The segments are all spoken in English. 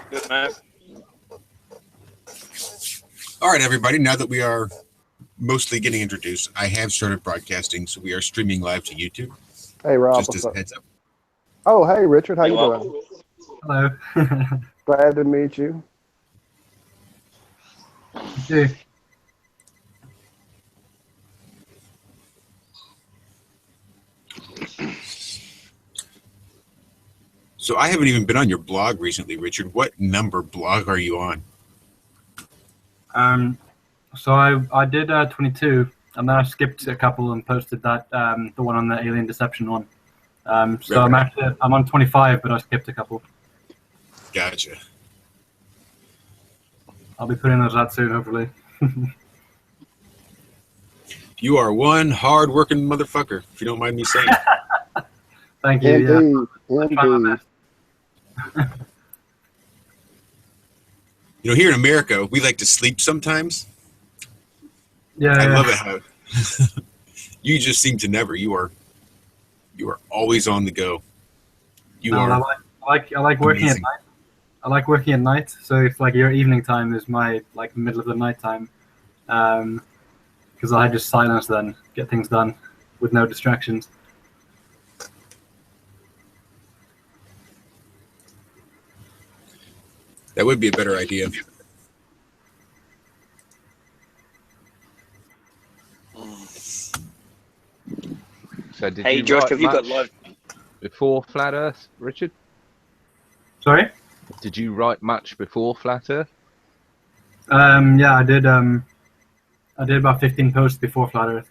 Good, man. All right, everybody. Now that we are mostly getting introduced, I have started broadcasting, so we are streaming live to YouTube. Hey, Rob. Just What's as up? a heads up. Oh, hey, Richard. How You're you welcome. doing? Hello. Glad to meet you. You too. So I haven't even been on your blog recently, Richard. What number blog are you on? So I did 22, and then I skipped a couple and posted that the one on the alien deception one. So Right. I'm on 25, but I skipped a couple. Gotcha. I'll be putting those out soon, hopefully. You are one hard-working motherfucker, if you don't mind me saying. Thank you. Yeah. Indeed. I'll try my Indeed. best. You know, here in America, we like to sleep sometimes. Yeah. I yeah. love it how you just seem to never. You are always on the go. You No, are I like working amazing. at night. I like working at night, so it's like your evening time is my like middle of the night time, because I just silence then, get things done with no distractions. That would be a better idea. So did Hey, you Josh, write have you got much live? before Flat Earth, Richard? Sorry. Did you write much before Flat Earth? Yeah, I did. I did about 15 posts before Flat Earth,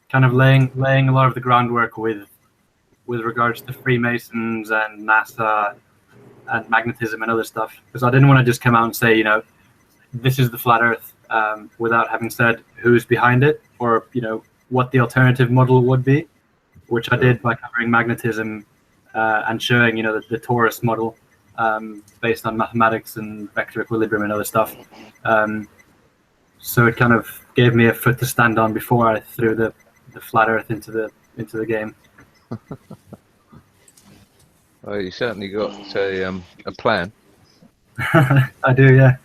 kind of laying a lot of the groundwork with regards to Freemasons and NASA and magnetism and other stuff. Because I didn't want to just come out and say, this is the Flat Earth, without having said who's behind it or what the alternative model would be, which I did by covering magnetism and showing the torus model. Based on mathematics and vector equilibrium and other stuff. So it kind of gave me a foot to stand on before I threw the flat Earth into the game. Well, you certainly got a plan. I do, yeah.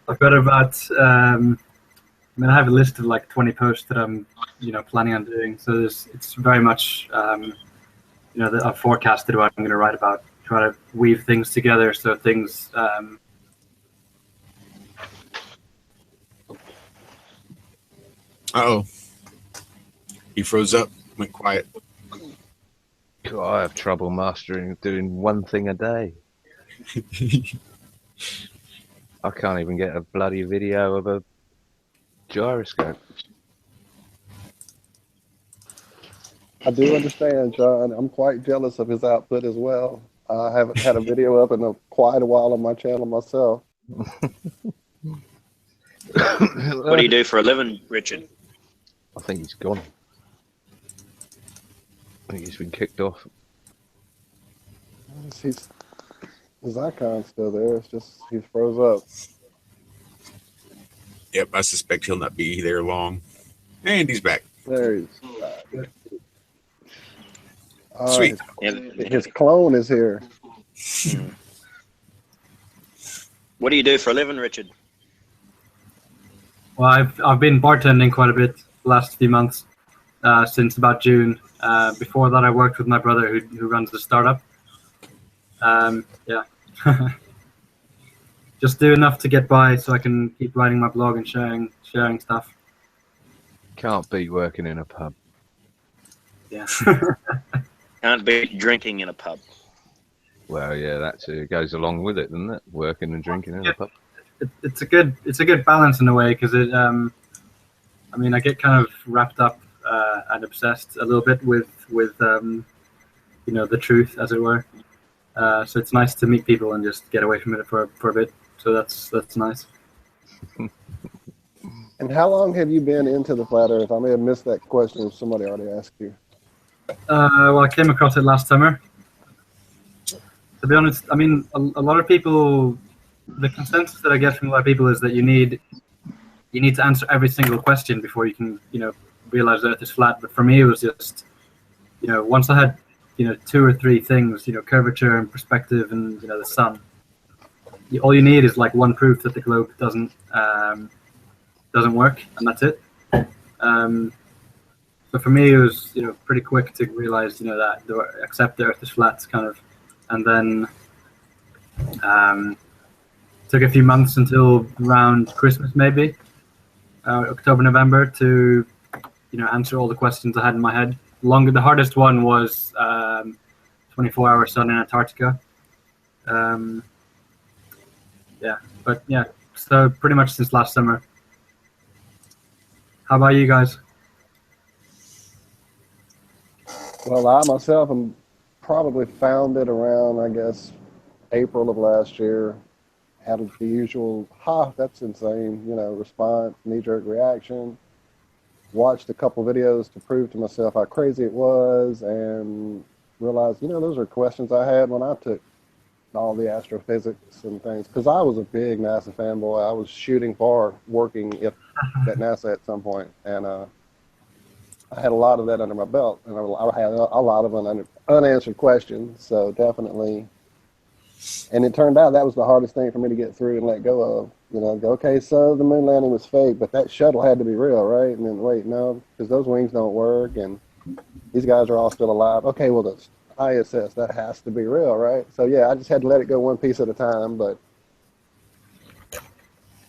I've got about. I have a list of like 20 posts that I'm, planning on doing. So it's very much, that I've forecasted what I'm going to write about. Try to weave things together so things. Uh-oh. He froze up, went quiet. God, I have trouble mastering doing one thing a day. I can't even get a bloody video of a gyroscope. I do understand, John. I'm quite jealous of his output as well. I haven't had a video up in quite a while on my channel myself. What do you do for a living, Richard? I think he's gone. I think he's been kicked off. His icon's still there. It's just he's froze up. Yep, I suspect he'll not be there long. And he's back. There he's back. All Sweet. right, his clone is here. What do you do for a living, Richard? Well, I've been bartending quite a bit the last few months, since about June. Before that, I worked with my brother who runs the startup. Yeah, just do enough to get by so I can keep writing my blog and sharing stuff. Can't beat working in a pub. Yeah. Can't be drinking in a pub. Well, yeah, that goes along with it, doesn't it? Working and drinking in a pub. It's a good balance in a way because it. I get kind of wrapped up and obsessed a little bit with the truth, as it were. So it's nice to meet people and just get away from it for a bit. So that's nice. And how long have you been into the flat Earth? I may have missed that question if somebody already asked you. Well, I came across it last summer. To be honest, a lot of people, the consensus that I get from a lot of people is that you need to answer every single question before you can, realize the Earth is flat. But for me, it was just, once I had, 2 or 3 things, curvature and perspective and, the sun, all you need is like one proof that the globe doesn't work, and that's it. So for me, it was pretty quick to realize that accept the Earth is flat, kind of, and then took a few months until around Christmas, maybe October, November, to answer all the questions I had in my head. The hardest one was 24-hour sun in Antarctica. So pretty much since last summer. How about you guys? Well, I myself am probably found it around, I guess, April of last year. Had the usual, that's insane, response, knee-jerk reaction. Watched a couple videos to prove to myself how crazy it was, and realized, those are questions I had when I took all the astrophysics and things, because I was a big NASA fanboy. I was shooting for working at NASA at some point, and I had a lot of that under my belt, and I had a lot of unanswered questions, so definitely. And it turned out that was the hardest thing for me to get through and let go of. Okay, so the moon landing was fake, but that shuttle had to be real, right? And then, wait, no, because those wings don't work, and these guys are all still alive. Okay, well, the ISS, that has to be real, right? So, yeah, I just had to let it go one piece at a time, but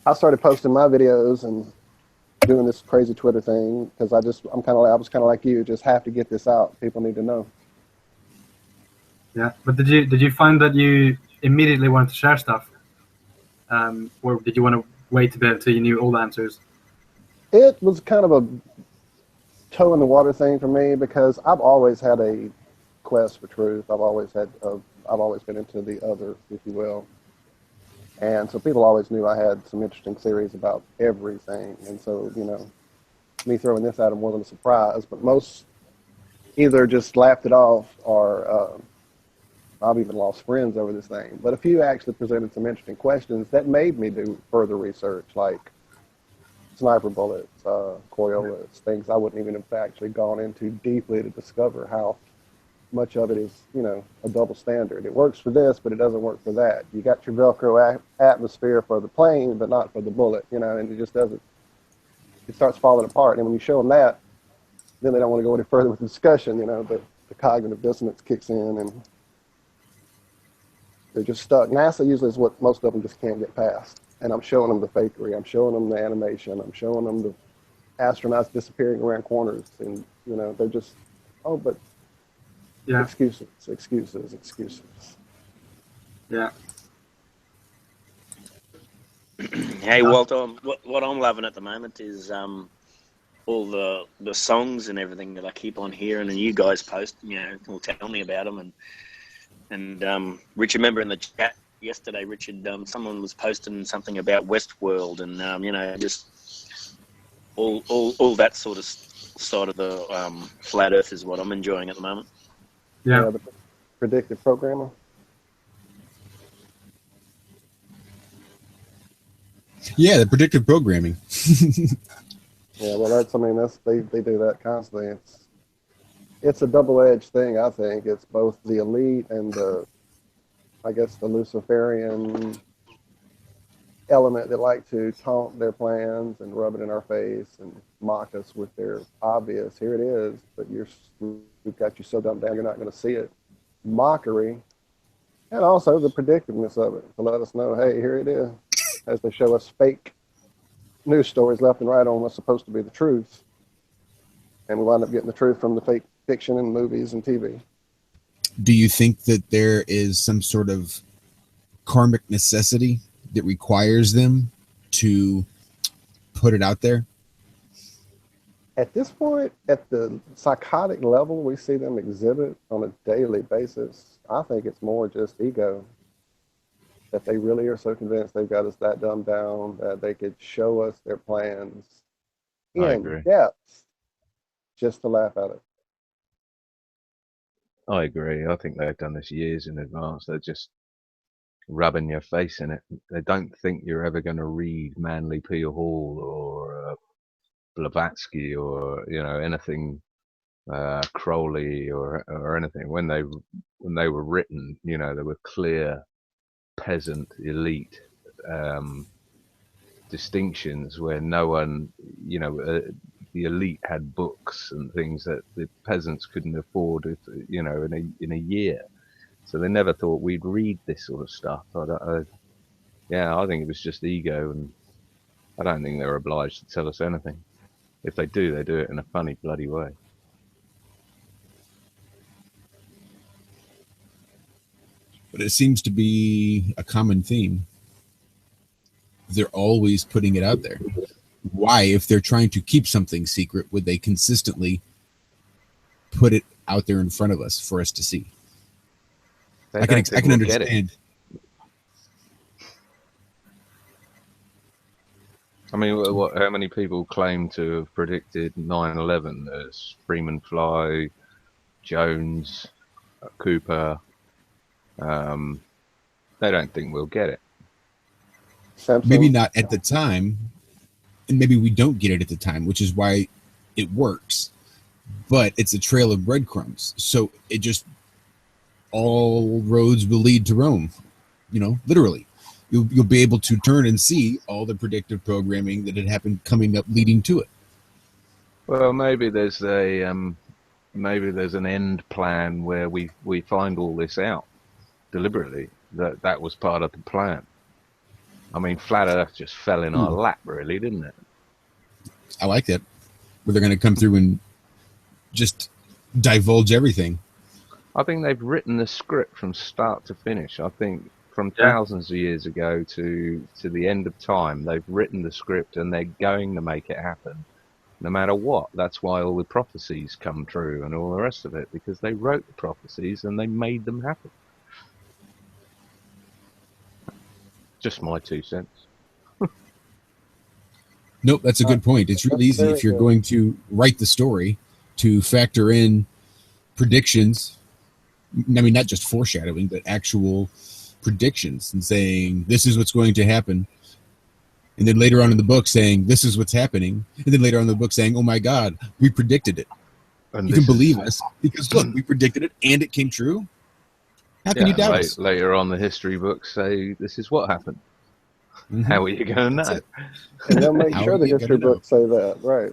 I started posting my videos and doing this crazy Twitter thing because I was kind of like you, just have to get this out. People need to know. Yeah, but did you find that you immediately wanted to share stuff, or did you want to wait a bit until you knew all the answers? It was kind of a toe in the water thing for me because I've always had a quest for truth. I've always been into the other, if you will, and so people always knew I had some interesting theories about everything, and so me throwing this at them wasn't a surprise. But most either just laughed it off or. I've even lost friends over this thing. But a few actually presented some interesting questions that made me do further research, like sniper bullets, Coriolis, things I wouldn't even have actually gone into deeply to discover how much of it is, a double standard. It works for this, but it doesn't work for that. You got your Velcro atmosphere for the plane, but not for the bullet, and it just doesn't. It starts falling apart. And when you show them that, then they don't want to go any further with the discussion, the cognitive dissonance kicks in and they're just stuck. NASA usually is what most of them just can't get past. And I'm showing them the fakery. I'm showing them the animation. I'm showing them the astronauts disappearing around corners. And, they're just, but yeah. Excuses. Yeah. Hey, Walter, what I'm loving at the moment is all the songs and everything that I keep on hearing, and you guys post, will tell me about them. And Richard, remember in the chat yesterday, Richard, someone was posting something about Westworld, and just all that sort of side of the flat Earth is what I'm enjoying at the moment. Yeah. The predictive programmer. Yeah, the predictive programming. Yeah, well, they do that constantly. It's a double-edged thing, I think. It's both the elite and the Luciferian element that like to taunt their plans and rub it in our face and mock us with their obvious, here it is, but we've got you so dumbed down you're not going to see it. Mockery, and also the predictiveness of it to let us know, hey, here it is, as they show us fake news stories left and right on what's supposed to be the truth. And we wind up getting the truth from the fake fiction and movies and TV. Do you think that there is some sort of karmic necessity that requires them to put it out there? At this point, at the psychotic level we see them exhibit on a daily basis, I think it's more just ego. That they really are so convinced they've got us that dumbed down that they could show us their plans in depth just to laugh at it. I agree. I think they've done this years in advance. They're just rubbing your face in it. They don't think you're ever going to read Manly P. Hall or Blavatsky or anything, Crowley or anything. When they were written, they were clear peasant elite distinctions where no one, the elite had books and things that the peasants couldn't afford, in a year. So they never thought we'd read this sort of stuff. I think it was just ego, and I don't think they're obliged to tell us anything. If they do, they do it in a funny bloody way. But it seems to be a common theme. They're always putting it out there. Why, if they're trying to keep something secret, would they consistently put it out there in front of us for us to see? I can understand. I mean, how many people claim to have predicted 9/11? There's Freeman Fly, Jones, Cooper. They don't think we'll get it. Simpson. Maybe not at the time, and maybe we don't get it at the time, which is why it works. But it's a trail of breadcrumbs, so it just all roads will lead to Rome. Literally, you'll be able to turn and see all the predictive programming that had happened coming up, leading to it. Well, maybe there's an end plan where we find all this out deliberately. That was part of the plan. I mean, Flat Earth just fell in our lap, really, didn't it? I like that. Where they're going to come through and just divulge everything. I think they've written the script from start to finish. I think from thousands of years ago to the end of time, they've written the script and they're going to make it happen, no matter what. That's why all the prophecies come true and all the rest of it, because they wrote the prophecies and they made them happen. Just my 2 cents. Nope, that's a good point. It's really easy if you're going to write the story to factor in predictions. I mean, not just foreshadowing, but actual predictions and saying, this is what's going to happen. And then later on in the book saying, this is what's happening. And then later on in the book saying, oh my God, we predicted it. And you can believe us because look, we predicted it and it came true. How can you doubt us? Later on, the history books say this is what happened. Mm-hmm. How are you going to know? And they'll make sure the history books say that, right?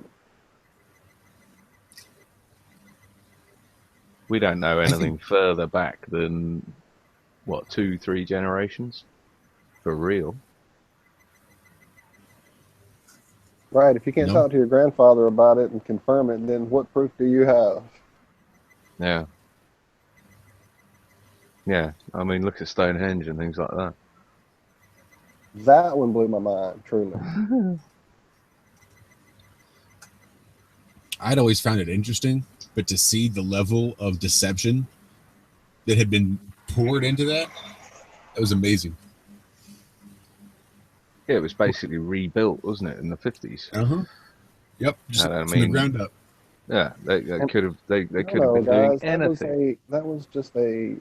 We don't know anything further back than, 2-3 generations? For real. Right. If you can't talk to your grandfather about it and confirm it, then what proof do you have? Yeah. Yeah, I mean, look at Stonehenge and things like that. That one blew my mind, truly. I'd always found it interesting, but to see the level of deception that had been poured into that was amazing. Yeah, it was basically rebuilt, wasn't it, in the 50s? Uh-huh. Yep, just from the ground up. Yeah, they could have been guys, doing anything. That was just a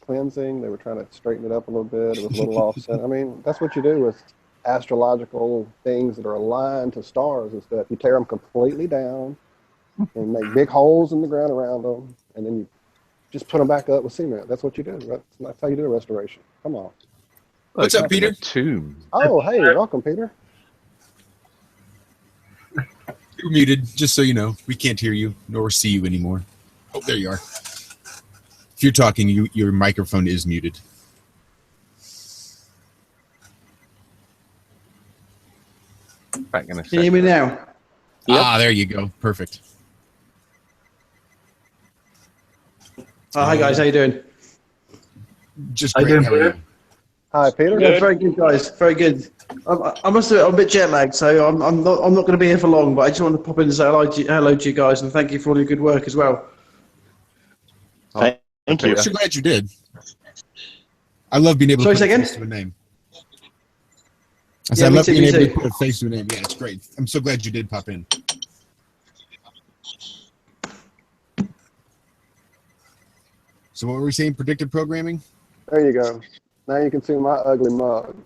cleansing. They were trying to straighten it up a little bit. It was a little offset. I mean, that's what you do with astrological things that are aligned to stars and stuff. You tear them completely down and make big holes in the ground around them, and then you just put them back up with cement. That's what you do. That's how you do a restoration. Come on. What's up, Peter? Tomb. Oh, hey, welcome, Peter. You're muted, just so you know. We can't hear you nor see you anymore. Oh, there you are. If you're talking, your microphone is muted. Back in a second. Can you hear me now? Yep. Ah, there you go. Perfect. Hi guys, how you doing? Just great. How are you? Hi, Peter. Yeah, very good, guys. Very good. I must admit, I'm a bit jet lagged, so I'm not going to be here for long. But I just wanted to pop in and say hello to you guys, and thank you for all your good work as well. Thank you. I'm so glad you did. I love being able to put a face to a name. I love being able to put a face to a name. Yeah, it's great. I'm so glad you did pop in. So what were we saying? Predictive programming? There you go. Now you can see my ugly mug.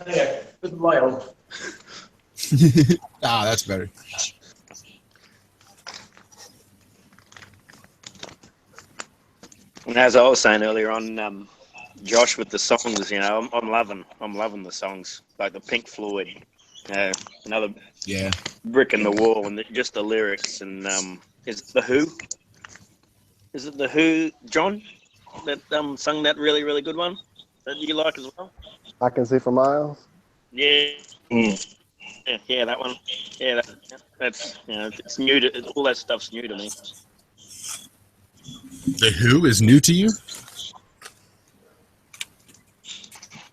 Okay, put the light on. That's better. And as I was saying earlier on, Josh, with the songs, you know, I'm loving the songs, like the Pink Floyd, another Yeah. brick in the wall, and just the lyrics. And is it the Who? Is it the Who, John, that sung that really really good one that you like as well? I Can See for Miles. Yeah. Yeah, that one. Yeah, that's it's new to all that stuff's new to me. The Who is new to you?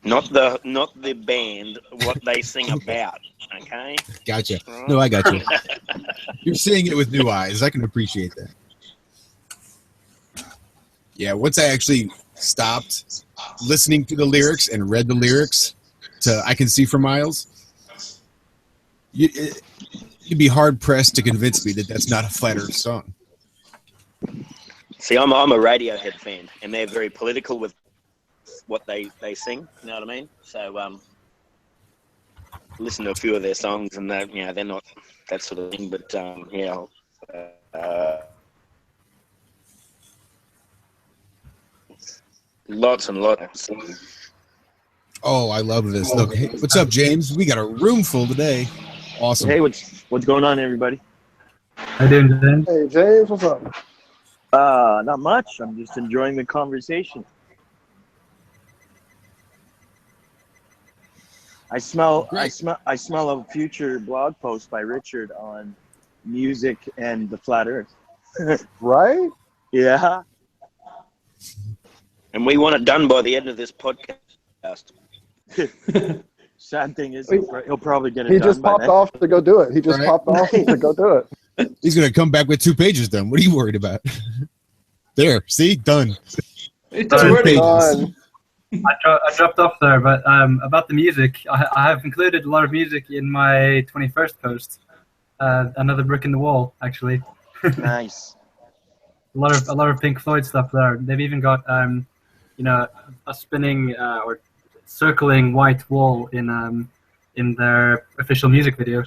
Not the band, what they sing about. Okay. Gotcha. No, I got you. You're seeing it with new eyes. I can appreciate that. Yeah, once I actually stopped listening to the lyrics and read the lyrics to I Can See for Miles, you'd be hard-pressed to convince me that that's not a Flat Earth song. See, I'm a Radiohead fan, and they're very political with what they sing. You know what I mean? So listen to a few of their songs, and they're not that sort of thing. But lots and lots. Oh, I love this. Look, hey, what's up, James? We got a room full today. Awesome. Hey, what's going on, everybody? How you doing, James? Hey, James, what's up? Not much. I'm just enjoying the conversation. I smell a future blog post by Richard on music and the flat Earth. Right? Yeah. And we want it done by the end of this podcast. Sad thing is, he'll probably get it He done just by popped then. off to go do it. He just Right. popped off to go do it. He's going to come back with 2 pages done. What are you worried about? There. See? Done. It's 2 already pages. Done. I dropped off there, but about the music, I have included a lot of music in my 21st post. Another brick in the wall, actually. Nice. A lot of Pink Floyd stuff there. They've even got a spinning or circling white wall in their official music video,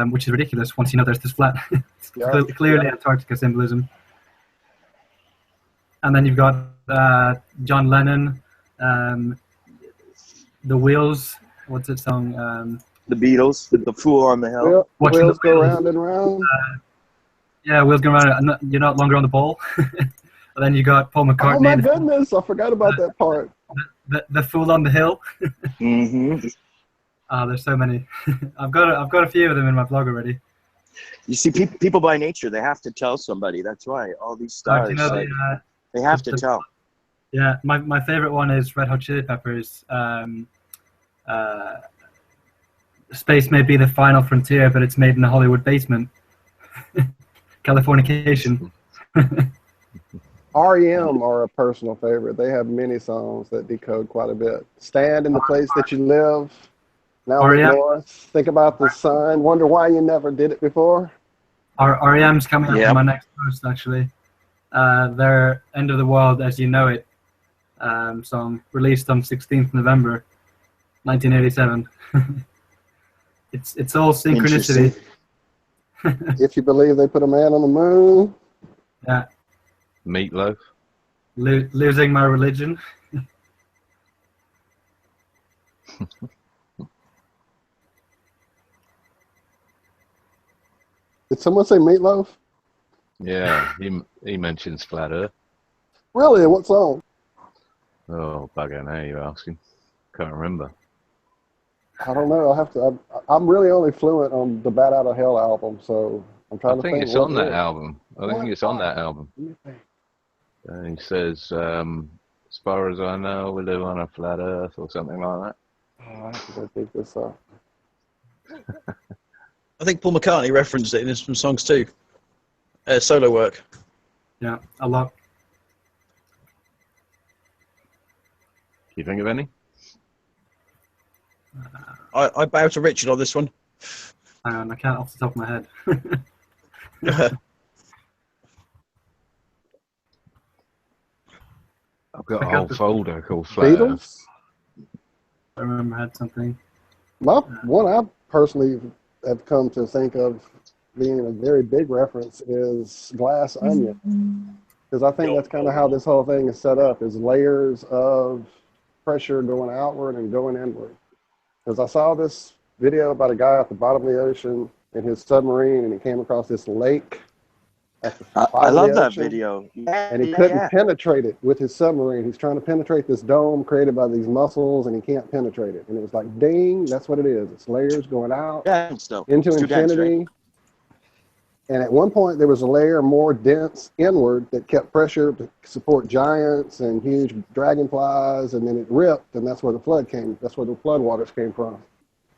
which is ridiculous once you know there's this flat. It's Yeah. clearly Antarctica symbolism. And then you've got John Lennon, The Wheels. What's that song? The Beatles, the Fool on the Hill. Wheel, Watching wheels the go wheels. round and round. Yeah, Wheels Go Round. You're not longer on the ball. And then you got Paul Oh McCartney. my goodness, I forgot about that part. The Fool on the Hill. Mm-hmm. There's so many. I've got a few of them in my blog already. You see, people by nature, they have to tell somebody. That's why all these stars, You know, they have to the- tell. yeah, my favorite one is Red Hot Chili Peppers. Space may be the final frontier, but it's made in a Hollywood basement. Californication. REM are a personal favorite. They have many songs that decode quite a bit. Stand in the place that you live. Now REM. North. Think about the sun. Wonder why you never did it before. REM's coming up Yep. in my next post, actually. Their End of the World as You Know It song, released on 16th November 1987. It's all synchronicity. If you believe they put a man on the moon. Yeah, Meatloaf. losing my religion. Did someone say Meatloaf? Yeah, he mentions Flat Earth. Really? What song? Oh, bugger, now you're asking. Can't remember. I don't know. I'll have to. I'm really only fluent on the Bat Out of Hell album, so I'm trying I to think think. it's what on it that is. album. I think it's on that album. Let me think. And he says, as far as I know, we live on a flat earth or something like that. Oh, I have to go dig this up. I think Paul McCartney referenced it in some songs too. Solo work. Yeah, a lot. Can you think of any? I bow to Richard on this one. Hang on, I can't off the top of my head. I've got I a got whole the- folder called Flat Earth. Beatles. I remember I had something. My one I personally have come to think of being a very big reference is Glass Onion. because I think that's kind of how this whole thing is set up: is layers of pressure going outward and going inward. Because I saw this video about a guy at the bottom of the ocean in his submarine, and he came across this lake at the I bottom love of the that ocean, video. Yeah, and he yeah, couldn't yeah. penetrate it with his submarine. He's trying to penetrate this dome created by these muscles, and he can't penetrate it. And it was like, ding, that's what it is. It's layers going out Yeah, so into it's too dense, infinity. right? And at one point, there was a layer more dense inward that kept pressure to support giants and huge dragonflies, and then it ripped, and that's where the flood came. That's where the flood waters came from.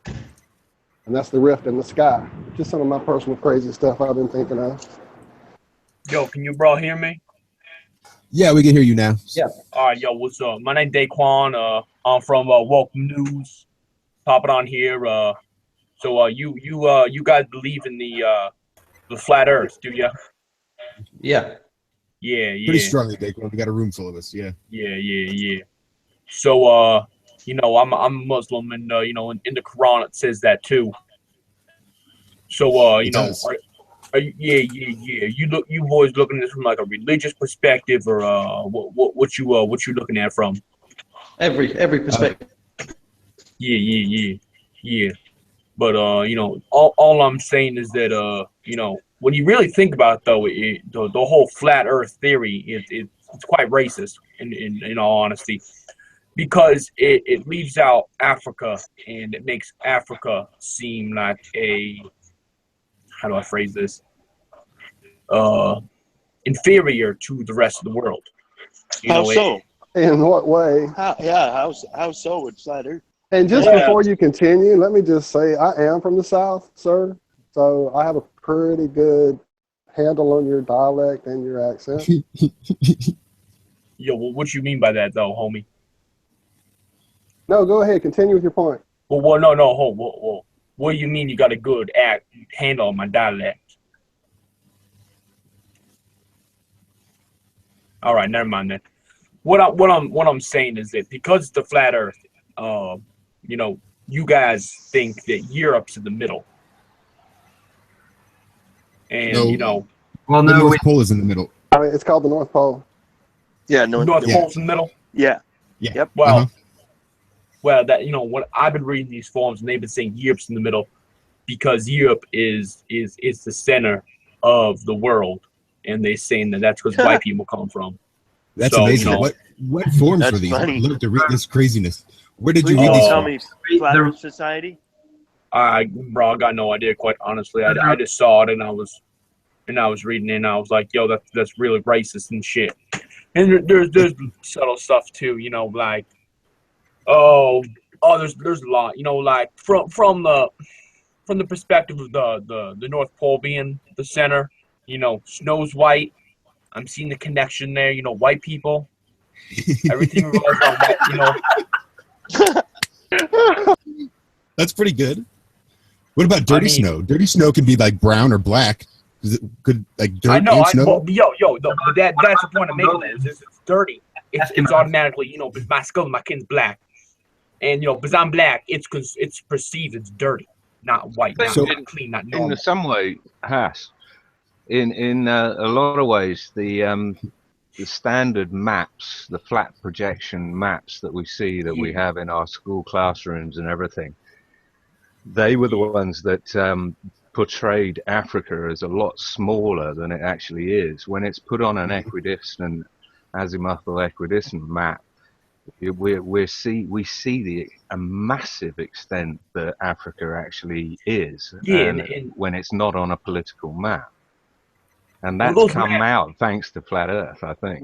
And that's the rift in the sky. Just some of my personal crazy stuff I've been thinking of. Yo, can you bro hear me? Yeah, we can hear you now. Yeah. All right, yo, what's up? My name's Daquan. I'm from Welcome News. Popping on here. So you guys believe in the flat Earth, do ya? Yeah. Yeah, yeah. Pretty strongly, Daquan. We got a room full of us. Yeah. Yeah. So you know, I'm a Muslim, and you know, in the Quran it says that too. So you It know, does. yeah. You boys looking at this from like a religious perspective, or what you looking at from? Every perspective. Yeah. But you know, all I'm saying is that you know, when you really think about it, though, the whole flat Earth theory it's quite racist in all honesty, because it leaves out Africa, and it makes Africa seem like a, how do I phrase this? Inferior to the rest of the world. You How know, so? In what way? How so with flat Earth? And just Yeah. before you continue, let me just say I am from the South, sir. So I have a pretty good handle on your dialect and your accent. Yo, well, what you mean by that, though, homie? No, go ahead. Continue with your point. Well, no, whoa. What do you mean you got a good handle on my dialect? All right, never mind then. What I'm saying is that because it's the flat Earth, you know, you guys think that Europe's in the middle, and No. you know, Well, The no, North Pole is in the middle. I mean, it's called the North Pole. Yeah, no. North Yeah. Pole's in the middle. Yeah. Yeah. Yep. Well, Uh-huh. well, that, you know, what I've been reading these forums, and they've been saying Europe's in the middle because Europe is the center of the world, and they're saying that that's because white people come from. That's So, amazing. you know, What forms That's were these? funny. I'd love to read this craziness. Where did you Please read these tell from? me, Flat Earth Society. I got no idea, quite honestly. I just saw it, and I was reading it, and I was like, yo, that's really racist and shit. And there's subtle stuff too, you know, like there's a lot, you know, like from the perspective of the North Pole being the center, you know, snow's white. I'm seeing the connection there, you know, white people. Everything revolves around white, you know. That's pretty good. What about dirty mean- snow? Dirty snow can be like brown or black. Could like dirt I know, and snow? that's the point I'm making. Is it's dirty. It's automatically, you know, because my my skin's black, and you know, because I'm black, it's because it's perceived as dirty, not white, not, So- not clean, not In normal. some way, Haas, in a lot of ways, the standard maps, the flat projection maps that we see that we have in our school classrooms and everything, they were the ones that portrayed Africa as a lot smaller than it actually is. When it's put on an equidistant, azimuthal equidistant map, we see a massive extent that Africa actually is, Yeah, and and- when it's not on a political map. And Well, that's those come maps- out thanks to Flat Earth, I think.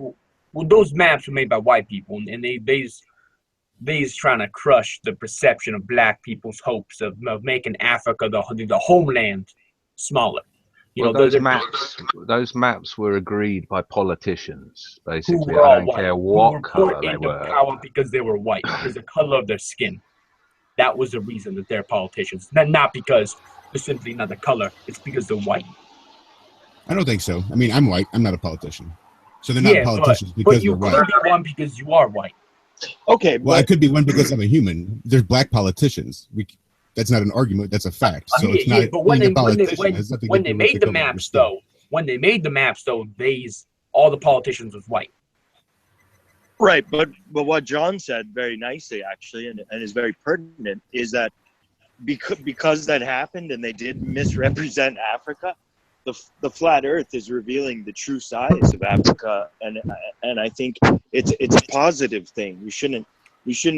Well, those maps were made by white people, and they's trying to crush the perception of black people's hopes of making Africa the homeland smaller. You Well, know, those maps were agreed by politicians, who basically. were I all don't white, care who what were color put they into were. power because they were white, because the color of their skin. That was the reason that they're politicians. Not because they're simply not the color. It's because they're white. I don't think so. I mean, I'm white. I'm not a politician. So they're not politicians but because you they're could white. be one because you are white. Okay, Well, I but could be one because I'm a human. There's black politicians. That's not an argument. That's a fact. So it's not But when being they a politician has nothing when to they do with made the color of your maps skin. though, they's all the politicians was white. Right, but what John said very nicely, actually, and is very pertinent, is that because that happened and they did misrepresent Africa, the flat Earth is revealing the true size of Africa, and I think it's a positive thing. We shouldn't.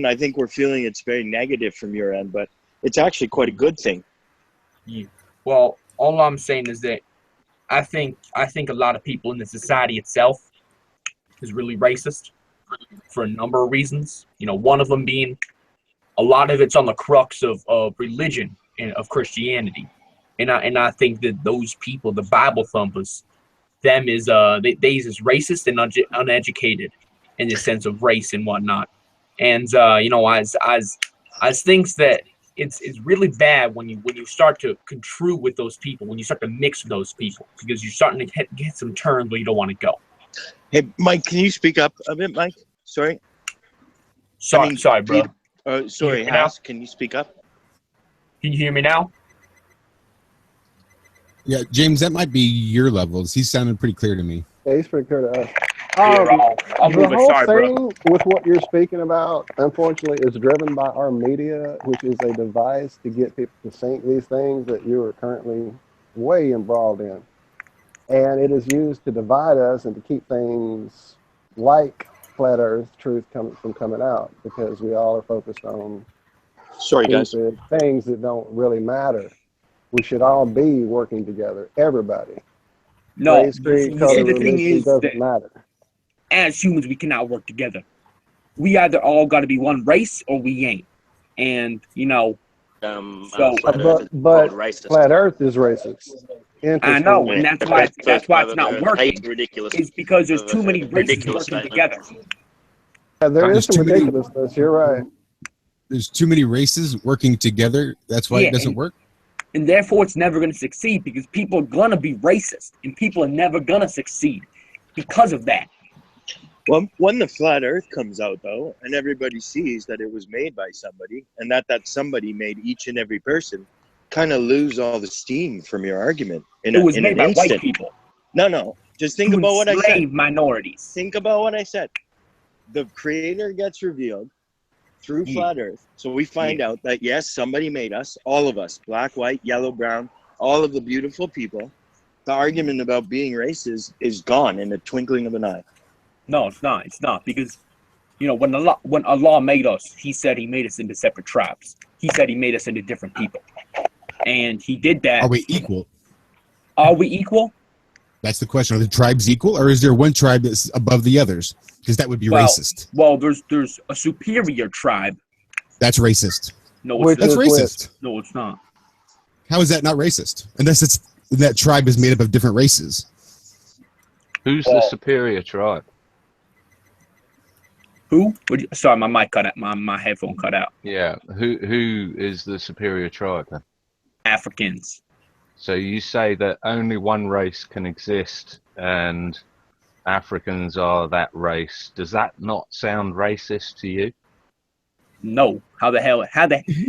I think we're feeling it's very negative from your end, but it's actually quite a good thing. Yeah. Well, all I'm saying is that I think a lot of people in the society itself is really racist for a number of reasons. One of them being a lot of it's on the crux of religion and of Christianity. And I think that those people, the Bible thumpers, them is they is racist and uneducated in the sense of race and whatnot. And as things that it's really bad when you start to contrude with those people, when you start to mix with those people, because you're starting to get some turns where you don't want to go. Hey, Mike, can you speak up a bit, Mike? Sorry, sorry, bro. Sorry, House, can you speak up? Can you hear me now? Yeah, James, that might be your levels. He sounded pretty clear to me. Yeah, he's pretty clear to us. I'll The move it. whole Sorry, bro. thing with what you're speaking about, unfortunately, is driven by our media, which is a device to get people to think these things that you are currently way embroiled in. And it is used to divide us and to keep things like flat Earth truth from coming out, because we all are focused on things that don't really matter. We should all be working together, everybody. No, race, creed, color, religion doesn't matter. As humans, we cannot work together. We either all got to be one race or we ain't. And but flat Earth is racist. I know, and that's why it's not working. It's because there's too many races working together. Yeah, there is some ridiculousness. You're right. There's too many races working together. That's why it doesn't work. And therefore, it's never going to succeed, because people are going to be racist, and people are never going to succeed because of that. Well, when the flat Earth comes out, though, and everybody sees that it was made by somebody, and that somebody made each and every person, kind of lose all the steam from your argument. It was made by white people. No. Just think about what I said. Minorities. Think about what I said. The creator gets revealed through flat Earth. So we find out that, yes, somebody made us, all of us, black, white, yellow, brown, all of the beautiful people. The argument about being racist is gone in the twinkling of an eye. No, it's not. It's not, because, when Allah made us, He said He made us into separate tribes. He said He made us into different people, and He did that. Are we equal? Are we equal? That's the question. Are the tribes equal, or is there one tribe that's above the others? Because that would be racist. Well, there's a superior tribe. That's racist. No, it's that's racist. No, it's not. How is that not racist? Unless that tribe is made up of different races. Who's the superior tribe? Who? Sorry, my mic cut out. My headphone cut out. Yeah. Who is the superior tribe then? Africans. So you say that only one race can exist, and Africans are that race. Does that not sound racist to you? No. How the hell?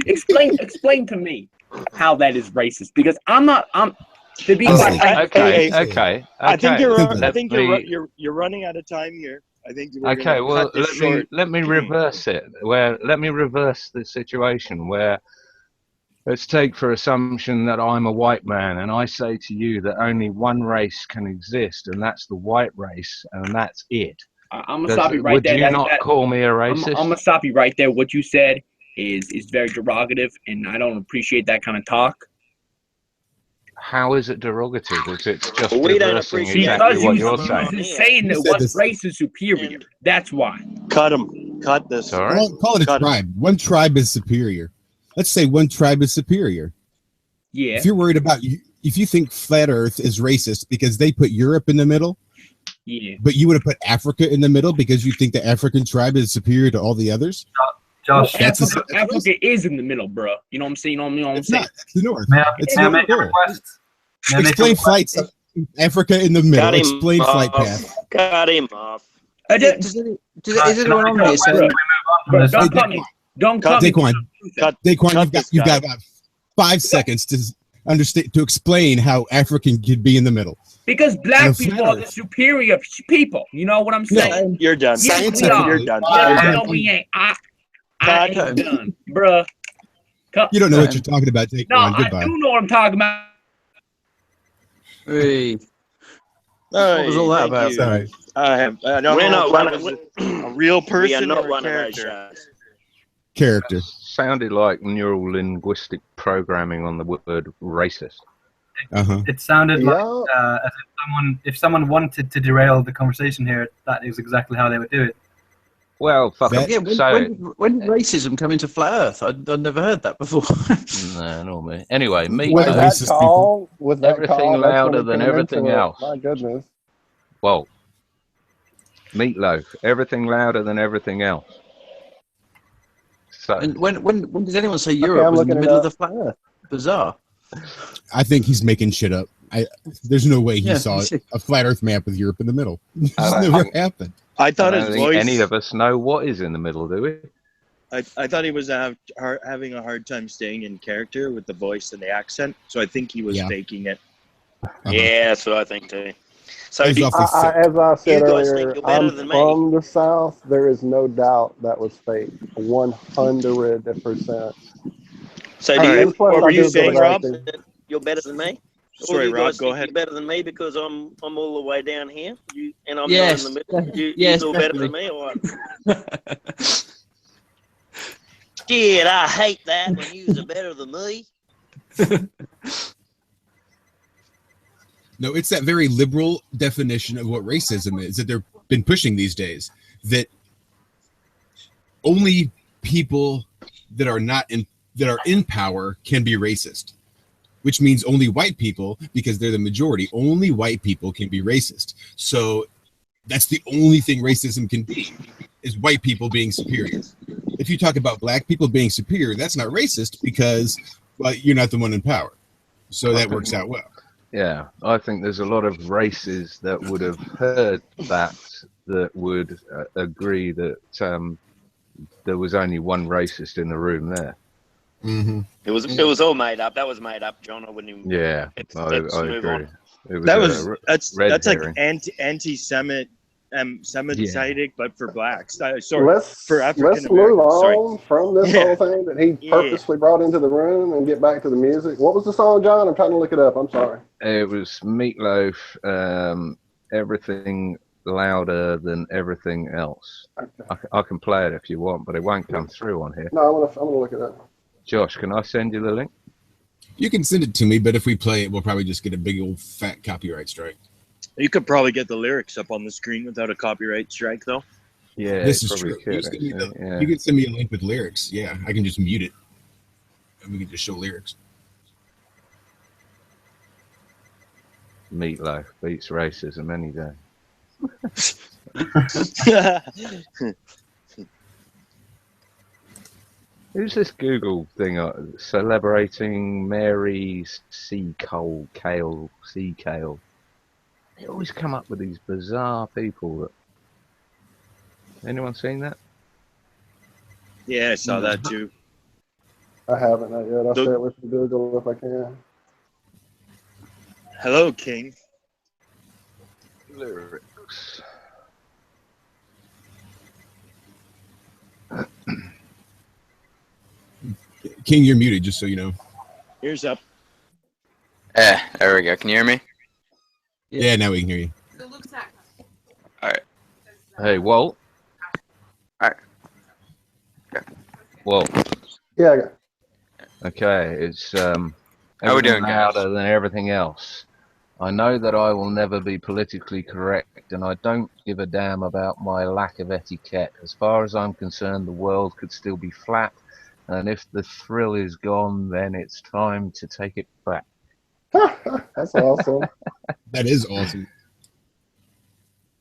Explain to me how that is racist, because I'm to be okay. I think you're running out of time here. I think okay. Well, let me reverse it. Let me reverse the situation where, let's take for assumption that I'm a white man, and I say to you that only one race can exist, and that's the white race, and that's it. I'm gonna stop you right there. Would you not call me a racist? I'm gonna stop you right there. What you said is very derogative, and I don't appreciate that kind of talk. How is it derogative? Is it just We don't reversing appreciate exactly what you're You're saying? saying that one race is superior. That's why. Cut him. Cut this. All right. Call it a tribe. One tribe is superior. Let's say one tribe is superior. Yeah. If you're worried about, if you think flat Earth is racist because they put Europe in the middle, yeah, but you would have put Africa in the middle because you think the African tribe is superior to all the others. Josh, Africa is in the middle, bro. You know what I'm saying? It's not. It's the north. May I make a request? Explain flights. Africa in the middle. Explain flight path. Cut him off. Is anyone on here saying? Don't cut me. Don't cut me. Daquan, you've got about 5 seconds to understand to explain how African could be in the middle. Because And black a people flat are the earth. superior people. You know what I'm saying? You're done. Yes, we are. You're done. No, we ain't. I Cut. ain't done, bruh. You don't know what you're talking about. Take No, one. I Goodbye. do know what I'm talking about. Hey. What was all that Thank about? you. Sorry. I don't We're know not if one that of was a real we are person not or a one of those character. shows. Character. Sounded like neural linguistic programming on the word racist. Uh-huh. It sounded like Yeah. as if someone wanted to derail the conversation here, that is exactly how they would do it. Well, fuck That- 'em. Yeah, So, when did racism come into flat Earth? I'd never heard that before. no, not me. Anyway, Was White that meatloaf. racist call? Was that Everything call? That's when louder it than came everything into it. else. My goodness. Well, meatloaf. Everything louder than everything else. So, And when did anyone say Okay, Europe I'm was in the looking it middle of up. the flat Earth? Bizarre. I think he's making shit up. There's no way he Yeah, saw you see. a flat Earth map with Europe in the middle. It's I don't never think- happened. I I thought don't his think voice. any of us know what is in the middle, do we? I thought he was having a hard time staying in character with the voice and the accent, so I think he was Yeah. faking it. Uh-huh. Yeah, that's what I think too. So He's do, awfully sick. As I said You guys earlier, think you're better I'm than me? from the South. There is no doubt that was fake. 100%. so All do right. you? And plus, What I were you do a bit of saying, Rob? acting. You're better than me? Or Sorry, do you Rob, guys go think ahead. you're better than me because I'm all the way down here, and I'm Yes. not in the middle. You Yes, feel better than me, or what? Shit, I hate that when you're better than me. No, it's that very liberal definition of what racism is that they've been pushing these days. That only people that are in power can be racist, which means only white people, because they're the majority. Only white people can be racist. So that's the only thing racism can be, is white people being superior. If you talk about black people being superior, that's not racist because, well, you're not the one in power. So that works out well. Yeah, I think there's a lot of races that would have heard that would agree that there was only one racist in the room there. Mm-hmm. It was all made up. That was made up, John. I wouldn't even. Yeah, Let's I move agree. on. It was That a was red that's like herring. anti-Semitic, Semitic, but for blacks. Sorry, Let's for let's African move Americans. Sorry. on from this Yeah. whole thing that he Yeah. purposely brought into the room and get back to the music. What was the song, John? I'm trying to look it up. I'm sorry. It was Meatloaf. Everything louder than everything else. I can play it if you want, but it won't come through on here. No, I'm gonna look it up. Josh, can I send you the link? You can send it to me, but if we play it, we'll probably just get a big old fat copyright strike. You could probably get the lyrics up on the screen without a copyright strike, though. Yeah, This you is probably true. could, You can, actually, yeah. you can send me a link with lyrics. Yeah, I can just mute it, and we can just show lyrics. Meatloaf beats racism any day. Who's this Google thing celebrating Mary C. Cole, Kale, C. Kale? They always come up with these bizarre people. Anyone seen that? Yeah, I saw that too. I haven't not yet. I'll The- share it with you, Google, if I can. Hello, King. Lyrics. King, you're muted, just so you know. Ears up. There we go. Can you hear me? Yeah, now we can hear you. Hey, Walt. Alright. Walt. Yeah, I got it. Okay, it's How we everything doing, guys? louder than everything else. I know that I will never be politically correct, and I don't give a damn about my lack of etiquette. As far as I'm concerned, the world could still be flat, and if the thrill is gone, then it's time to take it back. That's awesome. That is awesome.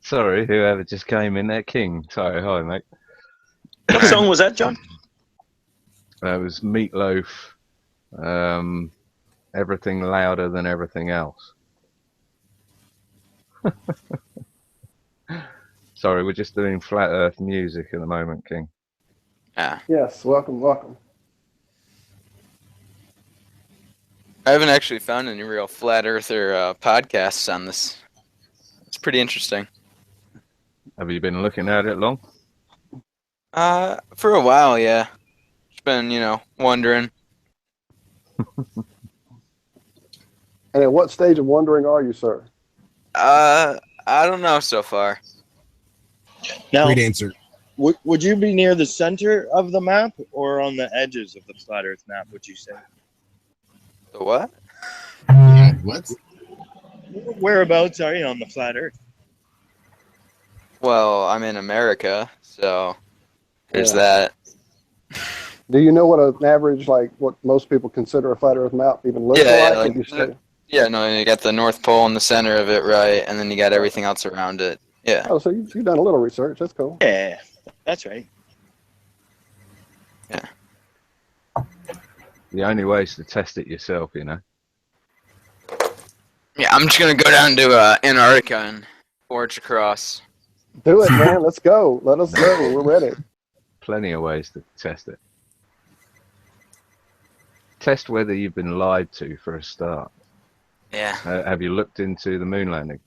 Sorry, whoever just came in there, King. Sorry, hi, mate. What song was that, John? That was Meatloaf. Everything louder than everything else. Sorry, we're just doing flat earth music at the moment, King. Ah. Yes, welcome. I haven't actually found any real flat earther podcasts on this. It's pretty interesting. Have you been looking at it long? For a while, yeah. Just been, wondering. And at what stage of wondering are you, sir? I don't know so far. Now, Great answer. would you be near the center of the map or on the edges of the flat Earth map? Would you say? The what? What? Whereabouts are you on the flat Earth? Well, I'm in America, so there's Yeah. that. Do you know what an average, like what most people consider a flat Earth map even looks Yeah, like? like Would you say? Yeah, no, you got the North Pole in the center of it, right, and then you got everything else around it. Yeah. Oh, so you've done a little research. That's cool. Yeah, that's right. The only way is to test it yourself, Yeah, I'm just gonna go down to Antarctica and forge across. Do it, man. Let's go. Let us go. We're ready. Plenty of ways to test it. Test whether you've been lied to for a start. Yeah. Have you looked into the moon landing?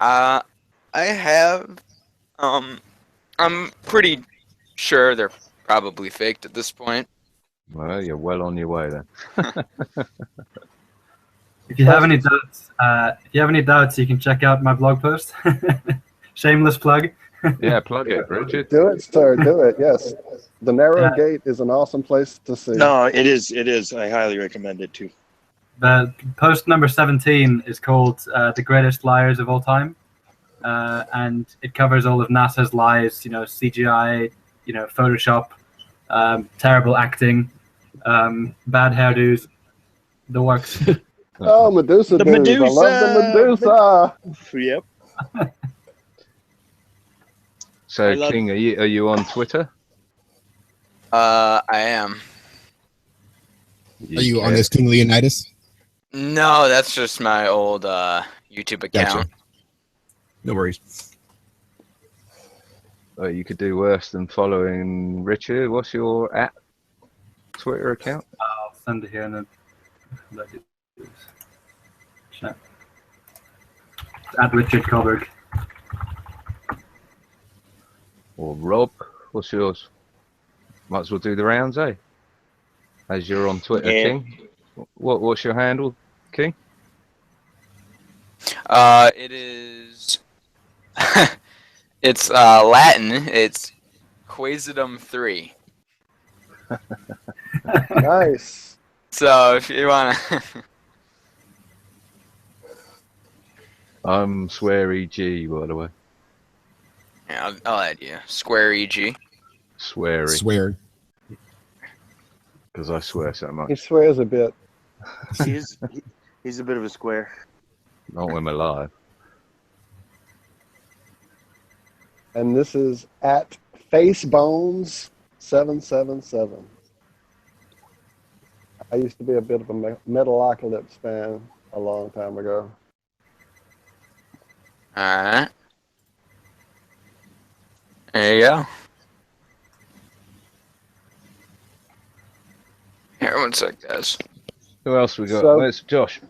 I have. I'm pretty sure they're probably faked at this point. Well, you're well on your way then. If you have any doubts, you can check out my blog post. Shameless plug. Yeah, plug it, Richard. Do it, sir. Do it. Yes. The Narrow Yeah. Gate is an awesome place to see. No, it is. It is. I highly recommend it too. The post number 17 is called "The Greatest Liars of All Time," and it covers all of NASA's lies. CGI, Photoshop, terrible acting, bad hairdos, the works. Oh, Medusa The dudes. I love the Medusa. Yep. So, I love- King, are you on Twitter? I am. Are you on this King Leonidas? No, that's just my old YouTube account. Gotcha. No worries. Oh, you could do worse than following Richard. What's your Twitter account? I'll send it here in a. Chat. At Richard Colberg. Or Rob? What's yours? Might as well do the rounds, eh? As you're on Twitter, Yeah. King. What's your handle, King? It is. It's Latin. It's Quasidum 3. Nice. So if you wanna. I'm Sweary G, by the way. Yeah, I'll add you. Square EG. Sweary, Swear. because I swear so He much. swears a bit. He's a bit of a square. Not when I'm alive. And this is at Facebones777. I used to be a bit of a Metalocalypse fan a long time ago. Alright. There you go. Here, one sec, guys. Who else we got? So- Where's Josh?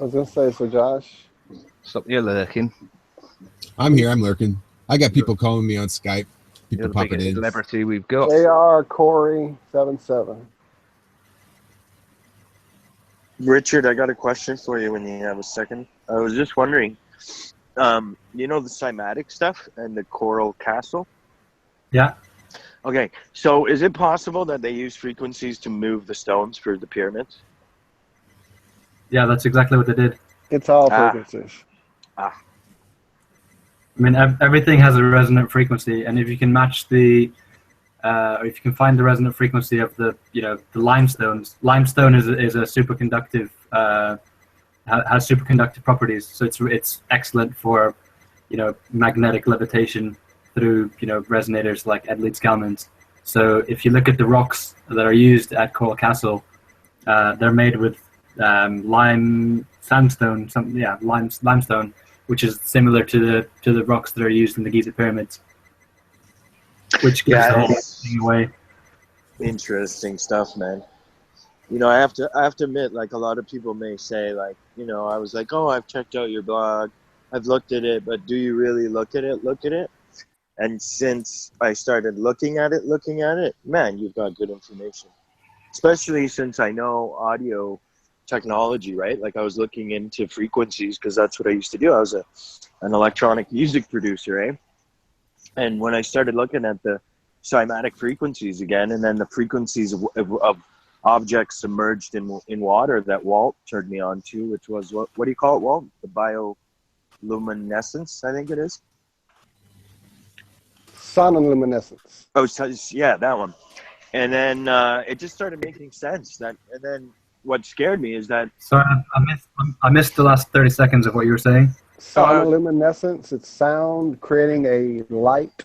I was going to say, so Josh, Stop your lurking. I'm here. I'm lurking. I got people calling me on Skype. People You're the popping biggest in. celebrity we've got. JR Corey77. Richard, I got a question for you when you have a second. I was just wondering, the cymatic stuff and the coral castle? Yeah. Okay, so is it possible that they use frequencies to move the stones for the pyramids? Yeah, that's exactly what they did. It's all Ah. frequencies. I mean, everything has a resonant frequency, and if you can match or if you can find the resonant frequency of the limestones, limestone is a superconductive, has superconductive properties, so it's excellent for, magnetic levitation through, resonators like Ed Leeds-Kalmans. So if you look at the rocks that are used at Coral Castle, they're made with limestone, which is similar to the rocks that are used in the Giza pyramids, which gives the whole Yes. thing away. Interesting stuff, man. I have to admit, like a lot of people may say, like, I was like, oh, I've checked out your blog, I've looked at it, but do you really look at it? And since I started looking at it, man, you've got good information. Especially since I know audio technology, right? Like I was looking into frequencies because that's what I used to do. I was an electronic music producer, eh? And when I started looking at the cymatic frequencies again, and then the frequencies of objects submerged in water that Walt turned me on to, which was, what do you call it, Walt? The bioluminescence, I think it is. Sonoluminescence. Oh, yeah, that one. And then it just started making sense. And then what scared me is that... Sorry, I missed the last 30 seconds of what you were saying. Sonoluminescence, it's sound creating a light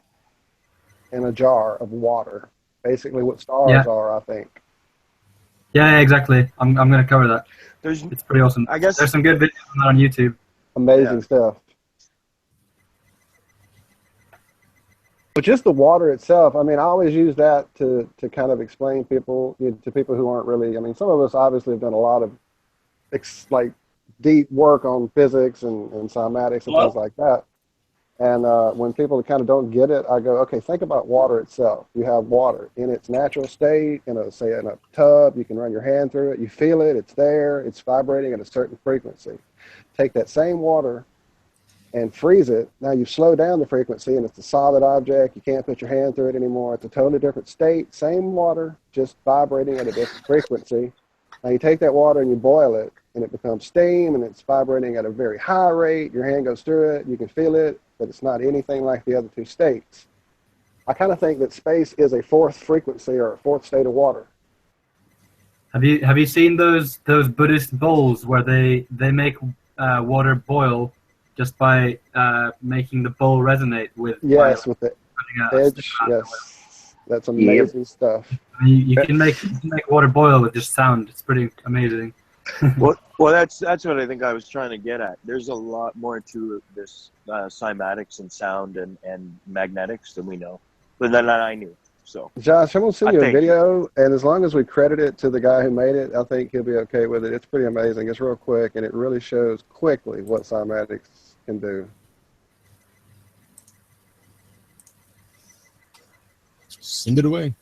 in a jar of water. Basically what stars are, I think. Yeah, exactly. I'm going to cover that. It's pretty awesome. I guess there's some good videos on that on YouTube. Amazing stuff. But just the water itself, I mean, I always use that to kind of explain to people who aren't really, I mean, some of us obviously have done a lot of like deep work on physics and cymatics and things like that. And when people kind of don't get it, I go, okay, think about water itself. You have water in its natural state, say in a tub, you can run your hand through it, you feel it, it's there, it's vibrating at a certain frequency. Take that same water and freeze it. Now you've slowed down the frequency and it's a solid object. You can't put your hand through it anymore. It's a totally different state. Same water, just vibrating at a different frequency. Now you take that water and you boil it and it becomes steam and it's vibrating at a very high rate. Your hand goes through it. You can feel it, but it's not anything like the other two states. I kind of think that space is a fourth frequency or a fourth state of water. Have you seen those Buddhist bowls where they make water boil just by making the bowl resonate with with the edge? Yes, that's amazing stuff. I mean, you can make water boil with just sound. It's pretty amazing. Well, that's what I think I was trying to get at. There's a lot more to this cymatics and sound and magnetics than we know, than I knew. So, Josh, I'm gonna send you a video, and as long as we credit it to the guy who made it, I think he'll be okay with it. It's pretty amazing. It's real quick, and it really shows quickly what cymatics can do. Send it away.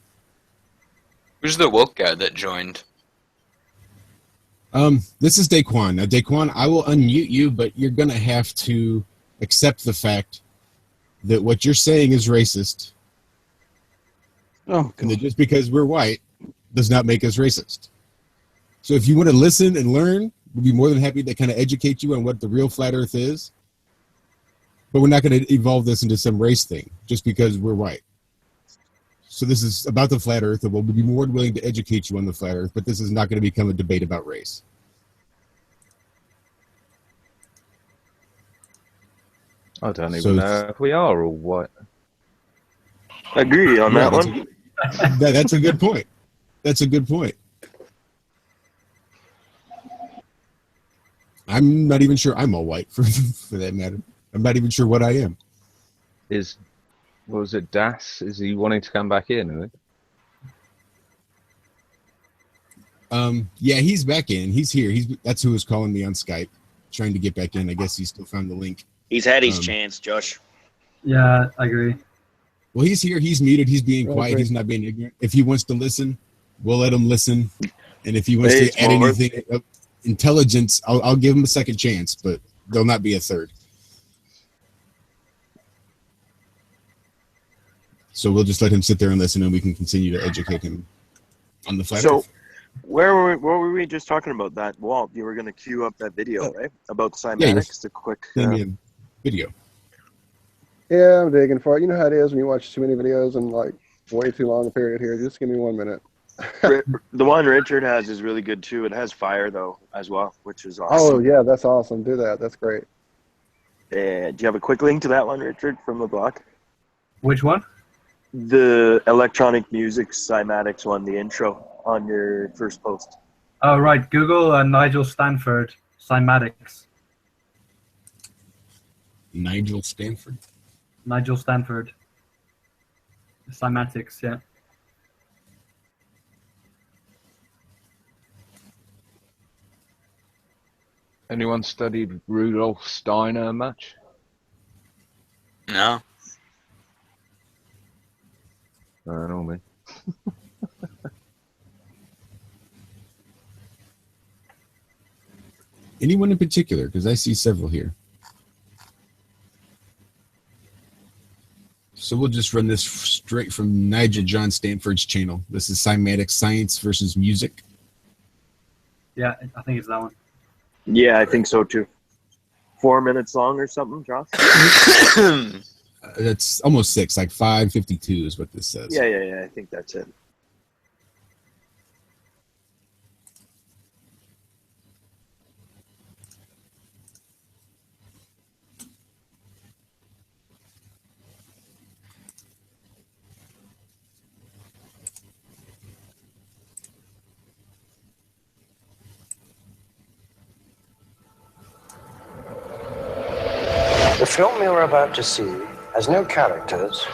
Who's the woke guy that joined? This is Daquan. Now, Daquan, I will unmute you, but you're going to have to accept the fact that what you're saying is racist. Oh, and that just because we're white does not make us racist. So if you want to listen and learn, we'll be more than happy to kind of educate you on what the real flat earth is. But we're not going to evolve this into some race thing just because we're white. So this is about the flat earth, and we'll be more than willing to educate you on the flat earth, but this is not going to become a debate about race. I don't even know if we are all white. I agree on that one. That's a good point. That's a good point. I'm not even sure I'm all white, for that matter. I'm not even sure what I am. What was it, Das? Is he wanting to come back in? Is it? Yeah, he's back in. He's here. That's who was calling me on Skype, trying to get back in. I guess he still found the link. He's had his chance, Josh. Yeah, I agree. Well, he's here. He's muted. He's being quiet. He's not being ignorant. If he wants to listen, we'll let him listen. And if he wants to add anything of intelligence, I'll give him a second chance, but there'll not be a third. So we'll just let him sit there and listen, and we can continue to educate him on the flat earth. So, what were we just talking about? That Walt, you were going to queue up that video, right? About cymatics, the quick video. Yeah, I'm digging for it. You know how it is when you watch too many videos and like way too long a period here. Just give me 1 minute. The one Richard has is really good too. It has fire though as well, which is awesome. Oh yeah, that's awesome. Do that. That's great. Do you have a quick link to that one, Richard, from the blog? Which one? The electronic music cymatics one, the intro on your first post. Oh right, Google Nigel Stanford cymatics. Nigel Stanford. Cymatics, yeah. Anyone studied Rudolf Steiner much? No. No, me. Anyone in particular? Because I see several here. So we'll just run this straight from Nigel John Stanford's channel. This is Cymatic Science versus Music. Yeah, I think it's that one. Yeah, I think so too. 4 minutes long or something, Josh? That's almost 6, like 5:52 is what this says. Yeah. I think that's it. The film you're about to see has no characters.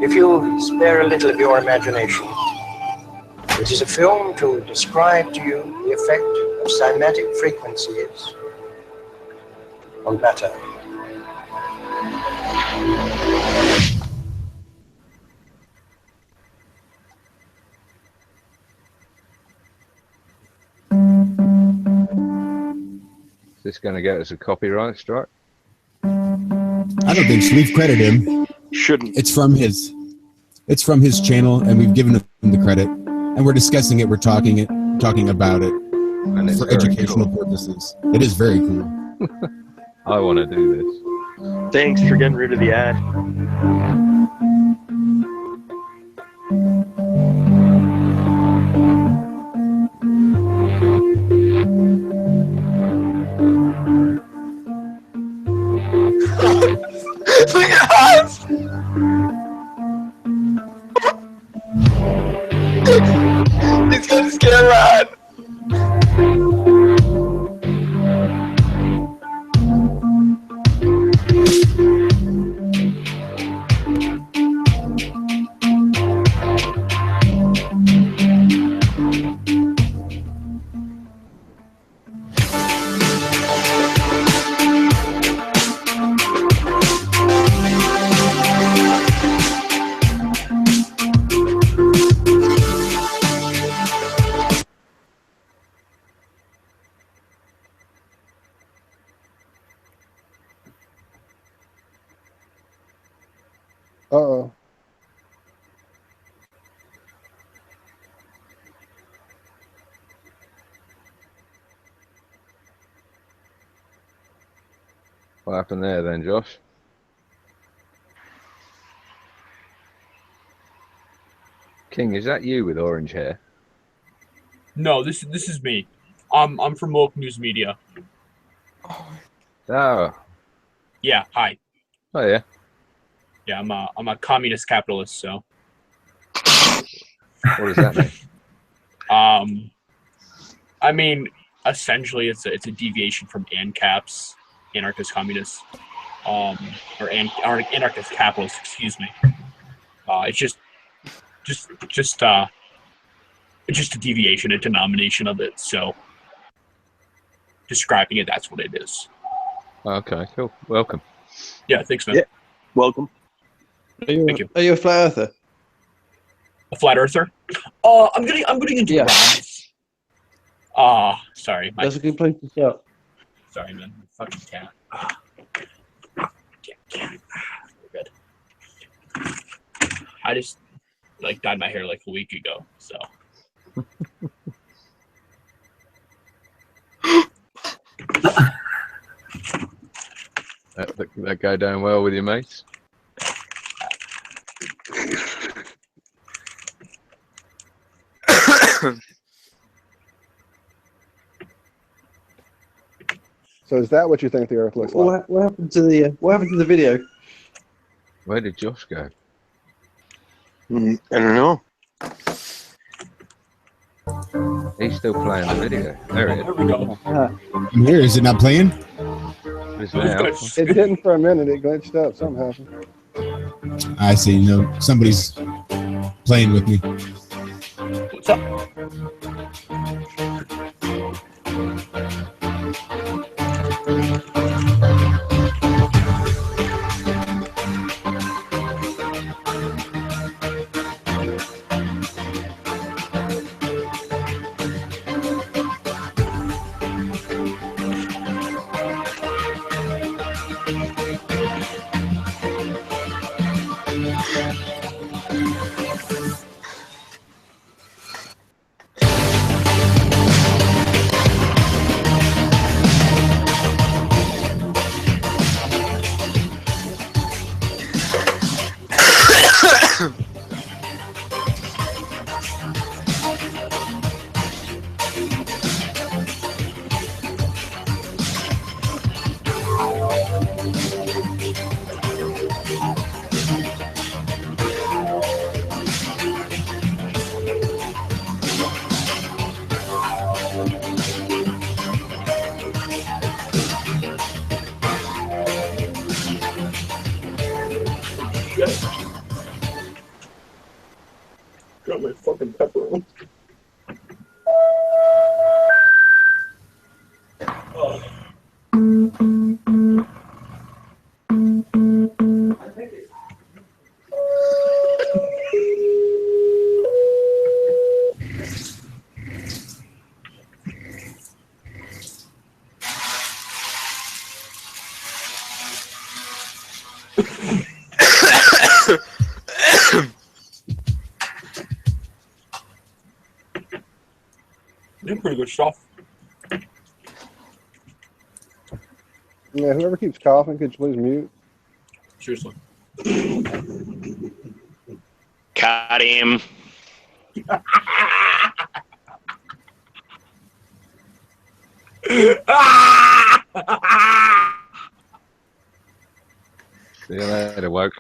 If you spare a little of your imagination, it is a film to describe to you the effect of cymatic frequencies on matter. Is this going to get us a copyright strike? I don't think so. We've credited him. Shouldn't. It's from his channel, and we've given him the credit. And we're discussing it. We're talking about it And it's for very educational purposes. It is very cool. I want to do this. Thanks for getting rid of the ad. Look at us! He's got his camera on. Uh-oh. What happened there then, Josh? King, is that you with orange hair? No, this is me. I'm from Woke News Media. Oh, Yeah, hi. oh yeah. Yeah, I'm a communist capitalist, so What does that mean? I mean, essentially it's a deviation from ANCAP's anarchist communists, or anarchist capitalists, excuse me. It's just a deviation, a denomination of it. So describing it, that's what it is. Okay, cool. Welcome. Yeah, thanks, man. Yeah. Welcome. Thank you. Are you a flat earther? A flat earther? I'm getting into Yeah. rhymes. Sorry, That's a good place to start. sorry, man. Fucking cat. Cat. We're good. I just dyed my hair like a week ago, so. That go down well with your mates? So is that what you think the Earth looks like? What happened to the video? Where did Josh go? I don't know. He's still playing the video. There he There we go. I'm here. Is it not playing? is. Now. It didn't for a minute. It glitched up. Something happened. I see. No, somebody's playing with me. Got my fucking pepperoni. You're pretty good stuff. Yeah, whoever keeps coughing, could you please mute? Seriously. Cut him. See you later, woke.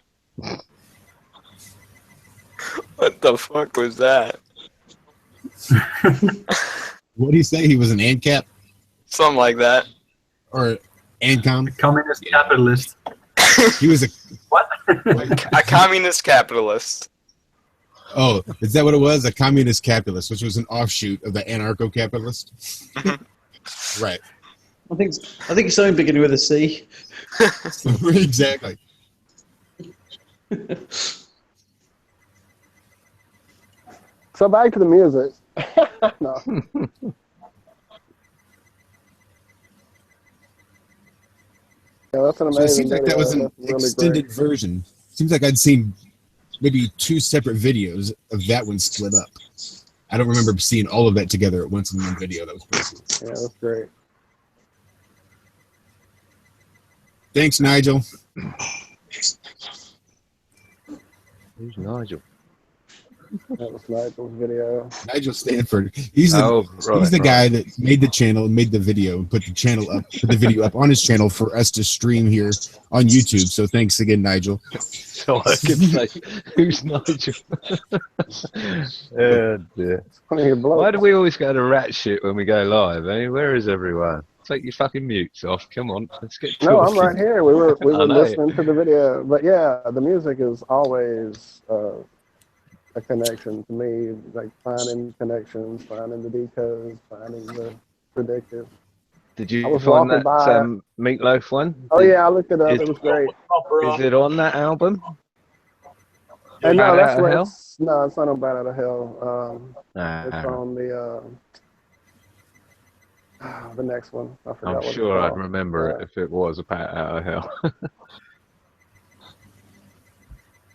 What the fuck was that? What did he say? He was an ANCAP Something like that. or ANCOM? Communist capitalist. He was a What? A communist capitalist. oh, is that what it was? A communist capitalist, which was an offshoot of the anarcho-capitalist. Right. I think it's something beginning with a C. Exactly. So back to the music. No. Yeah, that's an So it amazing seems like that video. was an That's really extended great. version. Seems like I'd seen maybe 2 separate videos of that one split up. I don't remember seeing all of that together at once in one video. That was pretty cool. Yeah, that's great. Thanks, Nigel. Who's Nigel? That was Nigel's video. Nigel Stanford. He's the he's the guy that made the channel and made the video and put the video up on his channel for us to stream here on YouTube. So thanks again, Nigel. So I can say, who's Nigel? Oh dear. Why do we always go to rat shit when we go live? Eh? Where is everyone? Take your fucking mutes off. Come on, let's get talking. No, I'm right here. We were I know. listening to the video, but yeah, the music is always a connection to me. Like finding connections, finding the decodes, finding the predictive. Did I you was find walking that by- Meatloaf one? Oh yeah, I looked it up. Is- It was great. Is it on that album? And no, Bad that's Outta where Hell? it's not on Bad Out of Hell. It's Ah, on the next one. I forgot I'm what sure it's I'd called. remember it if it was a Bat Out of Hell.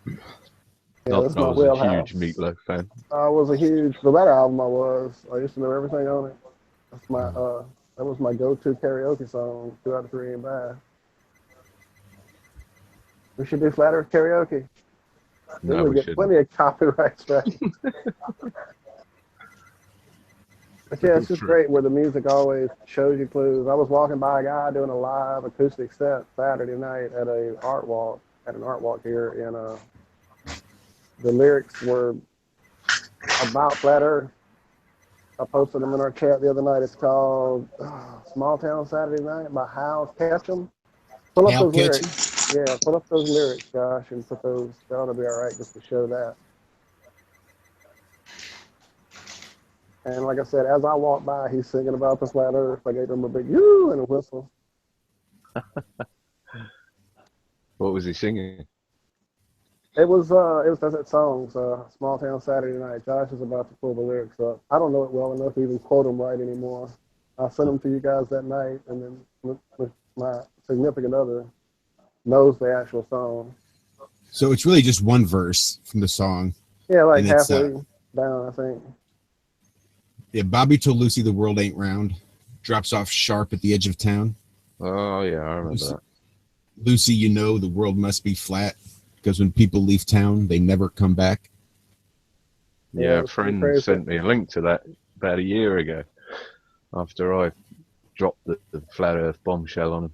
Yeah, Not that's that I my was a wheelhouse. huge Meatloaf fan. I was a huge for that album. I used to know everything on it. That's my that was my go-to karaoke song. 2 out of 3 ain't bad. We should do Flat Earth karaoke. No, Then we we get shouldn't. plenty of copyright strikes. But yeah, it's just great where the music always shows you clues. I was walking by a guy doing a live acoustic set Saturday night at an art walk here in the lyrics were about Flat Earth. I posted them in our chat the other night. It's called Small Town Saturday Night by Hal Ketchum. Pull up Hal those Ketchum? lyrics. Yeah, pull up those lyrics, Josh, and put those. That ought to be all right just to show that. And like I said, as I walked by, he's singing about the flat Earth. I gave him a big yoo and a whistle. What was he singing? It was that song, Small Town Saturday Night. Josh is about to pull the lyrics up. I don't know it well enough to even quote them right anymore. I sent them to you guys that night, and then my significant other knows the actual song. So it's really just one verse from the song. Yeah, like And it's, halfway down, I think. Yeah, Bobby told Lucy the world ain't round. Drops off sharp at the edge of town. Oh yeah, I remember that. Lucy, you know the world must be flat because when people leave town, they never come back. Yeah, a it's friend crazy. sent me a link to that about a year ago after I dropped the flat Earth bombshell on him.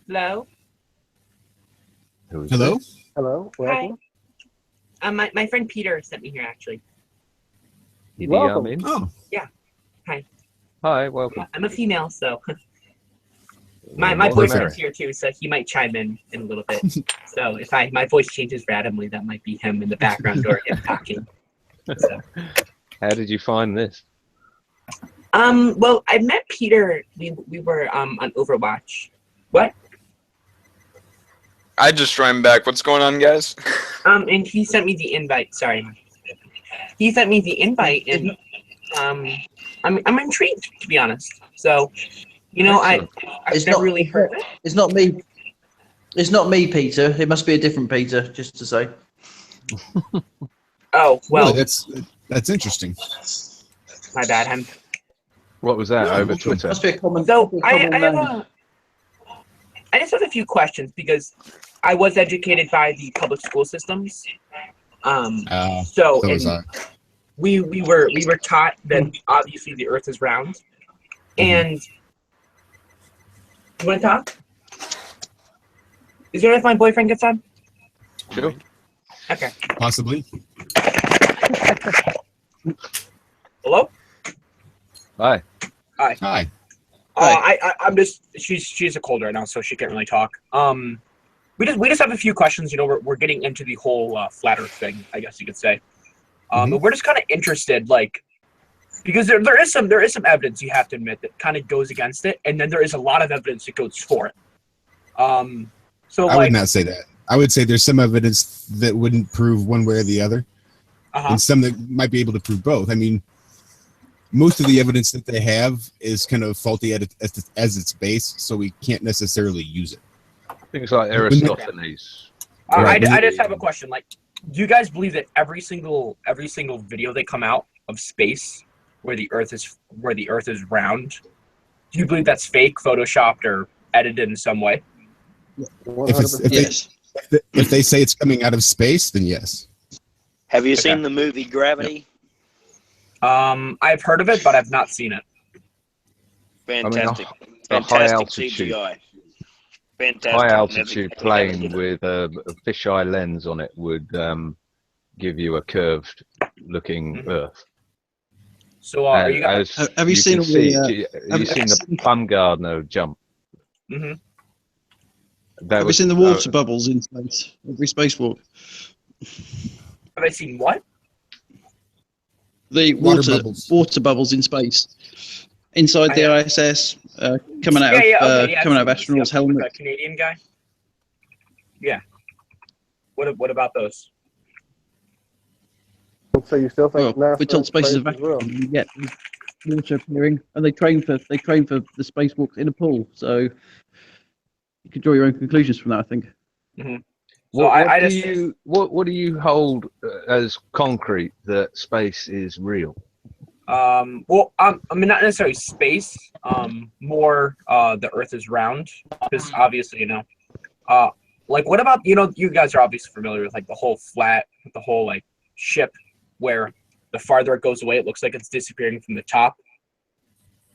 Hello. Who was Hello? this? Hello, welcome. My friend Peter sent me here actually. Idi Welcome. Amin? Oh, Yeah. Hi, welcome. I'm a female, so my Welcome, boyfriend's Eric. here too, so he might chime in a little bit. So if my voice changes randomly, that might be him in the background or him talking. So. How did you find this? Well, I met Peter. We were on Overwatch. What? I just joined back. What's going on, guys? And he sent me the invite. Sorry. He sent me the invite, and I'm intrigued, to be honest. So, you know, I've never really heard of it. It's not me. It's not me, Peter. It must be a different Peter, just to say. Oh well, really, that's interesting. my bad. What was that Yeah, over welcome. Twitter? Must be a common. So common I just have a few questions because I was educated by the public school systems. So so was I. we were taught that obviously the Earth is round, and you want to talk? Is there if my boyfriend gets on? Sure. Okay. Possibly. Hello. Hi. Hi. I'm just she's a cold right now, so she can't really talk. We just have a few questions. You know, we're getting into the whole flat Earth thing, I guess you could say. But we're just kind of interested, like, because there is some evidence, you have to admit, that kind of goes against it, and then there is a lot of evidence that goes for it. So I would not say that. I would say there's some evidence that wouldn't prove one way or the other, and some that might be able to prove both. I mean, most of the evidence that they have is kind of faulty at as its base, so we can't necessarily use it. Things like Aristophanes. I just have a question. Like, do you guys believe that every single video they come out of space where the Earth is round, do you believe that's fake, photoshopped, or edited in some way? If they say it's coming out of space, then yes. Have you seen the movie Gravity? I've heard of it, but I've not seen it. Fantastic. A high Fantastic altitude. CGI. Fantastic. High altitude Never- plane with a fisheye lens on it would give you a curved looking Earth. So are you guys? Have you seen can see, the? have you seen the Bumgardner jump? Mm-hmm. Have you seen the water bubbles in space? Every spacewalk. Have I seen what? The water bubbles in space. Inside the ISS, coming out of astronauts' helmets. That Canadian guy. Yeah. What about those? So you still think Well, NASA we're told space is a real? vacuum. And you get water appearing, and they train for the spacewalks in a pool. So you can draw your own conclusions from that, I think. Mm-hmm. What do you hold as concrete that space is real? Well, I mean, not necessarily space. More the Earth is round, because obviously, you know, like what about, you know, you guys are obviously familiar with like the whole like ship where the farther it goes away, it looks like it's disappearing from the top.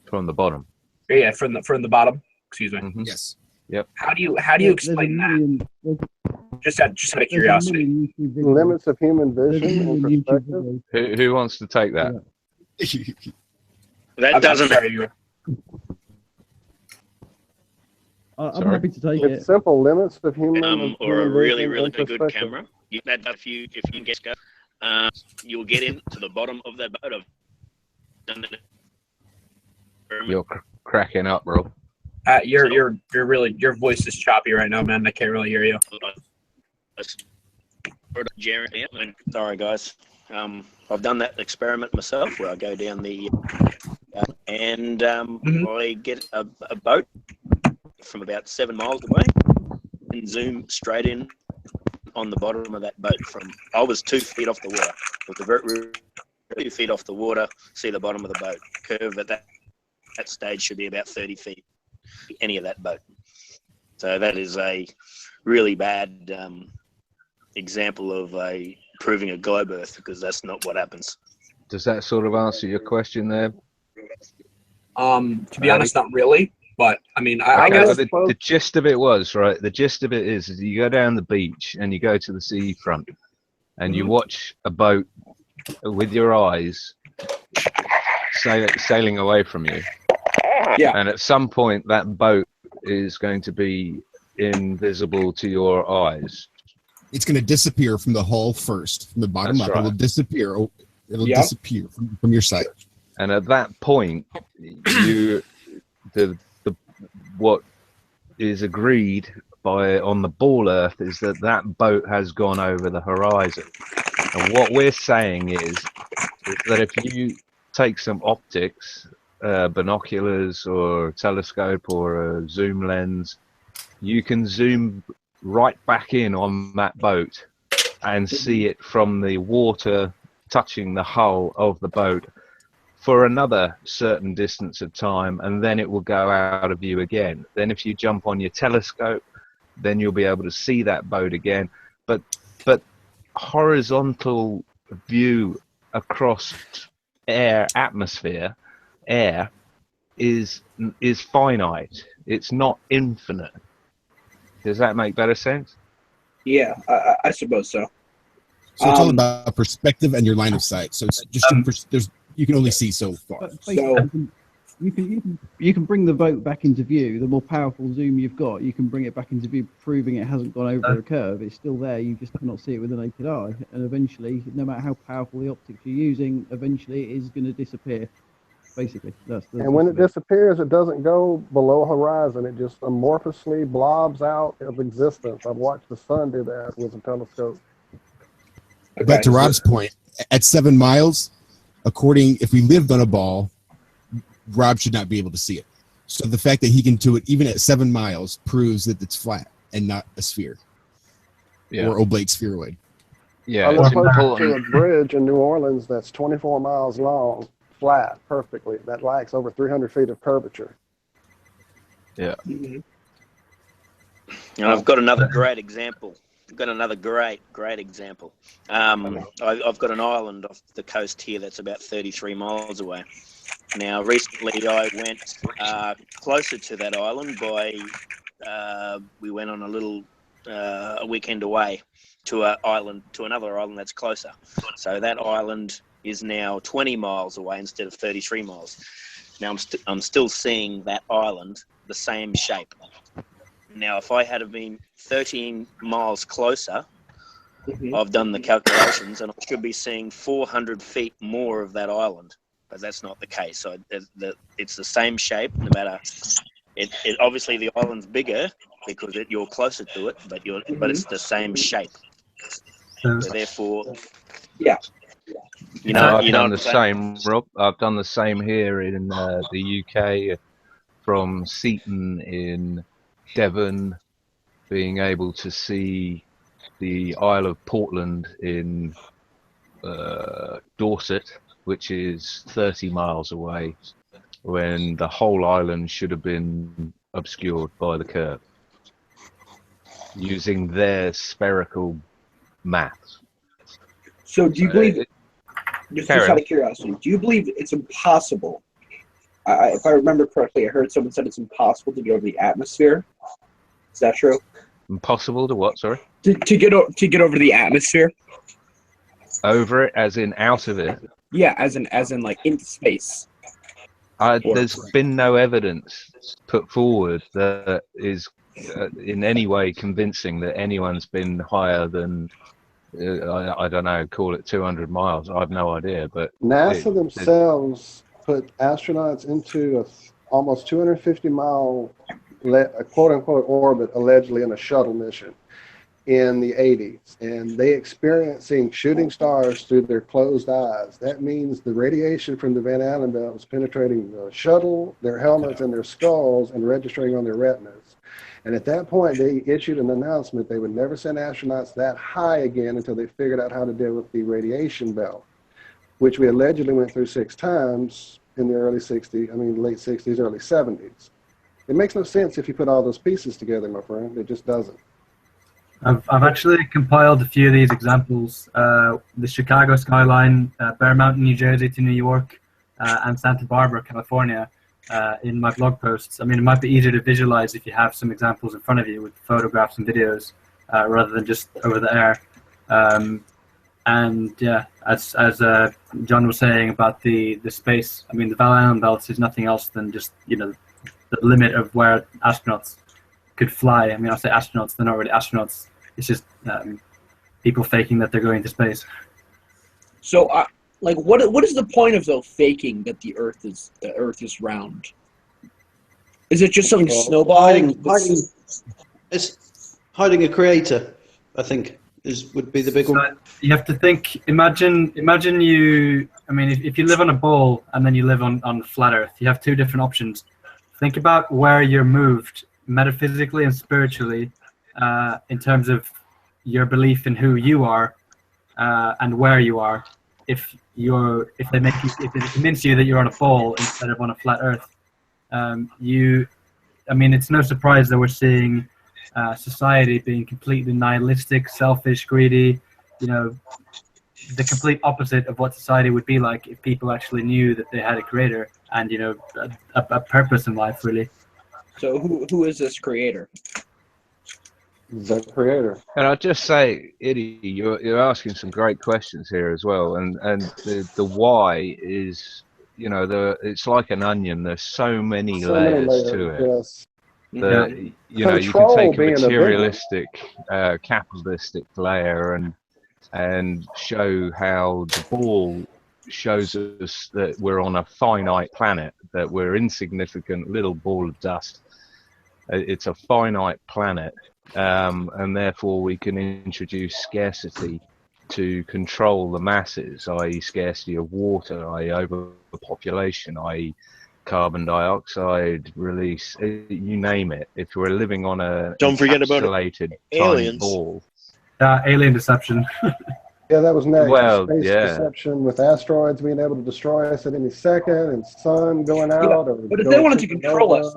From the bottom. Yeah, from the bottom. Excuse me. Mm-hmm. Yes. Yep. How do you explain that? Just out of curiosity. Limits of human vision and perspective. Who wants to take that? That doesn't. I'm happy to take It's simple. Limits of human Or a human really, vision really and good perspective. camera. If you can get go, you'll get into the bottom of that boat. You're cracking up, Rob. You're really, your voice is choppy right now, man. I can't really hear you. Sorry, guys. I've done that experiment myself where I go down the and I get a boat from about 7 miles away and zoom straight in on the bottom of that boat. I was 2 feet off the water. With the very 2 feet off the water, see the bottom of the boat. Curve at that stage should be about 30 feet. Any of that boat. So that is a really bad example of proving a globe Earth, because that's not what happens. Does that sort of answer your question there? To be honest, not really. But I mean, I guess the gist of it was, right. The gist of it is you go down the beach and you go to the seafront, and you watch a boat with your eyes sailing away from you. Yeah. And at some point, that boat is going to be invisible to your eyes. It's going to disappear from the hull first, from the bottom That's up. right. It'll disappear. It'll disappear from your sight. And at that point, what is agreed on the ball Earth is that boat has gone over the horizon. And what we're saying is that if you take some optics, binoculars or telescope or a zoom lens, you can zoom right back in on that boat and see it from the water touching the hull of the boat for another certain distance of time, and then it will go out of view again. Then if you jump on your telescope, then you'll be able to see that boat again. But horizontal view across atmosphere is finite. It's not infinite. Does that make better sense? Yeah, I suppose so. So it's all about perspective and your line of sight. So it's just you can only see so far. You can bring the boat back into view. The more powerful zoom you've got, you can bring it back into view, proving it hasn't gone over a curve. It's still there. You just cannot see it with the naked eye. And eventually, no matter how powerful the optics you're using, eventually it is going to disappear. Basically, and when it disappears, it doesn't go below horizon. It just amorphously blobs out of existence. I've watched the sun do that with a telescope. But to Rob's point, at 7 miles, if we lived on a ball, Rob should not be able to see it. So the fact that he can do it even at 7 miles proves that it's flat and not a sphere, or oblate spheroid. Yeah, I looked to a bridge in New Orleans that's 24 miles long, flat, perfectly. That lacks over 300 feet of curvature. Yeah. And I've got another great example. I've got another great example. I've got an island off the coast here that's about 33 miles away. Now, recently I went closer to that island we went on a weekend away to another island that's closer. So that island is now 20 miles away instead of 33 miles. Now I'm still seeing that island the same shape. Now, if I had been 13 miles closer, I've done the calculations, and I should be seeing 400 feet more of that island. But that's not the case. So it's the same shape, no matter. It obviously the island's bigger because you're closer to it, but it's the same shape. So therefore, yeah. I've done the same, Rob. I've done the same here in the UK, from Seaton in Devon, being able to see the Isle of Portland in Dorset, which is 30 miles away, when the whole island should have been obscured by the curve, using their spherical maths. So do you believe, just out of curiosity, do you believe it's impossible? If I remember correctly, I heard someone said it's impossible to get over the atmosphere. Is that true? Impossible to what? Sorry. To get over the atmosphere. Over it, as in out of it. Yeah, as in like into space. There's been no evidence put forward that is in any way convincing that anyone's been higher than I don't know, call it 200 miles. I have no idea, but NASA themselves put astronauts into a almost 250-mile quote-unquote orbit, allegedly in a shuttle mission in the 80s, and they experienced seeing shooting stars through their closed eyes. That means the radiation from the Van Allen belt was penetrating the shuttle, their helmets, and their skulls, and registering on their retinas. And at that point, they issued an announcement they would never send astronauts that high again until they figured out how to deal with the radiation belt, which we allegedly went through 6 times in the late 60s, early 70s. It makes no sense if you put all those pieces together, my friend. It just doesn't. I've actually compiled a few of these examples. The Chicago skyline, Bear Mountain, New Jersey to New York, and Santa Barbara, California, in my blog posts. I mean, it might be easier to visualize if you have some examples in front of you with photographs and videos, rather than just over the air. And yeah, as John was saying about the space, I mean, the Van Allen belts is nothing else than just, the limit of where astronauts could fly. I mean, I say astronauts, they're not really astronauts. It's just people faking that they're going to space. So, what is the point of faking that the Earth is round? Is it just something snowballing? It's hiding a creator, I think, would be the big one. You have to think. Imagine you. I mean, if you live on a ball and then you live on flat Earth, you have 2 different options. Think about where you're moved metaphysically and spiritually, in terms of your belief in who you are, and where you are. If they convince you that you're on a ball instead of on a flat Earth, it's no surprise that we're seeing society being completely nihilistic, selfish, greedy. The complete opposite of what society would be like if people actually knew that they had a creator and a purpose in life, really. So who is this creator? The creator. And I'll just say, Eddie, you're asking some great questions here as well, and the why is, it's like an onion. There's so many layers to it. Yes. That, you can take a materialistic, capitalistic layer and show how the ball shows us that we're on a finite planet, that we're insignificant little ball of dust. It's a finite planet, and therefore we can introduce scarcity to control the masses, i.e. scarcity of water, i.e. overpopulation, i.e. carbon dioxide release, you name it. If we're living on a encapsulated tiny ball. Alien deception. Yeah, that was next. Well, Space deception with asteroids being able to destroy us at any second, and sun going out. Yeah, but if they wanted to control us,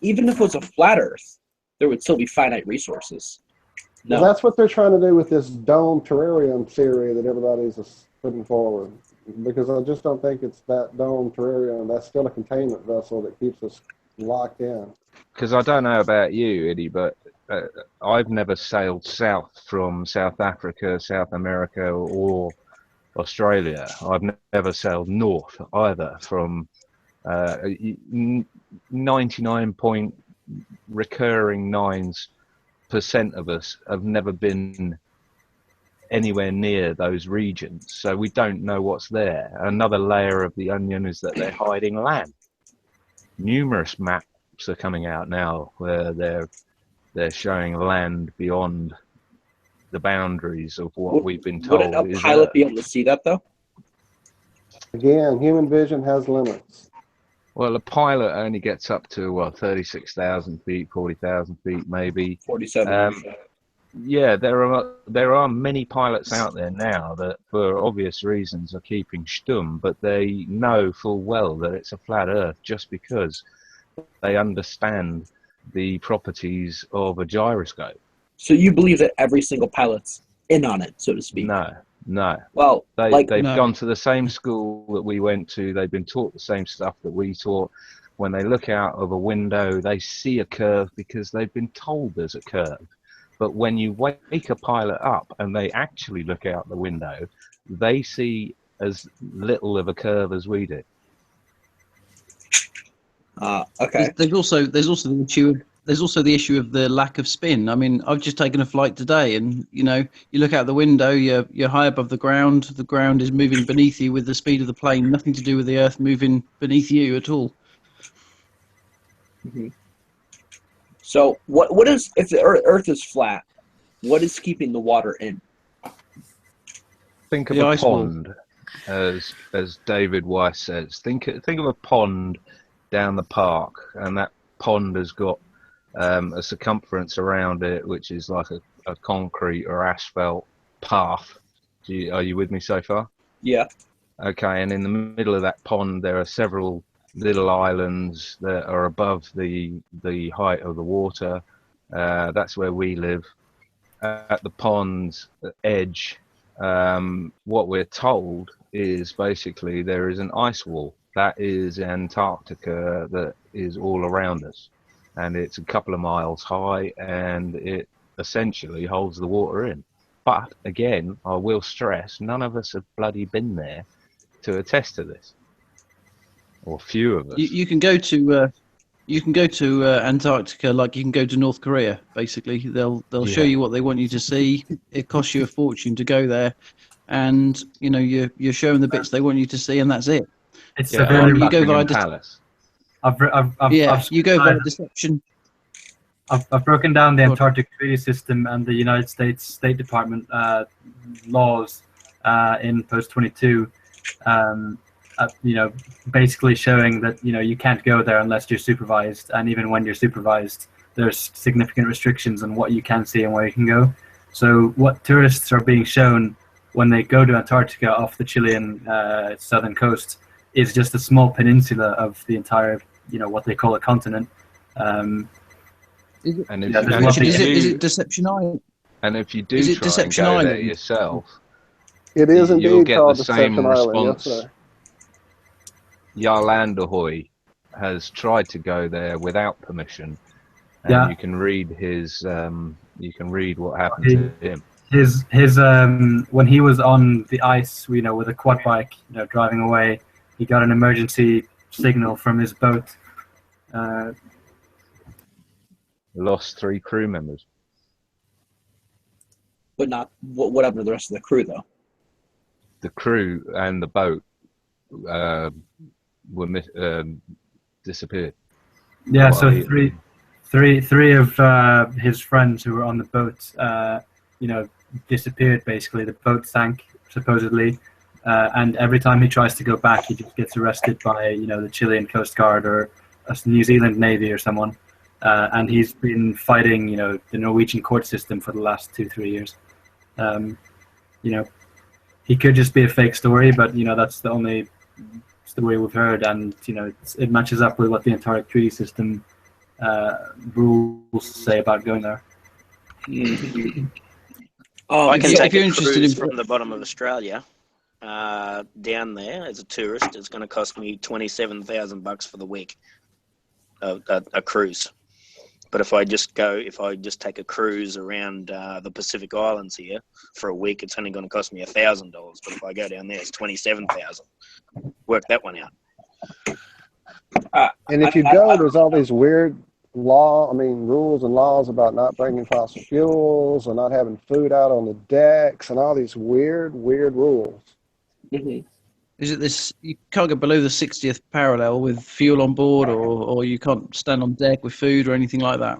even if it was a flat Earth, there would still be finite resources. No. Well, that's what they're trying to do with this dome terrarium theory that everybody's putting forward. Because I just don't think it's that dome terrarium. That's still a containment vessel that keeps us locked in. Because I don't know about you, Eddie, but I've never sailed south from South Africa, South America, or Australia. I've never sailed north either. From 99.9% of us have never been anywhere near those regions, so we don't know what's there. Another layer of the onion is that they're hiding land. Numerous maps are coming out now where they're showing land beyond the boundaries of what we've been told. Would a pilot be able to see that, though? Again, human vision has limits. Well, a pilot only gets up to 36,000 feet, 40,000 feet, maybe. 47. Yeah, there are many pilots out there now that, for obvious reasons, are keeping stum, but they know full well that it's a flat Earth just because they understand the properties of a gyroscope. So you believe that every single pilot's in on it, so to speak? No. Well, they've gone to the same school that we went to. They've been taught the same stuff that we taught. When they look out of a window, they see a curve because they've been told there's a curve. But when you wake a pilot up and they actually look out the window, they see as little of a curve as we do. Okay. There's also the issue of there's also the issue of the lack of spin. I mean, I've just taken a flight today, and you look out the window, you're high above the ground. The ground is moving beneath you with the speed of the plane. Nothing to do with the Earth moving beneath you at all. Mm-hmm. So what is, if the Earth is flat, what is keeping the water in? Think of a pond, as David Weiss says. Think of a pond down the park, and that pond has got a circumference around it, which is like a concrete or asphalt path. Are you with me so far? Yeah. Okay, and in the middle of that pond, there are several little islands that are above the height of the water. That's where we live. At the pond's edge, what we're told is basically there is an ice wall. That is Antarctica that is all around us. And it's a couple of miles high, and it essentially holds the water in. But again, I will stress, none of us have bloody been there to attest to this, or few of us. You can go to Antarctica like you can go to North Korea. Basically, they'll show you what they want you to see. It costs you a fortune to go there, and you're showing the bits they want you to see, and that's it. It's you go via Palace. You go via deception. I've broken down the Antarctic Treaty System and the United States State Department laws in Post 22. Basically showing that you can't go there unless you're supervised, and even when you're supervised, there's significant restrictions on what you can see and where you can go. So what tourists are being shown when they go to Antarctica off the Chilean southern coast is just a small peninsula of the entire, what they call a continent. Is it Deception Island? And if you do is it try Deception and go there Island? yourself, It is you'll indeed get called the same Deception Island. response. Yes, sir. Jarl Anderhoy has tried to go there without permission, and you can read his. You can read what happened to him. His when he was on the ice, with a quad bike, driving away, he got an emergency signal from his boat. Lost 3 crew members. But not what happened to the rest of the crew, though? The crew and the boat were disappeared. Yeah, so three of his friends who were on the boat, disappeared. Basically, the boat sank supposedly, and every time he tries to go back, he just gets arrested by the Chilean Coast Guard or a New Zealand Navy or someone. And he's been fighting, the Norwegian court system for the last 2-3 years. He could just be a fake story, but that's the only story we've heard, and it matches up with what the Antarctic Treaty System rules say about going there. I can take a cruise from the bottom of Australia down there as a tourist. It's going to cost me $27,000 for the week, a cruise. But if I just take a cruise around the Pacific Islands here for a week, it's only going to cost me $1,000. But if I go down there, it's $27,000. Work that one out. And if you go, there's all these weird rules and laws about not bringing fossil fuels or not having food out on the decks and all these weird rules. Mm-hmm. Is it this? You can't go below the 60th parallel with fuel on board, or you can't stand on deck with food or anything like that.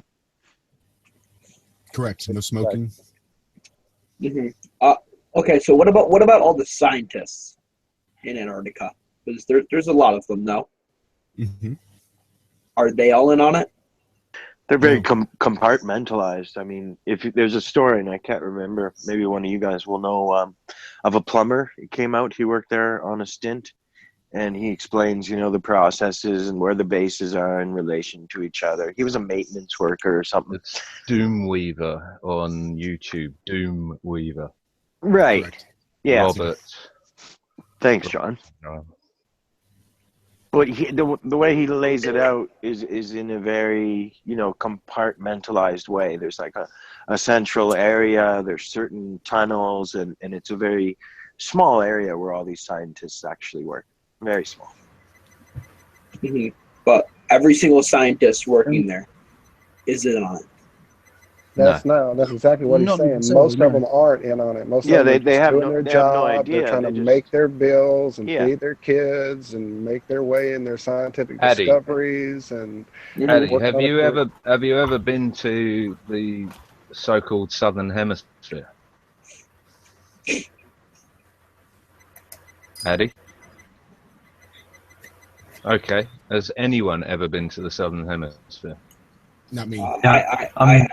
Correct. No smoking. Mm-hmm. Okay, so what about all the scientists in Antarctica? Because there's a lot of them now. Mm-hmm. Are they all in on it? They're very compartmentalized. I mean, if there's a story, and I can't remember, maybe one of you guys will know, of a plumber. He came out, he worked there on a stint, and he explains, the processes and where the bases are in relation to each other. He was a maintenance worker or something. It's Doomweaver on YouTube. Doomweaver. Right. Correct. Yeah. Robert. Thanks, John. But the way he lays it out is in a very, compartmentalized way. There's like a central area, there's certain tunnels, and it's a very small area where all these scientists actually work. Very small. Mm-hmm. But every single scientist working there is in on it. That's exactly what he's Not saying. necessarily, Most no. of them aren't in on it. Most Yeah, of them are they just have doing no their they have no job. idea. They're trying They to just make their bills and Yeah. feed their kids and make their way in their scientific Addy. discoveries and Paddy, working have on it you for- ever been to the so-called Southern Hemisphere? Addy? Okay. Has anyone ever been to the Southern Hemisphere? Not me. I'm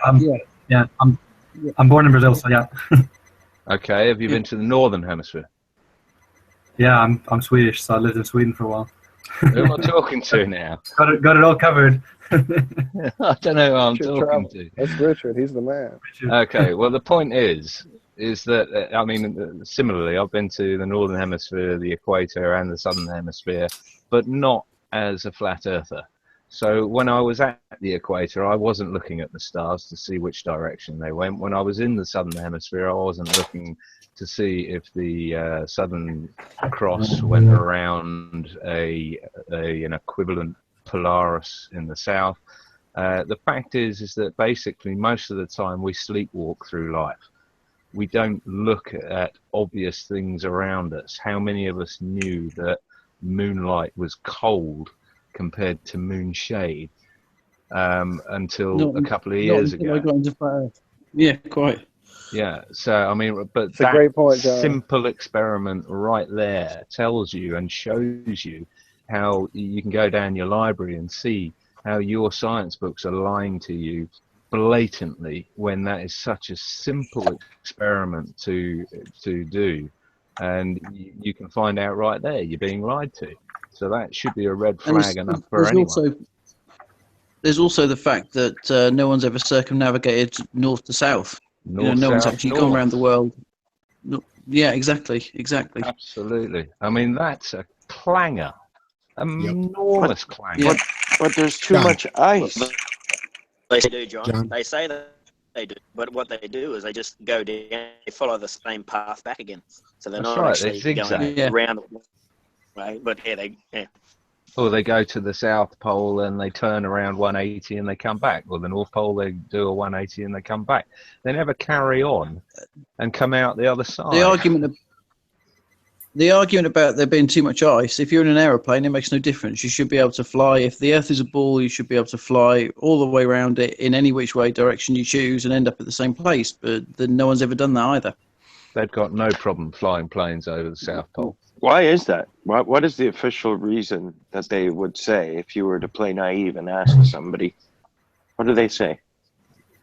born in Brazil, so yeah. Okay. Have you been to the Northern Hemisphere? Yeah, I'm Swedish, so I lived in Sweden for a while. Who am I talking to now? Got it all covered. I don't know who I'm Richard talking Travel. to. That's Richard. He's the man. Okay, well, the point is that, I mean, similarly, I've been to the Northern Hemisphere, the Equator, and the Southern Hemisphere, but not as a flat earther. So when I was at the Equator, I wasn't looking at the stars to see which direction they went. When I was in the Southern Hemisphere, I wasn't looking to see if the Southern Cross went around an equivalent Polaris in the south. The fact is that basically most of the time we sleepwalk through life. We don't look at obvious things around us. How many of us knew that moonlight was cold compared to moonshade until a couple of years ago? I got into flat Earth. Yeah, quite. Yeah, so I mean, but It's a great point, John. simple experiment right there tells you and shows you how you can go down your library and see how your science books are lying to you blatantly when that is such a simple experiment to do, and you can find out right there you're being lied to. So that should be a red flag enough for anyone. There's also the fact that no one's ever circumnavigated north to south. No one's actually gone around the world. No, yeah, exactly. Absolutely. I mean, that's a clanger. Enormous clanger. But there's too much ice. They do, John. They say that they do, but what they do is they just go down, they follow the same path back again. So they're That's not right, actually they zigzag. going around the way. But Or they go to the South Pole and they turn around 180 and they come back. Or the North Pole, they do a 180 and they come back. They never carry on and come out the other side. The argument about there being too much ice, if you're in an aeroplane, it makes no difference. You should be able to fly. If the Earth is a ball, you should be able to fly all the way around it in any which way direction you choose and end up at the same place. But no one's ever done that either. They've got no problem flying planes over the South Pole. Why is that? What is the official reason that they would say if you were to play naive and ask somebody? What do they say?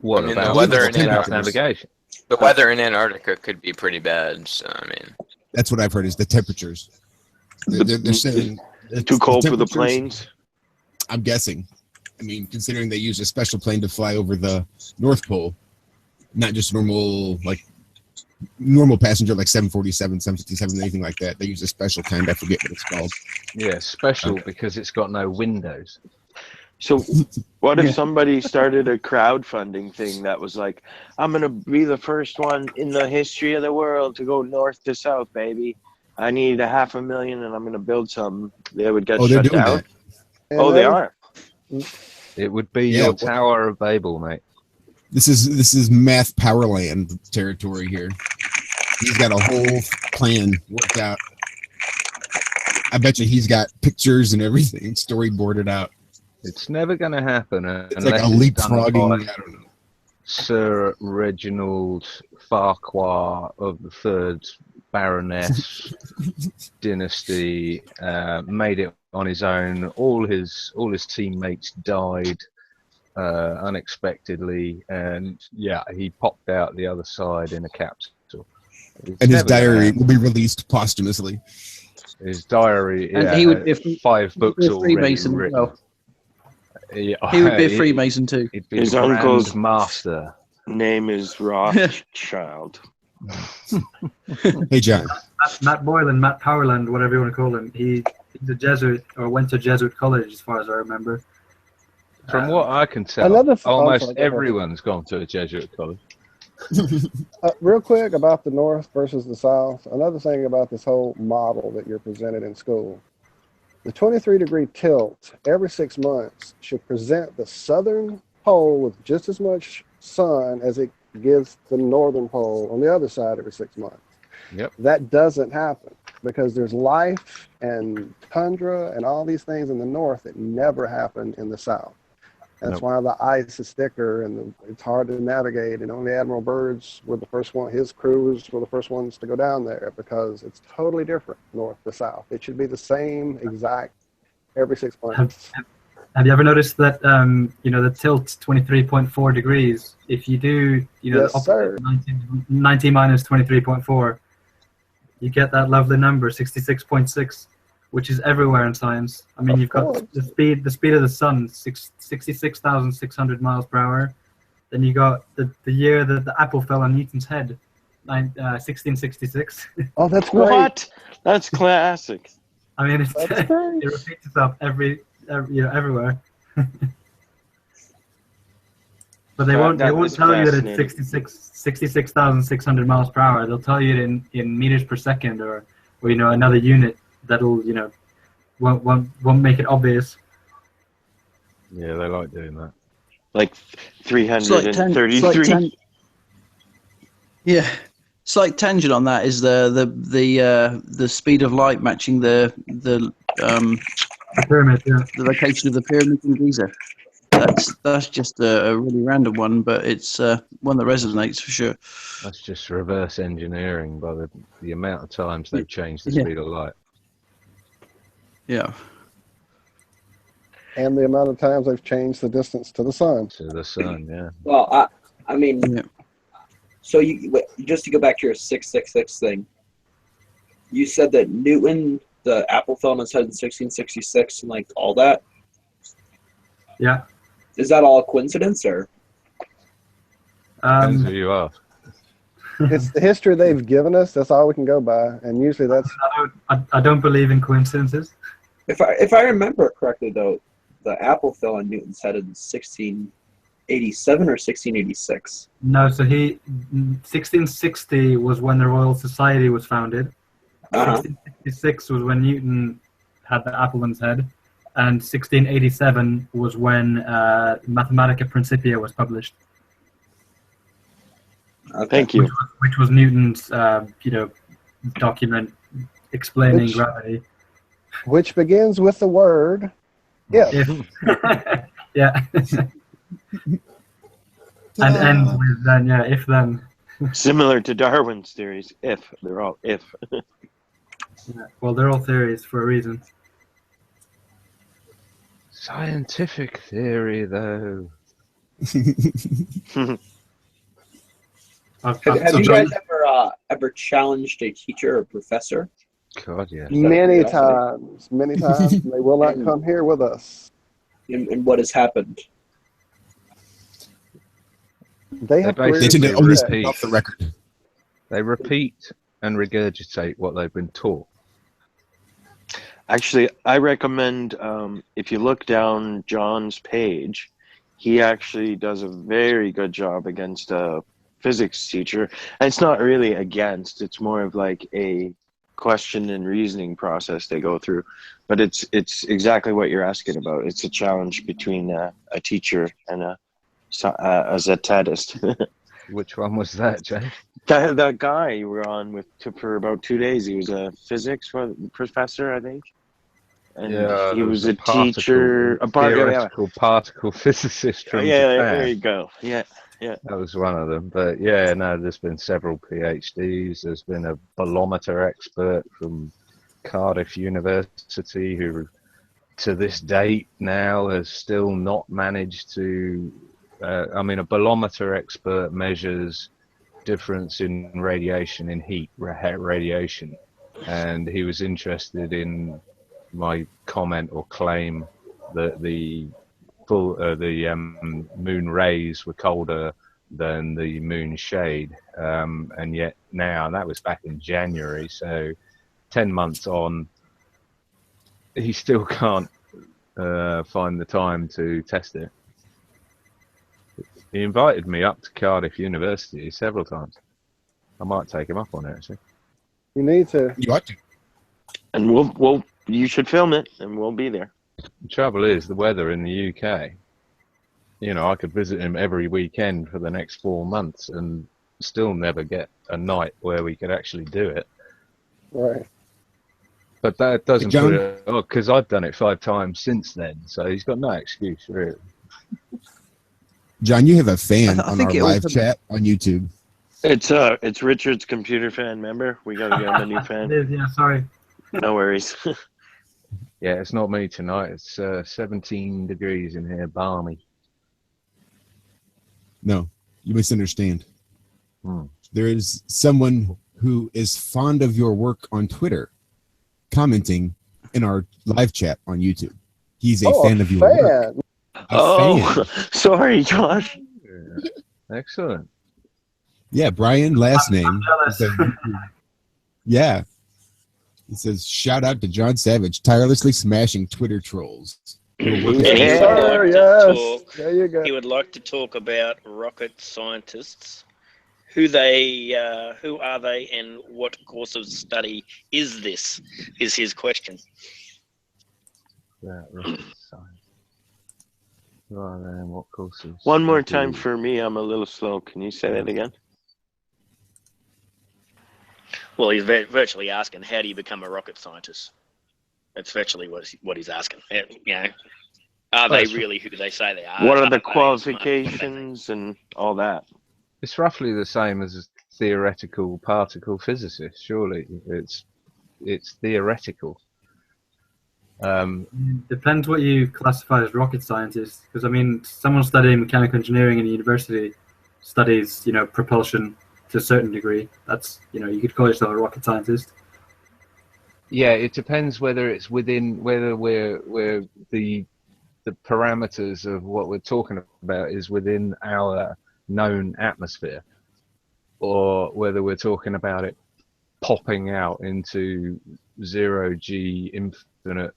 What I mean, about the weather in South Antarctica? navigation? The weather in Antarctica could be pretty bad. So I mean, that's what I've heard is the temperatures. They're saying too cold for the planes. I'm guessing. I mean, considering they use a special plane to fly over the North Pole, not just normal passenger like 747, 757, anything like that. They use a special kind. I forget what it's called. Yeah, special because it's got no windows. So what if somebody started a crowdfunding thing that was like, I'm going to be the first one in the history of the world to go north to south, baby. I need $500,000 and I'm going to build something. They would get shut down. Oh, they are. It would be your Tower of Babel, mate. This is Math Powerland territory here. He's got a whole plan worked out. I bet you he's got pictures and everything storyboarded out. It's never going to happen it's like a leapfrogging. I don't know. Sir Reginald Farquhar of the Third Baroness dynasty made it on his own. All his teammates died unexpectedly, and he popped out the other side in a capsule. And his diary will be released posthumously. His diary, and he would be 5 books already Freemason written. well. He would be a Freemason too. His uncle's master name is Rothschild. Hey, John. Matt Boylan, Matt Powerland, whatever you want to call him. He's a Jesuit or went to Jesuit college, as far as I remember. From what I can tell, almost everyone's gone to a Jesuit college. Real quick about the North versus the South. Another thing about this whole model that you're presented in school. The 23-degree tilt every 6 months should present the southern Pole with just as much sun as it gives the Northern Pole on the other side every 6 months. Yep. That doesn't happen because there's life and tundra and all these things in the north that never happen in the south. That's Nope. why the ice is thicker and it's hard to navigate. And only Admiral Byrd's were the first one, his crews were the first ones to go down there because it's totally different north to south. It should be the same exact every 6 months. Have you ever noticed that the tilt's 23.4 degrees? If you do, Yes, the sir. opposite, 90 minus 23.4, you get that lovely number, 66.6, which is everywhere in science. I mean, you've got the speed of the sun, 66,600 miles per hour. Then you got the year that the apple fell on Newton's head, 1666. Oh, that's great. What? That's classic. I mean, That's it great. repeats itself everywhere. But they won't was tell you that fascinating. it's 66,600 miles per hour. They'll tell you it in meters per second or another unit that'll won't make it obvious. Yeah, they like doing that. Like 333. Yeah, slight tangent on that is the speed of light matching the pyramid, yeah. the location of the pyramid in Giza. That's just a really random one, but it's one that resonates for sure. That's just reverse engineering by the amount of times they've changed the Yeah. speed of light. Yeah. And the amount of times they've changed the distance to the sun. To the sun, yeah. Well, I mean, so just to go back to your 666 thing, you said that Newton, the apple fell on his head in 1666, and like all that. Yeah. Is that all a coincidence, or? Depends who you ask. It's the history they've given us. That's all we can go by. And usually that's... I don't believe in coincidences. If I remember correctly, though, the apple fell on Newton's head in 1687 or 1686. No, so 1660 was when the Royal Society was founded. 1666 was when Newton had the apple on his head. And 1687 was when Mathematica Principia was published. Thank you. Which was Newton's, document explaining Which- gravity. Which begins with the word if. Yeah. And ends with then, yeah, if then. Similar to Darwin's theories. If. They're all if. Yeah. Well, they're all theories for a reason. Scientific theory, though. Have you guys ever challenged a teacher or professor? God, yeah. Many times. Many times. And they will not come here with us. And what has happened? They have They tend to only speak off the record. They repeat and regurgitate what they've been taught. Actually, I recommend if you look down John's page, he actually does a very good job against a physics teacher. And it's not really against, it's more of like a question and reasoning process they go through. But it's exactly what you're asking about. It's a challenge between a teacher and a zetadist. Which one was that, Jay? That guy you were on with for about 2 days. He was a physics professor, I think. And Yeah, he there was a a teacher, theoretical particle physicist from yeah, Japan. there you go. Yeah. That was one of them. But yeah, no, there's been several PhDs. There's been a bolometer expert from Cardiff University who, to this date now, has still not managed to... a bolometer expert measures difference in radiation, in heat radiation. And he was interested in my comment or claim that the moon rays were colder than the moon shade, and yet now, that was back in January, so 10 months on, he still can't find the time to test it. He invited me up to Cardiff University several times. I might take him up on it, actually. You need to. You ought to. And you should film it, and we'll be there. The trouble is, the weather in the UK You know, I could visit him every weekend for the next 4 months and still never get a night where we could actually do it. Right. But that doesn't John? put it, because I've done it 5 times since then, so he's got no excuse, really. John, you have a fan I on think our it live also- chat on YouTube. It's Richard's computer fan. Remember, we gotta get him a new It fan. is, yeah, sorry. No worries. Yeah, it's not me tonight. It's 17 degrees in here, balmy. No, you misunderstand. Hmm. There is someone who is fond of your work on Twitter commenting in our live chat on YouTube. He's a fan of your work. Oh, sorry, Josh. Excellent. Yeah, Brian, last name. jealous. Yeah. He says, shout out to John Savage, tirelessly smashing Twitter trolls. And he would Yes, like sir, to yes. talk. There you go. He would like to talk about rocket scientists. Who are they, and what course of study is this? Is his question. Yeah, rocket science. Right then, what courses? One more time for me. I'm a little slow. Can you say that again? Well, he's virtually asking, how do you become a rocket scientist? That's virtually what he's asking. You know, are they really who they say they are? What are Are the they smart? qualifications and all that? It's roughly the same as a theoretical particle physicist, surely. It's theoretical. Depends what you classify as rocket scientist. Because, I mean, someone studying mechanical engineering in a university studies, you know, propulsion to a certain degree. That's, you know, you could call yourself a rocket scientist. Yeah, it depends whether it's within, whether we're the parameters of what we're talking about is within our known atmosphere, or whether we're talking about it popping out into 0G infinite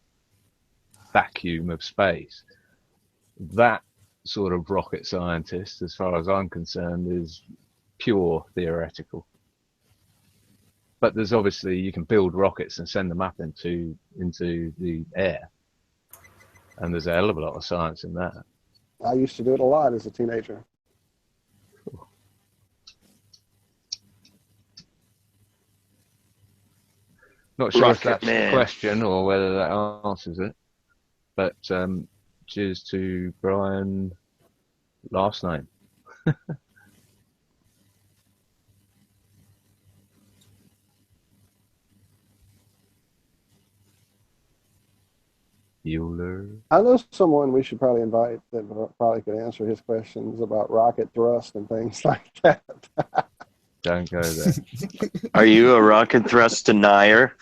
vacuum of space. That sort of rocket scientist, as far as I'm concerned, is pure theoretical. But there's obviously, you can build rockets and send them up into the air, and there's a hell of a lot of science in that. I used to do it a lot as a teenager. Not sure if Rocket that's Man. the question or whether that answers it, but cheers to Brian, last name. Euler. I know someone we should probably invite that probably could answer his questions about rocket thrust and things like that. Don't go there. Are you a rocket thrust denier?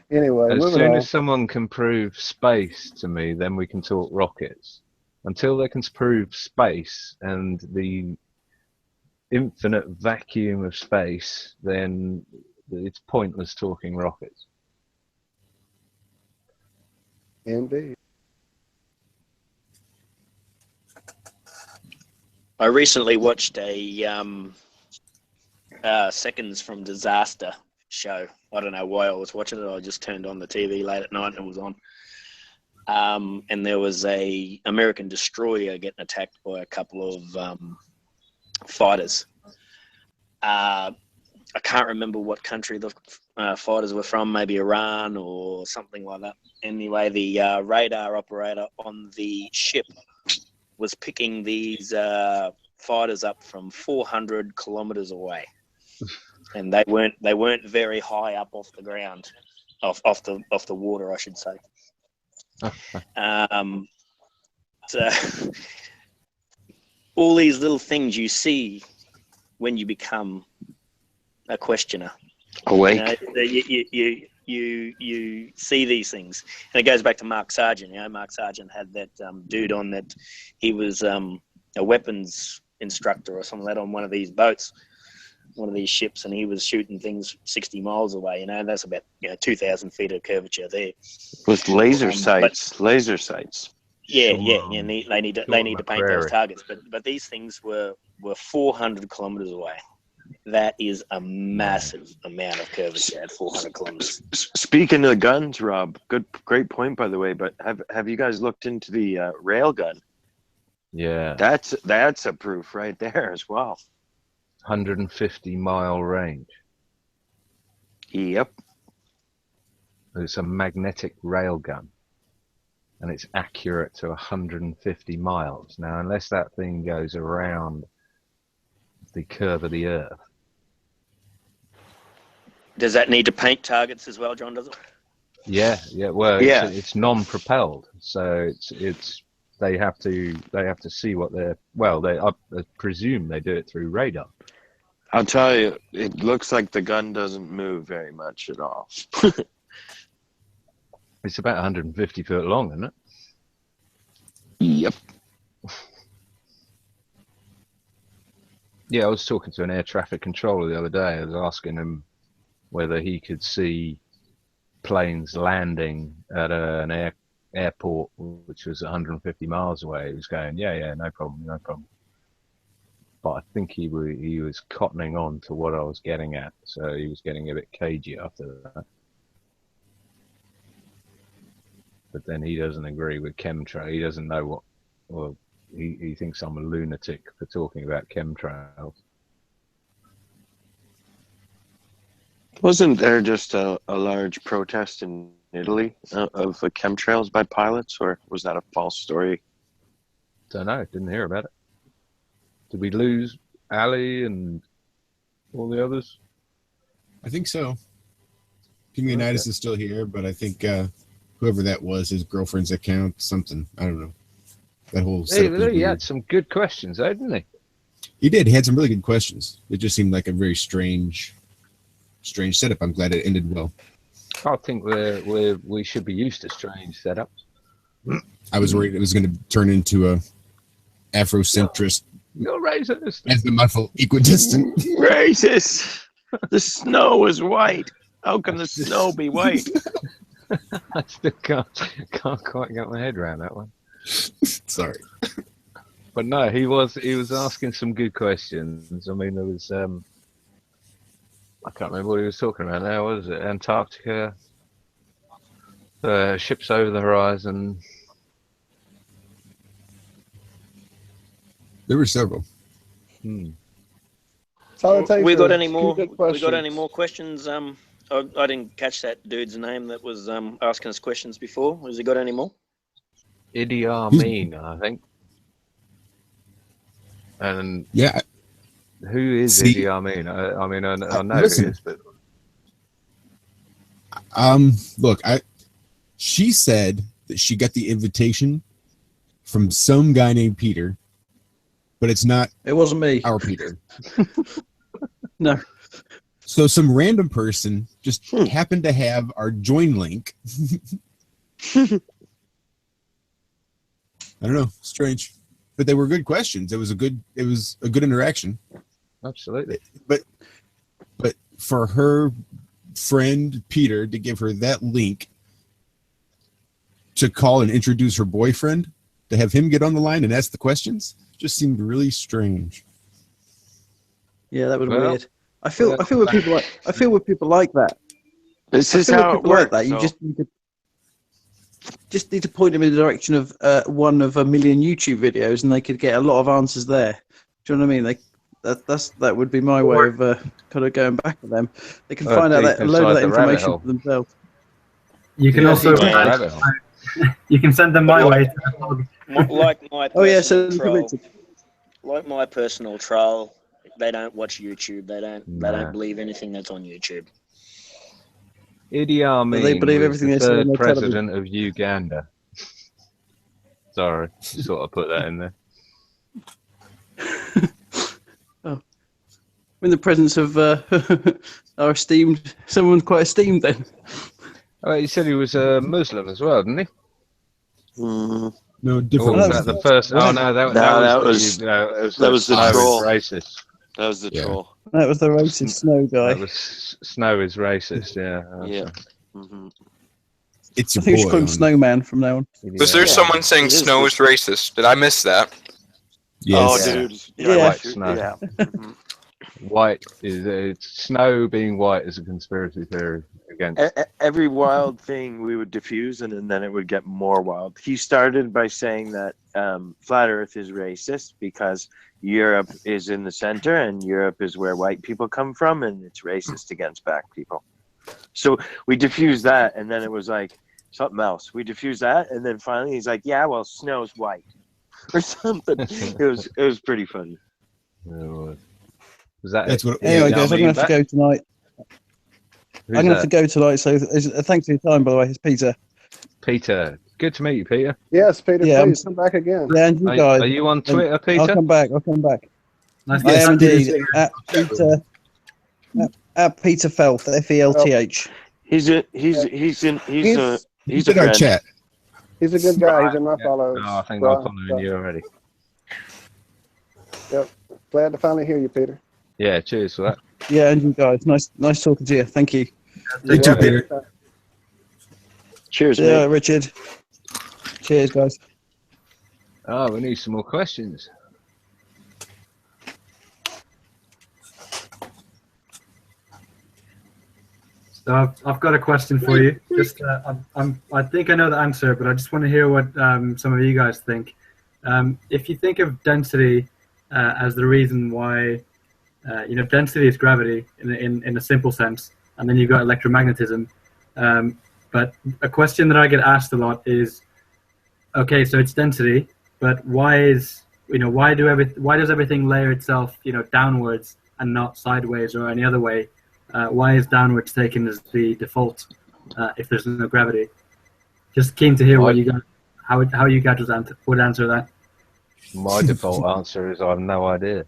Anyway, As moving soon on. as someone can prove space to me, then we can talk rockets. Until they can prove space and the infinite vacuum of space, then it's pointless talking rockets. Indeed. I recently watched a Seconds from Disaster show. I don't know why I was watching it. I just turned on the TV late at night and it was on. And there was a American destroyer getting attacked by a couple of fighters. I can't remember what country the fighters were from, maybe Iran or something like that. Anyway, the radar operator on the ship was picking these fighters up from 400 kilometers away, and they weren't very high up off the ground, off the water, I should say. So all these little things you see when you become a questioner. Awake. You see these things, and it goes back to Mark Sargent. You know, Mark Sargent had that dude on that he was a weapons instructor or something like that on one of these boats, one of these ships, and he was shooting things 60 miles away. You know, that's about 2,000 feet of curvature there. With laser sights. Laser sights. Yeah, and they need to paint those targets. But these things were 400 kilometers away. That is a massive amount of curvature at 400 kilometers. Speaking of guns, Rob, great point, by the way. But have you guys looked into the rail gun? Yeah. That's a proof right there as well. 150-mile range. Yep. It's a magnetic rail gun, and it's accurate to 150 miles. Now, unless that thing goes around the curve of the Earth. Does that need to paint targets as well, John? Does it? Yeah. Well, Yeah. it's non-propelled, so it's they have to see what they're. Well, I presume they do it through radar. I'll tell you, it looks like the gun doesn't move very much at all. It's about 150 foot long, isn't it? Yep. Yeah, I was talking to an air traffic controller the other day. I was asking him whether he could see planes landing at an airport which was 150 miles away. He was going, yeah, no problem. But I think he was cottoning on to what I was getting at, so he was getting a bit cagey after that. But then he doesn't agree with chemtrail. He doesn't know what, or he thinks I'm a lunatic for talking about chemtrails. Wasn't there just a large protest in Italy of the chemtrails by pilots, or was that a false story? Don't know. Didn't hear about it. Did we lose Ali and all the others? I think so. King Leonidas is still here, but I think whoever that was, his girlfriend's account, something. I don't know. That whole setup. He had some good questions, though, didn't he? He did. He had some really good questions. It just seemed like a very strange setup. I'm glad it ended well. I think we should be used to strange setups. I was worried it was going to turn into a Afrocentrist. You're racist. As the muffle equidistant. Racist. The snow is white. How can the snow be white? I still can't quite get my head around that one. Sorry. But no, he was asking some good questions. I mean, there was I can't remember what he was talking about now. What was it? Antarctica, ships over the horizon. There were several. We got any more? We got any more questions? I didn't catch that dude's name that was asking us questions before. Has he got any more? Idi Amin, I think. And yeah, who is Idi Amin? I mean, I know who he is, but look, she said that she got the invitation from some guy named Peter, but it's not. It wasn't me. Our Peter. No. So some random person just happened to have our join link. I don't know, strange, but they were good questions. It was a good interaction. Absolutely. But for her friend Peter to give her that link to call and introduce her boyfriend, to have him get on the line and ask the questions, just seemed really strange. Yeah, that was weird. I feel with people like that. This is how it works. Like that. You just need to point them in the direction of one of a million YouTube videos, and they could get a lot of answers there. Do you know what I mean? That would be my way of kind of going back at them. They can find out a load of that information for themselves. You can also you can send them my way. Like my like my personal troll. They don't watch YouTube. They don't believe anything that's on YouTube. Idi Amin they believe everything was they say on the their president of Uganda. Sorry, just thought I'd put that in there. Oh, in the presence of our esteemed, someone quite esteemed then. Oh, he said he was a Muslim as well, didn't he? No, different. Or was that the first? Oh no, that was the troll. Racist. That was the troll. That was the racist Snow guy. That was Snow is racist. Yeah. Yeah. Mm-hmm. It's I think we should call him Snowman from now on. Was there someone saying Snow is racist? Did I miss that? Yes. Oh, dude. Yeah. Yeah. Snow. Yeah. Mm-hmm. White is snow being white is a conspiracy theory against. Every wild thing we would diffuse, and then it would get more wild. He started by saying that flat Earth is racist because Europe is in the center, and Europe is where white people come from, and it's racist against black people. So we diffused that, and then it was like something else. We diffused that, and then finally he's like, "Yeah, well, snow's white," or something. It was pretty funny. Was that That's what. Anyway, guys, I'm gonna have to go tonight. I'm gonna have to go tonight. So thanks for your time, by the way. It's Peter. Peter, good to meet you, Peter. Yes, Peter. Yeah, Please come back again. Yeah, and you guys. Are you on Twitter, Peter? I'll come back. Nice I am to meet indeed. you. At Peter Felth, Felth. He's in our friend. chat. He's a good guy. He's in my follow. No, I think I'm following you already. Yep. Glad to finally hear you, Peter. Yeah, cheers for that. Yeah, and you guys. Nice talking to you. Thank you. You too, Peter. Cheers, Yeah, mate. Richard. Cheers, guys. Oh, we need some more questions. So I've got a question for you. Just I think I know the answer, but I just want to hear what some of you guys think. If you think of density as the reason why, density is gravity in a simple sense, and then you've got electromagnetism. But a question that I get asked a lot is, okay, so it's density, but why does everything layer itself, downwards and not sideways or any other way? Why is downwards taken as the default if there's no gravity? Just keen to hear what you guys, how you guys would answer that. My default answer is I have no idea.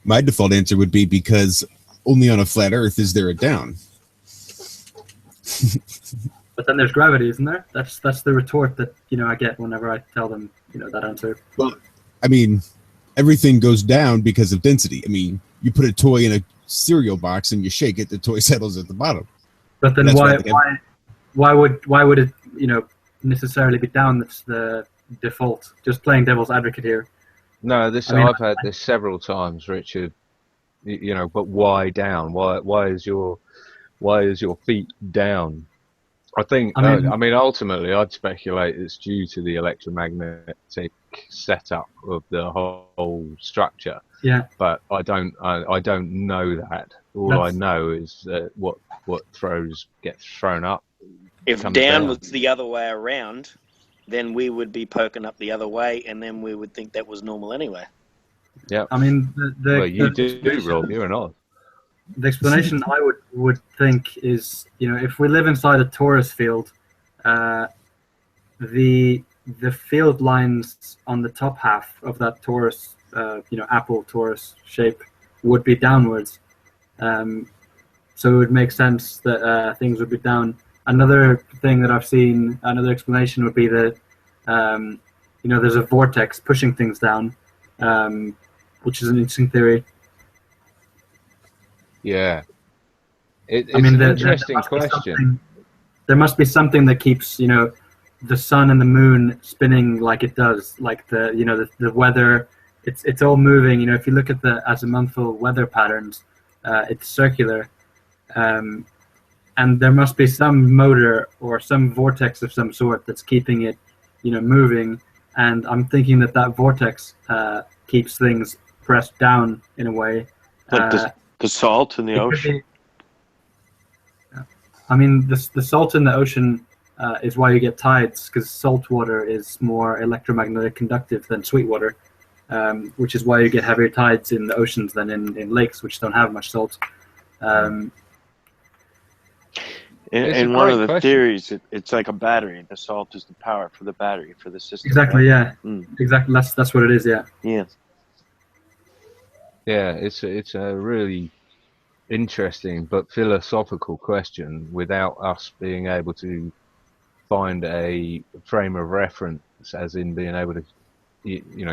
My default answer would be because only on a flat Earth is there a down. But then there's gravity, isn't there? That's the retort that I get whenever I tell them that answer. Well, I mean, everything goes down because of density. I mean, you put a toy in a cereal box and you shake it, the toy settles at the bottom. But then why would it necessarily be down? That's the default. Just playing devil's advocate here. No, I've had this several times, Richard. But why down? Why is your feet down? I think. Ultimately, I'd speculate it's due to the electromagnetic setup of the whole structure. Yeah. But I don't know that. All I know is that what gets thrown up. If comes down was the other way around, then we would be poking up the other way, and then we would think that was normal anyway. Yeah. I mean, well, you do, Rob. You're an odd. The explanation I would think is, if we live inside a torus field, the field lines on the top half of that torus, apple torus shape would be downwards. So it would make sense that things would be down. Another thing that I've seen, another explanation would be that, there's a vortex pushing things down, which is an interesting theory. Yeah. It's an interesting question. There must be something that keeps, the sun and the moon spinning like it does, like the weather. It's all moving. If you look at the azimuthal weather patterns, it's circular, and there must be some motor or some vortex of some sort that's keeping it, moving. And I'm thinking that vortex keeps things pressed down in a way. Like the salt in the ocean. The salt in the ocean is why you get tides, because salt water is more electromagnetic conductive than sweet water, which is why you get heavier tides in the oceans than in lakes, which don't have much salt. In one of the theories, it's like a battery. The salt is the power for the battery for the system. Exactly. Right? Yeah. Exactly. That's what it is. Yeah. Yeah. Yeah. It's a really interesting but philosophical question without us being able to find a frame of reference, as in being able to,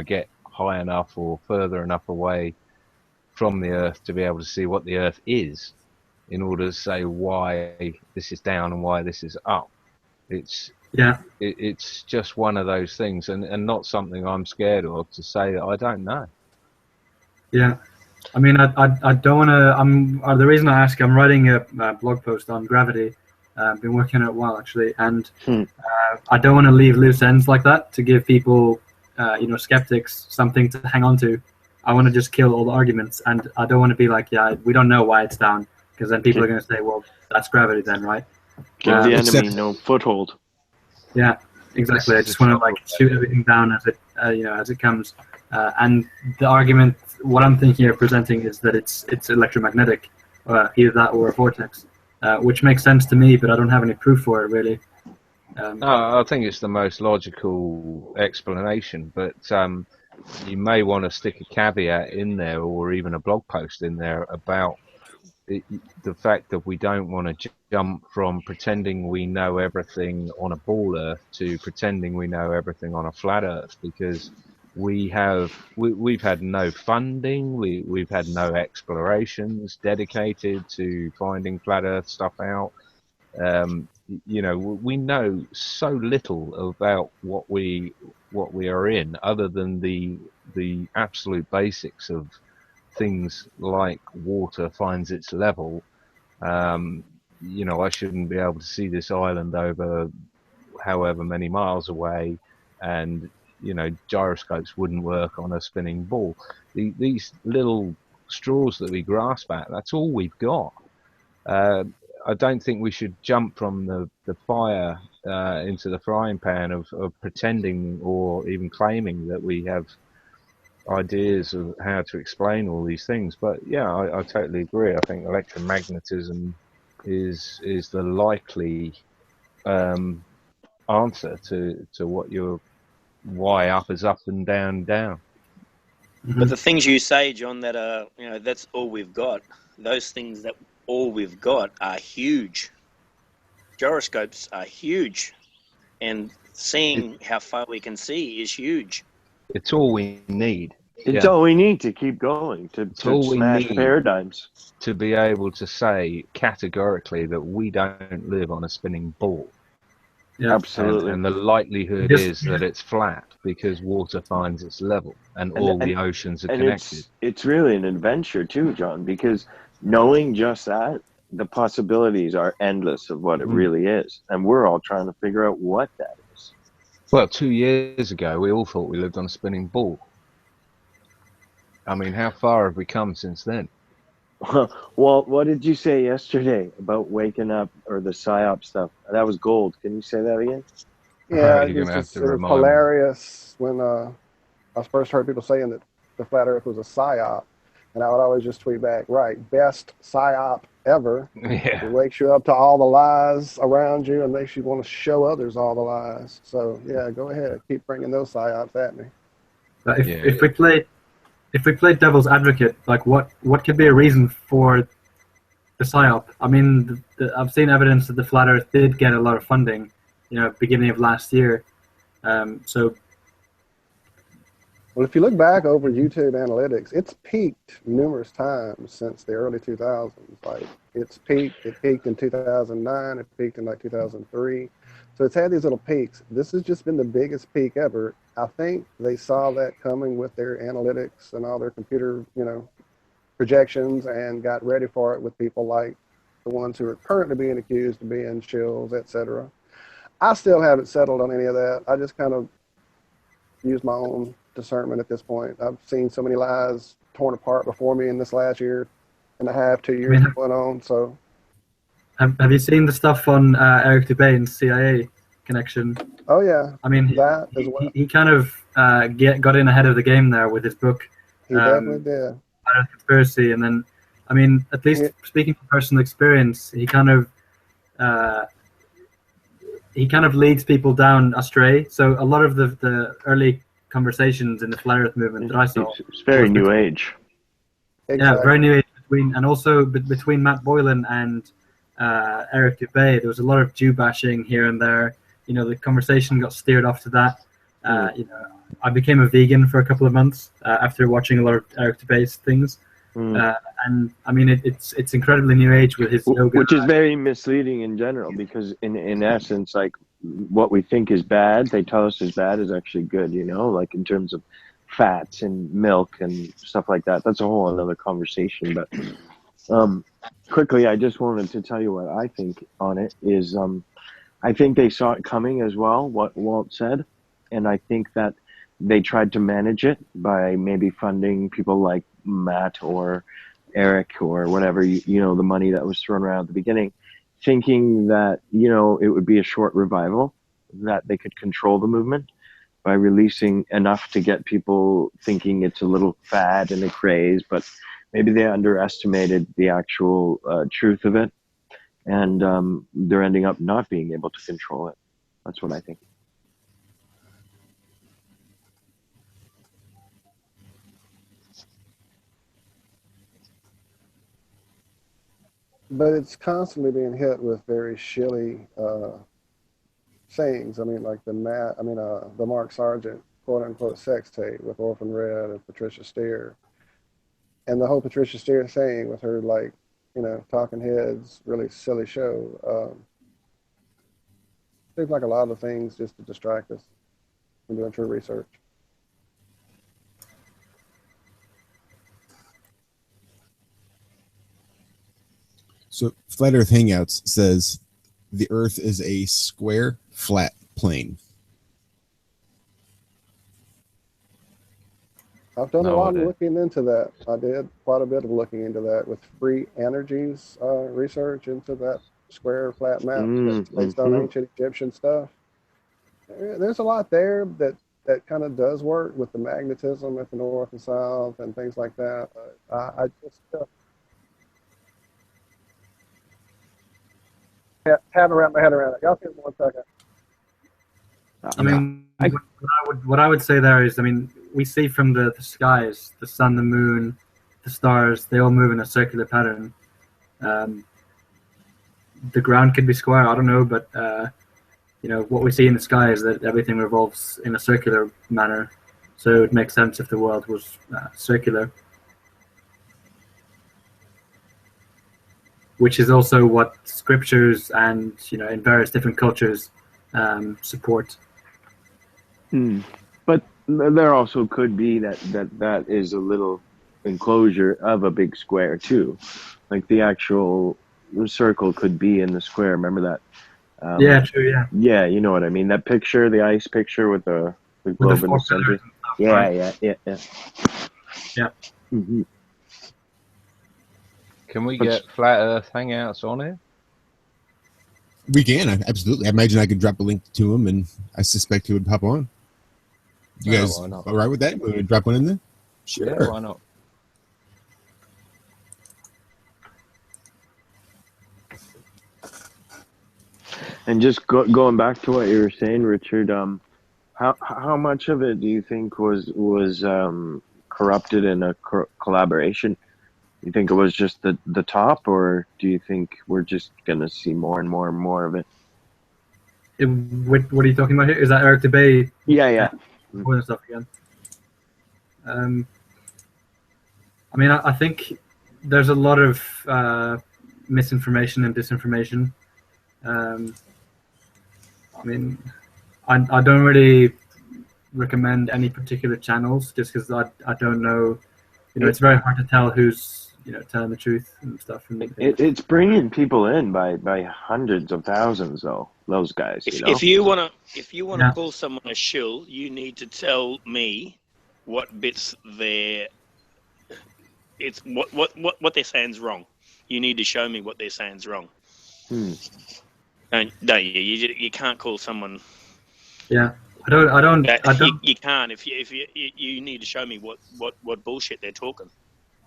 get high enough or further enough away from the Earth to be able to see what the Earth is, in order to say why this is down and why this is up. It's just one of those things, and not something I'm scared of to say that I don't know. Yeah. I mean, I don't want to. The reason I ask, I'm writing a blog post on gravity. I've been working on it a while actually, and I don't want to leave loose ends like that to give people, skeptics something to hang on to. I want to just kill all the arguments, and I don't want to be like, yeah, we don't know why it's down, because then people are going to say, well, that's gravity then, right? Give the enemy no foothold. Yeah, exactly. I just want to shoot everything down as it comes. And the argument, what I'm thinking of presenting is that it's electromagnetic, either that or a vortex, which makes sense to me, but I don't have any proof for it really. I think it's the most logical explanation, but you may want to stick a caveat in there, or even a blog post in there about the fact that we don't want to jump from pretending we know everything on a ball Earth to pretending we know everything on a flat Earth, because we've had no funding, we've had no explorations dedicated to finding flat Earth stuff out. We know so little about what we are in, other than the absolute basics of things like water finds its level. I shouldn't be able to see this island over however many miles away, and gyroscopes wouldn't work on a spinning ball. These little straws that we grasp at, that's all we've got. I don't think we should jump from the fire into the frying pan of pretending or even claiming that we have ideas of how to explain all these things. But yeah, I totally agree. I think electromagnetism is the likely answer to what your why up is up and down down. But the things you say, John, that are that's all we've got. Those things that all we've got are huge. Gyroscopes are huge, and seeing how far we can see is huge. It's all we need. It's all we need to keep going, to smash paradigms. To be able to say categorically that we don't live on a spinning ball. Yeah, absolutely. And the likelihood is that it's flat because water finds its level and all the oceans are connected. It's really an adventure too, John, because knowing just that, the possibilities are endless of what it really is. And we're all trying to figure out what that is. Well, 2 years ago, we all thought we lived on a spinning ball. I mean, how far have we come since then? Well, what did you say yesterday about waking up or the PSYOP stuff? That was gold. Can you say that again? Yeah, it was hilarious when I first heard people saying that the flat Earth was a PSYOP, and I would always just tweet back, right, best PSYOP ever. Yeah. It wakes you up to all the lies around you and makes you want to show others all the lies. So, yeah, go ahead. Keep bringing those PSYOPs at me. But if we play devil's advocate, like what could be a reason for the PSYOP? I mean, I've seen evidence that the flat Earth did get a lot of funding, beginning of last year. Well, if you look back over YouTube analytics, it's peaked numerous times since the early 2000s. Like it peaked in 2009, it peaked in 2003. So it's had these little peaks. This has just been the biggest peak ever. I think they saw that coming with their analytics and all their computer, projections, and got ready for it with people like the ones who are currently being accused of being shills, etc. I still haven't settled on any of that. I just kind of use my own discernment at this point. I've seen so many lies torn apart before me in this last year and a half, 2 years going on. So, have you seen the stuff on Eric Dubay and CIA connection? Oh yeah, I mean that as well. He kind of got in ahead of the game there with his book. He definitely did. Conspiracy, and then, I mean, at least speaking from personal experience, he kind of leads people down astray. So a lot of the early conversations in the flat Earth movement that I saw, it's very new age. Exactly. Yeah, very new age between Matt Boylan and Eric Dubay. There was a lot of Jew bashing here and there. The conversation got steered off to that. I became a vegan for a couple of months after watching a lot of Eric Dubay's things. And I mean, it's incredibly new age with his yoga. Which is very misleading in general, because in essence, like what we think is bad, they tell us is bad is actually good, like in terms of fats and milk and stuff like that. That's a whole other conversation. But quickly, I just wanted to tell you what I think on it is. I think they saw it coming as well, what Walt said, and I think that they tried to manage it by maybe funding people like Matt or Eric or whatever, you know, the money that was thrown around at the beginning, thinking that, you know, it would be a short revival, that they could control the movement by releasing enough to get people thinking it's a little fad and a craze, but maybe they underestimated the actual truth of it, and they're ending up not being able to control it. That's what I think. But it's constantly being hit with very shilly sayings. I mean, like the Mark Sargent quote unquote sex tape with Orphan Red and Patricia Steere, and the whole Patricia Steere saying with her, like, you know, talking heads, really silly show. Seems like a lot of things just to distract us from doing true research. So Flat Earth Hangouts says the Earth is a square, flat plane. I've done a lot of looking into that. I did quite a bit of looking into that with Free Energy's research into that square, flat map that's based on ancient Egyptian stuff. There's a lot there that kind of does work with the magnetism at the north and south and things like that. I just haven't wrapped my head around it. Y'all give me 1 second. I mean, what I would say there is, I mean, we see from the skies, the sun, the moon, the stars, they all move in a circular pattern. The ground could be square, I don't know, but you know, what we see in the sky is that everything revolves in a circular manner. So it makes sense if the world was circular. Which is also what scriptures and, you know, in various different cultures support. But there also could be that is a little enclosure of a big square too. Like the actual circle could be in the square. Remember that? Yeah, true, yeah. Yeah, you know what I mean. That picture, the ice picture with the globe in the center. Yeah, right? yeah. Yeah. Mm-hmm. Can we get Flat Earth Hangouts on here? We can, absolutely. I imagine I could drop a link to him, and I suspect he would pop on. You guys all right with that? We're going to drop one in there? Sure. Yeah, why not? And just going back to what you were saying, Richard, how much of it do you think was corrupted in a collaboration? You think it was just the top, or do you think we're just going to see more and more and more of it? What are you talking about here? Is that Eric Dubay? Yeah. Stuff again. I mean, I think there's a lot of misinformation and disinformation. I mean, I don't really recommend any particular channels just because I don't know. You know, it's very hard to tell who's, you know, telling the truth and stuff. And it's bringing people in by hundreds of thousands, though. Those guys. If you wanna call someone a shill, you need to tell me what bits they're what they're saying's wrong. You need to show me what they're saying's wrong. Don't you? You can't call someone. Yeah, I don't. You can't if you need to show me what bullshit they're talking.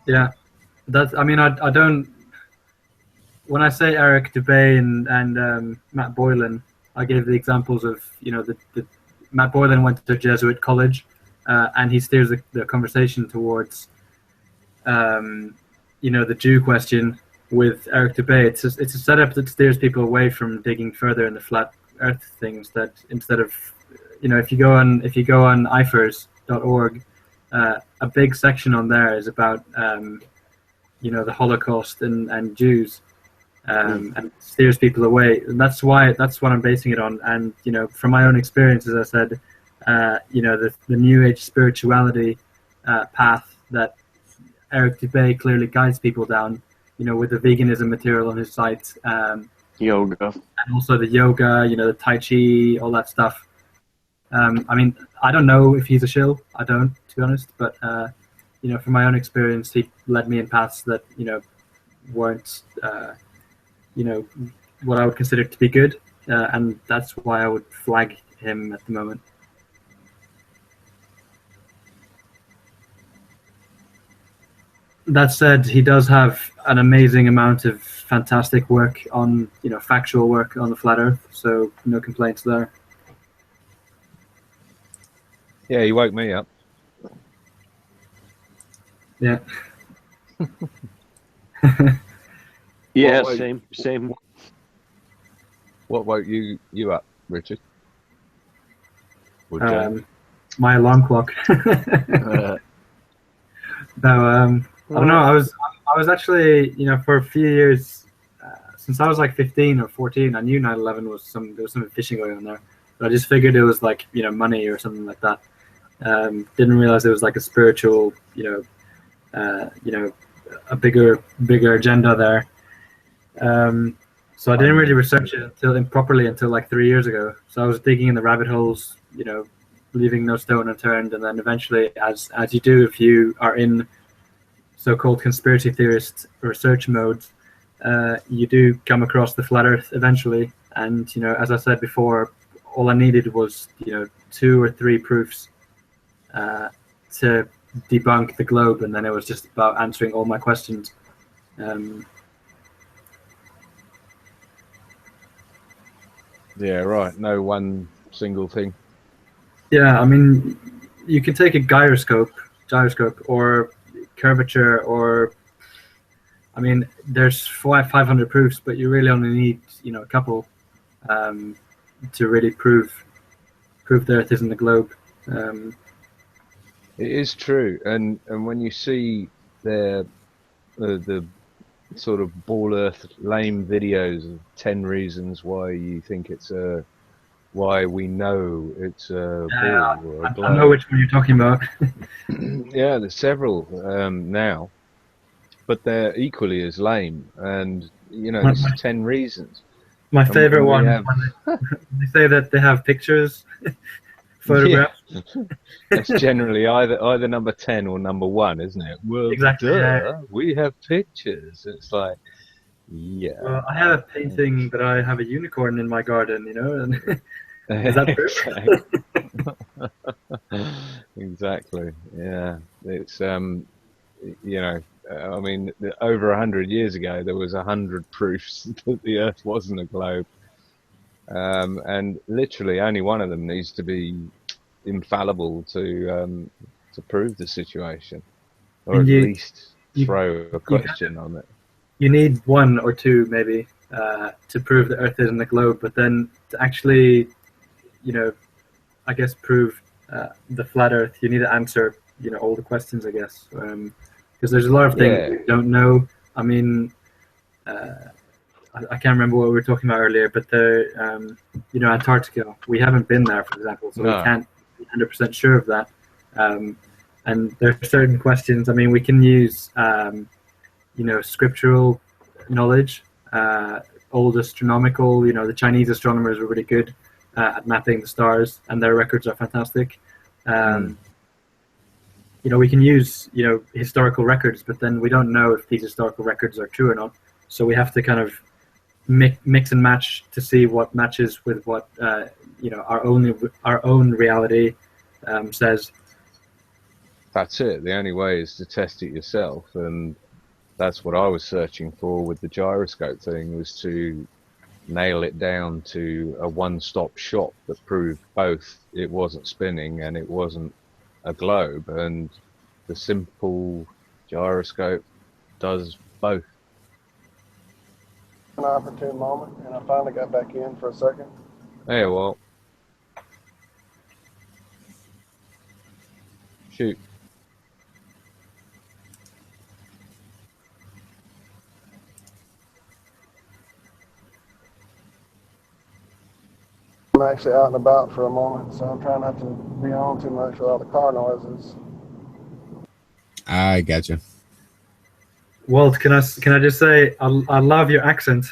Yeah, I mean, I don't. When I say Eric Dubay and Matt Boylan, I gave the examples of, you know, the Matt Boylan went to Jesuit college, and he steers the conversation towards, you know, the Jew question with Eric Dubay. It's a setup that steers people away from digging further in the flat Earth things. That instead of, you know, if you go on ifers.org, a big section on there is about, you know, the Holocaust and Jews. And steers people away, and that's what I'm basing it on. And, you know, from my own experience, as I said, the New Age spirituality path that Eric Dubay clearly guides people down, with the veganism material on his site. Yoga. And also the yoga, the Tai Chi, all that stuff. I mean, I don't know if he's a shill. I don't, to be honest. But, from my own experience, he led me in paths that, weren't, what I would consider to be good. And that's why I would flag him at the moment. That said, he does have an amazing amount of fantastic work on, factual work on the flat Earth. So no complaints there. Yeah, he woke me up. Yeah. Yeah, What same. What woke you up, Richard? Or Jane? My alarm clock. No, I don't know. I was actually, for a few years, since I was like 15 or 14, I knew 9/11 was there was some fishing going on there, but I just figured it was like, money or something like that. Didn't realize it was like a spiritual, a bigger agenda there. So I didn't really research it properly until like 3 years ago. So I was digging in the rabbit holes, leaving no stone unturned, and then eventually, as you do if you are in so-called conspiracy theorist research mode, you do come across the flat Earth eventually. And as I said before, all I needed was 2 or 3 proofs to debunk the globe, and then it was just about answering all my questions. Yeah, right. No one single thing. Yeah, I mean, you can take a gyroscope, or curvature, or I mean, there's 500 proofs, but you really only need a couple to really prove the Earth isn't a globe. It is true, and when you see the sort of ball earth lame videos of 10 reasons why you think why we know it's a ball or a globe. I know which one you're talking about. Yeah, there's several now, but they're equally as lame, and this is 10 reasons. My favorite one, have... they say that they have pictures, photographs. Yeah. That's generally either number 10 or number 1, isn't it? Well, exactly. Yeah. We have pictures. It's like, yeah. Well, I have a painting that I have a unicorn in my garden, and is that true? Exactly. Yeah. It's I mean, over 100 years ago, there was 100 proofs that the Earth wasn't a globe, and literally only one of them needs to be infallible to prove the situation, or at least throw a question on it. You need 1 or 2 maybe to prove the Earth isn't a globe, but then to actually, I guess prove the flat Earth, you need to answer, all the questions, I guess, because there's a lot of things we don't know. I mean, I can't remember what we were talking about earlier, but Antarctica, we haven't been there, for example, so we can't be 100% sure of that. And there are certain questions. I mean, we can use, scriptural knowledge, old astronomical. The Chinese astronomers were really good at mapping the stars, and their records are fantastic. We can use, historical records, but then we don't know if these historical records are true or not. So we have to kind of mix and match to see what matches with what our own reality says. That's it. The only way is to test it yourself, and that's what I was searching for with the gyroscope thing, was to nail it down to a one-stop shop that proved both it wasn't spinning and it wasn't a globe, and the simple gyroscope does both. An opportune moment, and I finally got back in for a second. Hey, well, shoot. I'm actually out and about for a moment, so I'm trying not to be on too much with all the car noises. I gotcha. Walt, can I just say I love your accent.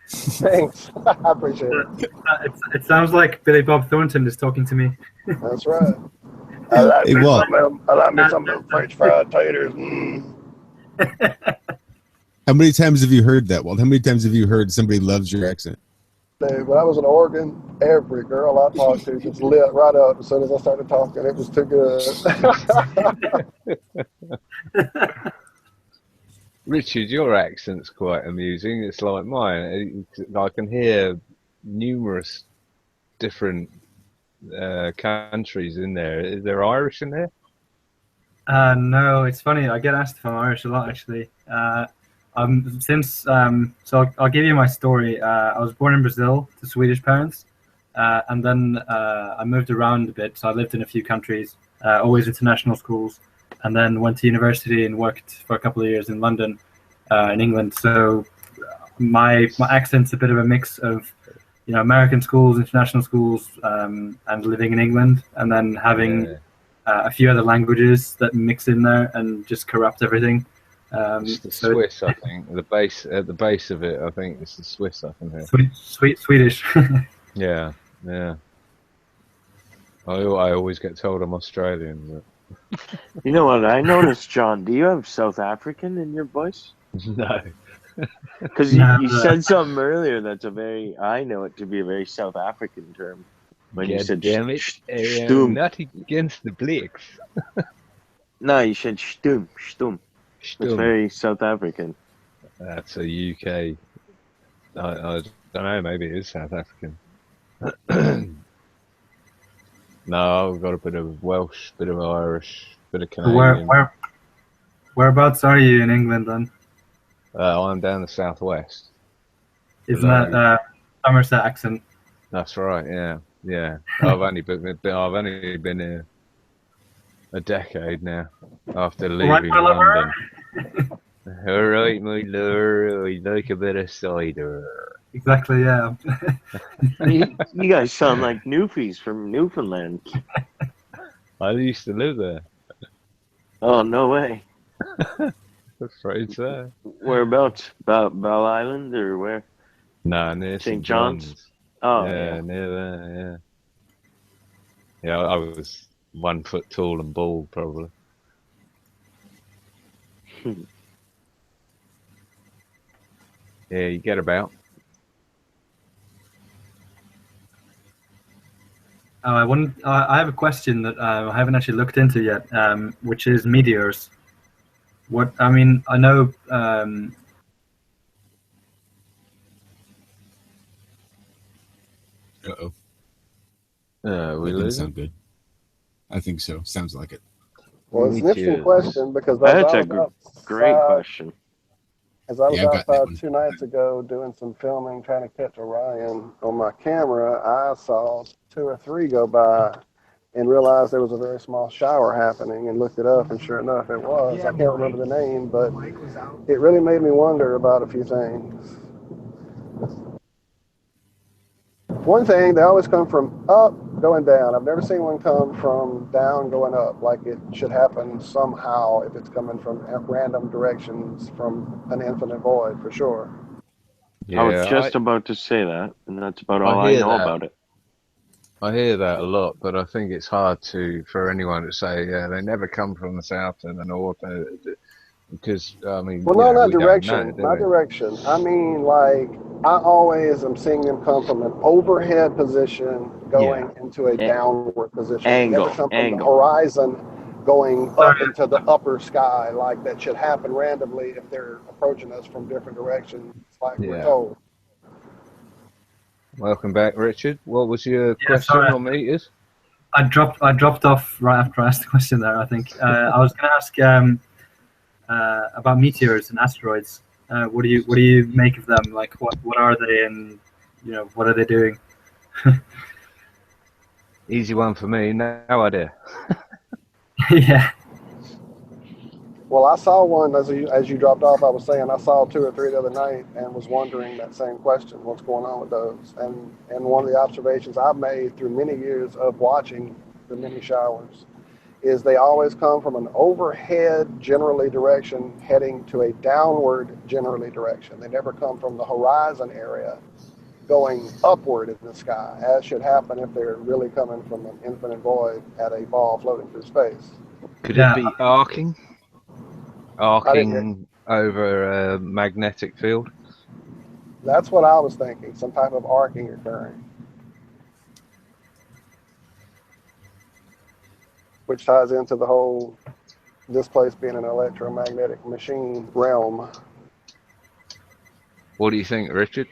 Thanks. I appreciate it. It sounds like Billy Bob Thornton is talking to me. That's right. I like Hey, me Walt. some of them French fried taters. How many times have you heard that, Walt? How many times have you heard somebody loves your accent? Dude, when I was in Oregon, every girl I talked to just lit right up as soon as I started talking. It was too good. Richard, your accent's quite amusing. It's like mine. I can hear numerous different countries in there. Is there Irish in there? No, it's funny. I get asked if I'm Irish a lot, actually. So I'll give you my story. I was born in Brazil to Swedish parents, and then I moved around a bit. So I lived in a few countries, always international schools, and then went to university and worked for a couple of years in London, in England. So my accent's a bit of a mix of, American schools, international schools, and living in England, and then having a few other languages that mix in there and just corrupt everything. It's the Swiss, I think. At the base of it, I think it's the Swiss I can hear. Swedish. Yeah. I always get told I'm Australian. But... You know what I noticed, John? Do you have South African in your voice? No. Because you said something earlier that's I know it to be a very South African term. When you said damn it, stum. not against the Blacks. No, you said stum. It's very South African. That's a UK. I don't know, maybe it is South African. No, I've got a bit of Welsh, bit of Irish, bit of Canadian. Whereabouts are you in England then? I'm down the southwest. Isn't that Somerset accent? That's right. Yeah. I've only been here a decade now after leaving London. All right, my lord, I like a bit of cider. Exactly. Yeah. You guys sound like Newfies from Newfoundland. I used to live there. Oh, no way. Afraid so. Whereabouts? Bell Island or where? No, near St. John's. Oh, yeah, near there. Yeah, I was 1 foot tall and bald, probably. Yeah, you get about. I have a question that I haven't actually looked into yet, which is meteors. I know. Uh-oh. We That didn't losing? sound good. I think so. Sounds like it. Well, it's an interesting question because That's a great question. As I was Yeah, I got that outside one. 2 nights ago doing some filming, trying to catch Orion on my camera, I saw 2 or 3 go by and realized there was a very small shower happening and looked it up, and sure enough, it was. I can't remember the name, but it really made me wonder about a few things. One thing, they always come from up, going down. I've never seen one come from down, going up, like it should happen somehow if it's coming from random directions from an infinite void, for sure. I was just about to say that, and that's about all I hear know that. about it. I hear that a lot, but I think it's hard for anyone to say, they never come from the south and the north, because, I mean... Well, no, not we don't direction. know, do Not we? direction. I mean, like, I always am seeing them come from an overhead position going into a downward position. They never come from the horizon going up into the upper sky, like that should happen randomly if they're approaching us from different directions, like we're told. Welcome back, Richard. What was your question on meters? I dropped off right after I asked the question there, I think. I was going to ask about meteors and asteroids. What do you make of them? Like, what are they, and what are they doing? Easy one for me. No idea. Yeah. Well, I saw one as you dropped off. I was saying I saw 2 or 3 the other night and was wondering that same question: what's going on with those? And one of the observations I've made through many years of watching the mini showers is they always come from an overhead generally direction heading to a downward generally direction. They never come from the horizon area going upward in the sky, as should happen if they're really coming from an infinite void at a ball floating through space. Could it be arcing? Arcing over a magnetic field? That's what I was thinking, some type of arcing occurring. Which ties into the whole, this place being an electromagnetic machine realm. What do you think, Richard?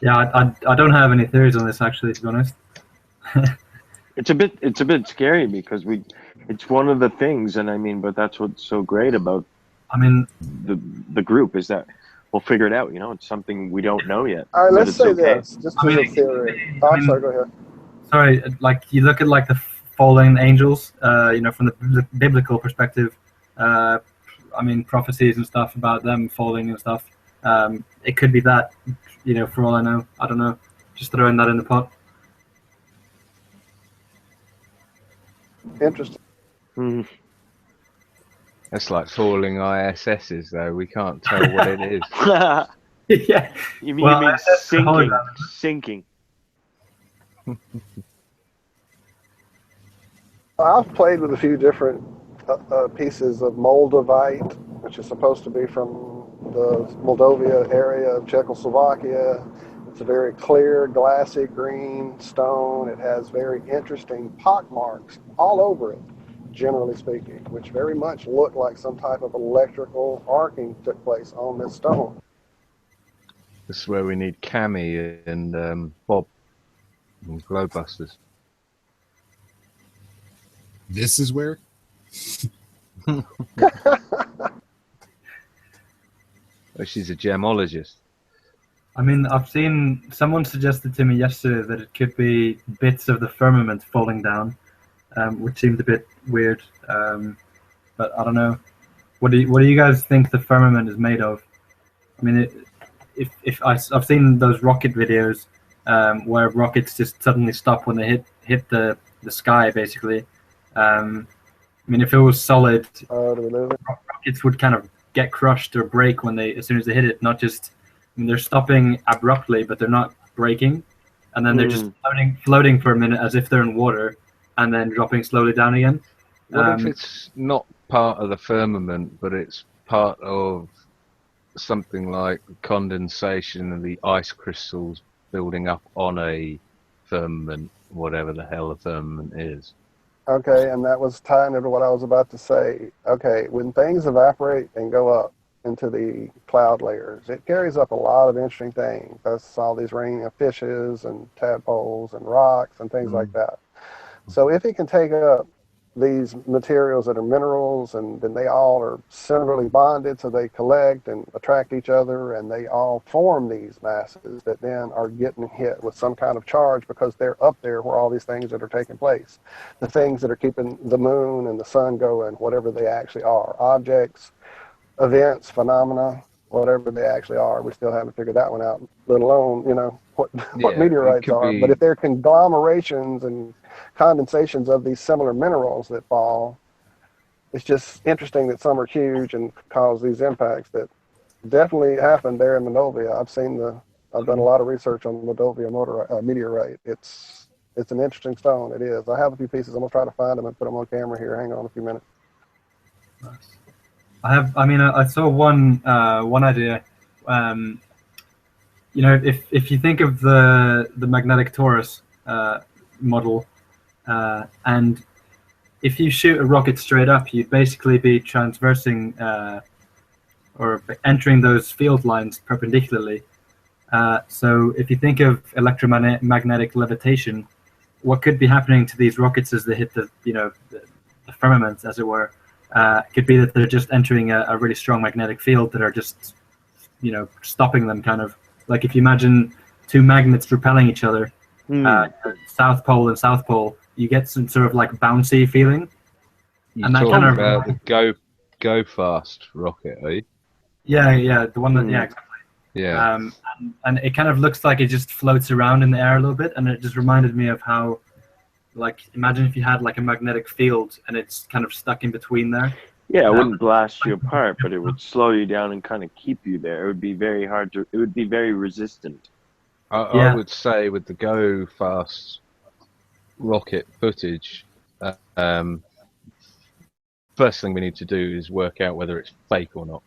Yeah, I don't have any theories on this, actually, to be honest. It's a bit scary because it's one of the things, and I mean, but that's what's so great about the group is that we'll figure it out. You know, it's something we don't know yet. All right, let's say this, just to the theory. I'm sorry, go ahead. Sorry, like you look at like the fallen angels, you know, from the biblical perspective. I mean, prophecies and stuff about them falling and stuff. It could be that, you know, for all I know. I don't know. Just throwing that in the pot. Interesting. Mm. That's like falling ISSs, though. We can't tell what it is. Yeah. You mean sinking? I've played with a few different pieces of Moldavite, which is supposed to be from the Moldavia area of Czechoslovakia. It's a very clear, glassy green stone. It has very interesting pock marks all over it, generally speaking, which very much look like some type of electrical arcing took place on this stone. This is where we need Cammy and Bob and Glowbusters. This is where? Oh, she's a gemologist. I mean, I've seen someone suggested to me yesterday that it could be bits of the firmament falling down, which seemed a bit weird. But I don't know. What do you guys think the firmament is made of? I mean, I've seen those rocket videos where rockets just suddenly stop when they hit the sky, basically. I mean, if it was solid, rockets would kind of get crushed or break as soon as they hit it. Not just, I mean, they're stopping abruptly, but they're not breaking, and then they're just floating for a minute as if they're in water, and then dropping slowly down again. What if it's not part of the firmament, but it's part of something like condensation and the ice crystals building up on a firmament, whatever the hell a firmament is? Okay, and that was tying into what I was about to say. Okay, when things evaporate and go up into the cloud layers, it carries up a lot of interesting things. That's all these raining of fishes and tadpoles and rocks and things like that. So if it can take up these materials that are minerals, and then they all are similarly bonded, so they collect and attract each other, and they all form these masses that then are getting hit with some kind of charge because they're up there where all these things that are taking place, the things that are keeping the moon and the sun going, whatever they actually are, objects, events, phenomena, whatever they actually are. We still haven't figured that one out, let alone, you know, what meteorites are. But if they're conglomerations and condensations of these similar minerals that fall, it's just interesting that some are huge and cause these impacts that definitely happened there in Moldavia. I've done a lot of research on the Moldavia meteorite. It's an interesting stone. It is. I have a few pieces. I'm gonna try to find them and put them on camera here. Hang on a few minutes. I saw one idea. You know, if you think of the magnetic torus model, and if you shoot a rocket straight up, you'd basically be transversing or entering those field lines perpendicularly. So if you think of electromagnetic levitation, what could be happening to these rockets as they hit the firmament, as it were, could be that they're just entering a really strong magnetic field that are just, stopping them, kind of. Like if you imagine two magnets repelling each other, South Pole and South Pole, you get some sort of like bouncy feeling. You talking about the Go Fast rocket, are you? Yeah, the one that, yeah, exactly. Yeah. And it kind of looks like it just floats around in the air a little bit, and it just reminded me of how, like, imagine if you had like a magnetic field and it's kind of stuck in between there. Yeah, it wouldn't blast you apart, but it would slow you down and kind of keep you there. It would be very hard to. It would be very resistant. I would say with the Go Fast rocket footage, first thing we need to do is work out whether it's fake or not,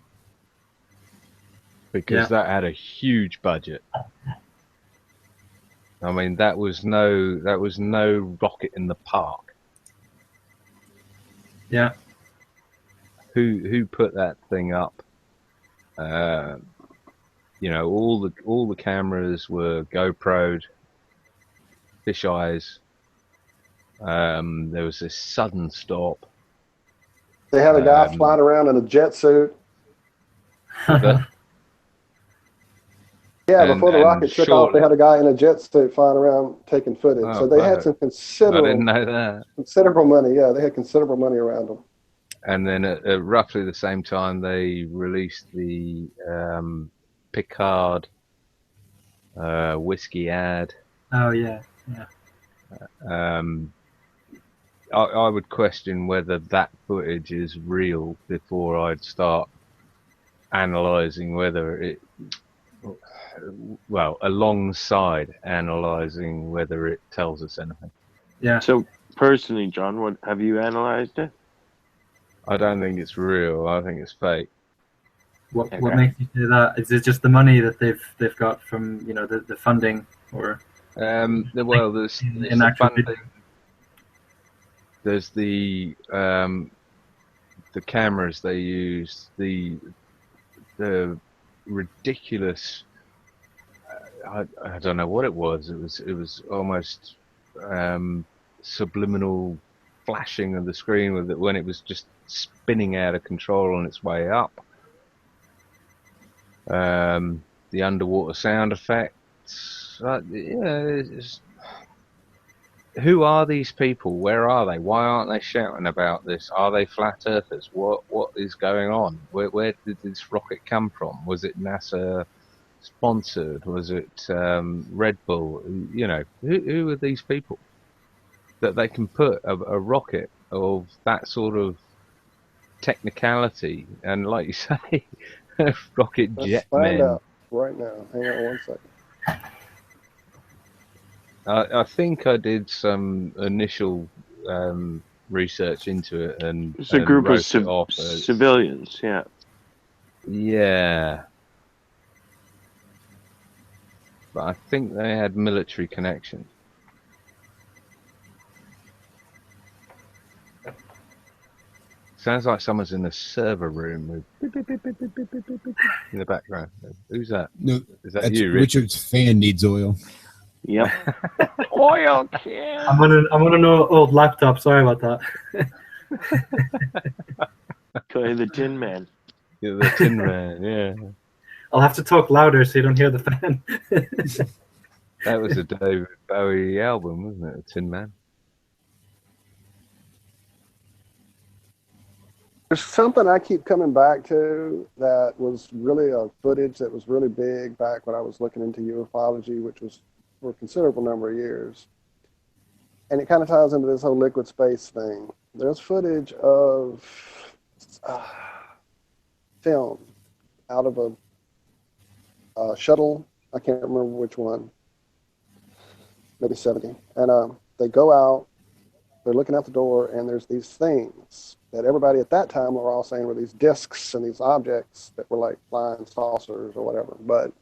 because that had a huge budget. I mean, that was no rocket in the park. Yeah. Who put that thing up? You know, all the cameras were GoPro'd, fisheyes. There was this sudden stop. They had a guy flying around in a jet suit. Yeah, before the rocket took off, they had a guy in a jet suit flying around taking footage. Oh, so they had some considerable. I didn't know that. Considerable money. Yeah, they had considerable money around them. And then at roughly the same time, they released the Picard whiskey ad. Oh yeah. I would question whether that footage is real before I'd start analysing whether it. Well, alongside analysing whether it tells us anything. Yeah. So personally, John, what have you analysed it? I don't think it's real. I think it's fake. What makes you say that? Is it just the money that they've got from the funding, or? Well, there's the funding. There's the cameras they use, the ridiculous. I don't know what it was. It was almost subliminal flashing of the screen with it when it was just spinning out of control on its way up. The underwater sound effects. Who are these people? Where are they? Why aren't they shouting about this? Are they flat earthers? What is going on? Where did this rocket come from? Was it NASA sponsored? Was it Red Bull? You know, who are these people that they can put a rocket of that sort of technicality and, like you say, rocket jet men? Let's find out right now. Hang on one second. I think I did some initial research into it, and it's a group of civilians. Yeah. Yeah. But I think they had military connection. Sounds like someone's in a server room with beep, beep, beep, beep, beep, beep, beep, beep, in the background. Who's that? No, is that that's you, Richard's fan needs oil. Yep. Oil can. I'm on an old laptop. Sorry about that. Play the Tin Man. Yeah, the Tin Man. Yeah. I'll have to talk louder so you don't hear the fan. That was a David Bowie album, wasn't it? The Tin Man. There's something I keep coming back to that was really a footage that was really big back when I was looking into ufology, which was for a considerable number of years. And it kind of ties into this whole liquid space thing. There's footage of film out of a shuttle. I can't remember which one. Maybe 70. And they go out, they're looking out the door, and there's these things that everybody at that time were all saying were these discs and these objects that were like flying saucers or whatever. But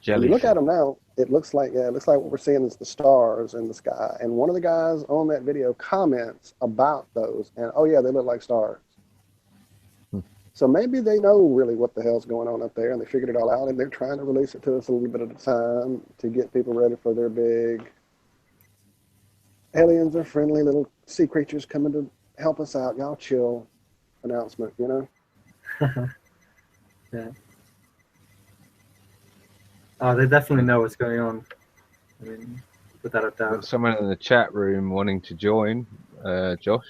when you look at them now, it looks like what we're seeing is the stars in the sky. And one of the guys on that video comments about those, and oh yeah, they look like stars. So maybe they know really what the hell's going on up there, and they figured it all out, and they're trying to release it to us a little bit at a time to get people ready for their big aliens are friendly little sea creatures coming to help us out. Y'all chill announcement, you know? Yeah. Oh, they definitely know what's going on. I mean, without a doubt. Got someone in the chat room wanting to join, Josh.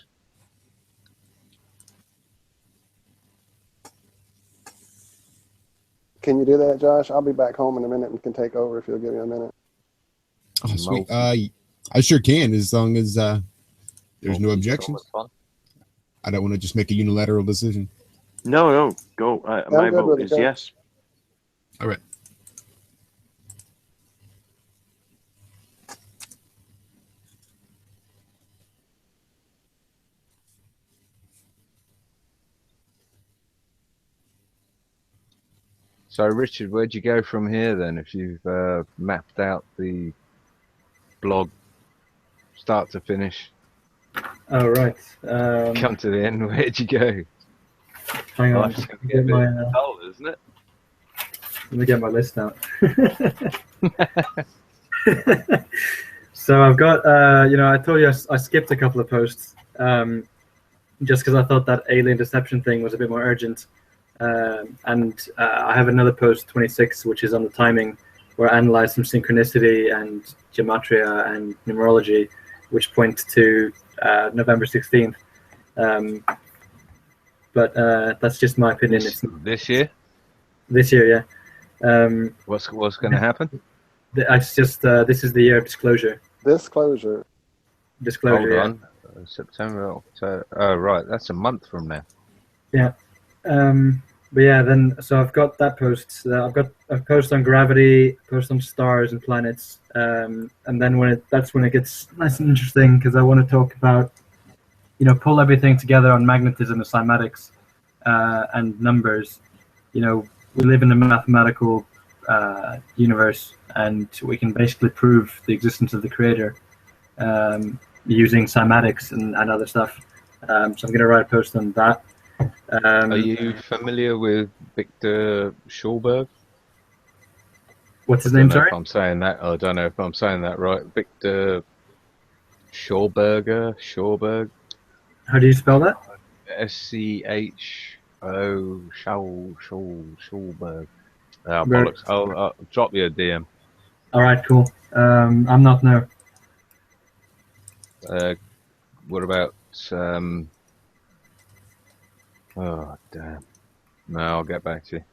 Can you do that, Josh? I'll be back home in a minute and can take over if you'll give me a minute. Oh, sweet. I sure can, as long as there's no objections. I don't want to just make a unilateral decision. No, go. My vote is yes. All right. So, Richard, where'd you go from here then? If you've mapped out the blog start to finish, Oh, right. come to the end, where'd you go? Hang on. Life's gonna get a bit dull, isn't it? Let me get my list out. So I've got, I told you I skipped a couple of posts just because I thought that alien deception thing was a bit more urgent. And I have another post, 26, which is on the timing, where I analyze some synchronicity and gematria and numerology, which point to November 16th. But that's just my opinion. This year? This year, yeah. What's going to happen? It's just this is the year of disclosure. Disclosure. Disclosure. Hold on. September, October. Oh, right. That's a month from now. Yeah. But yeah, then so I've got that post. I've got a post on gravity, a post on stars and planets, and then that's when it gets nice and interesting because I want to talk about, pull everything together on magnetism and cymatics and numbers. We live in a mathematical universe, and we can basically prove the existence of the creator using cymatics and other stuff. So I'm going to write a post on that. Are you familiar with Victor Schulberg? What's his name, sorry? I don't know if I'm saying that right. Victor Schulberg. How do you spell that? SCHO Schulberg. Bollocks. I'll drop you a DM. All right, cool. I'm not no. What about oh damn! No, I'll get back to you.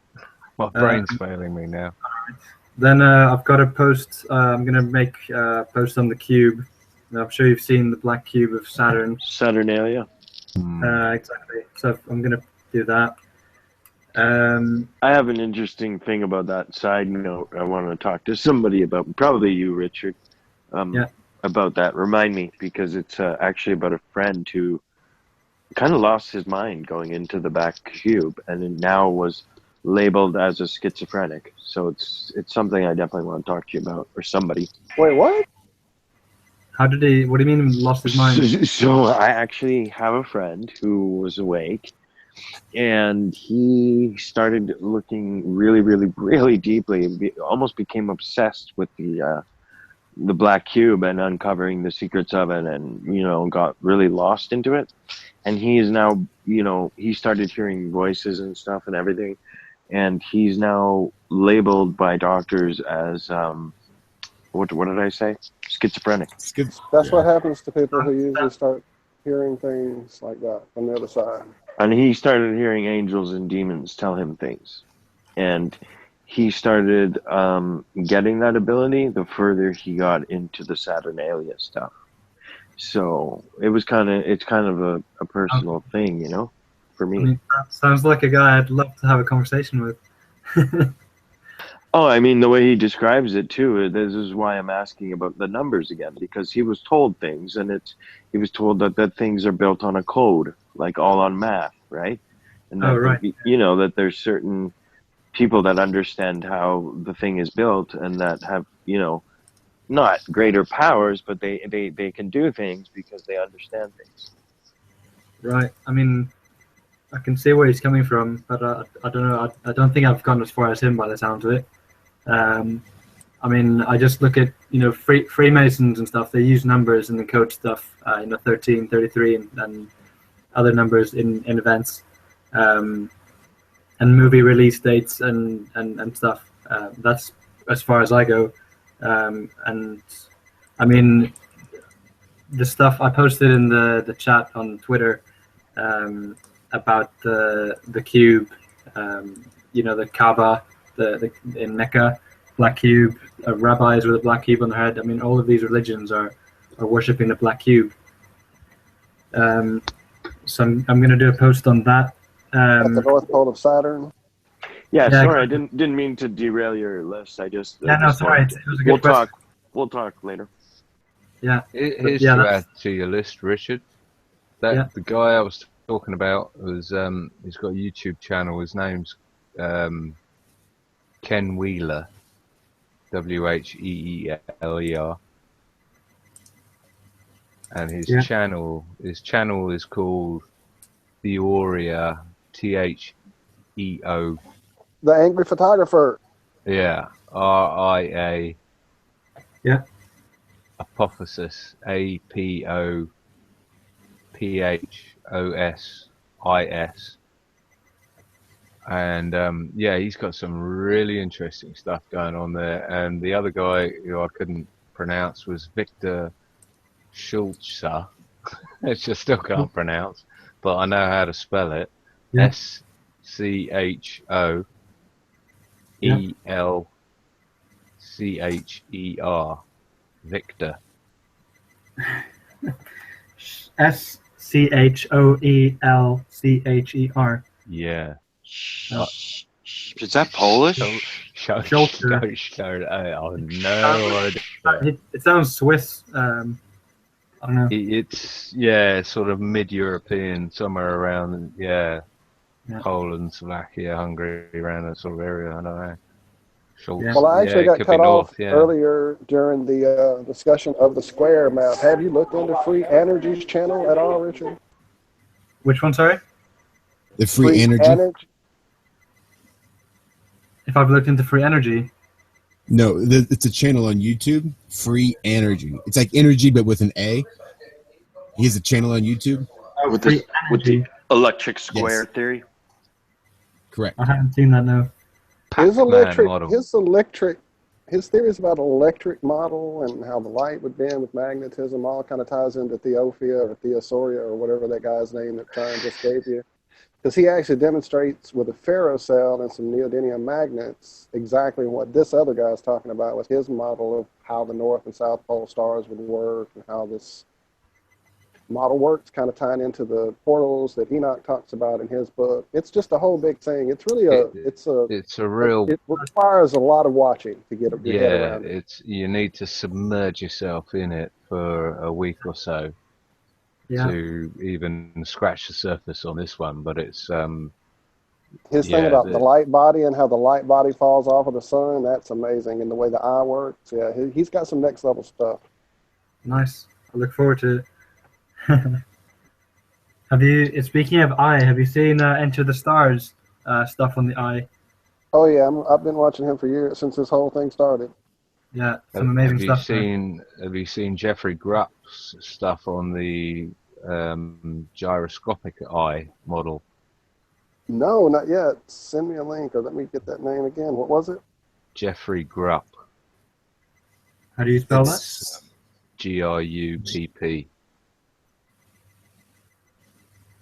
My brain's failing me now. Then I've got a post. I'm gonna make a post on the cube. Now, I'm sure you've seen the black cube of Saturn. Saturnalia. Exactly. So I'm gonna do that. I have an interesting thing about that. Side note, I want to talk to somebody about, probably you, Richard. About that. Remind me, because it's actually about a friend who kind of lost his mind going into the black cube, and it now was labeled as a schizophrenic. So it's something I definitely want to talk to you about, or somebody. Wait, what? How did he? What do you mean lost his mind? So I actually have a friend who was awake, and he started looking really, really, really deeply. Almost became obsessed with the black cube and uncovering the secrets of it, and got really lost into it. And he is now, he started hearing voices and stuff and everything, and he's now labeled by doctors as what did I say? Schizophrenic. That's what happens to people who usually start hearing things like that from the other side. And he started hearing angels and demons tell him things, and he started getting that ability the further he got into the Saturnalia stuff. So it's kind of a personal thing, for me. I mean, that sounds like a guy I'd love to have a conversation with. Oh, I mean, the way he describes it too, this is why I'm asking about the numbers again, because he was told things, and he was told that things are built on a code, like all on math, right? And that, right. That there's certain people that understand how the thing is built and that have, not greater powers, but they can do things because they understand things. Right. I mean, I can see where he's coming from, but I don't know. I don't think I've gone as far as him by the sound of it. I mean, I just look at, Freemasons and stuff. They use numbers and encode stuff, 13, 33, and other numbers in events, and movie release dates and stuff. That's as far as I go. And I mean, the stuff I posted in the chat on Twitter about the cube, the Kaaba, in Mecca, black cube, rabbis with a black cube on their head. I mean, all of these religions are worshipping the black cube. So I'm going to do a post on that. At the North Pole of Saturn. Yeah, sorry, I didn't mean to derail your list. I just sorry. It was a good question. We'll talk later. Yeah. Here's to add to your list, Richard. The guy I was talking about was he's got a YouTube channel. His name's Ken Wheeler, Wheeler, and his channel is called Theoria, THEO. The Angry Photographer. Yeah, RIA. Yeah. Apophysis, APOPHOSIS. And he's got some really interesting stuff going on there. And the other guy who I couldn't pronounce was Victor Schulze, which I still can't pronounce, but I know how to spell it. SCHOELCHER. Victor. SCHOELCHER. Yeah. Is that Polish? Oh no. It sounds Swiss. I don't know. It's sort of mid-European, somewhere around Poland, Slovakia, Hungary, around that sort of area. I don't know. Well, I actually got cut off earlier during the discussion of the square map. Have you looked into Free Energy's channel at all, Richard? Which one, sorry? The Free Energy? If I've looked into Free Energy? No, it's a channel on YouTube, Free Energy. It's like energy, but with an A. He has a channel on YouTube. With the electric square theory? Correct. I haven't seen that, no. His theories about an electric model and how the light would bend with magnetism all kind of ties into Theophia or Theosauria or whatever that guy's name that Tryon just gave you. Because he actually demonstrates with a ferrocell and some neodymium magnets exactly what this other guy's talking about with his model of how the North and South Pole stars would work and how this model works, kind of tying into the portals that Enoch talks about in his book. It's just a whole big thing. It's really it requires a lot of watching to get your head around it. You need to submerge yourself in it for a week or so to even scratch the surface on this one. But it's his thing about the light body and how the light body falls off of the sun. That's amazing, and the way the eye works. Yeah, he's got some next level stuff. Nice. I look forward to it. Speaking of eye, have you seen Enter the Stars stuff on the eye? Oh yeah, I've been watching him for years, since this whole thing started. Yeah, some amazing stuff. Have you seen Jeffrey Grupp's stuff on the gyroscopic eye model? No, not yet. Send me a link, or let me get that name again. What was it? Jeffrey Grupp. How do you spell that? GRUPP.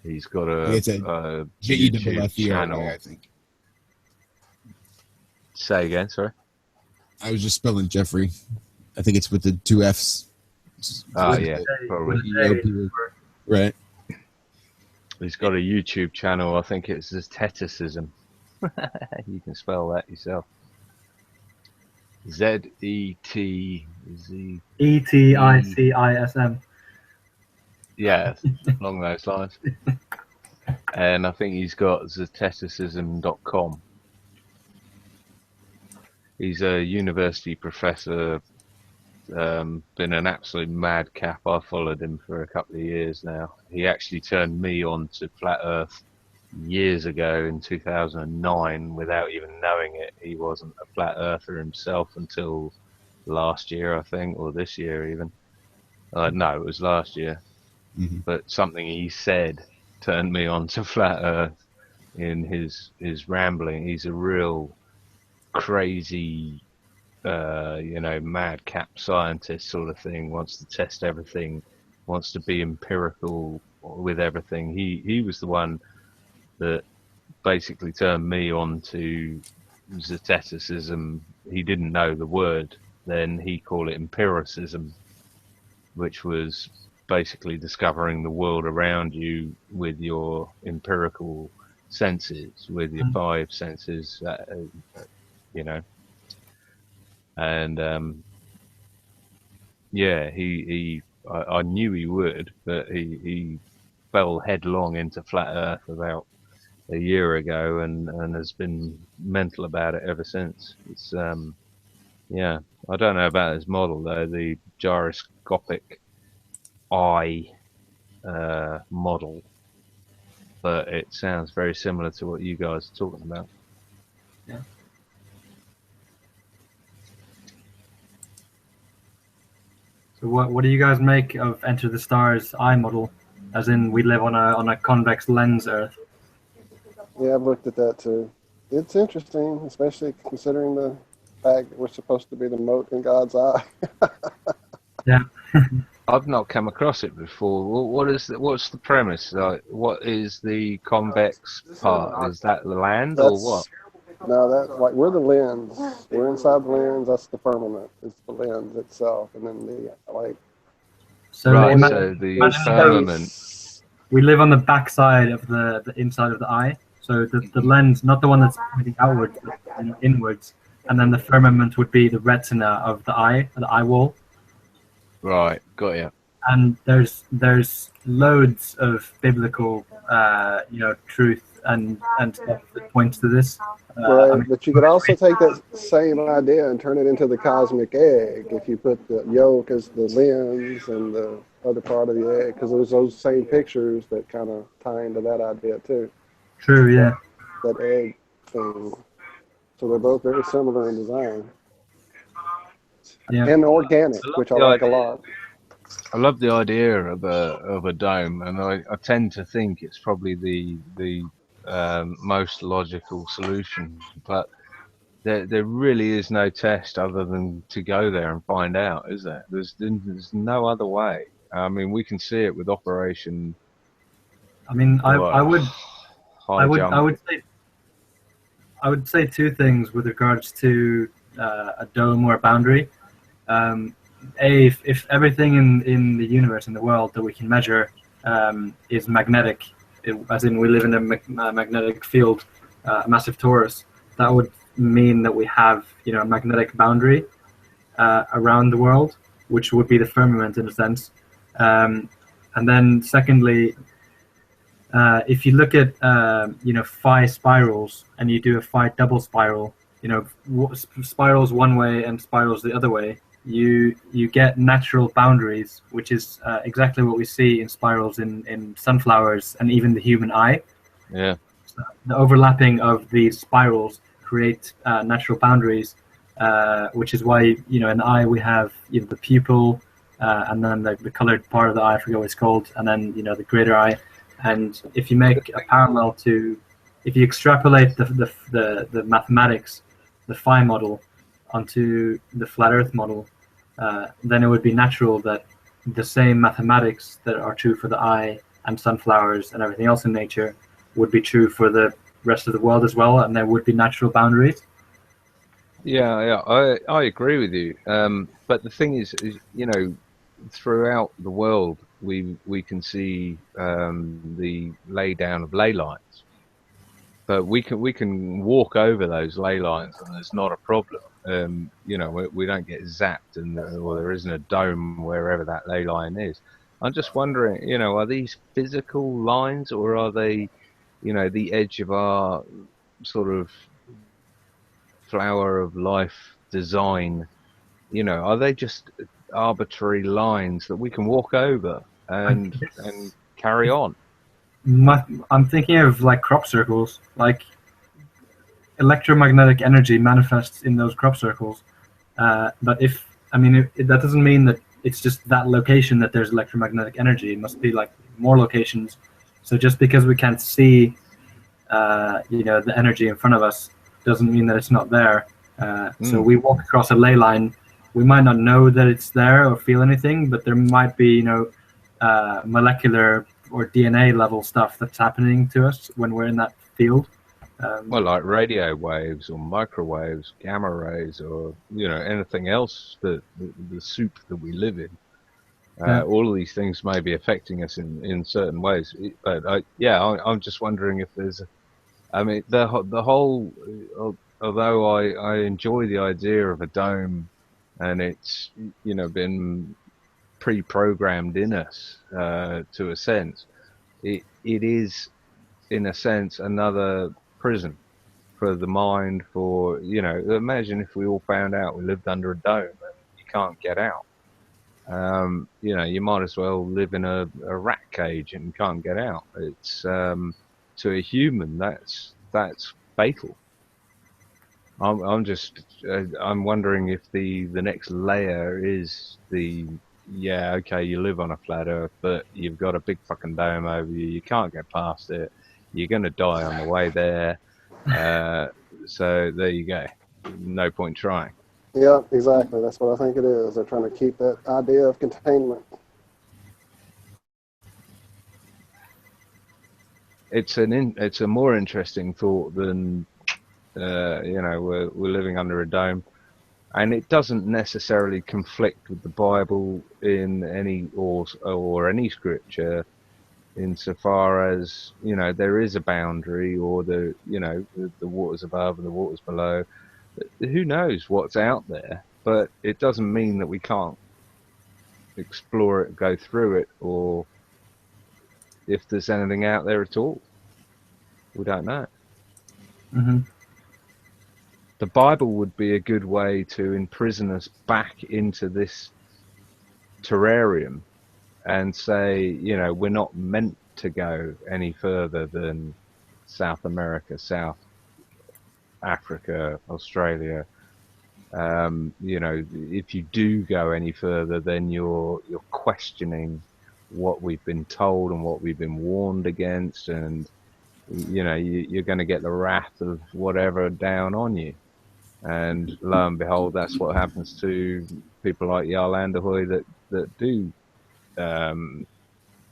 He's got a YouTube channel. I think. Say again, sorry. I was just spelling Jeffrey. I think it's with the two F's. Yeah, probably. Right. He's got a YouTube channel. I think it's Zeticism. You can spell that yourself. ZETZETICISM. Yeah, along those lines. And I think he's got Zeticism.com. He's a university professor, been an absolute madcap. I followed him for a couple of years now. He actually turned me on to Flat Earth years ago in 2009 without even knowing it. He wasn't a Flat Earther himself until last year, I think, or this year even. No, it was last year. Mm-hmm. But something he said turned me on to Flat Earth in his rambling. He's a real crazy, madcap scientist sort of thing, wants to test everything, wants to be empirical with everything. He was the one that basically turned me on to Zeticism, he didn't know the word, then he called it empiricism, which was basically discovering the world around you with your empirical senses, with your five senses, you know. And yeah, I knew he would, but he fell headlong into flat Earth about a year ago, and has been mental about it ever since. It's yeah, I don't know about his model though, the gyroscopic eye model, but it sounds very similar to what you guys are talking about. Yeah. So what do you guys make of Enter the Stars eye model? As in, we live on a convex lens Earth. Yeah, I've looked at that too. It's interesting, especially considering the fact that we're supposed to be the mote in God's eye. Yeah. I've not come across it before. What's the premise? Like, what is the convex part? Is that the land or what? No, like we're the lens. We're inside the lens. That's the firmament. It's the lens itself, and then the like. So, right, so the firmament. We live on the back side of the inside of the eye. So the lens, not the one that's pointing outwards, but inwards, and then the firmament would be the retina of the eye wall. Right, got you. And there's loads of biblical, truth and stuff that points to this. Right, but you could also take that same idea and turn it into the cosmic egg if you put the yolk as the lens and the other part of the egg, because there's those same pictures that kind of tie into that idea too. True, yeah. That egg thing. So they're both very similar in design. Yeah. And organic, which I like a lot. I love the idea of a dome, and I tend to think it's probably the most logical solution. But there really is no test other than to go there and find out, is there? There's no other way. I mean, we can see it with Operation. I mean, I would say two things with regards to a dome or a boundary. If everything in the universe, in the world that we can measure, is magnetic, as in we live in a magnetic field, a massive torus, that would mean that we have a magnetic boundary around the world, which would be the firmament in a sense. And then secondly, if you look at phi spirals and you do a phi double spiral, spirals one way and spirals the other way, you get natural boundaries, which is exactly what we see in spirals in sunflowers and even the human eye. Yeah. So the overlapping of these spirals create natural boundaries, which is why in the eye we have the pupil, and then the colored part of the eye, I forget what it's called, and then the greater eye. And if you make a parallel if you extrapolate the mathematics, the phi model, onto the flat Earth model, then it would be natural that the same mathematics that are true for the eye and sunflowers and everything else in nature would be true for the rest of the world as well, and there would be natural boundaries. Yeah, I agree with you. But the thing is, throughout the world, we can see the lay down of ley lines, but we can walk over those ley lines and there's not a problem. We don't get zapped, or there isn't a dome wherever that ley line is. I'm just wondering, are these physical lines, or are they, the edge of our sort of flower of life design? Are they just arbitrary lines that we can walk over and carry on? I'm thinking of like crop circles, like electromagnetic energy manifests in those crop circles. But that doesn't mean that it's just that location that there's electromagnetic energy. It must be like more locations. So just because we can't see, the energy in front of us, doesn't mean that it's not there. So we walk across a ley line. We might not know that it's there or feel anything, but there might be, molecular or DNA level stuff that's happening to us when we're in that field. Well, like radio waves or microwaves, gamma rays, or anything else that the soup that we live in. All of these things may be affecting us in certain ways. But I'm just wondering if there's. I mean, the whole. Although I enjoy the idea of a dome, and it's been pre-programmed in us to a sense, it is in a sense another prison for the mind. For imagine if we all found out we lived under a dome and you can't get out. You might as well live in a rat cage and can't get out. It's to a human that's fatal. I'm wondering if the next layer is you live on a flat Earth, but you've got a big fucking dome over you. You can't get past it. You're gonna die on the way there. So there you go. No point trying. Yeah, exactly. That's what I think it is. They're trying to keep that idea of containment. It's a more interesting thought than we're living under a dome, and it doesn't necessarily conflict with the Bible in any or any scripture, insofar as there is a boundary, or the waters above and the waters below. Who knows what's out there? But it doesn't mean that we can't explore it, go through it, or if there's anything out there at all. We don't know. Mm-hmm. The Bible would be a good way to imprison us back into this terrarium and say, we're not meant to go any further than South America, South Africa, Australia. If you do go any further, then you're questioning what we've been told and what we've been warned against, and you're going to get the wrath of whatever down on you. And lo and behold, that's what happens to people like Jarl Anderhoy that do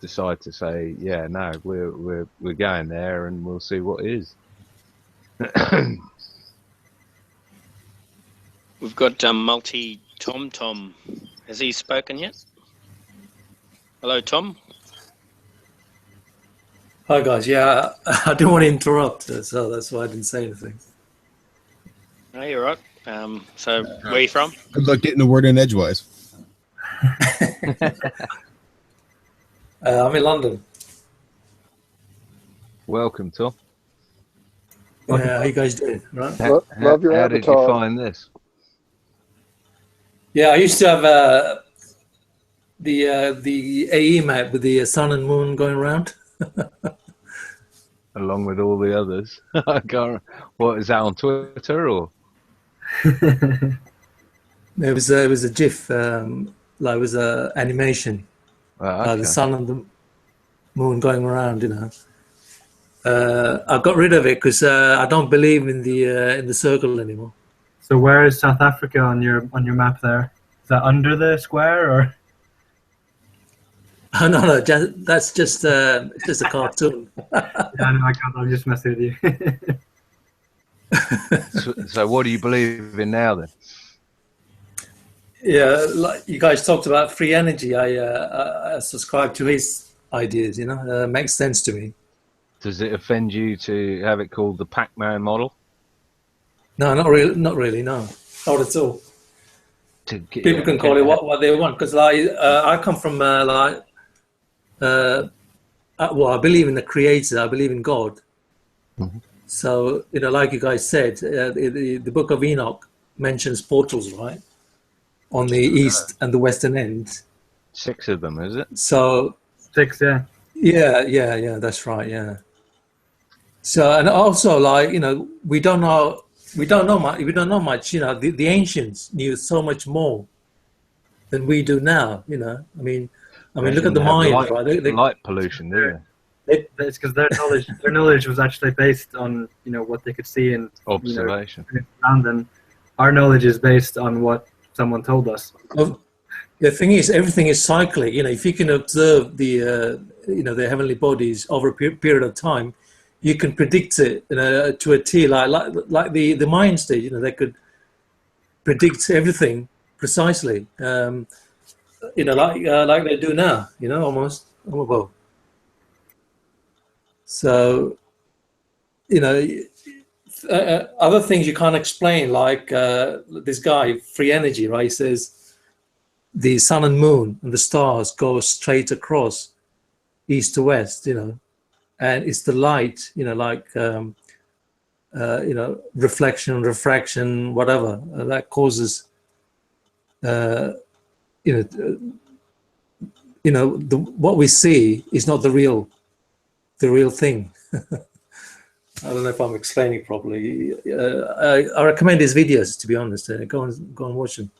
decide to say, no, we're going there, and we'll see what is. We've got Multi Tom. Has he spoken yet? Hello, Tom. Hi guys. Yeah, I didn't want to interrupt, so that's why I didn't say anything. No, you're right. So where are you from? Good luck getting the word in edgewise. I'm in London. Welcome, Tom. Yeah, how you guys doing? Right? Love your How avatar. did you find this? Yeah, I used to have the AE map with the sun and moon going around. Along with all the others. What is that, on Twitter or? It was a GIF, it was a animation. Okay. The sun and the moon going around, I got rid of it because I don't believe in the circle anymore. So where is South Africa on your map there? Is that under the square or? Oh, no, that's just a cartoon. Yeah, no, I'm just messing with you. So what do you believe in now then? Yeah, like you guys talked about free energy. I subscribe to his ideas. Makes sense to me. Does it offend you to have it called the Pac-Man model? No, not really. No, not at all. People can call it what they want, because I come from I believe in the Creator. I believe in God. Mm-hmm. So like you guys said, the Book of Enoch mentions portals, right, on the east and the western end. 6 of them, is it? So 6, yeah. Yeah, that's right. Yeah. So, and also, we don't know much. The ancients knew so much more than we do now. I mean, look at the Mayans, right? Light pollution, yeah. It's because their knowledge was actually based on what they could see in observation. And then our knowledge is based on what someone told us. Well, the thing is, everything is cyclic. If you can observe the heavenly bodies over a period of time, you can predict it to a T, like the Mayans did. They could predict everything precisely. Like they do now. Almost. Well, so other things you can't explain, like this guy, Free Energy, right? He says the sun and moon and the stars go straight across east to west, and it's the light, reflection, refraction, whatever, that causes, what we see is not the real thing. I don't know if I'm explaining properly. I recommend his videos, to be honest. Go and watch them.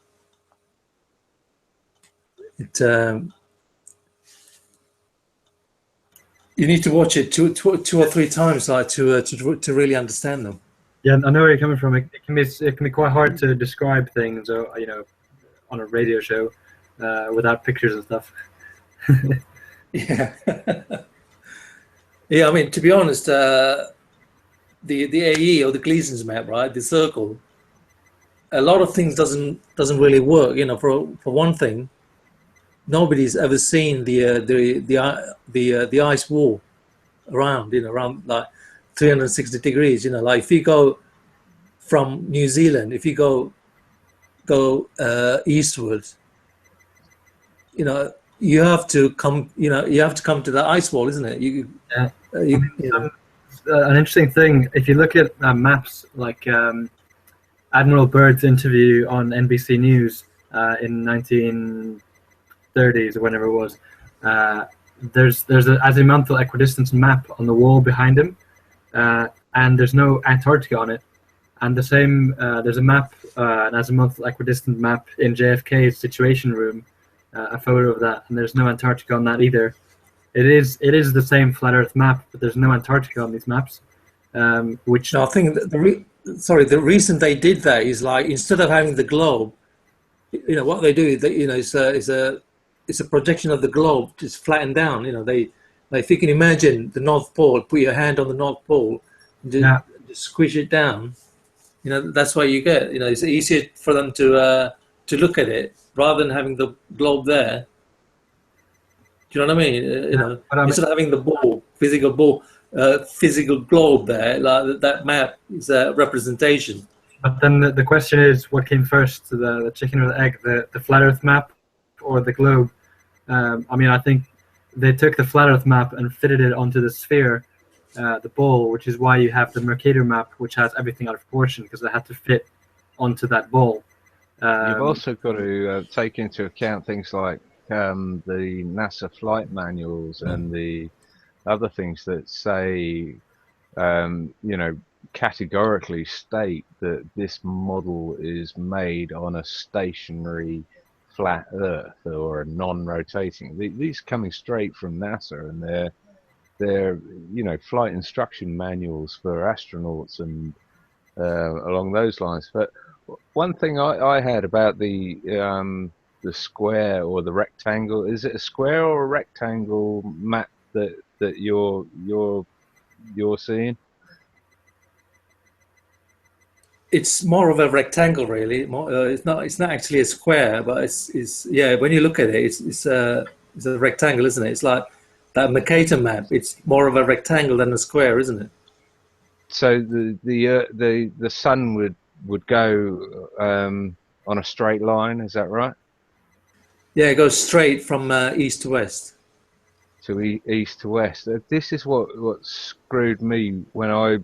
You need to watch it two or three times, like to really understand them. Yeah, I know where you're coming from. It can be quite hard to describe things, on a radio show without pictures and stuff. Yeah. Yeah, I mean, to be honest, the AE or the Gleason's map, right? The circle. A lot of things doesn't really work. For one thing, nobody's ever seen the ice wall around like 360 degrees. Like if you go from New Zealand, if you go eastwards, you have to come. You have to come to the ice wall, isn't it? An interesting thing, if you look at maps like Admiral Byrd's interview on NBC News in 1930s or whenever it was, there's an azimuthal equidistance map on the wall behind him, and there's no Antarctica on it. And the same, there's a map, an azimuthal equidistant map in JFK's Situation Room, a photo of that, and there's no Antarctica on that either. It is the same flat Earth map, but there's no Antarctica on these maps. Which I think the reason they did that is, like, instead of having the globe, what they do is it's a projection of the globe just flattened down. If you can imagine the North Pole, put your hand on the North Pole, and just squish it down. That's what you get. It's easier for them to look at it rather than having the globe there. Do you know what I mean? Instead of having the ball, physical globe there, like that map is a representation. But then the question is, what came first, the chicken or the egg, the flat Earth map or the globe? I think they took the flat Earth map and fitted it onto the sphere, the ball, which is why you have the Mercator map, which has everything out of proportion, because they had to fit onto that ball. You've also got to take into account things like the NASA flight manuals and the other things that say, categorically state that this model is made on a stationary flat Earth or a non-rotating. These coming straight from NASA, and they're flight instruction manuals for astronauts and along those lines. But one thing I had about the square or the rectangle, is it a square or a rectangle map that you're seeing? It's more of a rectangle, really. It's not actually a square, but it's when you look at it, it's a rectangle, isn't it? It's like that Mercator map. It's more of a rectangle than a square, isn't it? So the sun would go on a straight line, is that right? Yeah, it goes straight from east to west. To east to west. This is what screwed me when I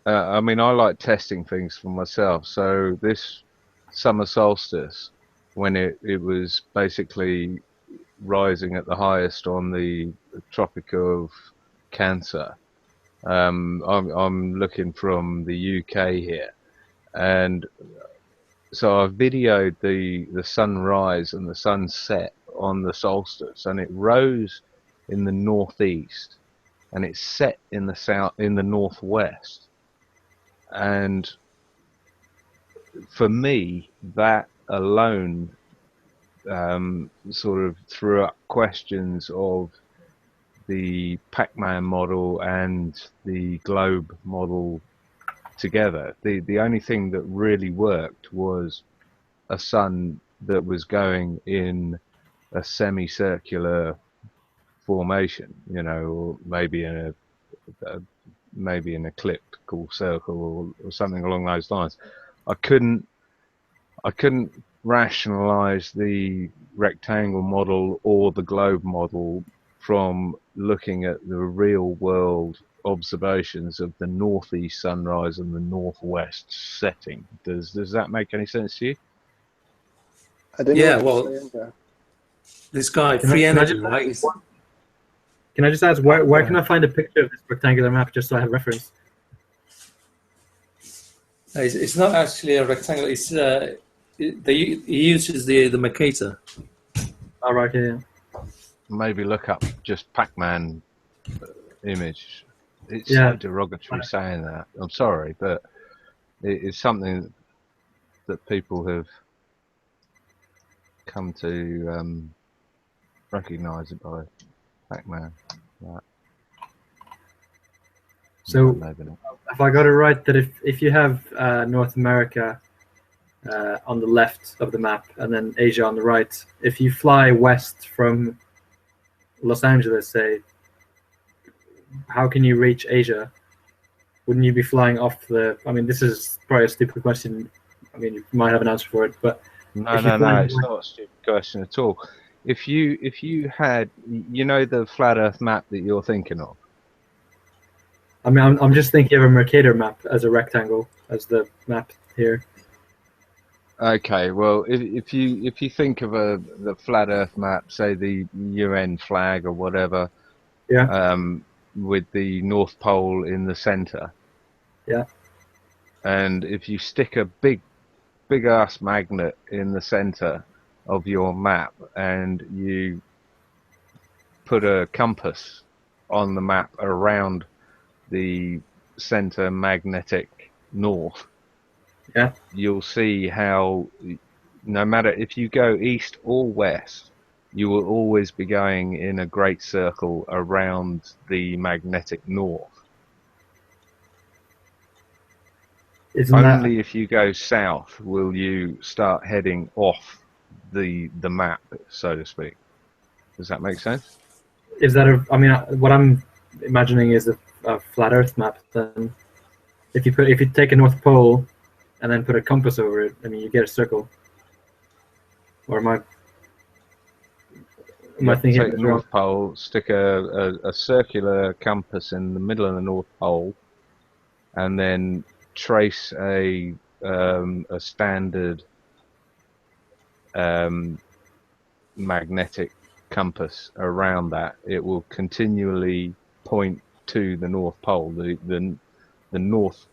like testing things for myself. So this summer solstice, when it was basically rising at the highest on the Tropic of Cancer, I'm looking from the UK here, and so I've videoed the sunrise and the sunset on the solstice, and it rose in the northeast and it set in the northwest. And for me, that alone sort of threw up questions of, the Pac-Man model and the globe model together. The only thing that really worked was a sun that was going in a semicircular formation, you know, or maybe in maybe an elliptical circle or something along those lines. I couldn't rationalize the rectangle model or the globe model from looking at the real world observations of the northeast sunrise and the northwest setting. Does that make any sense to you? I didn't Yeah, know what you were well, saying, yeah. this guy, Can I- free can I energy, just- right? Can I just ask where can I find a picture of this rectangular map just so I have reference? It's not actually a rectangle. It's he uses the Mercator. All right, yeah. Maybe look up just Pac-Man image. It's Yeah. so derogatory saying that. I'm sorry, but it's something that people have come to recognise it by Pac-Man. Right. So Maybe not. if I got it right, that if you have North America on the left of the map and then Asia on the right, if you fly west from Los Angeles, say, how can you reach Asia? Wouldn't you be flying off the? I mean, this is probably a stupid question. I mean, you might have an answer for it, but No, if you're no, flying it's not a stupid question at all. If you had, you know, the flat Earth map that you're thinking of. I mean, I'm just thinking of a Mercator map as a rectangle, as the map here. Okay, well, if you think of the flat Earth map, say the UN flag or whatever, Yeah. with the North Pole in the center, Yeah. and if you stick a big ass magnet in the center of your map and you put a compass on the map around the center magnetic north, yeah, you'll see how no matter if you go east or west, you will always be going in a great circle around the magnetic north. Only if you go south will you start heading off the map, so to speak. Does that make sense? Is that a? I mean, what I'm imagining is a flat Earth map. Then, if you take a North Pole and then put a compass over it, I mean, you get a circle. Or am I thinking Take of the this wrong? North Pole, stick a circular compass in the middle of the North Pole, and then trace a standard magnetic compass around that. It will continually point to the North Pole. The north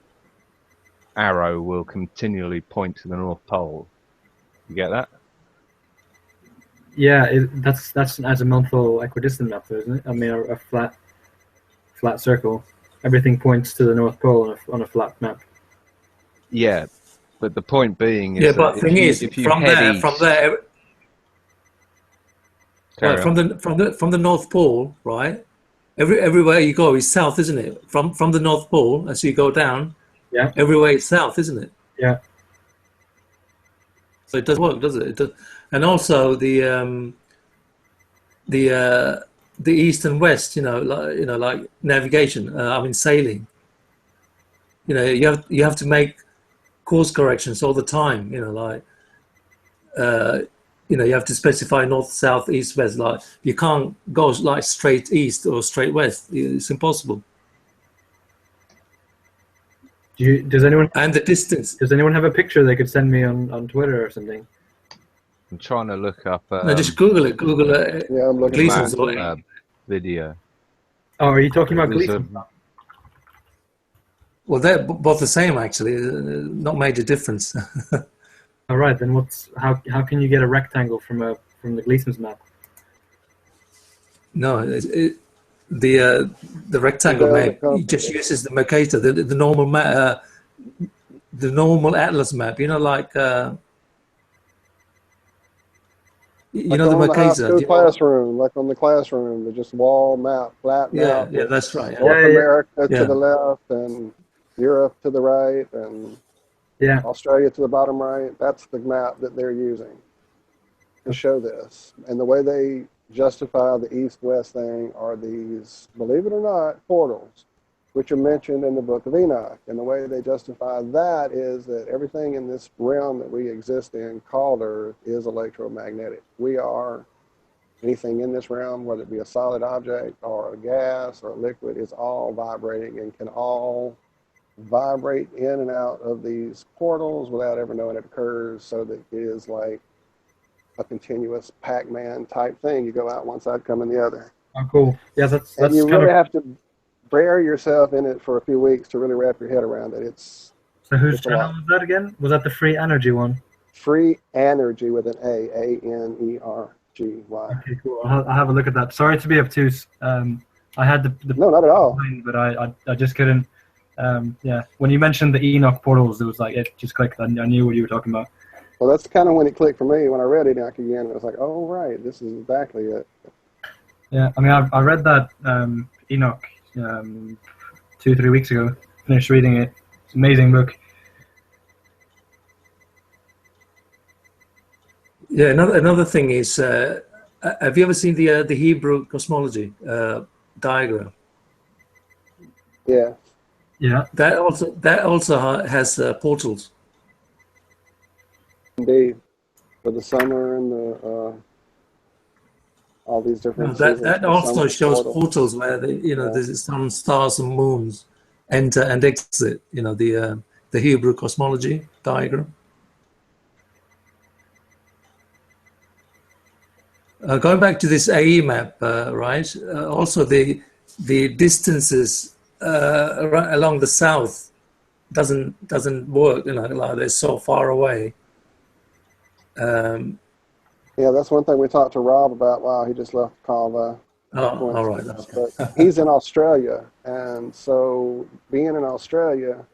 arrow will continually point to the North Pole. You get that? Yeah, that's an azimuthal equidistant map, though, isn't it? I mean, a flat circle. Everything points to the North Pole on a flat map. Yeah, but the point being is Yeah, that but thing is, if you from head there, east, from there, Carry right, from the North Pole, right? Everywhere you go is south, isn't it? From the North Pole, as you go down, yeah, everywhere is south, isn't it? Yeah. So it does work, does it? It does. And also the east and west, like navigation. I mean sailing. You have to make course corrections all the time. You have to specify north, south, east, west. Like you can't go like straight east or straight west. It's impossible. Does anyone and the distance? Does anyone have a picture they could send me on Twitter or something? I'm trying to look up. No, just Google it. Google it. Yeah, I'm looking Gleason's at or- video. Oh, are you talking about There's Gleason? Well, they're both the same actually. Not major difference. All right, then how can you get a rectangle from the Gleason's map? No, the rectangle map just uses the Mercator, the normal map, the normal Atlas map. Like You Like know the on the high Marquesa. school You know, classroom, like on the classroom, they're just wall map, flat yeah, map. yeah, With that's right. North Yeah, yeah. America to Yeah. the left and Europe to the right and Yeah. Australia to the bottom right. That's the map that they're using to show this. And the way they justify the east-west thing are these, believe it or not, portals, which are mentioned in the Book of Enoch. And the way they justify that is that everything in this realm that we exist in, called Earth, is electromagnetic. We are, anything in this realm, whether it be a solid object or a gas or a liquid, is all vibrating and can all vibrate in and out of these portals without ever knowing it occurs, so that it is like a continuous Pac-Man type thing. You go out one side, come in the other. Oh, cool. Yeah, that's And you kind really of. have to bury yourself in it for a few weeks to really wrap your head around it. So whose it's a channel lot. was that again? Was that the free energy one? Free energy with an A-N-E-R-G-Y. Okay, cool. I'll have a look at that. Sorry to be obtuse. I had the No, not at all. but I just couldn't. Yeah, when you mentioned the Enoch portals, it was like it just clicked. I knew what you were talking about. Well, that's kind of when it clicked for me when I read Enoch again. It was like, oh, right, this is exactly it. Yeah, I mean, I read that Enoch 2-3 weeks ago. Finished reading it. It's an amazing book. Yeah, another thing is, have you ever seen the Hebrew cosmology diagram? Yeah. Yeah. That also has portals. Indeed. For the summer and the all these different That seasons. The also summer shows portal. portals where there's some stars and moons enter and exit. The Hebrew cosmology diagram. Going back to this AE map, right? Also, the distances along the south doesn't work. Like they're so far away. Yeah, that's one thing we talked to Rob about. Wow, he just left the call. Oh, all right. But he's in Australia, and so being in Australia,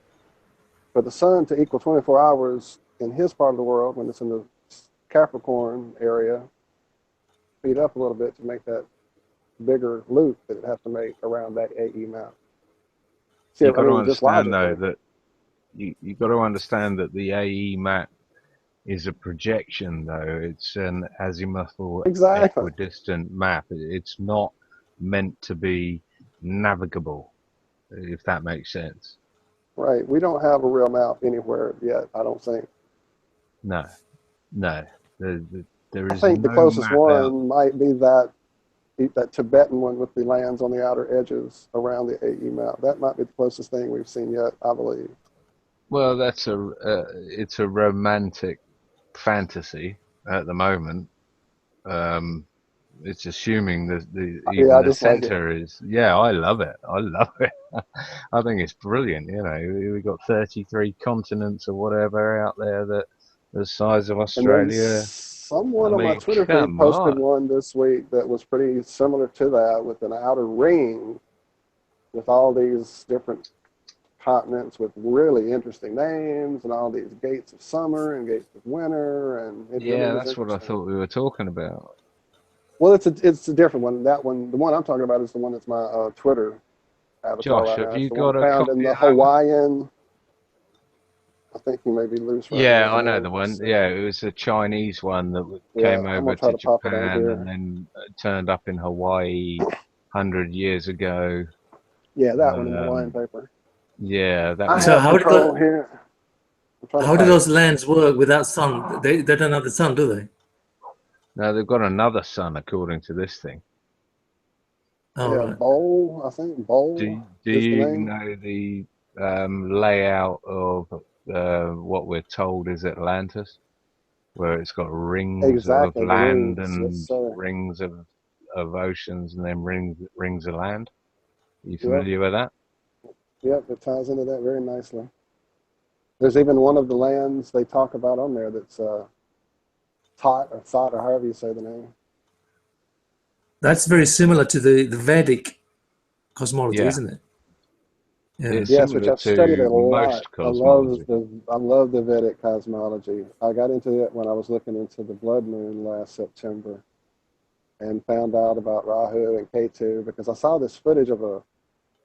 for the sun to equal 24 hours in his part of the world, when it's in the Capricorn area, speed up a little bit to make that bigger loop that it has to make around that AE map. See, You've got to just understand, though, logically. that you've got to understand that the AE map is a projection, though. It's an azimuthal Exactly. equidistant map. It's not meant to be navigable, if that makes sense. Right. We don't have a real map anywhere yet, I don't think. No. There I is think the no closest map one out. might be that Tibetan one with the lands on the outer edges around the AE map. That might be the closest thing we've seen yet, I believe. Well, it's a romantic fantasy at the moment. It's assuming that even the center is. Yeah, I love it. I love it. I think it's brilliant. We've got 33 continents or whatever out there that the size of Australia. Someone on my Twitter feed posted one this week that was pretty similar to that, with an outer ring with all these different continents with really interesting names and all these gates of summer and gates of winter, and Yeah, that's what I thought we were talking about. Well, it's a different one. That one, the one I'm talking about, is the one that's my Twitter avatar. Josh, right have now. you It's the got one a found in copy the of that one? Hawaiian? I think you may be loose. Right Yeah, now. I know the one. Yeah, it was a Chinese one that came I'm over gonna try to to pop it on Japan here. and then turned up in Hawaii 100 years ago. Yeah, that one in the Hawaiian paper. Yeah, that I one. So have how did control here. how do those lands work without sun? They don't have the sun, do they? No, they've got another sun according to this thing. Oh, Yeah, right. Bowl. I think Bowl. Do is the you name. know the layout of what we're told is Atlantis, where it's got rings Exactly, of the land rings, and yes, sir. rings of oceans and then rings of land? Are you Yep. familiar with that? Yep, it ties into that very nicely. There's even one of the lands they talk about on there that's Thought or however you say the name. That's very similar to the Vedic cosmology, Yeah. isn't it? It's Yes, which similar I've studied to a lot. most I love cosmology. the Vedic cosmology. I got into it when I was looking into the blood moon last September, and found out about Rahu and Ketu because I saw this footage of an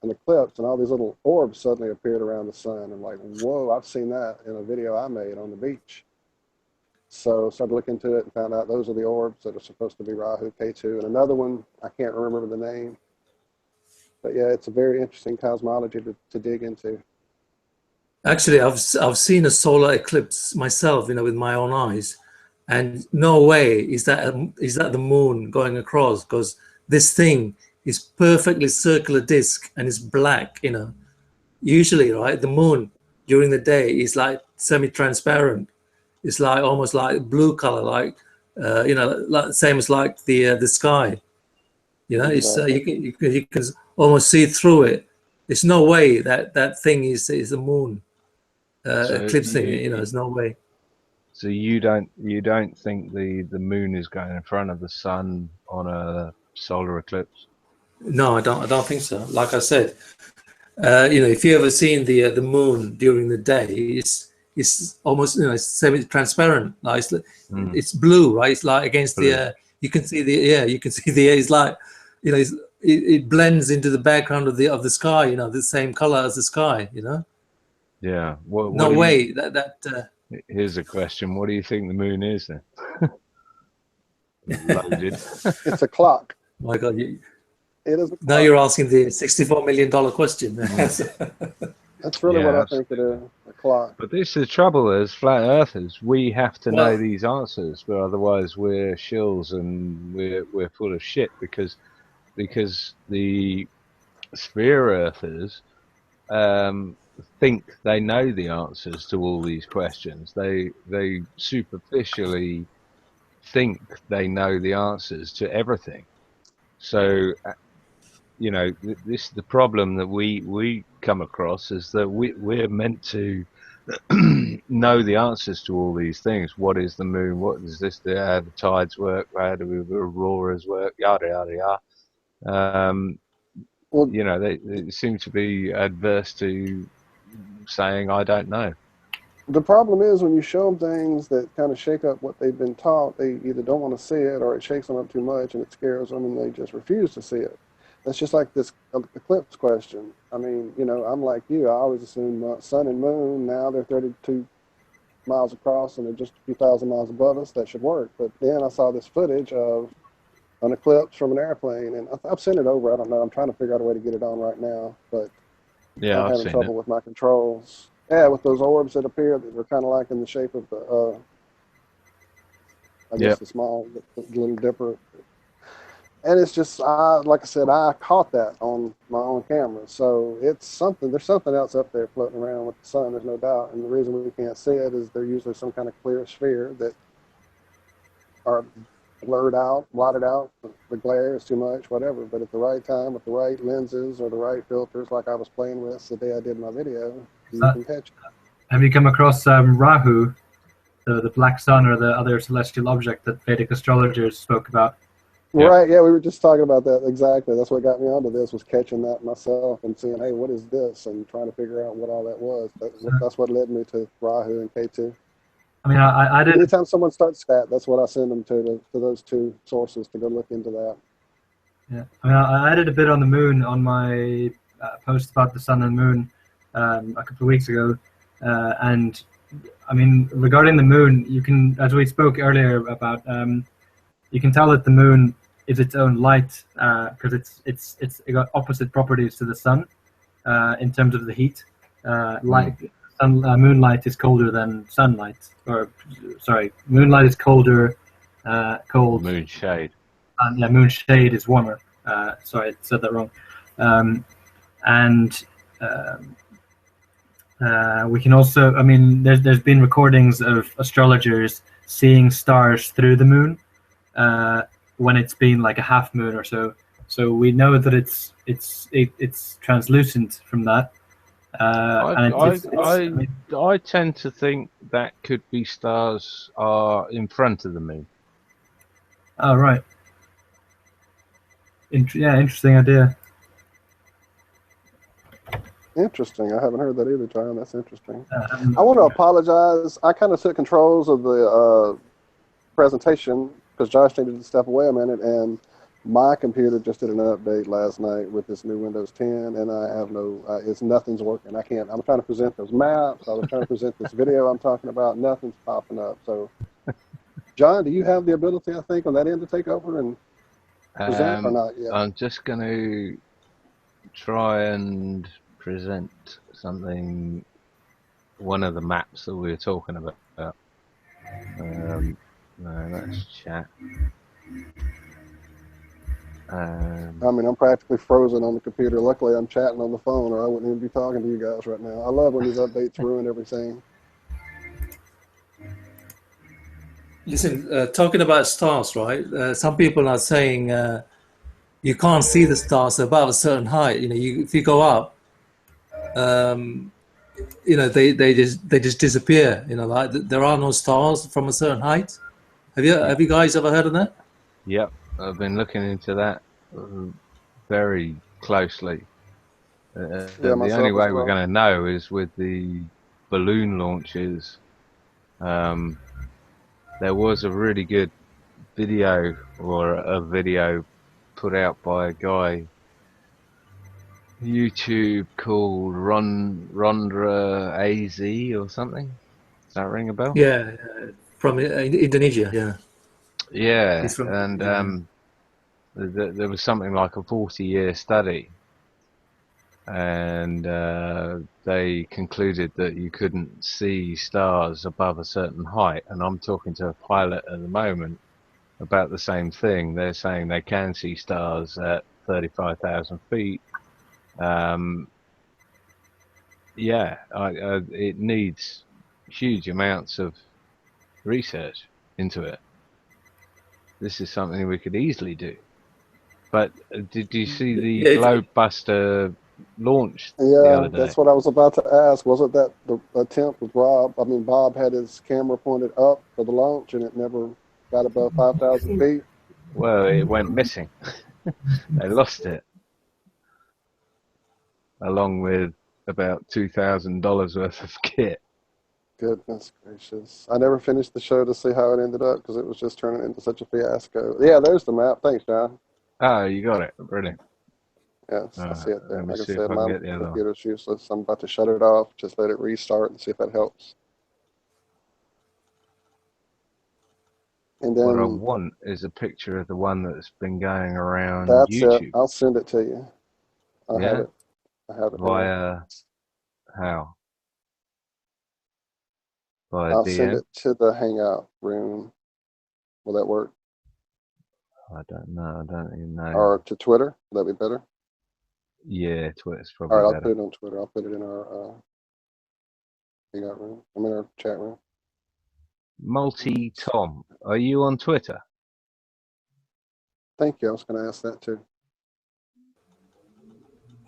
eclipse, and all these little orbs suddenly appeared around the sun. I'm like, whoa! I've seen that in a video I made on the beach. So started looking into it and found out those are the orbs that are supposed to be Rahu, Ketu, and another one I can't remember the name. But yeah, it's a very interesting cosmology to dig into. Actually, I've seen a solar eclipse myself, with my own eyes, and no way is that the moon going across, because this thing is perfectly circular disk and it's black. Usually, right, the moon during the day is like semi-transparent. It's like almost like blue color, like like same as like the sky. It's you can almost see through it. There's no way that thing is the moon eclipsing it. There's no way. So you don't think the moon is going in front of the sun on a solar eclipse? No, I don't think so. Like I said, if you ever seen the moon during the day, it's almost it's semi-transparent. Like it's blue, right? It's like against Blue. the you can see the it's like it blends into the background of the sky. The same color as the sky. Yeah. No way that. Here's a question: what do you think the moon is then? Loaded. It's a clock. My God, it is. Now you're asking the $64 million question. That's really what I think it is. A clock. But this is the trouble as flat earthers. We have to know these answers, but otherwise we're shills and we're full of shit because the sphere earthers think they know the answers to all these questions. They superficially think they know the answers to everything. So this the problem that we come across is that we're meant to know the answers to all these things. What is the moon? What is this? How the tides work? How do the auroras work? Yada yada yada. They seem to be adverse to saying I don't know. The problem is when you show them things that kind of shake up what they've been taught, they either don't want to see it or it shakes them up too much and it scares them and they just refuse to see it. That's just like this eclipse question. I mean, I'm like you. I always assume sun and moon, now they're 32 miles across and they're just a few thousand miles above us. That should work. But then I saw this footage of an eclipse from an airplane, and I've sent it over. I don't know. I'm trying to figure out a way to get it on right now, but yeah, I'm having trouble with my controls. Yeah, with those orbs that appear that were kind of like in the shape of the, I guess the small, the Little Dipper. And it's just, like I said, I caught that on my own camera. So it's something, there's something else up there floating around with the sun, there's no doubt. And the reason we can't see it is they're usually some kind of clear sphere that are blurred out, blotted out. The glare is too much, whatever. But at the right time, with the right lenses or the right filters, like I was playing with the day I did my video, you can catch it. Have you come across Rahu, the black sun, or the other celestial object that Vedic astrologers spoke about? Right, yeah, we were just talking about that. Exactly. That's what got me onto this, was catching that myself and seeing, hey, what is this? And trying to figure out what all that was. That's what led me to Rahu and Ketu. I mean, I did. Anytime someone starts that, that's what I send them to those two sources to go look into that. Yeah, I mean, I added a bit on the moon on my post about the sun and moon a couple of weeks ago. And, I mean, regarding the moon, you can, as we spoke earlier about, you can tell that the moon is its own light because it's got opposite properties to the sun in terms of the heat. Moonlight is colder than sunlight, or sorry, moonlight is colder. Cold. Moon shade. Yeah, moon shade is warmer. Sorry, I said that wrong. We can also, I mean, there's been recordings of astrologers seeing stars through the moon. When it's been like a half moon or so, so we know that it's translucent from that. I tend to think that could be stars are in front of the moon. Oh right. Interesting idea. Interesting. I haven't heard that either, John. That's interesting. I want to apologize. I kind of took controls of the presentation because Josh needed to step away a minute, and my computer just did an update last night with this new Windows 10, and I have nothing's working. I can't. I'm trying to present those maps. I was trying to present this video I'm talking about. Nothing's popping up. So, John, do you have the ability, I think, on that end to take over and present or not yet? I'm just going to try and present something, one of the maps that we were talking about. No, that's chat. I mean, I'm practically frozen on the computer. Luckily, I'm chatting on the phone, or I wouldn't even be talking to you guys right now. I love when these updates ruin everything. Listen, talking about stars, right? Some people are saying you can't see the stars above a certain height. You know, if you go up, you know, they just disappear. You know, like there are no stars from a certain height. Have you guys ever heard of that? Yep, I've been looking into that very closely. The only way we're going to know is with the balloon launches. There was a really good video, or a video put out by a guy YouTube called Rondra AZ or something. Does that ring a bell? Yeah, from Indonesia. Yeah. Yeah, and there was something like a 40-year study, and they concluded that you couldn't see stars above a certain height. And I'm talking to a pilot at the moment about the same thing. They're saying they can see stars at 35,000 feet. Yeah, it needs huge amounts of research into it. This is something we could easily do. But did you see the Globebuster launch the other day? That's what I was about to ask. Wasn't that the attempt with Rob? I mean, Bob had his camera pointed up for the launch, and it never got above 5,000 feet. Well, it went missing. They lost it, along with about $2,000 worth of kit. Goodness gracious. I never finished the show to see how it ended up because it was just turning into such a fiasco. Yeah, there's the map. Thanks, John. Oh, you got it. Brilliant. Yes, I see it there. Let me Like I see if said, I my can get the other one. computer's useless. I'm about to shut it off. Just let it restart and see if that helps. And then What I want is a picture of the one that's been going around that's YouTube. it. I'll send it to you. I have Yeah? it. I have it. Via how? Via I'll DM? send it to the Hangout room. Will that work? I don't know. I don't even know. Or to Twitter? Will that be better? Yeah, Twitter's All probably right, I'll better. put it on Twitter. I'll put it in our Hangout room. I'm in our chat room. Multi Tom, are you on Twitter? Thank you. I was going to ask that too.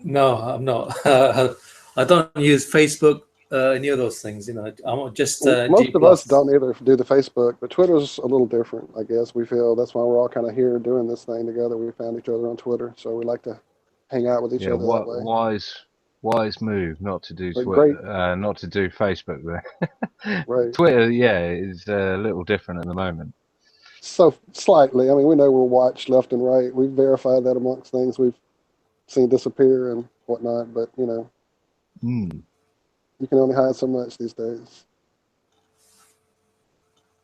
No, I'm not. I don't use Facebook, any of those things. You know, I'm just Most G+. of us don't either do the Facebook, but Twitter's a little different, I guess. We feel that's why we're all kind of here doing this thing together. We found each other on Twitter, so we like to hang out with each Yeah, other that way. wise move not to do But Twitter, not to do Facebook there. Right. Twitter, yeah, is a little different at the moment. So slightly. I mean, we know we're watched left and right. We've verified that amongst things we've seen disappear and whatnot, but you know, you can only hide so much these days.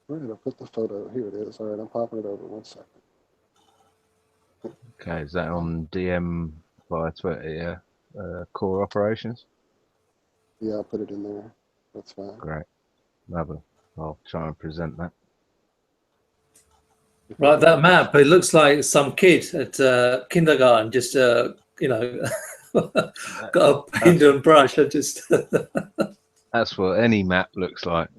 Where did I put the photo? Here it is. All right, I'm popping it over. 1 second. Okay, is that on DM via Twitter? Yeah, Core Operations. Yeah, I'll put it in there. That's fine. Great, lovely. I'll try and present that. Right, that map. It looks like some kid at kindergarten just, you know, got a paint and brush and just. That's what any map looks like.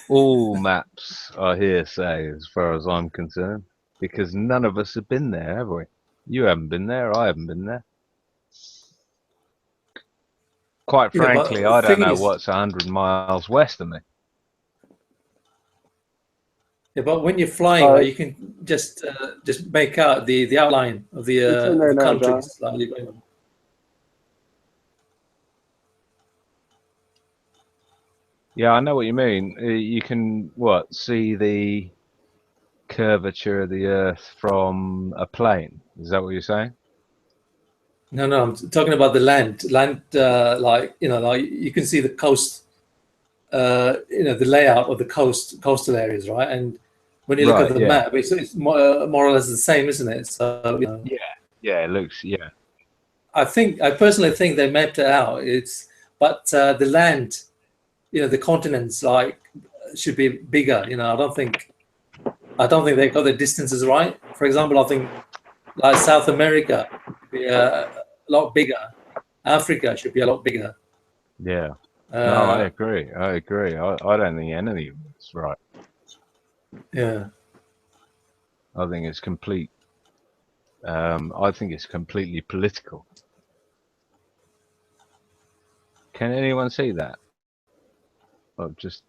All maps are hearsay as far as I'm concerned, because none of us have been there, have we? You haven't been there, I haven't been there. Quite Yeah, but frankly, the I don't thing know is- what's 100 miles west of me. Yeah, but when you're flying, right, you can just make out the outline of the, It's in there the now, countries. Like you're going on. Yeah, I know what you mean. You can see the curvature of the Earth from a plane. Is that what you're saying? No, no, I'm talking about the land. Land, like you can see the coast. The layout of the coastal areas, right? And when you look at the map, it's more or less the same, isn't it? So yeah, it looks I personally think they mapped it out. But the land, the continents should be bigger. I don't think they got the distances right. For example, I think like South America should be a lot bigger. Africa should be a lot bigger. Yeah. No, I agree. I don't think any of it's right. Yeah. I think it's complete. I think it's completely political. Can anyone see that? I've just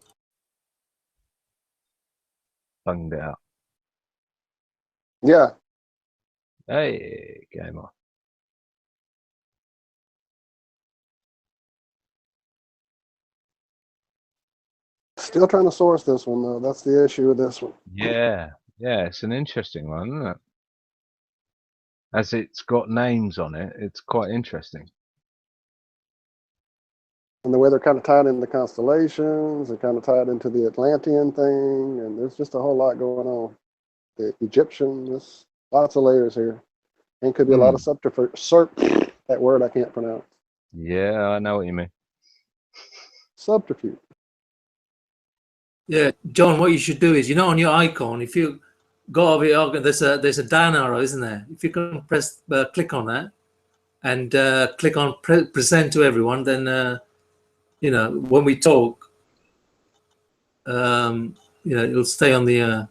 bunged it out. Yeah. Hey, game on. Still trying to source this one though. That's the issue with this one. Yeah, it's an interesting one, isn't it? As it's got names on it, it's quite interesting. And the way they're kind of tied into the constellations, they're kind of tied into the Atlantean thing, and there's just a whole lot going on. The Egyptian, there's lots of layers here. And could be a lot of subterfuge. That word I can't pronounce. Yeah, I know what you mean. Subterfuge. Yeah, John, what you should do is, on your icon, if you go over your, there's a down arrow, isn't there? If you can click on that and click on present to everyone, then when we talk, it'll stay on the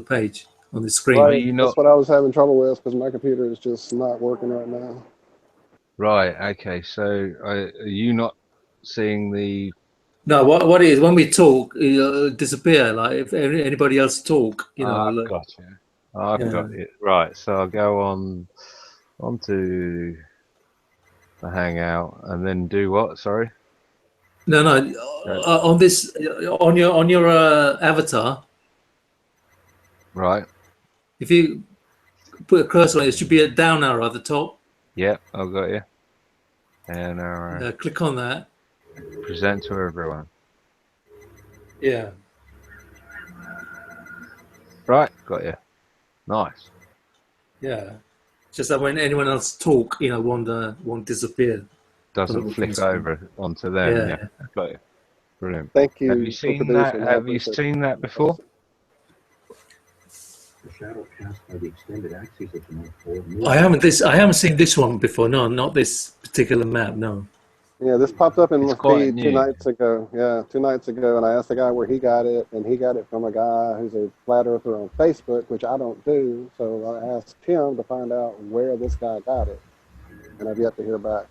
page, on the screen. Right. That's what I was having trouble with because my computer is just not working right now. Right. Okay. So are you not seeing the? No. What it is when we talk, it'll disappear. Like if anybody else talk, I've got you. I've got it. Right. So I'll go onto the Hangout and then do what? Sorry. No. On this, on your avatar. Right. If you put a cursor on it, it should be a down arrow at the top. Yep, I've got you. And click on that. Present to everyone. Yeah. Right, got you. Nice. Yeah. Just that when anyone else talk, won't disappear. Doesn't flick over onto them. Yeah. Got you. Brilliant. Thank you. Have you seen that? Have you seen that before? I haven't seen this one before. No, not this particular map. No. Yeah, this popped up in my feed 2 nights ago. Yeah, 2 nights ago, and I asked the guy where he got it, and he got it from a guy who's a flat earther on Facebook, which I don't do. So I asked him to find out where this guy got it, and I've yet to hear back.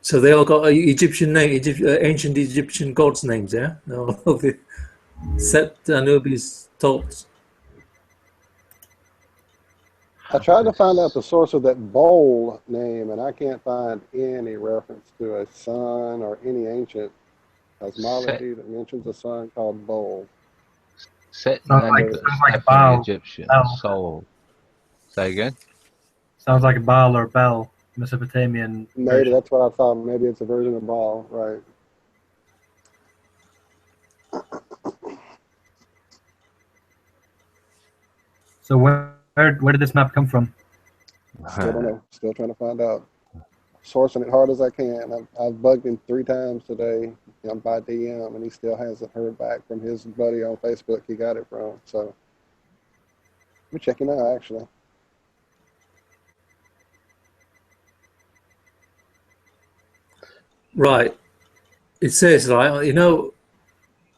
So they all got Egyptian name, ancient Egyptian gods' names, yeah? No, the Set, Anubis, Thoth. I tried to find out the source of that bowl name, and I can't find any reference to a sun or any ancient cosmology that mentions a sun called Bowl. Set sounds like a Baal. Egyptian soul. Say again? Sounds like a Baal or Bel, Mesopotamian. Maybe version. that's what I thought. Maybe it's a version of Baal, right? So where did this map come from? Still don't know. Still trying to find out. Sourcing it hard as I can. I've bugged him 3 times today by DM, and he still hasn't heard back from his buddy on Facebook he got it from. So we're checking out, actually. Right. It says, right,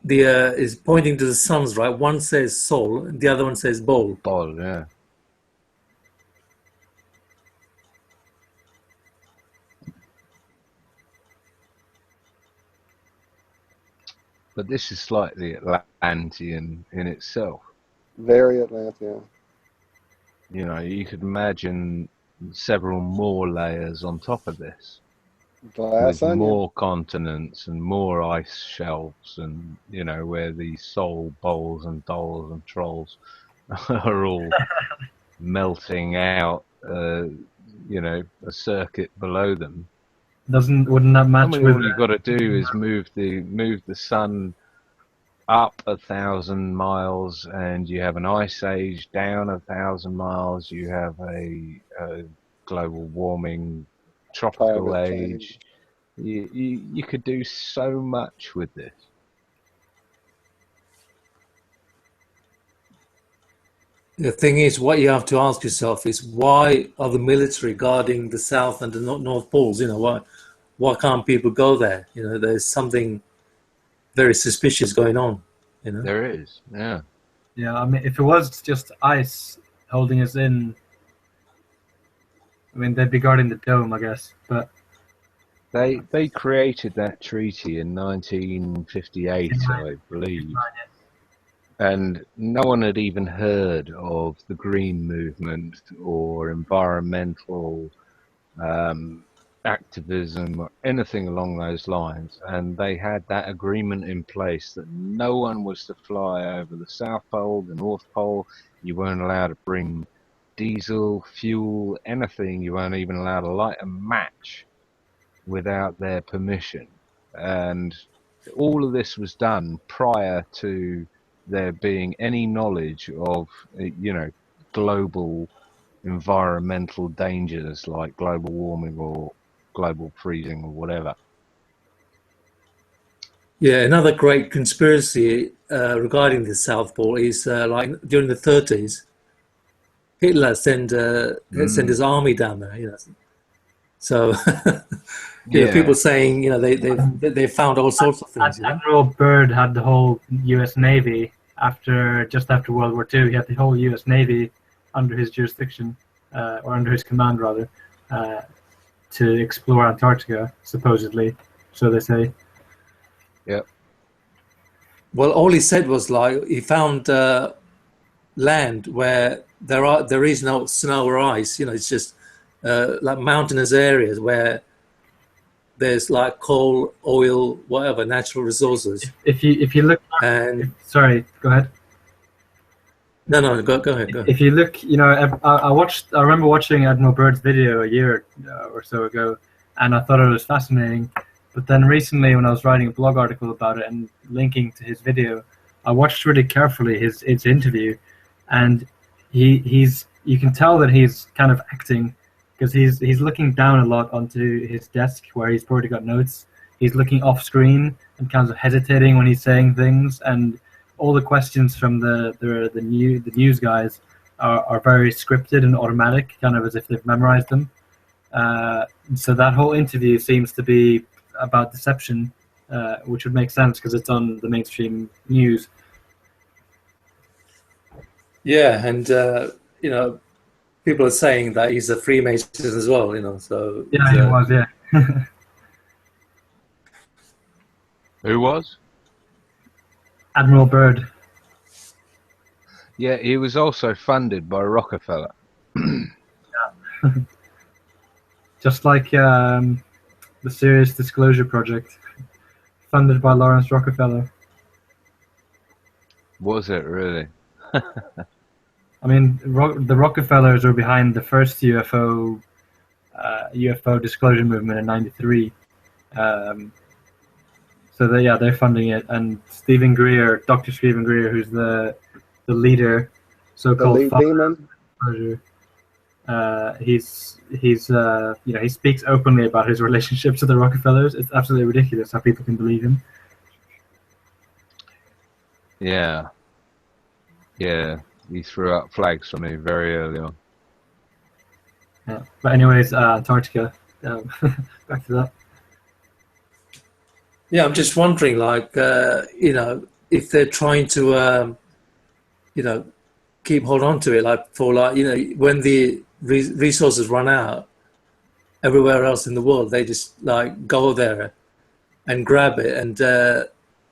the is pointing to the suns, right? One says Sol, and the other one says Bowl. Bowl, yeah. But this is slightly Atlantean in itself. Very Atlantean. You could imagine several more layers on top of this. Glass With onion. more continents and more ice shelves, and you know, where these soul bowls and dolls and trolls are all melting out, you know, a circuit below them. Wouldn't that match with? All you've got to do is move the sun up 1,000 miles, and you have an ice age. Down 1,000 miles, you have a global warming, tropical Climate age. You could do so much with this. The thing is, what you have to ask yourself is, why are the military guarding the South and the North Poles? You know, why can't people go there? You know, there's something very suspicious going on. You know, there is. Yeah. Yeah, I mean, if it was just ice holding us in, I mean, they'd be guarding the dome, I guess. But they created that treaty in 1958, I believe. And no one had even heard of the green movement or environmental activism or anything along those lines. And they had that agreement in place that no one was to fly over the South Pole, the North Pole. You weren't allowed to bring diesel, fuel, anything. You weren't even allowed to light a match without their permission. And all of this was done prior to there being any knowledge of, you know, global environmental dangers like global warming or global freezing or whatever. Yeah, another great conspiracy regarding the South Pole is like during the 30s, Hitler sent his army down there. You know, so you know, people saying, you know, they found all sorts of things. Admiral Byrd had the whole U.S. Navy just after World War II. He had the whole U.S. Navy under his jurisdiction, or under his command rather, to explore Antarctica, supposedly. So they say. Yep. Well, all he said was like he found land where there is no snow or ice. You know, it's just like mountainous areas where there's like coal, oil, whatever, natural resources. If you look, sorry, go ahead. No, go ahead. If you look, you know, I remember watching Admiral Byrd's video a year or so ago, and I thought it was fascinating. But then recently, when I was writing a blog article about it and linking to his video, I watched really carefully his interview, and you can tell that he's kind of acting, because he's looking down a lot onto his desk where he's probably got notes. He's looking off screen and kind of hesitating when he's saying things, and all the questions from the news guys are very scripted and automatic, kind of as if they've memorized them. So that whole interview seems to be about deception, which would make sense because it's on the mainstream news. Yeah, and you know, people are saying that he's a Freemason as well. You know, so yeah, he was. Yeah. Who was? Admiral Byrd. Yeah, he was also funded by Rockefeller. Yeah. Just like the Serious Disclosure Project, funded by Lawrence Rockefeller. Was it really? I mean, the Rockefellers were behind the first UFO disclosure movement in '93. So they're funding it, and Stephen Greer, Dr. Stephen Greer, who's the leader, so-called the lead demon. He's you know, he speaks openly about his relationships with the Rockefellers. It's absolutely ridiculous how people can believe him. Yeah, he threw out flags for me very early on. Yeah. But anyways, Antarctica. Back to that. Yeah, I'm just wondering, like, you know, if they're trying to, you know, hold on to it, like, for, like, you know, when the resources run out everywhere else in the world, they just, like, go there and grab it and,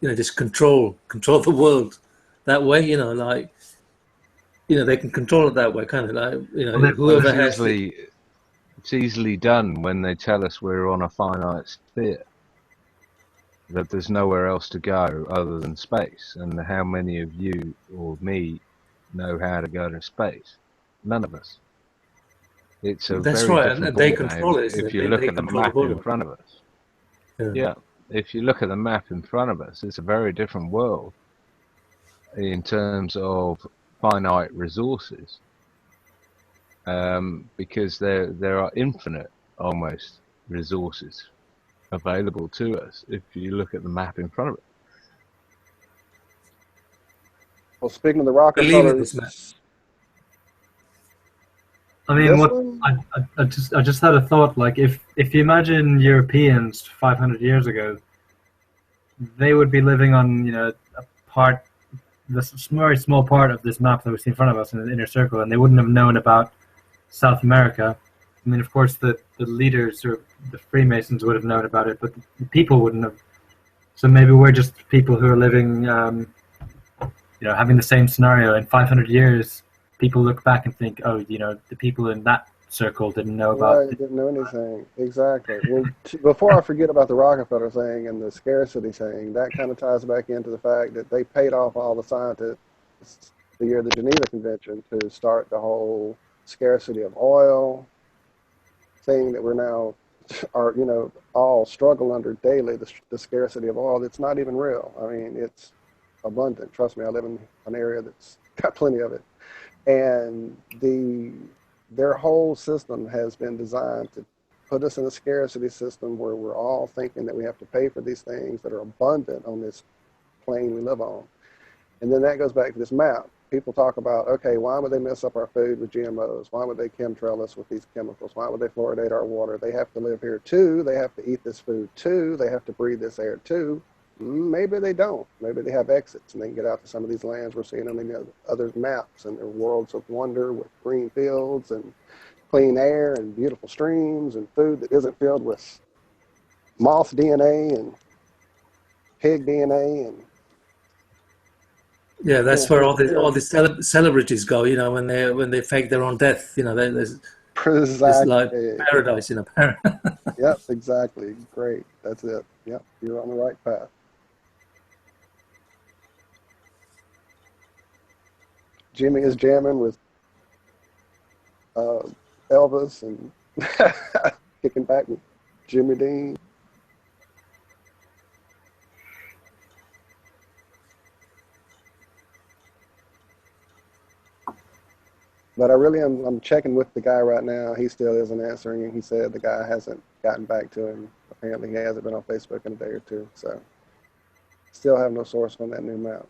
you know, just control the world that way, you know, like, you know, they can control it that way, kind of, like, you know, whoever has It's easily done when they tell us we're on a finite sphere, that there's nowhere else to go other than space. And how many of you or me know how to go to space? None of us. It's a That's very right, different and they ballgame control it. if you They look at the control the map in border. front of us. Yeah. Yeah, if you look at the map in front of us, it's a very different world in terms of finite resources, because there are infinite, almost, resources available to us if you look at the map in front of us. Well, speaking of the Believe in this, man. Rockefellers, I mean, this what one, I just had a thought. Like, if you imagine Europeans 500 years ago, they would be living on, you know, a part, this very small part of this map that we see in front of us in the inner circle, and they wouldn't have known about South America. I mean, of course, the leaders or the Freemasons would have known about it, but the people wouldn't have. So maybe we're just people who are living, you know, having the same scenario. In 500 years, people look back and think, oh, you know, the people in that circle didn't know about right, didn't know anything. Exactly. Well, before I forget about the Rockefeller thing and the scarcity thing, that kind of ties back into the fact that they paid off all the scientists the year of the Geneva Convention to start the whole scarcity of oil thing that we're now are, you know, all struggle under daily, the scarcity of oil. It's not even real. I mean, it's abundant. Trust me, I live in an area that's got plenty of it. And their whole system has been designed to put us in a scarcity system where we're all thinking that we have to pay for these things that are abundant on this plane we live on. And then that goes back to this map. People talk about, okay, why would they mess up our food with GMOs? Why would they chemtrail us with these chemicals? Why would they fluoridate our water? They have to live here too. They have to eat this food too. They have to breathe this air too. Maybe they don't. Maybe they have exits and they can get out to some of these lands we're seeing on the other maps, and they're worlds of wonder with green fields and clean air and beautiful streams and food that isn't filled with moth DNA and pig DNA and Yeah, that's where all the celebrities go. You know, when they fake their own death. You know, there's it's like paradise in a paradise. Yep, exactly. Great. That's it. Yep, you're on the right path. Jimmy is jamming with Elvis and kicking back with Jimmy Dean. But I really am, I'm checking with the guy right now. He still isn't answering, and he said the guy hasn't gotten back to him. Apparently he hasn't been on Facebook in a day or two. So still have no source on that new map.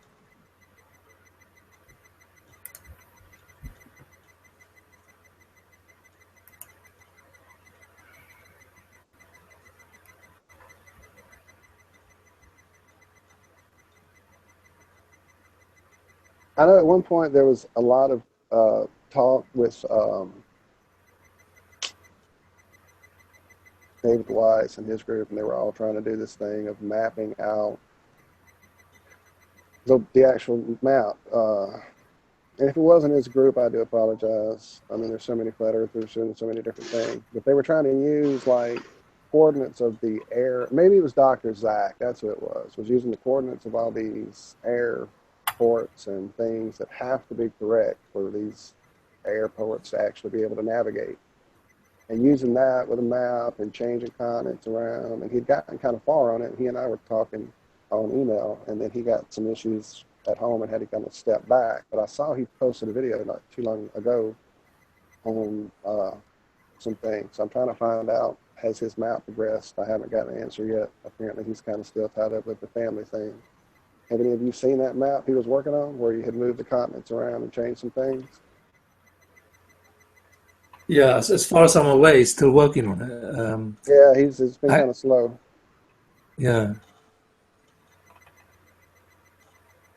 I know at one point there was a lot of talk with David Weiss and his group, and they were all trying to do this thing of mapping out the actual map. And if it wasn't his group, I do apologize. I mean, there's so many flat earthers doing so many different things. But they were trying to use like coordinates of the air. Maybe it was Dr. Zach, that's who it was using the coordinates of all these airports and things that have to be correct for these airports to actually be able to navigate. And using that with a map and changing continents around. And he'd gotten kind of far on it. He and I were talking on email, and then he got some issues at home and had to kind of step back. But I saw he posted a video not too long ago on some things. So I'm trying to find out, has his map progressed? I haven't got an answer yet. Apparently he's kind of still tied up with the family thing. Have any of you seen that map he was working on where he had moved the continents around and changed some things? Yeah, as far as I'm aware, he's still working on it. Yeah, it's been kind of slow. Yeah.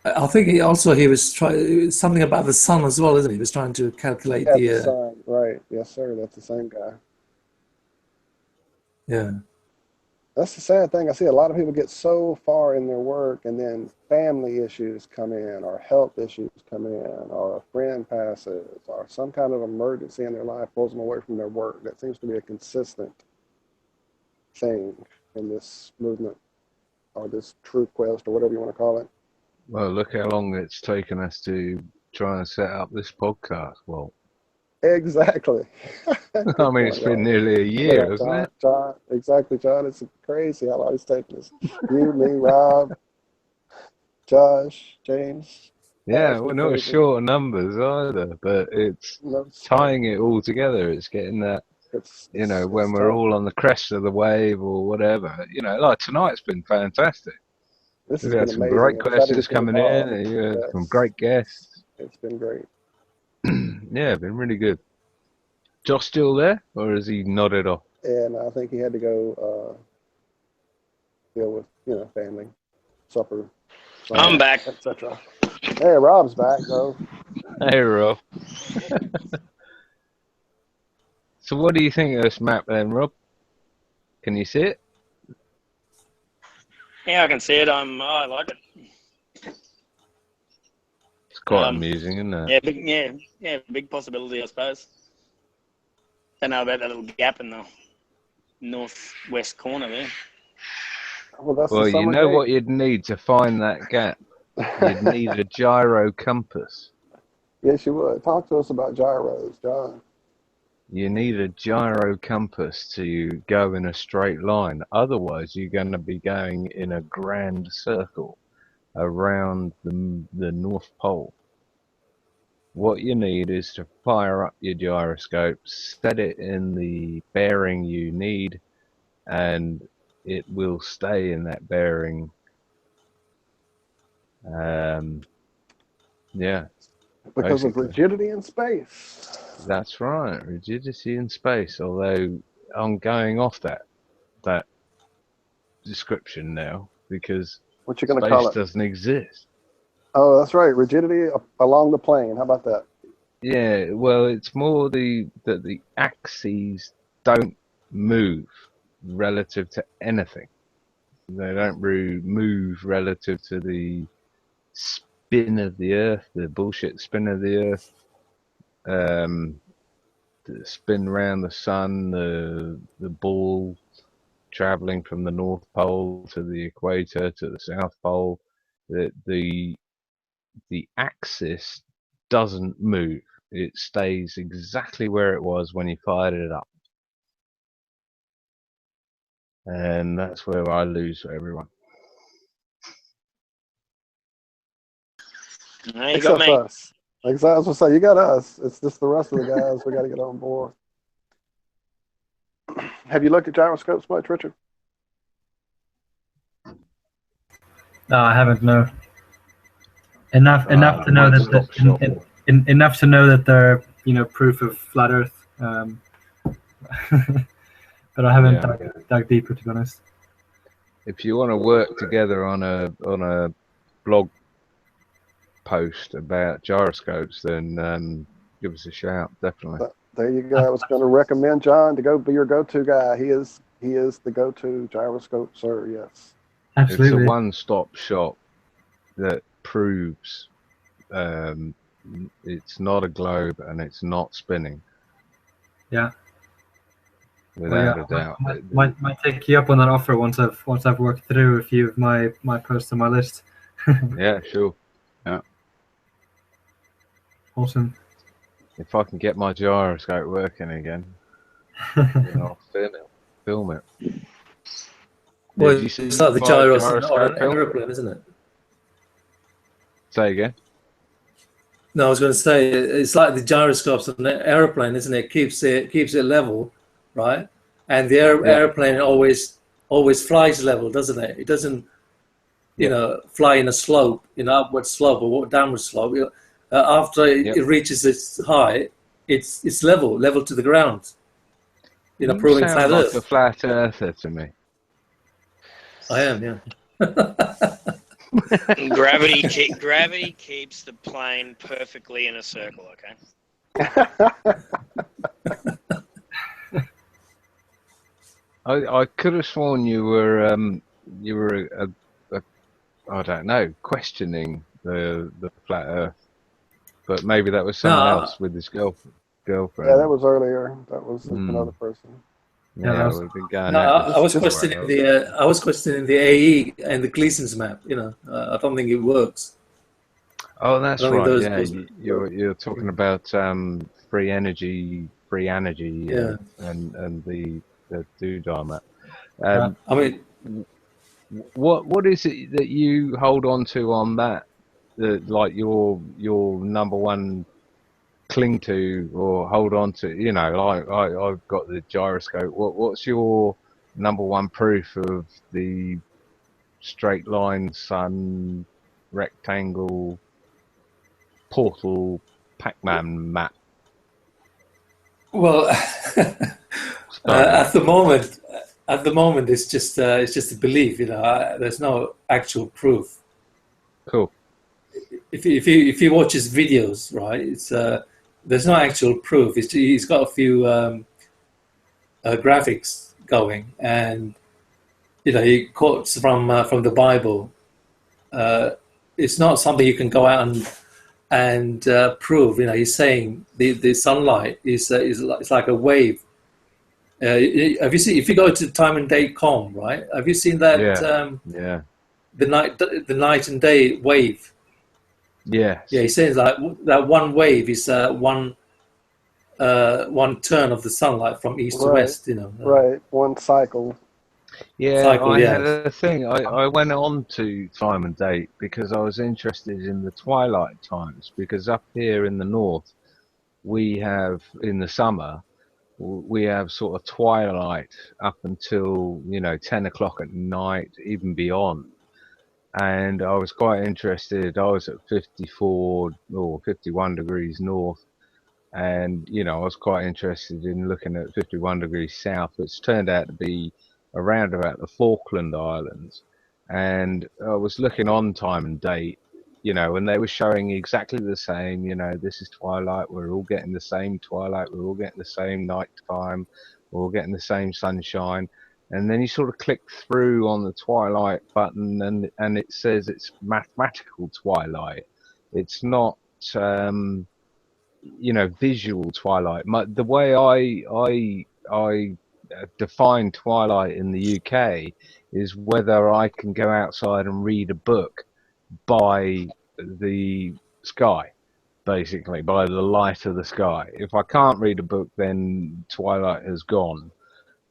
I think he was trying something about the sun as well, isn't he? He was trying to calculate the sun, right? Yes, sir. That's the same guy. Yeah. That's the sad thing. I see a lot of people get so far in their work, and then family issues come in, or health issues come in, or a friend passes, or some kind of emergency in their life pulls them away from their work. That seems to be a consistent thing in this movement, or this true quest, or whatever you want to call it. Well, look how long it's taken us to try and set up this podcast. Well, Exactly. I mean, it's been nearly a year, hasn't it? John, exactly, John. It's crazy how long it's taken us. You, me, Rob, Josh, James. Yeah, It's we're been not crazy. short of numbers either, but it's tying it all together. It's getting that, you know, when we're all on the crest of the wave or whatever. You know, like tonight's been fantastic. This We've has had been some amazing. great I'm excited questions to get coming in, involved. and you had some Yes. great guests. It's been great. Yeah, been really good. Josh still there, or has he nodded off? And I think he had to go deal with, family, supper, I'm back. etc. Hey, Rob's back though. Hey, Rob. So what do you think of this map then, Rob? Can you see it? Yeah, I can see it. I like it. It's quite amusing, isn't it? Yeah, big possibility, I suppose. Don't know about that little gap in the northwest corner there. Well, you know what you'd need to find that gap? You'd need a gyro compass. Yes, you would. Talk to us about gyros, John. You need a gyro compass to go in a straight line. Otherwise, you're going to be going in a grand circle around the North Pole. What you need is to fire up your gyroscope, set it in the bearing you need, and it will stay in that bearing. Yeah. Because of basically. rigidity in space. That's right, rigidity in space. Although I'm going off that description now because What you gonna space call it? doesn't exist. Oh, that's right. Rigidity along the plane. How about that? Yeah, well, it's more that the axes don't move relative to anything. They don't move relative to the spin of the Earth, the bullshit spin of the Earth. The spin around the sun, the ball traveling from the North Pole to the equator to the South Pole. The axis doesn't move. It stays exactly where it was when you fired it up. And that's where I lose everyone. No, you got Except me. us. Like I was gonna say, you got us. It's just the rest of the guys we got to get on board. Have you looked at gyroscopes much, Richard? No, I haven't. No. Enough to know that enough to know that they're proof of flat Earth. But I haven't dug deeper, to be honest. If you want to work together on a blog post about gyroscopes, then give us a shout, definitely. There you go. I was going to recommend John to go be your go-to guy. He is the go-to gyroscope, sir. Yes. Absolutely. It's a one-stop shop that proves it's not a globe and it's not spinning. Yeah. Without a doubt. Might take you up on that offer once I've worked through a few of my posts on my list. Yeah, sure. Yeah. Awesome. If I can get my gyroscope working again, then I'll film it. Well, Did you see it's like the my gyros on gyroscope an film? aeroplane, isn't it? Say again? No, I was going to say it's like the gyroscopes on an aeroplane, isn't it? Keeps it level, right? And the airplane always flies level, doesn't it? It doesn't, fly in a slope, upward slope or downward slope. After it reaches its height, it's level to the ground. Proving flat like Earth. a flat earther to me. I am, yeah. Gravity keeps the plane perfectly in a circle. Okay. I could have sworn you were I don't know, questioning the flat Earth, but maybe that was someone else with his girlfriend. Yeah, that was earlier. That was another person. Yeah, we've been going No, at this I was for a questioning while. I was questioning the AE and the Gleason's map. You know, I don't think it works. Oh, that's I don't think right. those- You're talking about free energy, Yeah. and the Doodah map. I mean, what is it that you hold on to on that? Like your number one cling to or hold on to? You know, like I've got the gyroscope. What's your number one proof of the straight line sun rectangle portal Pac-Man map? well, at the moment, it's just a belief. You know, there's no actual proof. Cool. If you watch his videos, right, it's there's no actual proof. He's got a few graphics going, and you know, he quotes from the Bible. It's not something you can go out and prove. You know, he's saying the sunlight is it's like a wave. Have you seen? If you go to timeanddate.com, right? Have you seen that? Yeah. The night and day wave. Yeah. Yeah, he says like that one wave is one turn of the sunlight from east to west. You know. Right. One cycle. Yeah, Cycle, I yeah. had a thing. I went on to Time and Date because I was interested in the twilight times, because up here in the north, we have, in the summer, we have sort of twilight up until, 10 o'clock at night, even beyond. And I was quite interested. I was at 54 or 51 degrees north, and, I was quite interested in looking at 51 degrees south, which turned out to be around about the Falkland Islands. And I was looking on Time and Date, and they were showing exactly the same, this is twilight, we're all getting the same twilight, we're all getting the same night time, we're all getting the same sunshine. And then you sort of click through on the twilight button, and it says it's mathematical twilight. It's not, visual twilight. The way I define twilight in the UK is whether I can go outside and read a book by the sky, basically, by the light of the sky. If I can't read a book, then twilight has gone.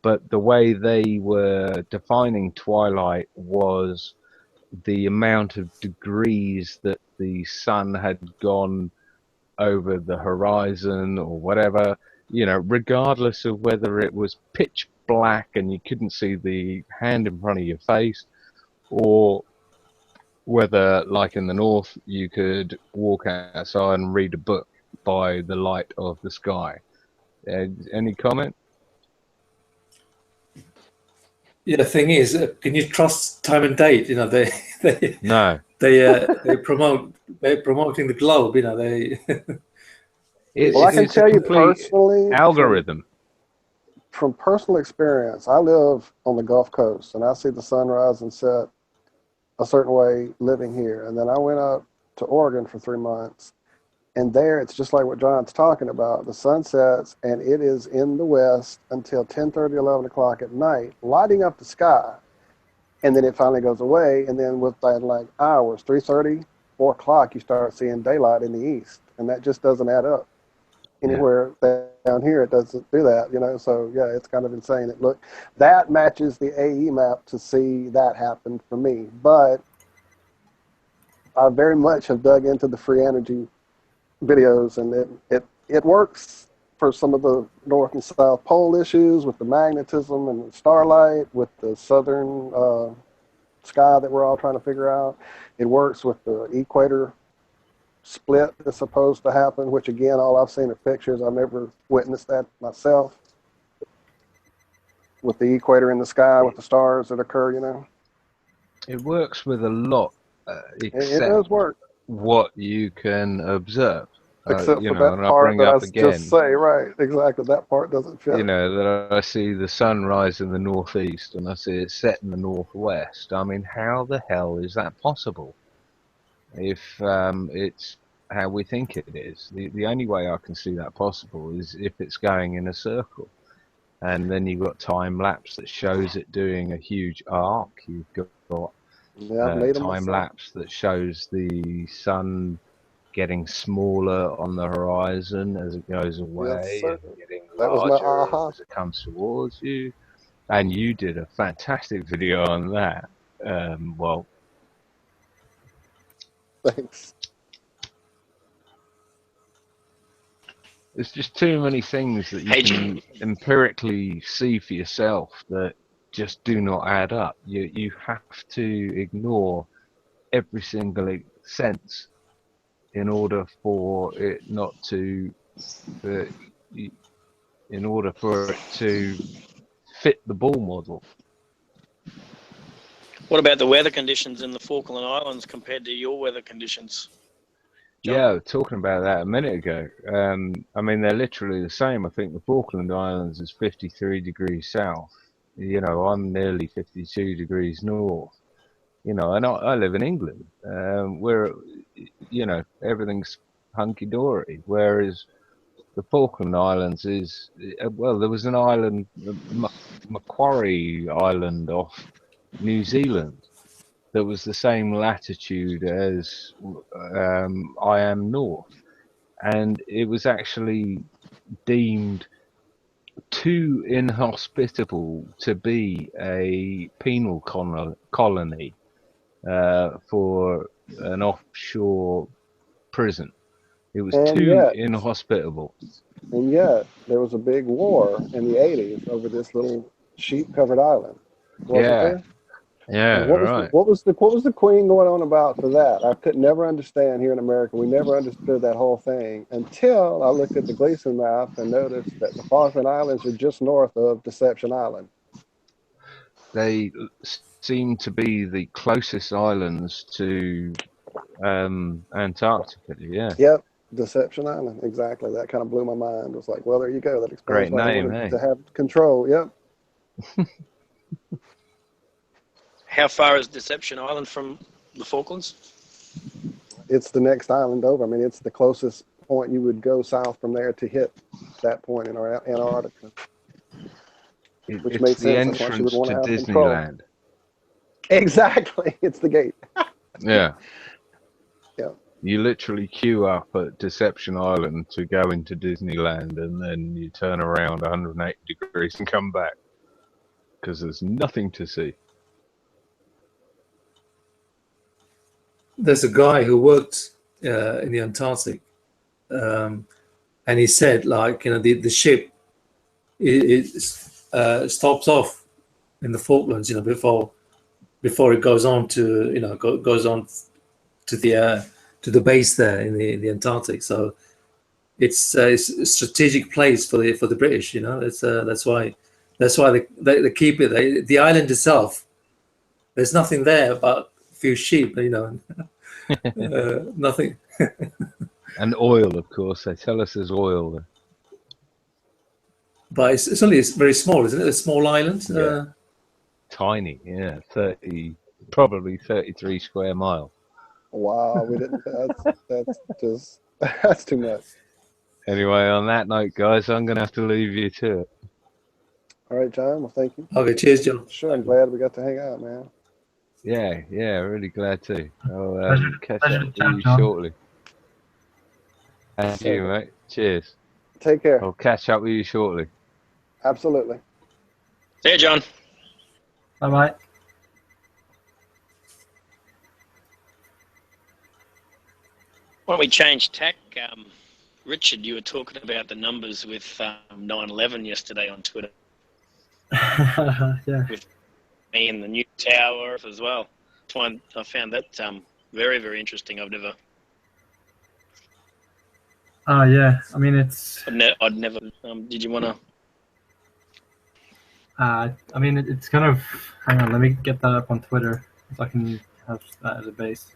But the way they were defining twilight was the amount of degrees that the sun had gone over the horizon or whatever, regardless of whether it was pitch black and you couldn't see the hand in front of your face, or whether, like in the north, you could walk outside and read a book by the light of the sky. Any comment? Yeah, the thing is, can you trust Time and Date? You know, no. They're promoting the globe. You know, they. Well, I can tell you personally, algorithm. From personal experience, I live on the Gulf Coast, and I see the sunrise and set a certain way living here. And then I went up to Oregon for 3 months, and there it's just like what John's talking about. The sun sets, and it is in the west until 10:30, 11 o'clock at night, lighting up the sky. And then it finally goes away, and then within like hours, 3:30, 4 o'clock, you start seeing daylight in the east, and that just doesn't add up. Anywhere down here, it doesn't do that, So yeah, it's kind of insane. That matches the AE map to see that happen for me. But I very much have dug into the free energy videos, and it works for some of the north and south pole issues with the magnetism and the starlight, with the southern sky that we're all trying to figure out. It works with the equator split that's supposed to happen, which again, all I've seen are pictures. I've never witnessed that myself, with the equator in the sky with the stars that occur. It works with a lot, It except does work. what you can observe. Except you for know, that and I part bring that I up again, just say, right? Exactly. That part doesn't fit. you know, that I see the sun rise in the northeast and I see it set in the northwest. I mean, how the hell is that possible? If it's how we think it is. The only way I can see that possible is if it's going in a circle. And then you've got time lapse that shows it doing a huge arc. You've got Yeah, I've made them time myself. lapse that shows the sun getting smaller on the horizon as it goes Yes, away sir. and getting That was my larger aha. as it comes towards you. And you did a fantastic video on that. Well, Thanks. there's just too many things that you Hey, can empirically see for yourself that just do not add up. You have to ignore every single sense in order for it not to, in order for it to fit the ball model. What about the weather conditions in the Falkland Islands compared to your weather conditions? John? Yeah, talking about that a minute ago. I mean, they're literally the same. I think the Falkland Islands is 53 degrees south. You know, I'm nearly 52 degrees north. You know, and I live in England, where, you know, everything's hunky-dory. Whereas the Falkland Islands is, well, there was an island, Macquarie Island off New Zealand, that was the same latitude as I am north, and it was actually deemed too inhospitable to be a penal colony for an offshore prison. It was And too yet, inhospitable. and yet, there was a big war in the 80s over this little sheep-covered island, wasn't Yeah, there? yeah, And what right. was the Queen going on about for that? I could never understand here in America. We never understood that whole thing until I looked at the Gleason map and noticed that the Falkland Islands are just north of Deception Island. They seem to be the closest islands to Antarctica. Yeah, Yep, Deception Island. Exactly. That kind of blew my mind. It was like, well, there you go. That explains great why they name, wanted eh? to have control. Yep. How far is Deception Island from the Falklands? It's the next island over. I mean, it's the closest point you would go south from there to hit that point in Antarctica. Which It's makes the sense. That's why she would entrance want to to have control. Disneyland. Exactly. It's the gate. Yeah. Yeah. You literally queue up at Deception Island to go into Disneyland, and then you turn around 180 degrees and come back because there's nothing to see. There's a guy who worked in the Antarctic, and he said, like, you know, the ship it stops off in the Falklands, you know, before it goes on to, you know, goes on to the base there in the Antarctic. So it's a strategic place for the British, you know. It's that's why they keep it. The island itself, there's nothing there but a few sheep, you know. Nothing. And oil, of course. They tell us there's oil there. But it's only very small, isn't it? A small island. Yeah. Tiny, yeah. probably 33 square mile. Wow, we didn't. That's just that's too much. Anyway, on that note, guys, I'm going to have to leave you to it. All right, John. Well, thank you. Okay, cheers, John. Sure, I'm glad we got to hang out, man. Yeah, really glad to. I'll catch pleasure up to with chat, you John. shortly. And you, mate. Cheers. Take care. I'll catch up with you shortly. Absolutely. See you, John. Bye bye. Why don't we change tack? Richard, you were talking about the numbers with 9/11 yesterday on Twitter. Yeah. With me and the new tower as well. I found that very, very interesting. I've never. Yeah. I mean, it's. I'd never. Did you want to? I mean, it's kind of. Hang on, let me get that up on Twitter so I can have that as a base.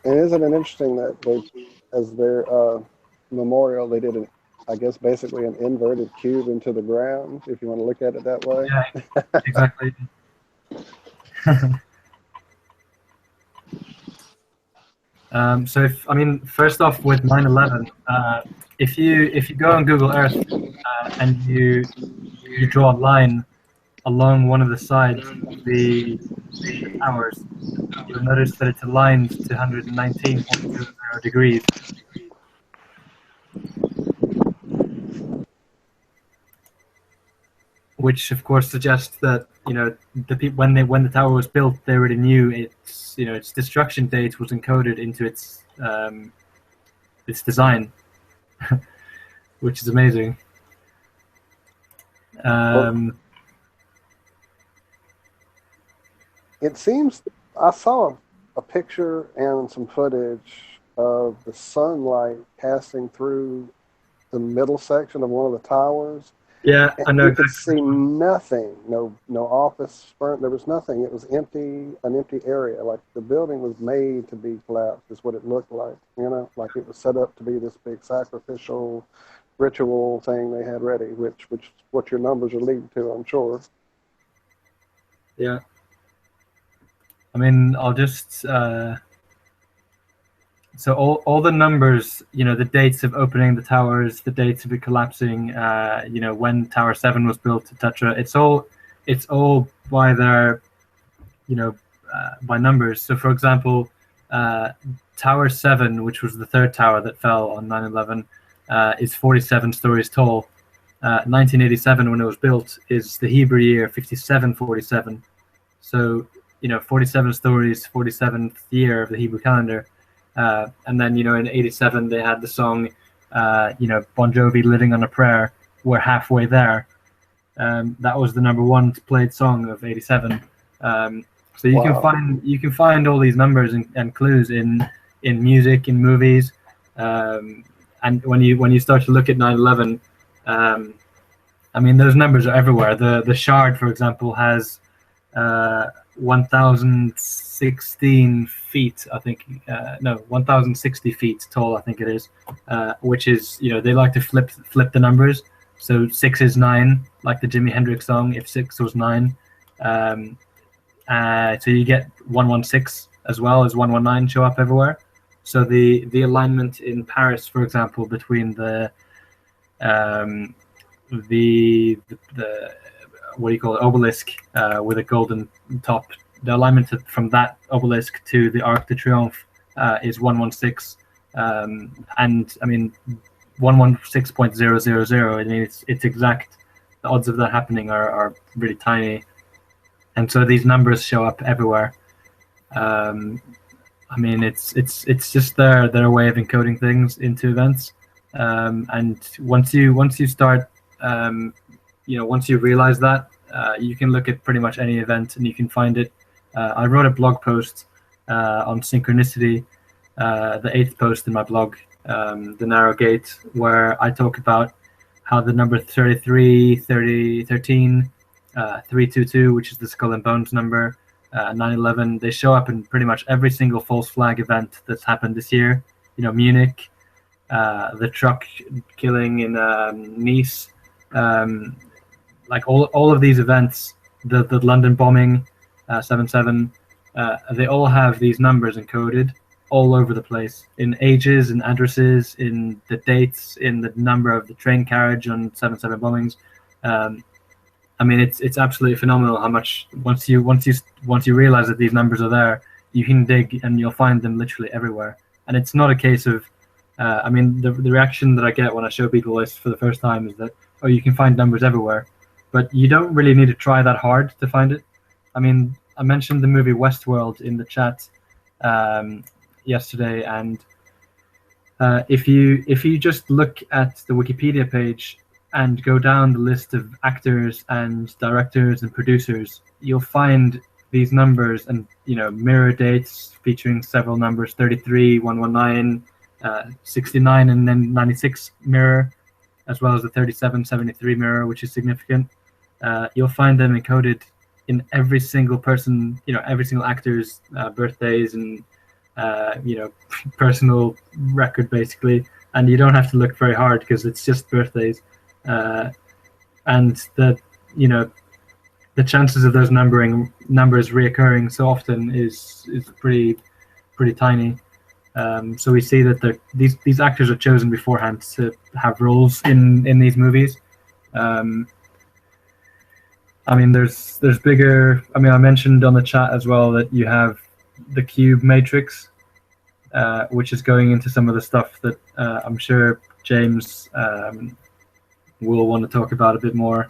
And isn't it interesting that they, as their memorial, they did I guess basically an inverted cube into the ground, if you want to look at it that way. Yeah, exactly. So first off with 9/11, if you go on Google Earth and you draw a line along one of the sides of the towers, you'll notice that it's aligned to 119.00 degrees. Which of course suggests that the people when the tower was built, they already knew its destruction date was encoded into its design, which is amazing. It seems I saw a picture and some footage of the sunlight passing through the middle section of one of the towers. Yeah, I know. You could see nothing, no office front. There was nothing. It was empty, an empty area. Like the building was made to be collapsed, is what it looked like. Like it was set up to be this big sacrificial ritual thing they had ready, which what your numbers are leading to, I'm sure. Yeah. I'll just so all the numbers, the dates of opening the towers, the dates of it collapsing, when Tower 7 was built, etc. It's all by their, by numbers. So for example, Tower 7, which was the third tower that fell on 9/11, is 47 stories tall. 1987, when it was built, is the Hebrew year 5747. So 47 stories, 47th year of the Hebrew calendar. And then, in 87, they had the song, Bon Jovi, Living on a Prayer. We're halfway there. That was the #1 played song of 87. So you can find all these numbers and clues in music, in movies. And when you start to look at 9/11, those numbers are everywhere. The Shard, for example, has 1,016 feet, I think. 1,060 feet tall, I think it is. Which is, they like to flip the numbers. So 6 is 9, like the Jimi Hendrix song. If 6 was 9, so you get 116 as well as 119 show up everywhere. So the alignment in Paris, for example, between the what do you call it, obelisk with a golden top, the alignment from that obelisk to the Arc de Triomphe is 116, and 116.000. It's exact. The odds of that happening are really tiny, and so these numbers show up everywhere. It's just their way of encoding things into events, and once you start, once you realize that, you can look at pretty much any event and you can find it. I wrote a blog post on synchronicity, the 8th post in my blog, The Narrow Gate, where I talk about how the number 33, 13, 322, which is the Skull and Bones number, 9/11, they show up in pretty much every single false flag event that's happened this year. Munich, the truck killing in Nice, like all of these events, the London bombing, 7/7, they all have these numbers encoded all over the place, in ages, in addresses, in the dates, in the number of the train carriage on 7/7 bombings. It's absolutely phenomenal how much once you realize that these numbers are there, you can dig and you'll find them literally everywhere. And it's not a case of, the reaction that I get when I show people this for the first time is that, oh, you can find numbers everywhere, but you don't really need to try that hard to find it. I mentioned the movie Westworld in the chat yesterday, and if you just look at the Wikipedia page and go down the list of actors and directors and producers, you'll find these numbers and mirror dates featuring several numbers: 33, 119, 69, and then 96 mirror, as well as the 37, 73 mirror, which is significant. You'll find them encoded in every single person, every single actor's birthdays and personal record basically, and you don't have to look very hard because it's just birthdays, and the chances of those numbers reoccurring so often is pretty tiny. So we see that these actors are chosen beforehand to have roles in these movies. There's bigger. I mentioned on the chat as well that you have the Cube Matrix, which is going into some of the stuff that I'm sure James will want to talk about a bit more.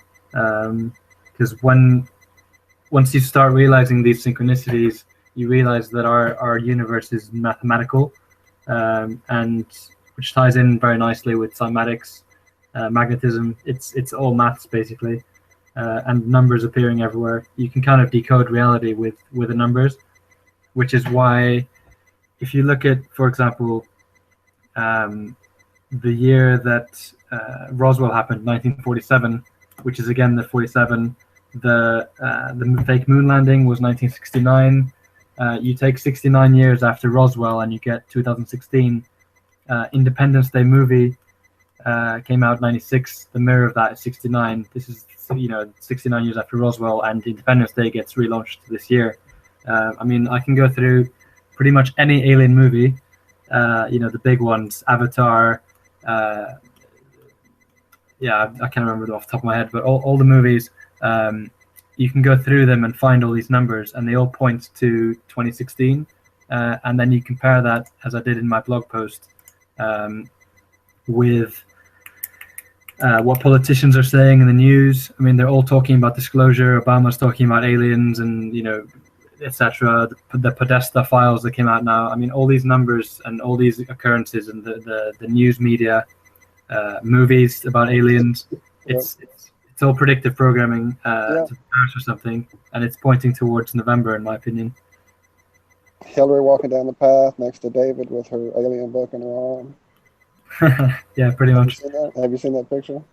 Because once you start realizing these synchronicities, you realize that our universe is mathematical, and which ties in very nicely with cymatics, magnetism. It's all maths basically, and numbers appearing everywhere. You can kind of decode reality with the numbers, which is why, if you look at, for example, the year that Roswell happened, 1947, which is again the 47. The fake moon landing was 1969. You take 69 years after Roswell and you get 2016. Independence Day movie came out 96. The mirror of that is 69. This is 69 years after Roswell, and Independence Day gets relaunched this year. I can go through pretty much any alien movie. The big ones, Avatar. I can't remember them off the top of my head, but all the movies. You can go through them and find all these numbers, and they all point to 2016. And then you compare that, as I did in my blog post, with what politicians are saying in the news. They're all talking about disclosure. Obama's talking about aliens, and etc. The Podesta files that came out now. All these numbers and all these occurrences and the news media, movies about aliens. It's all predictive programming to Paris or something, and it's pointing towards November, in my opinion. Hillary walking down the path next to David with her alien book in her arm. Yeah, pretty much. Have you seen that picture?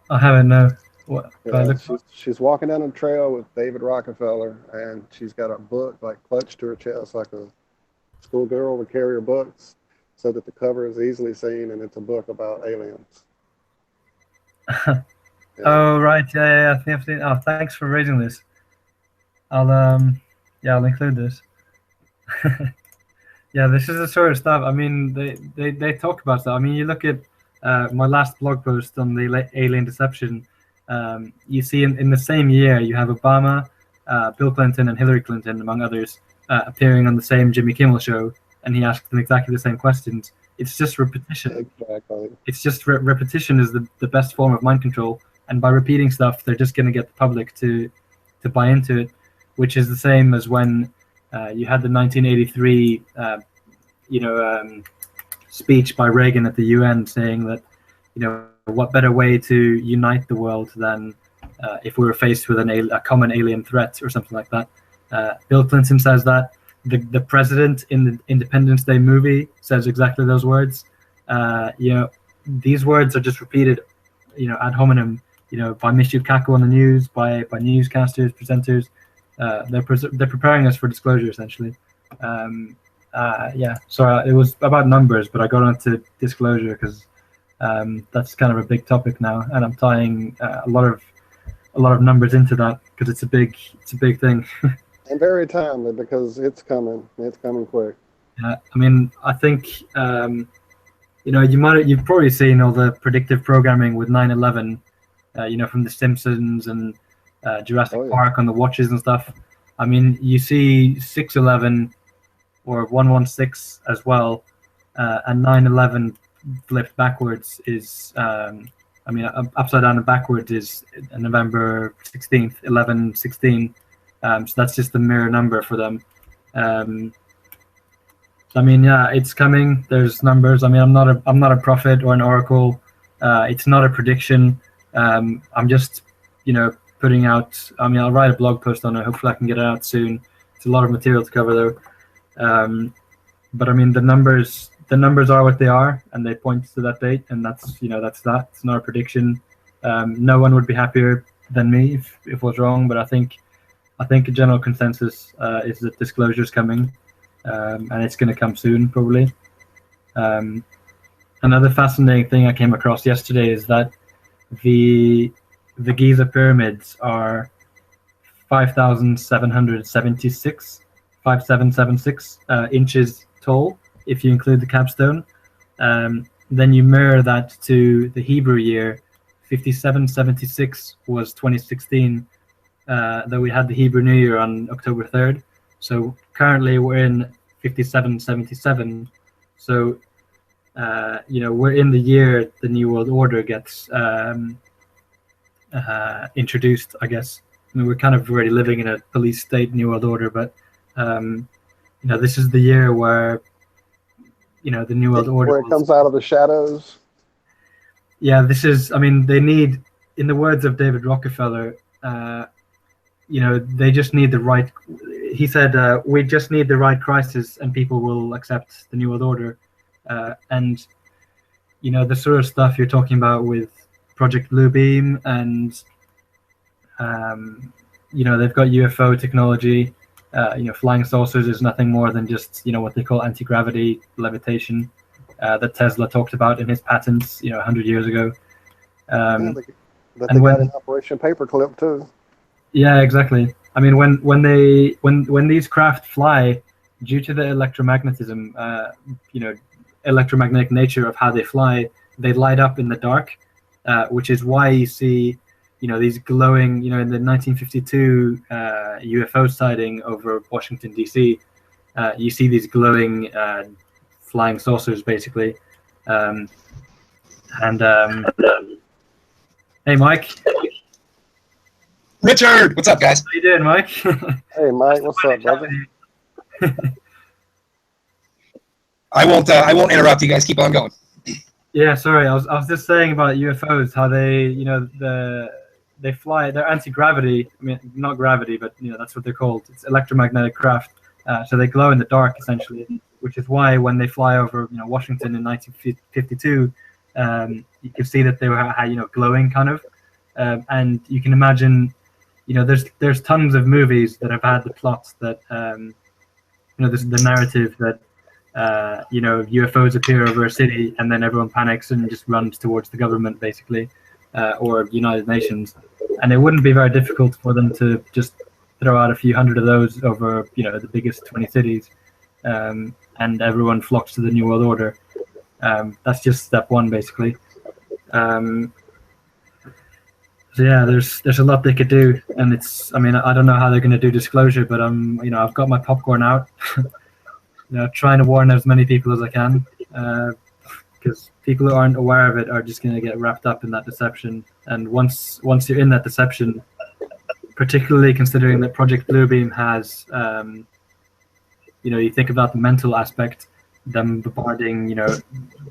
I haven't, no. What? Yeah, she's walking down a trail with David Rockefeller, and she's got a book clutched to her chest like a schoolgirl would carry her books, so that the cover is easily seen, and it's a book about aliens. Oh right, yeah. I think I've seen. Oh, thanks for raising this. I'll include this. Yeah, this is the sort of stuff. They talk about stuff. You look at my last blog post on the alien deception. You see in the same year you have Obama, Bill Clinton, and Hillary Clinton, among others, appearing on the same Jimmy Kimmel show, and he asked them exactly the same questions. It's just repetition. Exactly. It's just repetition is the best form of mind control. And by repeating stuff, they're just going to get the public to buy into it, which is the same as when you had the 1983, speech by Reagan at the UN saying that, what better way to unite the world than if we were faced with a common alien threat or something like that. Bill Clinton says that. The president in the Independence Day movie says exactly those words. These words are just repeated, ad hominem. By Michio Kaku on the news, by newscasters, presenters. They're preparing us for disclosure, essentially. Sorry, it was about numbers, but I got onto disclosure because that's kind of a big topic now, and I'm tying a lot of numbers into that because it's a big thing. And very timely because it's coming. It's coming quick. Yeah, I think you've probably seen all the predictive programming with 9/11. From The Simpsons and Jurassic Park on the watches and stuff. You see 6/11 or 116 as well, and 9/11 flipped backwards is, upside down and backwards is November 16th, 11/16. So that's just the mirror number for them. It's coming. There's numbers. I'm not a prophet or an oracle. It's not a prediction. I'm just, putting out. I'll write a blog post on it. Hopefully, I can get it out soon. It's a lot of material to cover, though. But the numbers are what they are, and they point to that date, and that's that. It's not a prediction. No one would be happier than me if it was wrong, but I think a general consensus is that disclosure is coming. and it's going to come soon probably. Another fascinating thing I came across yesterday is that the Giza pyramids are 5776 inches tall if you include the capstone. Then you mirror that to the Hebrew year. 5776 was 2016, though we had the Hebrew New Year on October 3rd. So currently we're in 5777. So we're in the year the New World Order gets introduced, I guess. I mean, we're kind of already living in a police state, New World Order, but this is the year where the New World Order, where it comes out of the shadows. Yeah, this is. I mean, they need, in the words of David Rockefeller, they just need the right. He said, "We just need the right crisis, and people will accept the New World Order." And the sort of stuff you're talking about with Project Bluebeam, and they've got UFO technology. Flying saucers is nothing more than just what they call anti-gravity levitation that Tesla talked about in his patents 100 years ago. That they got in Operation Paperclip too. Yeah, exactly. I mean, when these craft fly, due to the electromagnetism, electromagnetic nature of how they fly, they light up in the dark, which is why you see these glowing, in the 1952 UFO sighting over Washington, D.C., you see these glowing flying saucers, basically. Hey, Mike. Richard, what's up, guys? How you doing, Mike? Hey, Mike, what's up, brother? I won't interrupt you guys. Keep on going. Yeah, sorry. I was just saying about UFOs, how they, they fly. They're anti-gravity. I mean, not gravity, but that's what they're called. It's electromagnetic craft. So they glow in the dark, essentially, which is why when they fly over, Washington in 1952, you can see that they were, glowing kind of, and you can imagine, there's tons of movies that have had the plots that, there's the narrative that, UFOs appear over a city and then everyone panics and just runs towards the government, basically, or United Nations. And it wouldn't be very difficult for them to just throw out a few hundred of those over, the biggest 20 cities, and everyone flocks to the New World Order. That's just step one, basically. So yeah, there's a lot they could do, and I don't know how they're going to do disclosure, but I've got my popcorn out, trying to warn as many people as I can, because people who aren't aware of it are just going to get wrapped up in that deception. And once you're in that deception, particularly considering that Project Bluebeam has, you think about the mental aspect, them bombarding,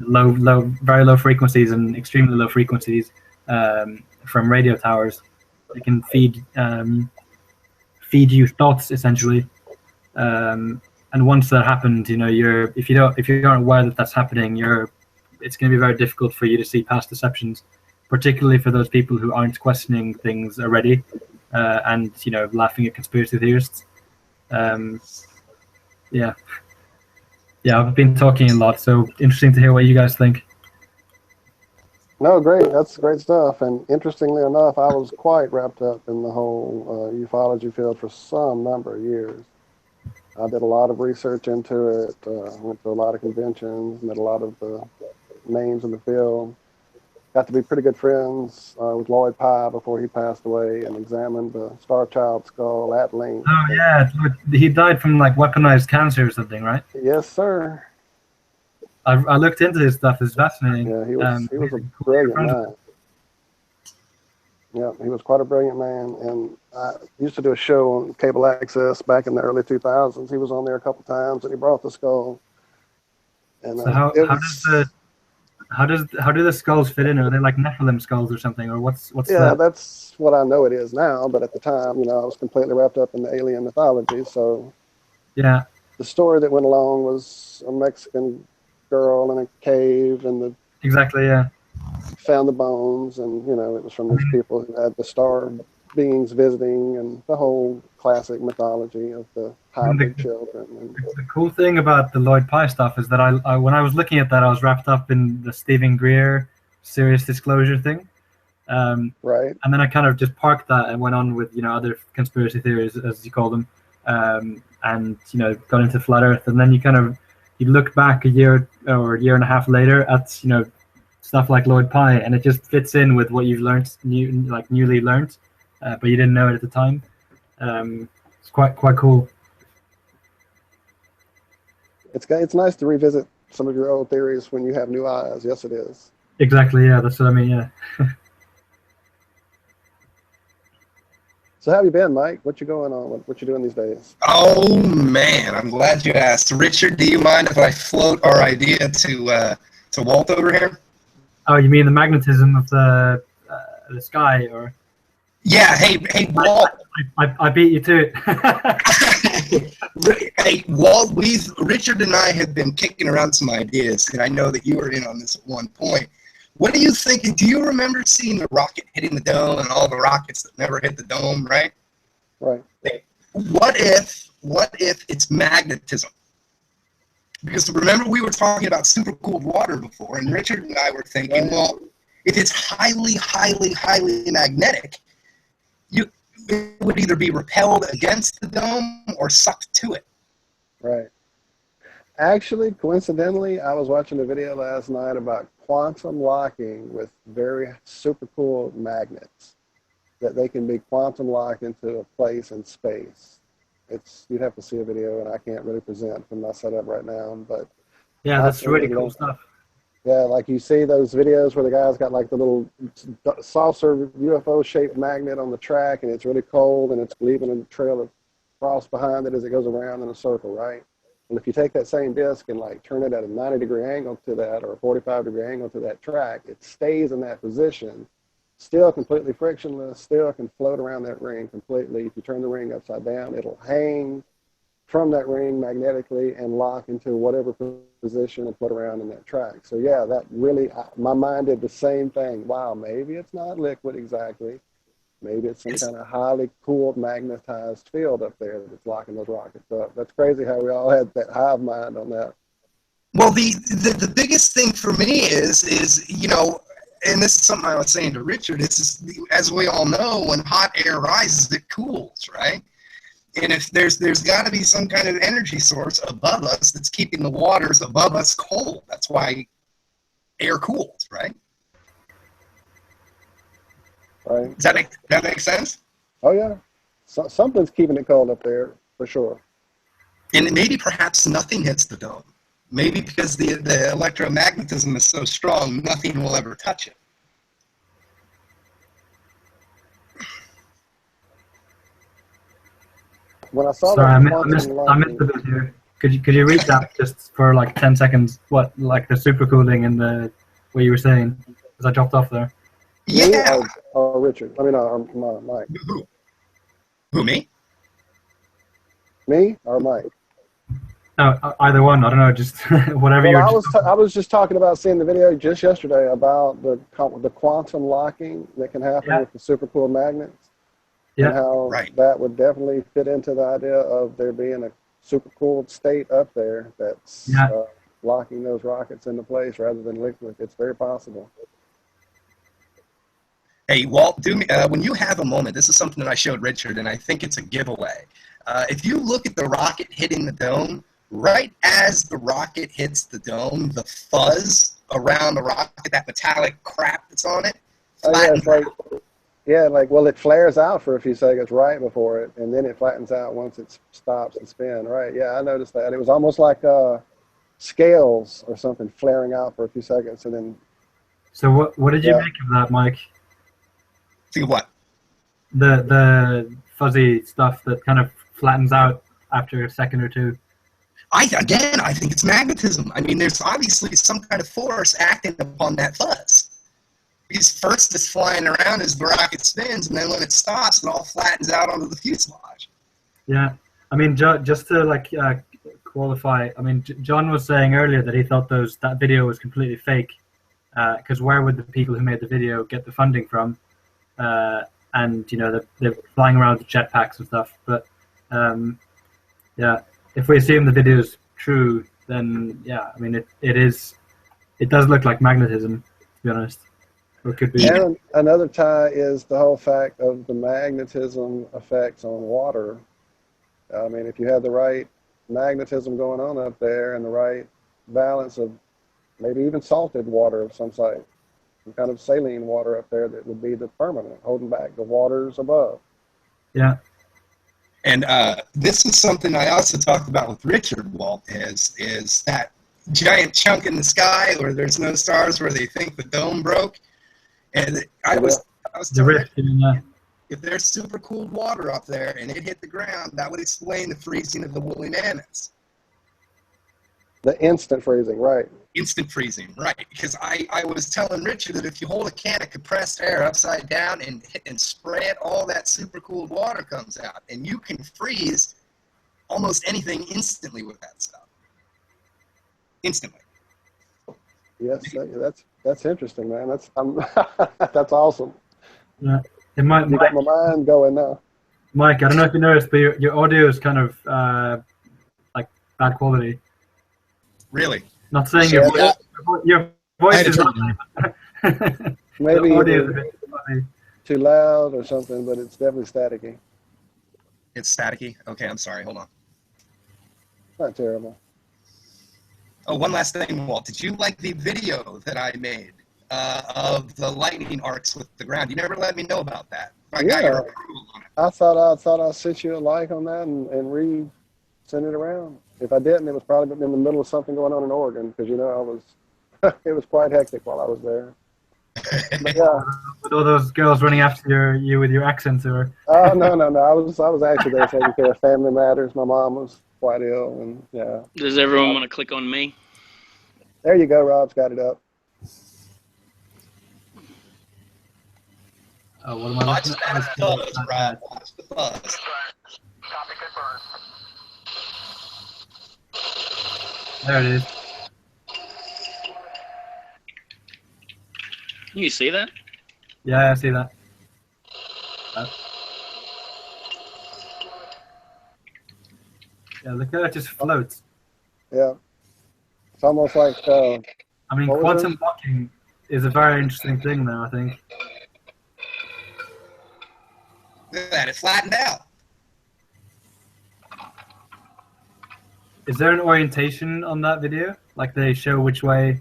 very low frequencies and extremely low frequencies from radio towers. They can feed you thoughts, essentially. And once that happens, if you aren't aware that that's happening, it's going to be very difficult for you to see past deceptions, particularly for those people who aren't questioning things already, and laughing at conspiracy theorists. Yeah, I've been talking a lot, so interesting to hear what you guys think. No, great. That's great stuff. And interestingly enough, I was quite wrapped up in the whole ufology field for some number of years. I did a lot of research into it, went to a lot of conventions, met a lot of the names in the field. Got to be pretty good friends with Lloyd Pye before he passed away, and examined the Star Child skull at length. Oh yeah, he died from weaponized cancer or something, right? Yes, sir. I looked into this stuff. It's fascinating. Yeah, he was a brilliant man. Yeah, he was quite a brilliant man, and I used to do a show on cable access back in the early 2000s. He was on there a couple times, and he brought the skull. And so how do the skulls fit in? Are they like Nephilim skulls or something, or what's? Yeah, that's what I know it is now. But at the time, I was completely wrapped up in the alien mythology. So yeah, the story that went along was a Mexican girl in a cave, and exactly, yeah, found the bones, and it was from these people who had the star beings visiting and the whole classic mythology of the hybrid children. And the cool thing about the Lloyd Pye stuff is that I when I was looking at that, I was wrapped up in the Stephen Greer serious disclosure thing. Right. And then I kind of just parked that and went on with, other conspiracy theories, as you call them, and, got into flat Earth. And then you look back a year or a year and a half later at, stuff like Lloyd Pye, and it just fits in with what you've learned, newly learned, but you didn't know it at the time. It's quite cool. It's nice to revisit some of your old theories when you have new eyes. Yes, it is. Exactly. Yeah, that's what I mean. Yeah. So how have you been, Mike? What you going on? What you doing these days? Oh man, I'm glad you asked. Richard, do you mind if I float our idea to Walt over here? Oh, you mean the magnetism of the sky, or? Yeah. Hey, Walt. I beat you to it. Hey, Walt. Richard and I have been kicking around some ideas, and I know that you were in on this at one point. What do you think? Do you remember seeing the rocket hitting the dome and all the rockets that never hit the dome, right? Right. What if it's magnetism? Because remember we were talking about supercooled water before, and Richard and I were thinking, well, if it's highly, highly, highly magnetic, it would either be repelled against the dome or sucked to it. Right. Actually, coincidentally, I was watching a video last night about quantum locking with very super cool magnets, that they can be quantum locked into a place in space. You'd have to see a video, and I can't really present from my setup right now, but yeah, that's really cool stuff. Yeah, like you see those videos where the guy's got like the little saucer UFO shaped magnet on the track, and it's really cold, and it's leaving a trail of frost behind it as it goes around in a circle, right? And if you take that same disc and like turn it at a 90-degree angle to that, or a 45-degree angle to that track, it stays in that position, still completely frictionless, still can float around that ring completely. If you turn the ring upside down, it'll hang from that ring magnetically and lock into whatever position and float around in that track. So yeah, that really, my mind did the same thing. Wow, maybe it's not liquid exactly. Maybe it's some kind of highly cooled magnetized field up there that's locking those rockets up. That's crazy how we all had that hive mind on that. Well, the biggest thing for me is and this is something I was saying to Richard, as we all know, when hot air rises, it cools, right? And if there's got to be some kind of energy source above us that's keeping the waters above us cold. That's why air cools, right? Right. Does that make sense? Oh yeah, something's keeping it cold up there for sure. And maybe perhaps nothing hits the dome. Maybe because the electromagnetism is so strong, nothing will ever touch it. When I saw Sorry, that, I missed the bit here. Could you read that just for like 10 seconds? What, like the supercooling and what you were saying? Because I dropped off there. Yeah. Or Richard. I mean, Mike. Who, me? Me or Mike? No, either one. I don't know. Just whatever you. I was just talking about seeing the video just yesterday about the quantum locking that can happen with the supercooled magnets. Yeah. And how that would definitely fit into the idea of there being a supercooled state up there that's locking those rockets into place rather than liquid. It's very possible. Hey, Walt, do me, when you have a moment, this is something that I showed Richard, and I think it's a giveaway. If you look at the rocket hitting the dome, right as the rocket hits the dome, the fuzz around the rocket, that metallic crap that's on it, flattens out. Yeah, it flares out for a few seconds right before it, and then it flattens out once it stops and spin. Right? Yeah, I noticed that. It was almost like scales or something flaring out for a few seconds, and then. So what did you make of that, Mike? See what? The fuzzy stuff that kind of flattens out after a second or two. I think it's magnetism. I mean, there's obviously some kind of force acting upon that fuzz. Because first it's flying around as the rocket spins, and then when it stops, it all flattens out onto the fuselage. Yeah, I mean, just to qualify, I mean, John was saying earlier that he thought that video was completely fake, because where would the people who made the video get the funding from? and they're flying around with jetpacks and stuff. But yeah, if we assume the video is true, then yeah, I mean it does look like magnetism, to be honest. Or it could be. And another tie is the whole fact of the magnetism effects on water. I mean, if you have the right magnetism going on up there and the right balance of maybe even salted water of some site, some kind of saline water up there that would be the permanent, holding back the waters above. Yeah. And this is something I also talked about with Richard, Walt, is that giant chunk in the sky where there's no stars, where they think the dome broke. And I was telling him, if there's super cooled water up there and it hit the ground, that would explain the freezing of the woolly mammoths. The instant freezing, right. Instant freezing, right. Because I was telling Richard that if you hold a can of compressed air upside down and spray it, all that super cooled water comes out. And you can freeze almost anything instantly with that stuff. Instantly. Yes, that's interesting, man. That's awesome. Yeah. You got my mind going now. Mike, I don't know if you noticed, but your audio is kind of like bad quality. Really? Not saying your voice is not. Maybe the audio is a either bit too loud or something, but it's definitely staticky. It's staticky? Okay, I'm sorry. Hold on. Not terrible. Oh, one last thing, Walt. Did you like the video that I made of the lightning arcs with the ground? You never let me know about that. I got your approval on it. I thought I sent you a like on that and send it around. If I didn't, it was probably in the middle of something going on in Oregon, because it was quite hectic while I was there. But yeah. With all those girls running after you with your accents, or? Oh no! I was actually there taking care of family matters. My mom was quite ill, and yeah. Does everyone want to click on me? There you go. Rob's got it up. Oh, what am I Watch looking at? that buzz, Brad. Watch the buzz. There it is. You see that? Yeah, I see that. Yeah, look how it just floats. Yeah. It's almost like. I mean, what was quantum it? blocking is a very interesting thing now, I think. Look at that. It flattened out. Is there an orientation on that video? Like they show which way?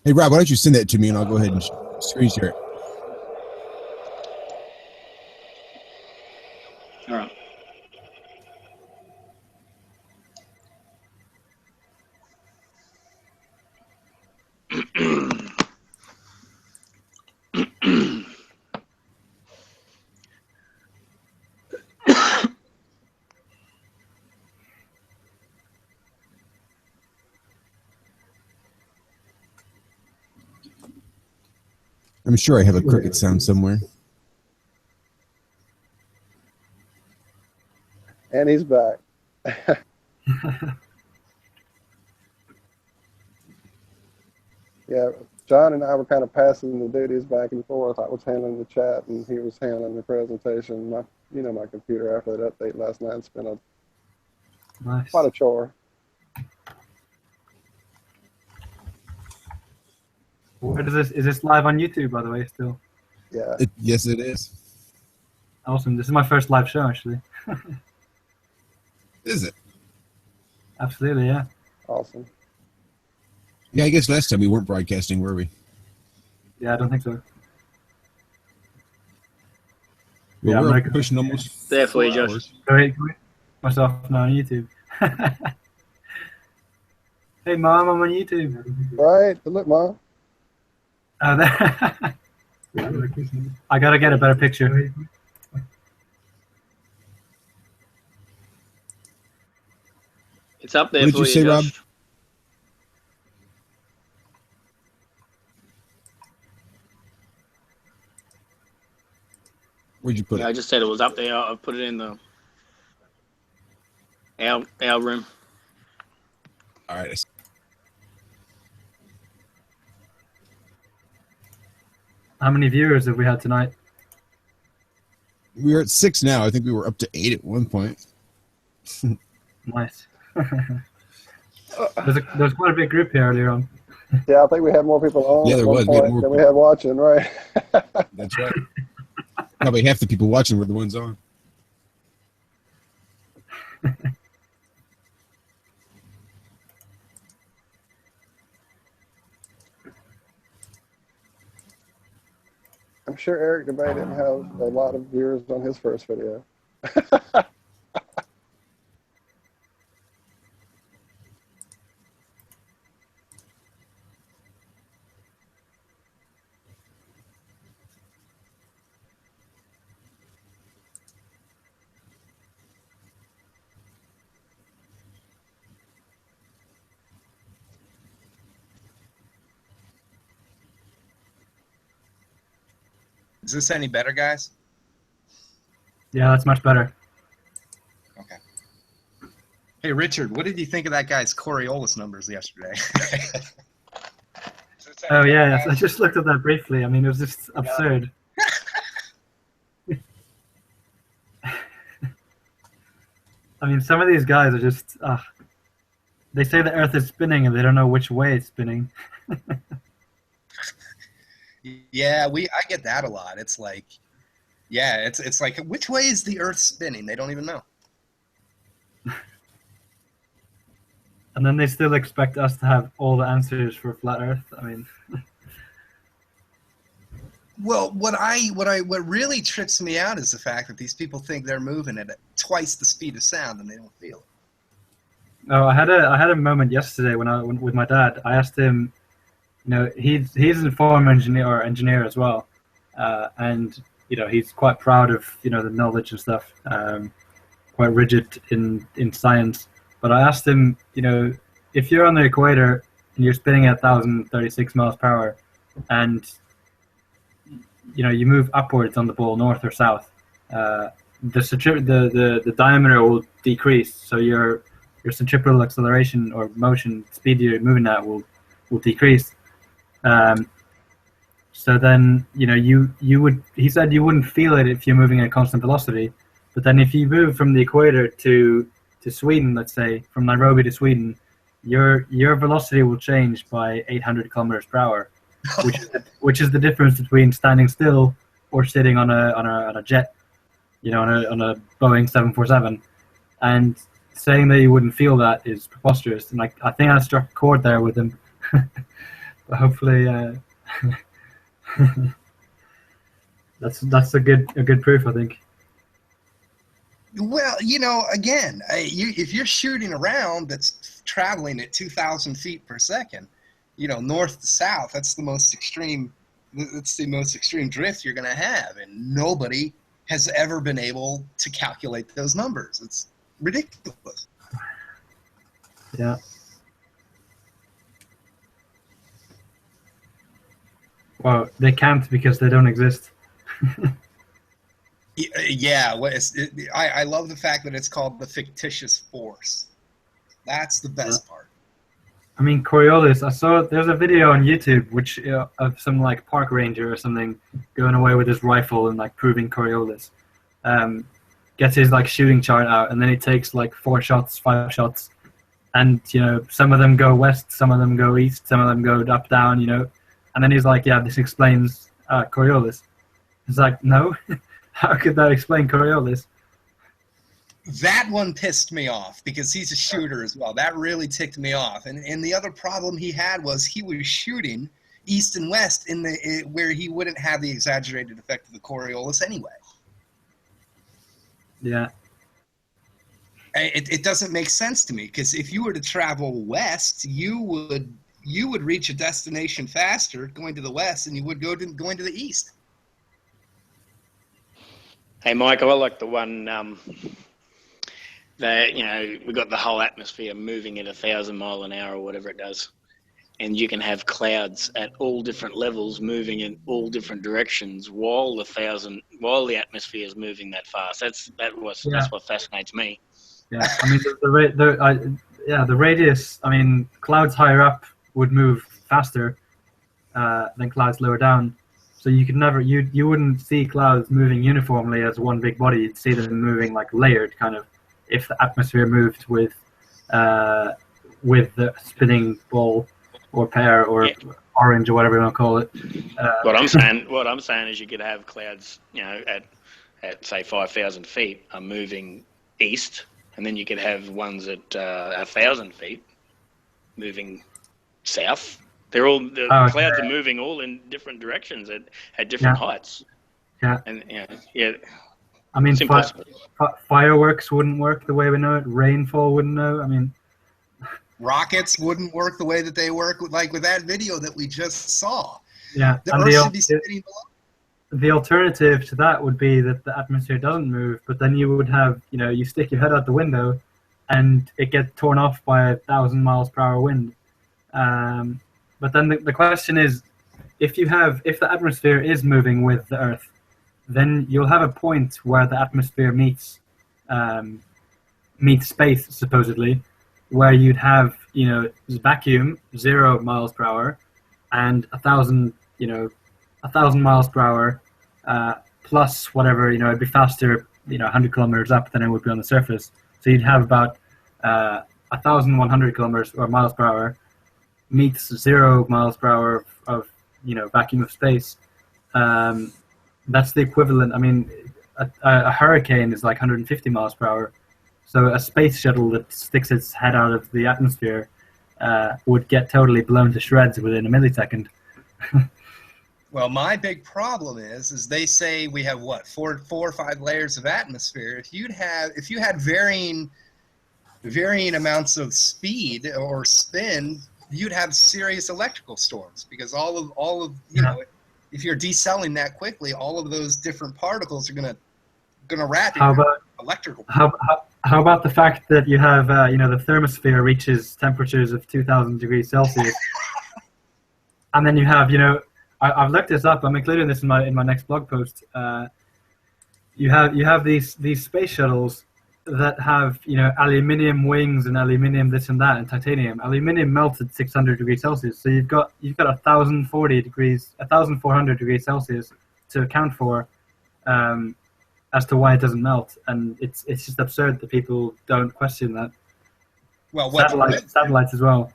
Hey, Rob, why don't you send that to me and I'll go ahead and screen share it. All right. I'm sure I have a cricket sound somewhere. And he's back. Yeah, John and I were kind of passing the duties back and forth. I was handling the chat, and he was handling the presentation. My computer after that update last night, it's been quite a chore. Where does this? Is this live on YouTube, by the way? Still. Yeah. Yes, it is. Awesome. This is my first live show, actually. Is it? Absolutely, yeah. Awesome. Yeah, I guess last time we weren't broadcasting, were we? Yeah, I don't think so. Well, Yeah, we're pushing almost Definitely, 4 Josh. hours. Go ahead, myself now on YouTube. Hey, Mom, I'm on YouTube. Right. Look, Mom. I gotta get a better picture. It's up there What did for you say, Rob? Josh. Where'd you put Yeah, it? I just said it was up there. I put it in our room. All right. How many viewers have we had tonight? We're at 6 now. I think we were up to 8 at one point. Nice. There's quite a big group here earlier on. Yeah, I think we had more people on Yeah, there at one was. We had point more than we had watching, right? That's right. Probably half the people watching were the ones on. I'm sure Eric Debay didn't have a lot of viewers on his first video. Is this any better, guys? Yeah, that's much better. Okay. Hey, Richard, what did you think of that guy's Coriolis numbers yesterday? Oh yeah, I just looked at that briefly. I mean, it was just absurd. I mean, some of these guys are just. They say the Earth is spinning and they don't know which way it's spinning. Yeah, I get that a lot. It's like, yeah, it's like, which way is the Earth spinning? They don't even know. And then they still expect us to have all the answers for flat Earth. I mean, well, what really trips me out is the fact that these people think they're moving at twice the speed of sound and they don't feel it. oh, I had a moment yesterday when with my dad. I asked him. You know, he's a former engineer as well, and you know he's quite proud of the knowledge and stuff. Quite rigid in science. But I asked him, if you're on the equator and you're spinning at 1,036 miles per hour, and you move upwards on the ball, north or south, the diameter will decrease. So your centripetal acceleration or motion speed you're moving at will decrease. So then, he said you wouldn't feel it if you're moving at constant velocity, but then if you move from the equator to Sweden, let's say, from Nairobi to Sweden, your velocity will change by 800 kilometers per hour, which is the difference between standing still or sitting on a jet, on a Boeing 747, and saying that you wouldn't feel that is preposterous. And I think I struck a chord there with him. But hopefully, that's a good proof, I think. Well, again, if you're shooting around that's traveling at 2,000 feet per second, north to south, that's the most extreme drift you're going to have, and nobody has ever been able to calculate those numbers. It's ridiculous. Yeah. Well, they can't because they don't exist. Yeah, I love the fact that it's called the fictitious force. That's the best part. I mean, Coriolis, I saw there's a video on YouTube of some park ranger or something going away with his rifle and proving Coriolis. Gets his shooting chart out, and then he takes 4 shots, 5 shots, and some of them go west, some of them go east, some of them go up, down, and then he's like, yeah, this explains Coriolis. It's like, no, how could that explain Coriolis? That one pissed me off because he's a shooter as well. That really ticked me off. And the other problem he had was he was shooting east and west where he wouldn't have the exaggerated effect of the Coriolis anyway. Yeah. It doesn't make sense to me because if you were to travel west, you would reach a destination faster going to the west than you would going to the east. Hey, Mike, I like the one that, we got the whole atmosphere moving at 1,000 miles an hour or whatever it does. And you can have clouds at all different levels moving in all different directions while the atmosphere is moving that fast. That's what fascinates me. Yeah, I mean, the radius, I mean, clouds higher up would move faster than clouds lower down. So you could never, you wouldn't see clouds moving uniformly as one big body. You'd see them moving like layered, kind of, if the atmosphere moved with the spinning ball or pear or orange or whatever you want to call it. What I'm saying is you could have clouds, at say 5,000 feet are moving east, and then you could have ones at 1,000 feet moving south. Clouds are moving all in different directions at different heights. Yeah. And I mean, it's impossible. Fireworks wouldn't work the way we know it. Rainfall wouldn't know. I mean, rockets wouldn't work the way that they work, like with that video that we just saw. Yeah. The Earth should be spinning below. The alternative to that would be that the atmosphere doesn't move, but then you would have, you stick your head out the window, and it gets torn off by 1,000 miles per hour wind. But then the question is, if the atmosphere is moving with the Earth, then you'll have a point where the atmosphere meets space, supposedly, where you'd have vacuum 0 miles per hour and 1,000 miles per hour plus whatever, it'd be faster 100 kilometers up than it would be on the surface. So you'd have about 1,100 kilometers or miles per hour meets 0 miles per hour of vacuum of space. That's the equivalent. I mean, a hurricane is like 150 miles per hour. So a space shuttle that sticks its head out of the atmosphere would get totally blown to shreds within a millisecond. Well, my big problem is they say we have what, four or five layers of atmosphere. If you had varying amounts of speed or spin, you'd have serious electrical storms, because all of if you're decelling that quickly, all of those different particles are gonna wrap electrical. How about the fact that you have the thermosphere reaches temperatures of 2,000 degrees Celsius, and then you have I've looked this up. I'm including this in my next blog post. You have these space shuttles that have aluminium wings and aluminium this and that and titanium. Aluminium melts at 600 degrees Celsius, so you've got 1,400 degrees Celsius to account for as to why it doesn't melt, and it's just absurd that people don't question that. Well, satellites as well.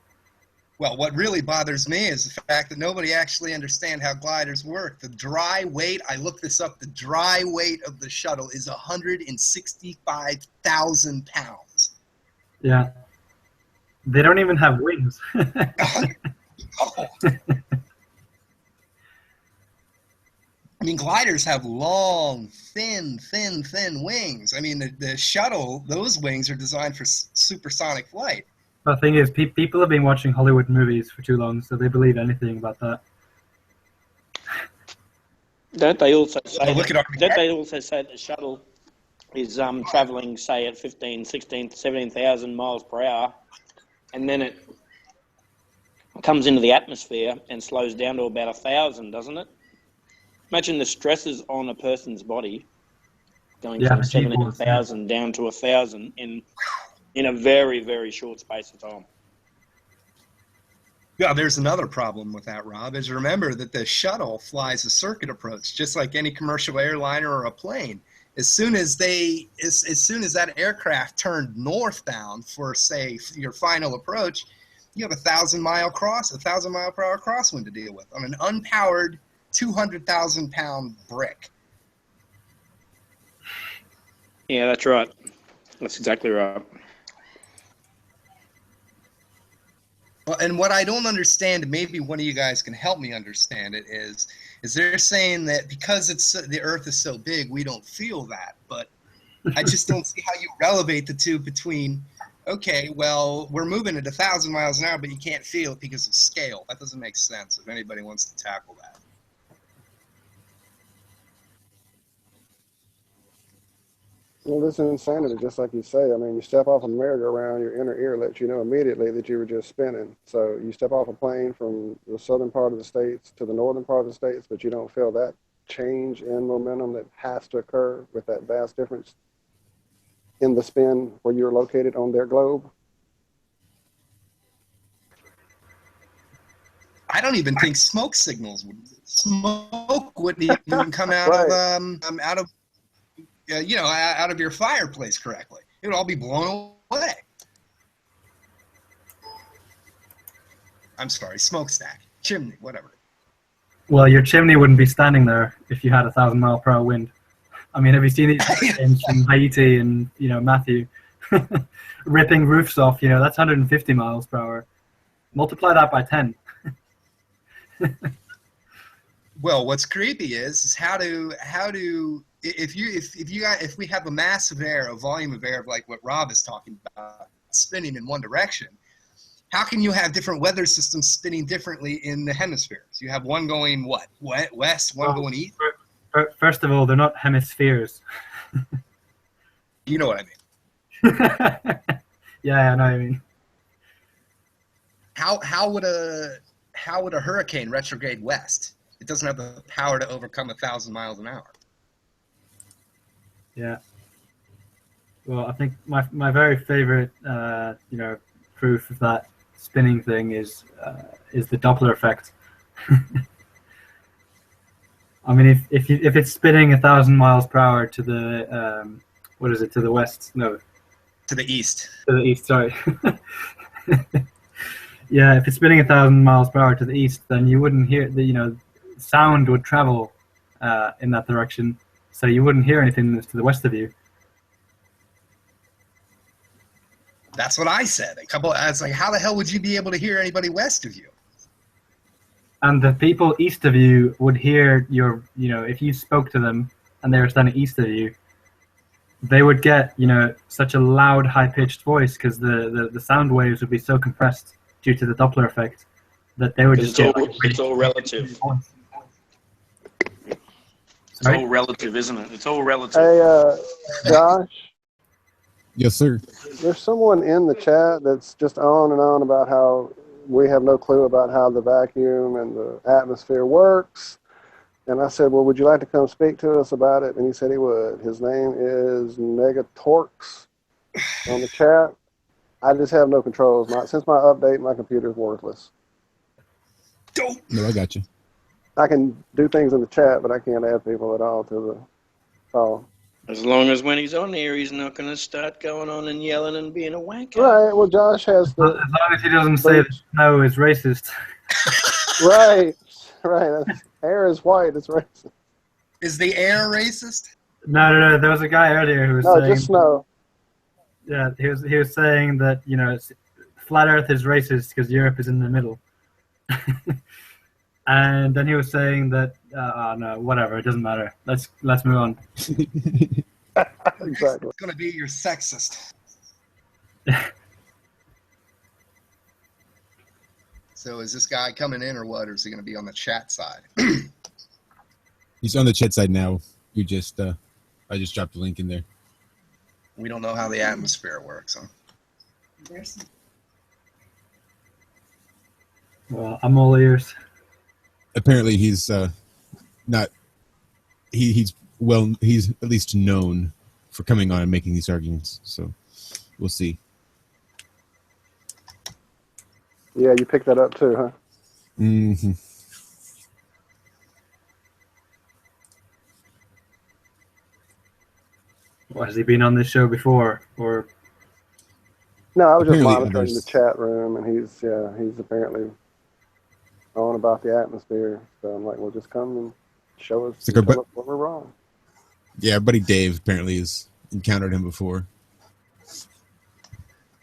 Well, what really bothers me is the fact that nobody actually understands how gliders work. The dry weight, I looked this up, the dry weight of the shuttle is 165,000 pounds. Yeah. They don't even have wings. I mean, gliders have long, thin wings. I mean, the shuttle, those wings are designed for supersonic flight. The thing is, people have been watching Hollywood movies for too long, so they believe anything about that. Don't they also say that the shuttle is traveling, say, at 15, 16, 17,000 miles per hour, and then it comes into the atmosphere and slows down to about 1,000, doesn't it? Imagine the stresses on a person's body going from 17,000 down to 1,000 in a very, very short space of time. Yeah, there's another problem with that, Rob, is remember that the shuttle flies a circuit approach, just like any commercial airliner or a plane. As soon as that aircraft turned northbound for, say, your final approach, you have 1,000 mile per hour crosswind to deal with on an unpowered 200,000 pound brick. Yeah, that's right. That's exactly right. Well, and what I don't understand, maybe one of you guys can help me understand it, is they're saying that because the Earth is so big, we don't feel that. But I just don't see how you relevate the two between, okay, well, we're moving at 1,000 miles an hour, but you can't feel it because of scale. That doesn't make sense if anybody wants to tackle that. Well, this is insanity, just like you say. I mean, you step off a merry-go-round, your inner ear lets you know immediately that you were just spinning. So you step off a plane from the southern part of the states to the northern part of the states, but you don't feel that change in momentum that has to occur with that vast difference in the spin where you're located on their globe. I don't even think smoke signals would smoke wouldn't even come out of out of your fireplace correctly. It would all be blown away. I'm sorry, smokestack, chimney, whatever. Well, your chimney wouldn't be standing there if you had 1,000-mile-per-hour wind. I mean, have you seen these hurricanes from Haiti and Matthew ripping roofs off? That's 150 miles per hour. Multiply that by 10. Well, what's creepy is how do if we have a mass of air, a volume of air like what Rob is talking about, spinning in one direction, how can you have different weather systems spinning differently in the hemispheres? You have one going west, one going east. First of all, they're not hemispheres. You know what I mean? Yeah, I know what I mean. How would a hurricane retrograde west? It doesn't have the power to overcome 1,000 miles an hour. Yeah. Well, I think my very favorite proof of that spinning thing is the Doppler effect. I mean, if it's spinning 1,000 miles per hour to the to the west? No, to the east. To the east. Sorry. Yeah, if it's spinning 1,000 miles per hour to the east, then you wouldn't hear sound would travel in that direction, so you wouldn't hear anything that's to the west of you. That's what I said. It's like, how the hell would you be able to hear anybody west of you? And the people east of you would hear if you spoke to them and they were standing east of you, they would get, such a loud, high-pitched voice because the sound waves would be so compressed due to the Doppler effect that they would just get... It's all relative. It's all relative, isn't it? It's all relative. Hey, Josh? Yes, sir. There's someone in the chat that's just on and on about how we have no clue about how the vacuum and the atmosphere works. And I said, well, would you like to come speak to us about it? And he said he would. His name is Negatorx on the chat. I just have no controls. Since my update, my computer's worthless. No, I got you. I can do things in the chat, but I can't add people at all to the call. As long as when he's on here, he's not going to start going on and yelling and being a wanker. Right. Well, Josh has the... As long as he doesn't say that snow is racist. Right. Right. Air is white. It's racist. Is the air racist? No. There was a guy earlier who was saying... No, just snow. Yeah, he was saying that, flat Earth is racist because Europe is in the middle. And then he was saying that, no, whatever, it doesn't matter. Let's move on. Exactly. It's going to be your sexist. So is this guy coming in or what? Or is he going to be on the chat side? He's on the chat side now. I just dropped the link in there. We don't know how the atmosphere works, huh? Well, I'm all ears. Apparently, he's not. He's at least known for coming on and making these arguments. So we'll see. Yeah, you picked that up too, huh? Mm-hmm. Well, has he been on this show before, or? No, I was just Apparently monitoring the chat room, and he's apparently on about the atmosphere. So I'm like, well, just come and show us what we're wrong. Yeah, our buddy Dave apparently has encountered him before.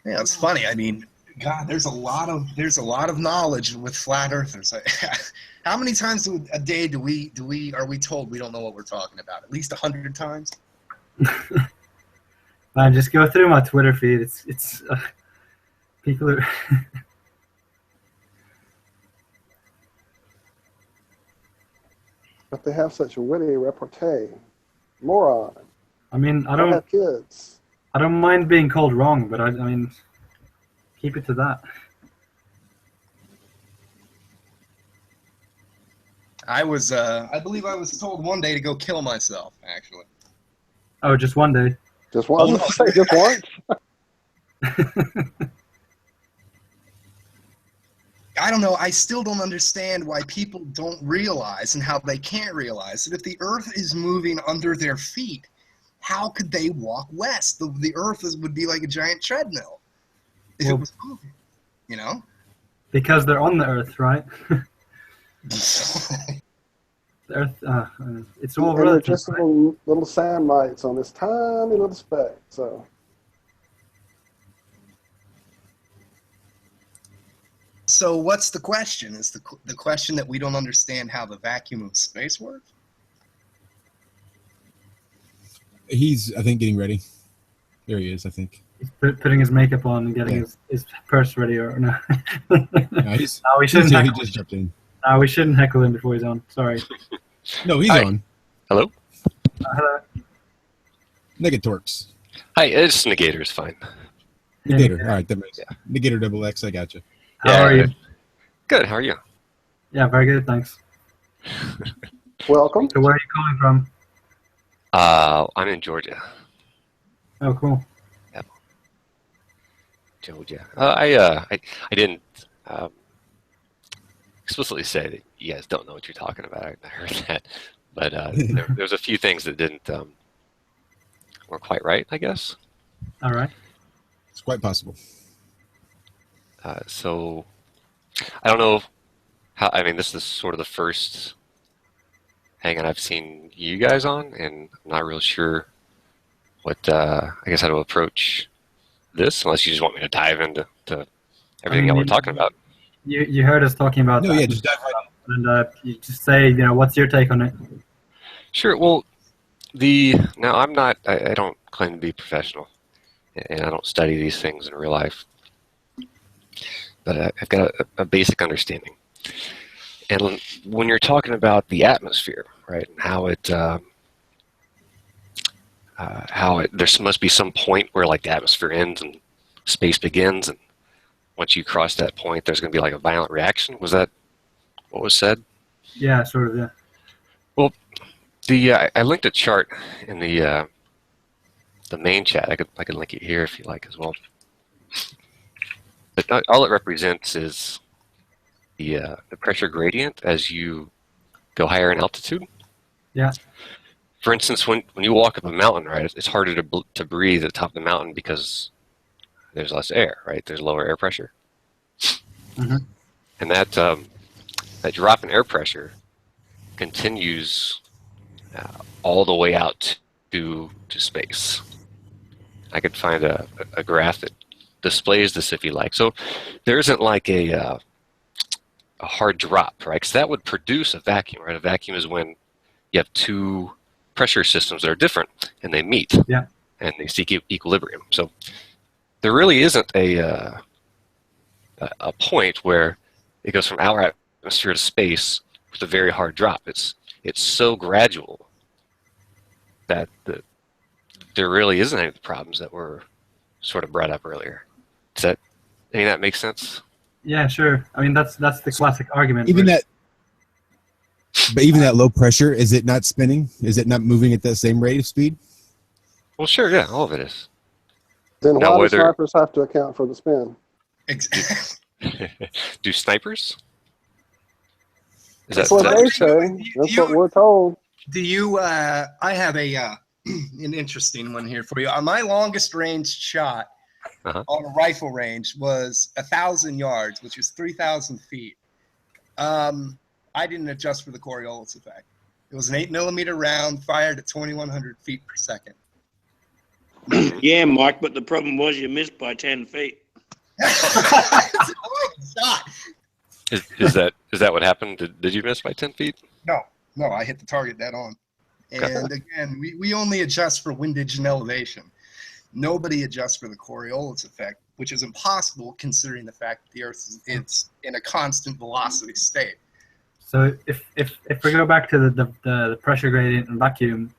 Yeah, it's funny. I mean, God, there's a lot of knowledge with flat earthers. How many times a day are we told we don't know what we're talking about? At least 100 times. Man, just go through my Twitter feed. It's people are. But they have such a witty repartee. Moron. I mean, I don't have kids. I don't mind being called wrong, but I mean, keep it to that. I believe I was told one day to go kill myself, actually. Oh, just one day. Just one. Oh, no. Just once. I don't know. I still don't understand why people don't realize and how they can't realize that if the Earth is moving under their feet, how could they walk west? The Earth would be like a giant treadmill if it was moving, you know? Because they're on the Earth, right? The Earth, it's all And they're relative. just little sand mites on this tiny little speck. So So what's the question? Is the question that we don't understand how the vacuum of space works? He's, I think, getting ready. There he is, I think. He's putting his makeup on and getting his purse ready, or no? No, he's, No, we shouldn't he heckle just jumped in. No, we shouldn't heckle him before he's on. Sorry. No, he's Hi. on. Hello? Hello. Negatorks. Hi, it's Negator is fine. Negator. All right, that makes Negator double X. I got you. How are you? Good. How are you? Yeah, very good, thanks. Welcome. So where are you calling from? I'm in Georgia. Oh, cool. Yep. Georgia. I didn't explicitly say that you guys don't know what you're talking about. I heard that, but there's a few things that didn't weren't quite right, I guess. All right. It's quite possible. So I don't know how. I mean, this is sort of the first hangout I've seen you guys on, and I'm not real sure what I guess how to approach this, unless you just want me to dive into everything that we're talking about. You heard us talking about No, that. yeah, just dive right in. And you just say, what's your take on it? Sure. Well, now I'm not. I don't claim to be professional, and I don't study these things in real life. But I've got a basic understanding. And when you're talking about the atmosphere, right, and how there must be some point where like the atmosphere ends and space begins, and once you cross that point, there's going to be like a violent reaction. Was that what was said? Yeah, sort of. Yeah. Well, I linked a chart in the main chat. I could link it here if you like as well. But all it represents is the pressure gradient as you go higher in altitude. Yeah. For instance, when you walk up a mountain, right, it's harder to breathe at the top of the mountain because there's less air, right? There's lower air pressure. Mm-hmm. And that drop in air pressure continues all the way out to space. I could find a graph that displays this if you like. So there isn't like a hard drop, right? Because that would produce a vacuum, right? A vacuum is when you have two pressure systems that are different and they meet, and they seek equilibrium. So there really isn't a point where it goes from our atmosphere to space with a very hard drop. It's so gradual that there really isn't any of the problems that were sort of brought up earlier. Does that make sense? Yeah, sure. I mean, that's the classic argument. Even that low pressure, is it not spinning? Is it not moving at that same rate of speed? Well, sure, yeah, all of it is. Then Now, why do snipers have to account for the spin? Do snipers? That's what they say. That's what we're told. Do you? I have an interesting one here for you. My longest range shot on a rifle range was 1,000 yards, which is 3,000 feet. I didn't adjust for the Coriolis effect. It was an 8mm round fired at 2,100 feet per second. Yeah, Mike, but the problem was you missed by 10 feet. Is that what happened? Did you miss by 10 feet? No, I hit the target dead on. And again, we only adjust for windage and elevation. Nobody adjusts for the Coriolis effect, which is impossible considering the fact that the Earth is in a constant velocity state. So if we go back to the pressure gradient and vacuum,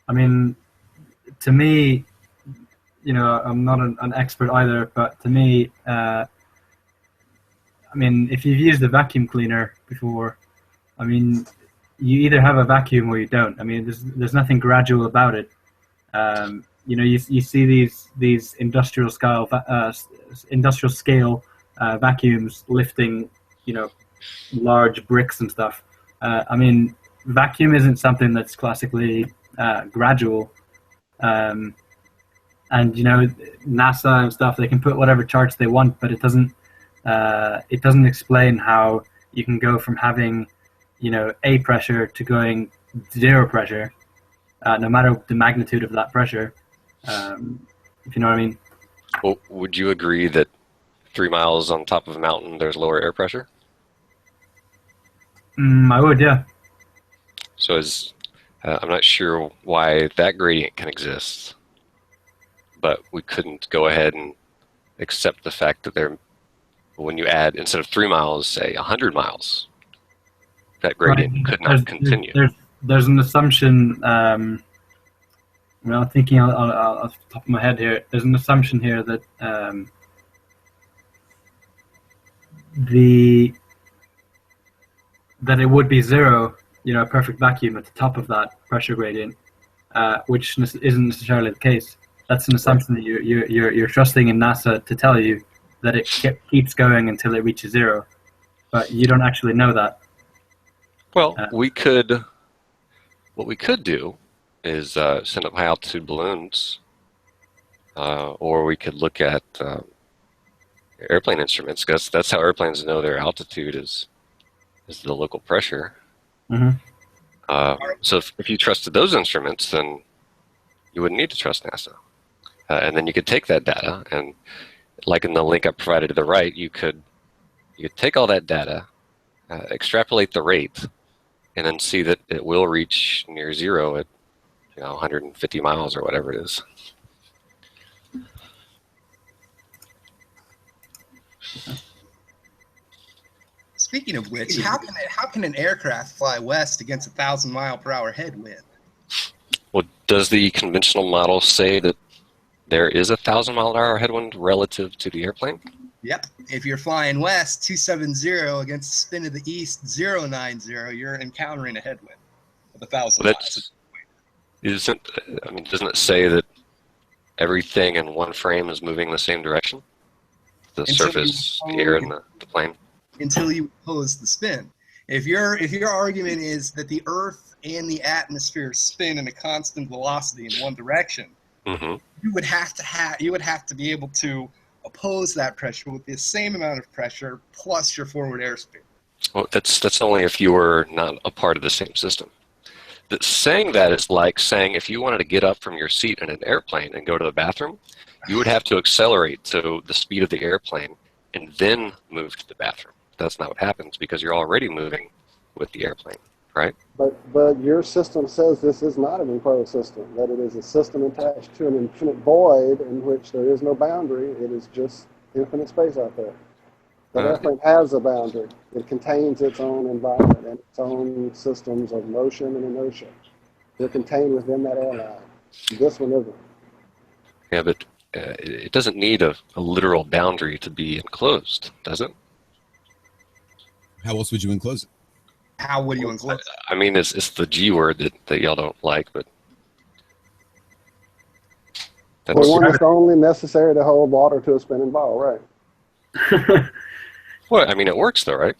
I mean, to me, I'm not an expert either, but to me, I mean, if you've used a vacuum cleaner before, I mean, you either have a vacuum or you don't. I mean, there's nothing gradual about it. You see these industrial scale vacuums lifting large bricks and stuff. I mean, vacuum isn't something that's classically gradual. And NASA and stuff, they can put whatever charts they want, but it doesn't explain how you can go from having A pressure to going zero pressure, no matter the magnitude of that pressure, if you know what I mean. Well, would you agree that 3 miles on top of a mountain there's lower air pressure? I would, yeah. So I'm not sure why that gradient can exist, but we couldn't go ahead and accept the fact that when you add, instead of 3 miles, say 100 miles, that gradient could not continue. There's an assumption, I'm thinking off the top of my head here, there's an assumption here that that it would be zero, a perfect vacuum at the top of that pressure gradient, which isn't necessarily the case. That's an assumption that you're trusting in NASA to tell you that it keeps going until it reaches zero, but you don't actually know that. Well, what we could do is send up high altitude balloons, or we could look at airplane instruments, because that's how airplanes know their altitude is the local pressure. So if you trusted those instruments, then you wouldn't need to trust NASA. And then you could take that data, and like in the link I provided to the right, you could take all that data, extrapolate the rate, and then see that it will reach near zero at 150 miles or whatever it is. Speaking of which, how can an aircraft fly west against 1,000-mile-per-hour headwind? Well, does the conventional model say that there is 1,000-mile-an-hour headwind relative to the airplane? Yep. If you're flying west 270 against the spin of the east 090, you're encountering a headwind of 1,000 miles. Doesn't it say that everything in one frame is moving the same direction? The surface, the air, and the plane? Until you oppose the spin. If your argument is that the Earth and the atmosphere spin in a constant velocity in one direction, you would have to be able to oppose that pressure with the same amount of pressure plus your forward airspeed. Well, that's only if you were not a part of the same system. Saying that is like saying if you wanted to get up from your seat in an airplane and go to the bathroom, you would have to accelerate to the speed of the airplane and then move to the bathroom. That's not what happens because you're already moving with the airplane, right? But your system says this is not an enclosed system, that it is a system attached to an infinite void in which there is no boundary. It is just infinite space out there. The airplane has a boundary. It contains its own environment and its own systems of motion and inertia. They're contained within that airline. This one isn't. Yeah, but it doesn't need a literal boundary to be enclosed, does it? How else would you enclose it? How would you enclose it? I mean, it's the G word that y'all don't like, but well, one is only necessary to hold water to a spinning ball, right? Well, I mean, it works though, right?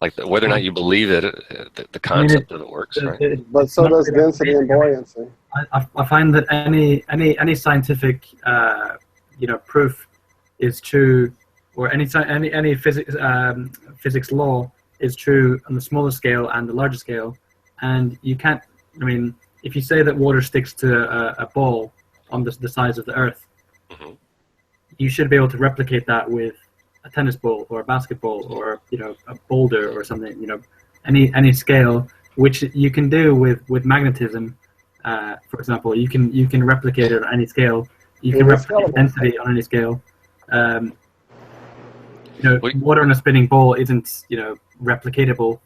Like whether or not you believe it, the concept of it works, right? But so does density and buoyancy. I find that any scientific proof is true, or any physics law is true on the smaller scale and the larger scale, and you can't. I mean, if you say that water sticks to a ball on the size of the Earth, you should be able to replicate that with a tennis ball or a basketball or a boulder or something. Any scale, which you can do with magnetism. For example, you can replicate it on any scale. You can replicate density on any scale. Water in a spinning ball isn't replicatable,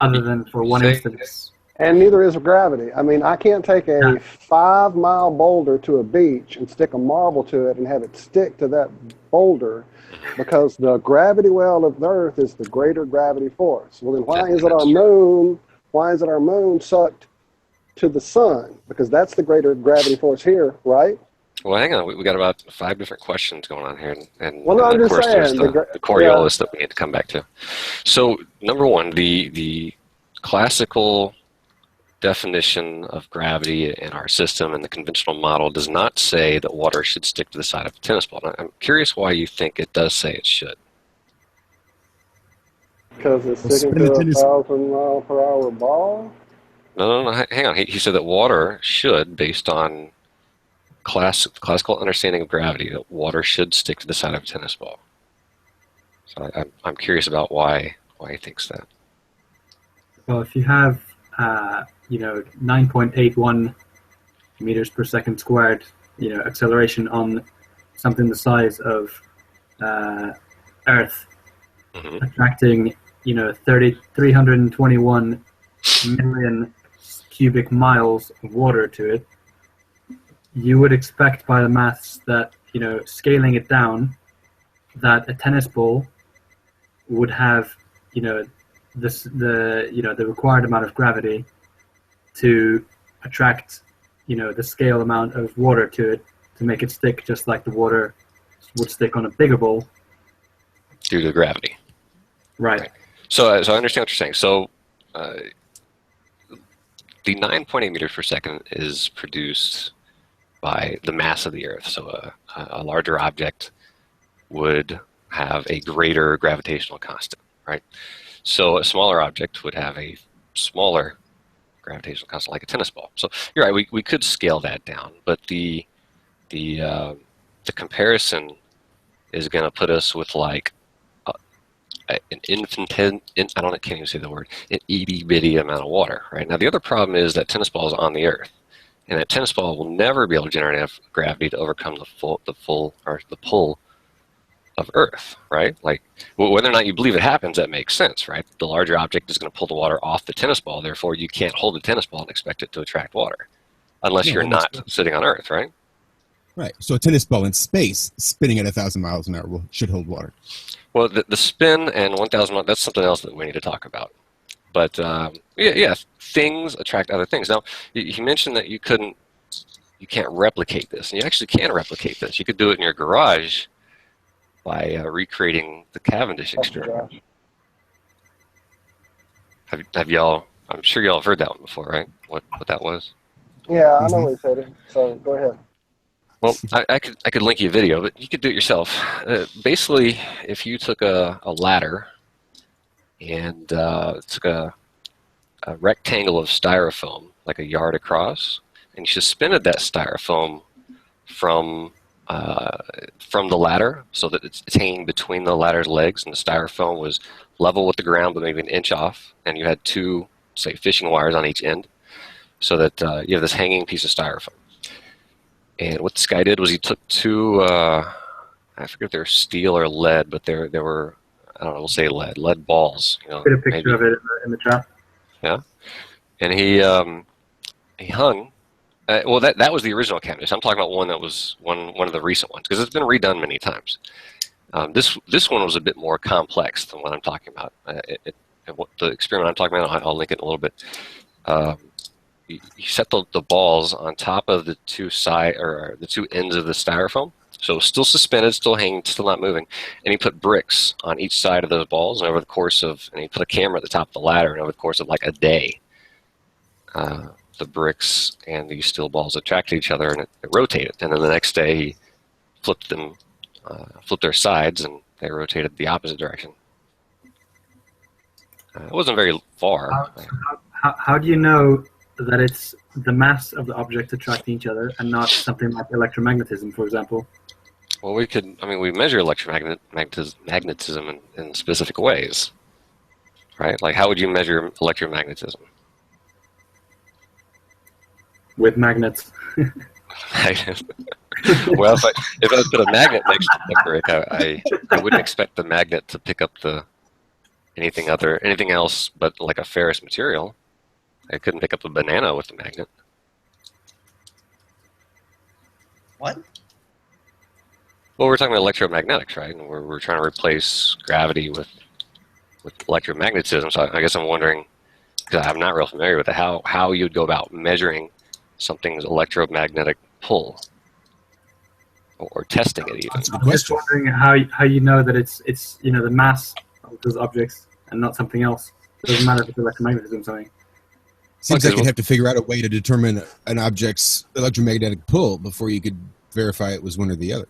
other than for one instance. And neither is gravity. I mean, I can't take a 5-mile boulder to a beach and stick a marble to it and have it stick to that boulder, because the gravity well of the Earth is the greater gravity force. Well, then why is our moon sucked to the sun? Because that's the greater gravity force here, right? Well, hang on. We got about 5 different questions going on here, and Well, no, I'm of just course there's saying, the Coriolis that we need to come back to. So, number one, the classical definition of gravity in our system and the conventional model does not say that water should stick to the side of a tennis ball. Now, I'm curious why you think it does say it should. Because it's sticking to a 1,000-mile-per-hour ball? No, hang on. He said that water should, based on classical understanding of gravity, that water should stick to the side of a tennis ball. So I'm curious about why he thinks that. Well, if you have 9.81 meters per second squared, acceleration on something the size of Earth, attracting 321 million cubic miles of water to it, you would expect by the maths that, scaling it down, that a tennis ball would have, the required amount of gravity to attract, the scale amount of water to it to make it stick just like the water would stick on a bigger ball. Due to gravity. Right. So I understand what you're saying. So the 9.8 meters per second is produced by the mass of the Earth. So a larger object would have a greater gravitational constant, right? So a smaller object would have a smaller gravitational constant, like a tennis ball. So you're right. We could scale that down, but the comparison is going to put us with like an can't even say the word, an itty bitty amount of water, right? Now the other problem is that tennis ball is on the Earth, and that tennis ball will never be able to generate enough gravity to overcome the pull of Earth, right? Like whether or not you believe it happens, that makes sense, right? The larger object is going to pull the water off the tennis ball, therefore you can't hold the tennis ball and expect it to attract water, unless you're not sitting on Earth, right? Right. So a tennis ball in space spinning at 1,000 miles an hour should hold water. Well, the spin and 1,000 miles, that's something else that we need to talk about. But yeah, things attract other things. Now, you mentioned that you can't replicate this, and you actually can replicate this. You could do it in your garage by recreating the Cavendish experiment. Have y'all? I'm sure y'all have heard that one before, right? What that was? Yeah, I know what you said. So go ahead. Well, I could link you a video, but you could do it yourself. Basically, if you took a ladder and took a rectangle of styrofoam, like a yard across, and you suspended that styrofoam from the ladder so that it's hanging between the ladder's legs, and the styrofoam was level with the ground but maybe an inch off, and you had 2, say, fishing wires on each end, so that you have this hanging piece of styrofoam. And what this guy did was he took 2, I forget if they were steel or lead, but they were, I don't know, we'll say lead balls. Put a picture of it in the chat. Yeah, and he hung. Well, that was the original Cavendish. I'm talking about one that was one of the recent ones, because it's been redone many times. This one was a bit more complex than what I'm talking about. What the experiment I'm talking about, I'll link it in a little bit. You set the balls on top of the two ends of the styrofoam, so still suspended, still hanging, still not moving. And he put bricks on each side of those balls, and and he put a camera at the top of the ladder, and over the course of like a day, the bricks and these steel balls attracted each other, and it rotated. And then the next day, he flipped their sides, and they rotated the opposite direction. It wasn't very far. How do you know that it's the mass of the object attracting each other and not something like electromagnetism, for example? Well, we measure electromagnetism in specific ways, right? Like, how would you measure electromagnetism? With magnets. Well, if I put a magnet next to the brick, I wouldn't expect the magnet to pick up anything else but like a ferrous material. I couldn't pick up a banana with the magnet. What? Well, we're talking about electromagnetics, right? And we're trying to replace gravity with electromagnetism. So I guess I'm wondering, because I'm not real familiar with it, how you'd go about measuring something's electromagnetic pull. or testing it even. I'm just wondering how you know that it's the mass of those objects and not something else. It doesn't matter if it's electromagnetism or something. Seems like you'd have to figure out a way to determine an object's electromagnetic pull before you could verify it was one or the other.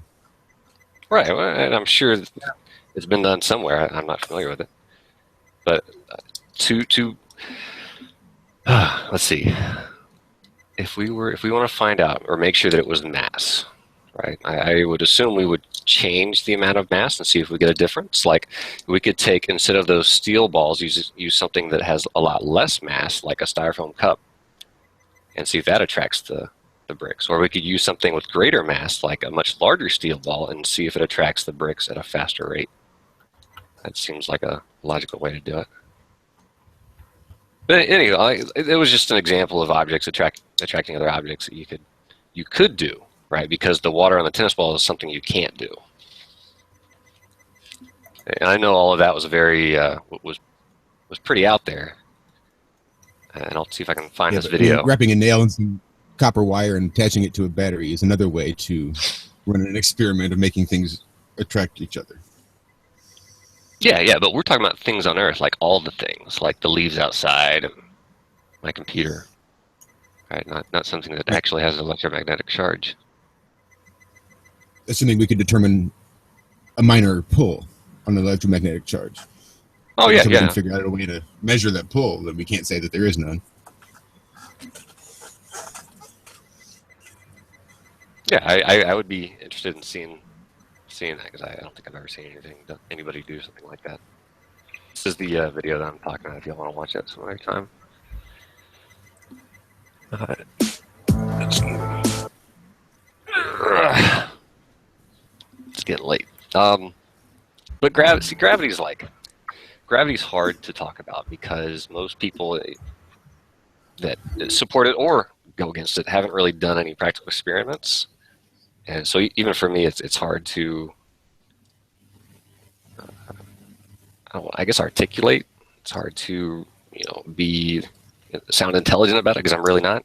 Right, well, and I'm sure it's been done somewhere. I'm not familiar with it, but let's see. If we want to find out or make sure that it was mass, right? I would assume we would change the amount of mass and see if we get a difference. Like we could take, instead of those steel balls, use something that has a lot less mass, like a styrofoam cup, and see if that attracts the bricks. Or we could use something with greater mass, like a much larger steel ball, and see if it attracts the bricks at a faster rate. That seems like a logical way to do it. But anyway, it was just an example of objects attracting other objects that you could do, right? Because the water on the tennis ball is something you can't do. And I know all of that was very was pretty out there. And I'll see if I can find this video. Wrapping a nail in some copper wire and attaching it to a battery is another way to run an experiment of making things attract each other. Yeah, but we're talking about things on Earth, like all the things, like the leaves outside and my computer, right? Not something that actually has an electromagnetic charge. Assuming we could determine a minor pull on an electromagnetic charge. Oh, yeah, so we yeah. can figure out a way to measure that pull, then we can't say that there is none. Yeah, I would be interested in seeing that, because I don't think I've ever seen anybody do something like that. This is the video that I'm talking about if you want to watch it some other time. It's getting late. But gravity's hard to talk about because most people that support it or go against it haven't really done any practical experiments. And so even for me, it's hard to, I guess, articulate. It's hard to, sound intelligent about it because I'm really not.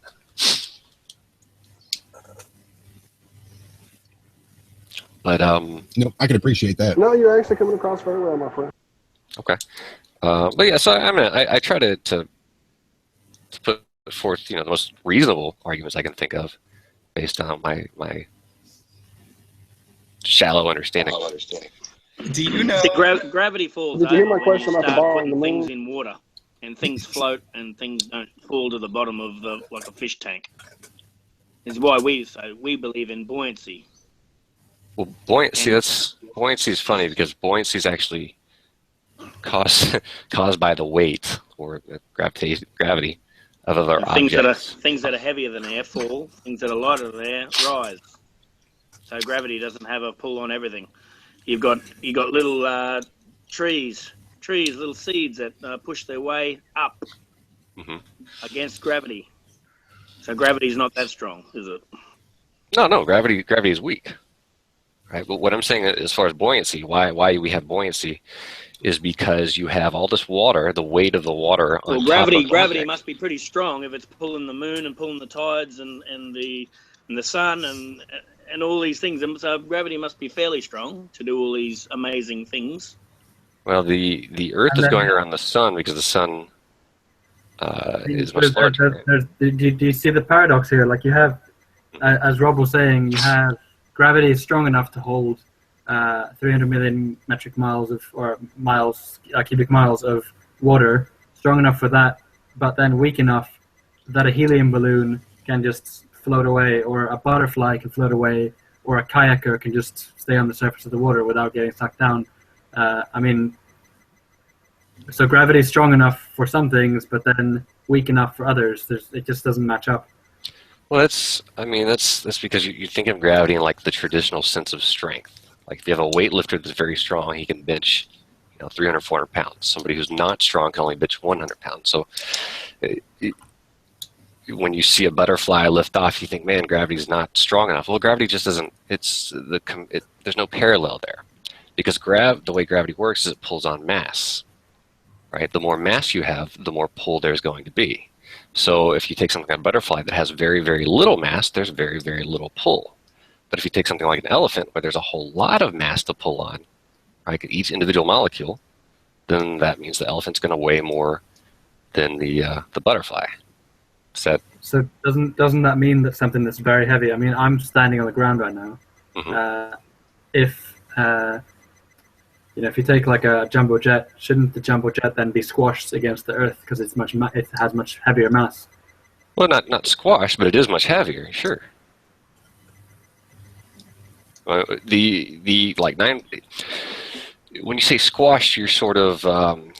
But no, I can appreciate that. No, you're actually coming across very well, my friend. Okay. But yeah, so I try to put forth, the most reasonable arguments I can think of based on my shallow understanding. Do you know? See, gravity falls Did you hear over my when question you about the start ball and putting the things moon? in water, and things float and things don't fall to the bottom of like a fish tank. This is why we believe in buoyancy. Well, buoyancy is funny because buoyancy is actually caused by the weight or gravity of other objects. Things that are heavier than air fall. Things that are lighter than air rise. So gravity doesn't have a pull on everything. You got little trees, little seeds that push their way up against gravity. So gravity's not that strong, is it? No, gravity is weak. Right, but what I'm saying as far as buoyancy, why we have buoyancy, is because you have all this water, the weight of the water on top of gravity must be pretty strong if it's pulling the moon and pulling the tides and the sun and all these things. And so gravity must be fairly strong to do all these amazing things. Well, the Earth is going around the sun because the sun is much larger. Do you see the paradox here? Like you have, as Rob was saying, you have gravity is strong enough to hold 300 million cubic miles of water, strong enough for that, but then weak enough that a helium balloon can just float away, or a butterfly can float away, or a kayaker can just stay on the surface of the water without getting sucked down. So gravity is strong enough for some things, but then weak enough for others. It just doesn't match up. Well, that's because you think of gravity in like the traditional sense of strength. Like if you have a weightlifter that's very strong, he can bench, 300, 400 pounds. Somebody who's not strong can only bench 100 pounds. So when you see a butterfly lift off, you think, man, gravity's not strong enough. Well, gravity just doesn't. There's no parallel there, because the way gravity works is it pulls on mass. Right? The more mass you have, the more pull there's going to be. So if you take something like a butterfly that has very, very little mass, there's very, very little pull. But if you take something like an elephant, where there's a whole lot of mass to pull on, right, each individual molecule, then that means the elephant's going to weigh more than the butterfly. So doesn't that mean that something that's very heavy? I mean, I'm standing on the ground right now. If if you take like a jumbo jet, shouldn't the jumbo jet then be squashed against the Earth because it has much heavier mass? Well, not squashed, but it is much heavier. Sure. The like 9. When you say squashed, you're sort of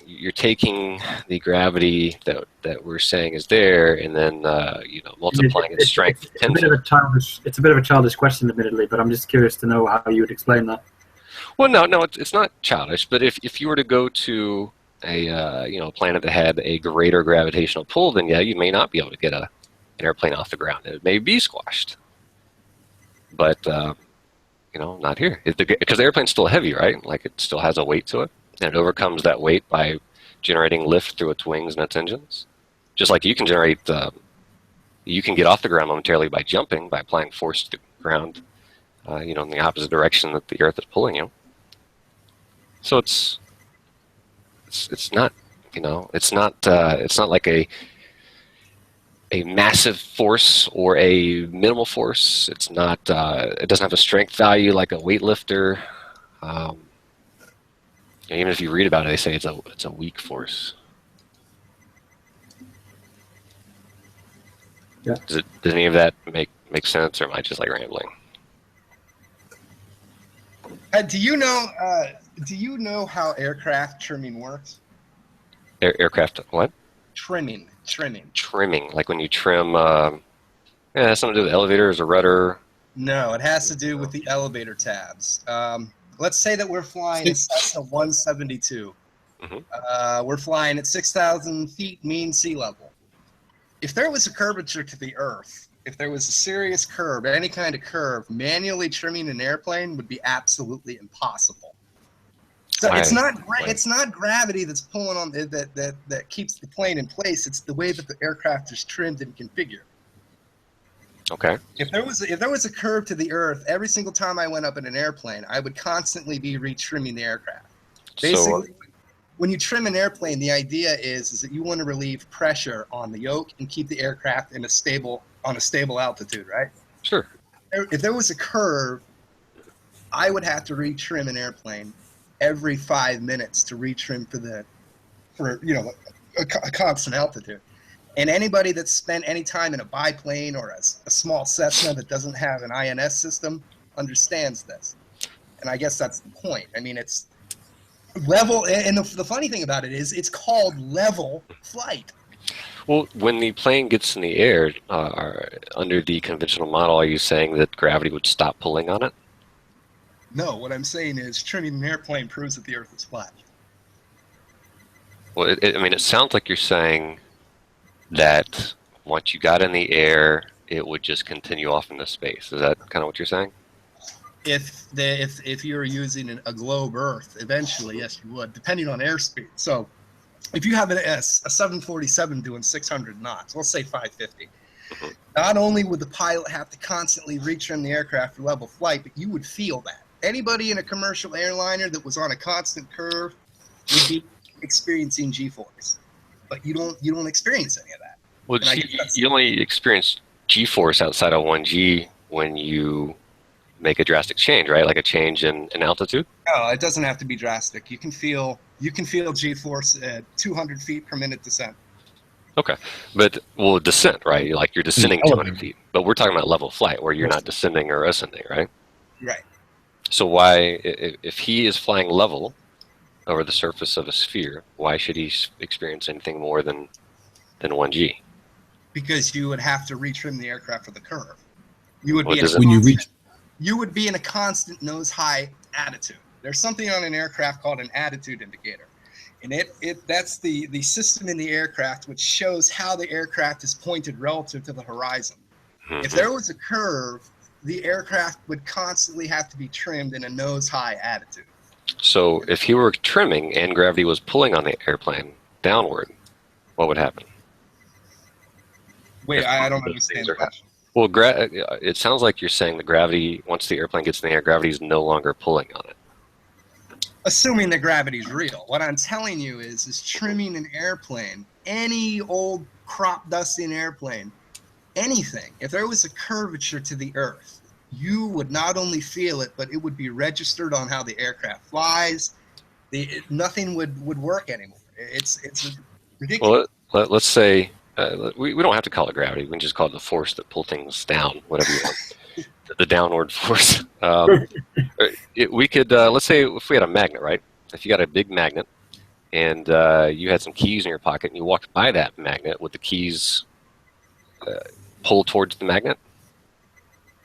you're taking the gravity that we're saying is there, and then multiplying its strength. It's a bit of a childish question, admittedly, but I'm just curious to know how you would explain that. Well, no, it's not childish. But if you were to go to a planet that had a greater gravitational pull, then yeah, you may not be able to get an airplane off the ground. It may be squashed, but not here. Because the airplane's still heavy, right? Like it still has a weight to it, and it overcomes that weight by generating lift through its wings and its engines. Just like you can generate, you can get off the ground momentarily by jumping, by applying force to the ground, in the opposite direction that the Earth is pulling you. So it's not, it's not like a massive force or a minimal force. It's not. It doesn't have a strength value like a weightlifter. Even if you read about it, they say it's a weak force. Yeah. Does any of that make sense, or am I just like rambling? Do you know how aircraft trimming works? Aircraft what? Trimming. Trimming, like when you trim. It has something to do with elevators or rudder. No, it has to do with the elevator tabs. Let's say that we're flying a Cessna 172. We're flying at 6,000 feet mean sea level. If there was a curvature to the Earth, if there was a serious curve, any kind of curve, manually trimming an airplane would be absolutely impossible. So it's not gravity that's pulling on that keeps the plane in place. It's the way that the aircraft is trimmed and configured. Okay. If there was a curve to the Earth, every single time I went up in an airplane, I would constantly be retrimming the aircraft. Basically, when you trim an airplane, the idea is that you want to relieve pressure on the yoke and keep the aircraft on a stable altitude, right? Sure. If there was a curve, I would have to retrim an airplane every 5 minutes to retrim for a constant altitude. And anybody that's spent any time in a biplane or a small Cessna that doesn't have an INS system understands this. And I guess that's the point. I mean, it's level, and the funny thing about it is it's called level flight. Well, when the plane gets in the air, under the conventional model, are you saying that gravity would stop pulling on it? No, what I'm saying is trimming an airplane proves that the Earth is flat. Well, it sounds like you're saying that once you got in the air, it would just continue off into space. Is that kind of what you're saying? If you're using a globe Earth, eventually, yes, you would, depending on airspeed. So if you have a 747 doing 600 knots, let's say 550, not only would the pilot have to constantly retrim the aircraft for level flight, but you would feel that. Anybody in a commercial airliner that was on a constant curve would be experiencing G-force, but you don't experience any of that. Well, you only experience G-force outside of 1G when you make a drastic change, right? Like a change in altitude? No, it doesn't have to be drastic. You can feel G-force at 200 feet per minute descent. Okay, but descent, right? Like you're descending 200 feet, but we're talking about level flight where you're not descending or ascending, right? Right. So why, if he is flying level over the surface of a sphere, why should he experience anything more than 1G? Because you would have to retrim the aircraft for the curve. You would be in a constant nose-high attitude. There's something on an aircraft called an attitude indicator. And that's the system in the aircraft which shows how the aircraft is pointed relative to the horizon. If there was a curve, the aircraft would constantly have to be trimmed in a nose-high attitude. So if he were trimming and gravity was pulling on the airplane downward, what would happen? Wait, I don't understand the question. Well, it sounds like you're saying the gravity, once the airplane gets in the air, gravity is no longer pulling on it. Assuming that gravity's real. What I'm telling you is trimming an airplane, any old crop dusting airplane, anything, if there was a curvature to the Earth, you would not only feel it, but it would be registered on how the aircraft flies. Nothing would work anymore. It's ridiculous. Well, let's say we don't have to call it gravity. We can just call it the force that pull things down, whatever you want. The downward force. We could, let's say if we had a magnet, right? If you got a big magnet and you had some keys in your pocket and you walked by that magnet, would the keys pull towards the magnet?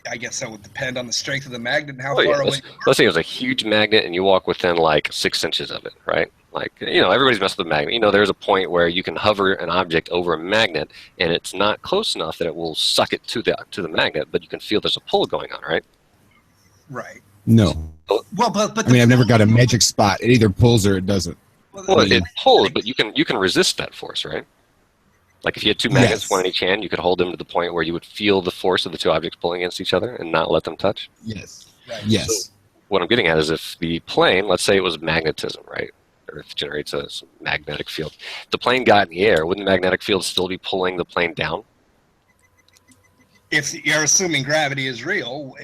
I guess that would depend on the strength of the magnet and how Oh, far yeah. away. Let's say it was a huge magnet and you walk within like 6 inches of it, right? Like, everybody's messed with a magnet. There's a point where you can hover an object over a magnet and it's not close enough that it will suck it to the magnet, but you can feel there's a pull going on, right? Right. No. Well, but I mean, I've never got a magic spot. It either pulls or it doesn't. Well, it pulls, but you can resist that force, right? Like if you had two magnets, Yes. one in each hand, you could hold them to the point where you would feel the force of the two objects pulling against each other and not let them touch. Yes. Yes. So what I'm getting at is if the plane, let's say it was magnetism, right? Earth generates a magnetic field. If the plane got in the air, wouldn't the magnetic field still be pulling the plane down? if you're assuming gravity is real,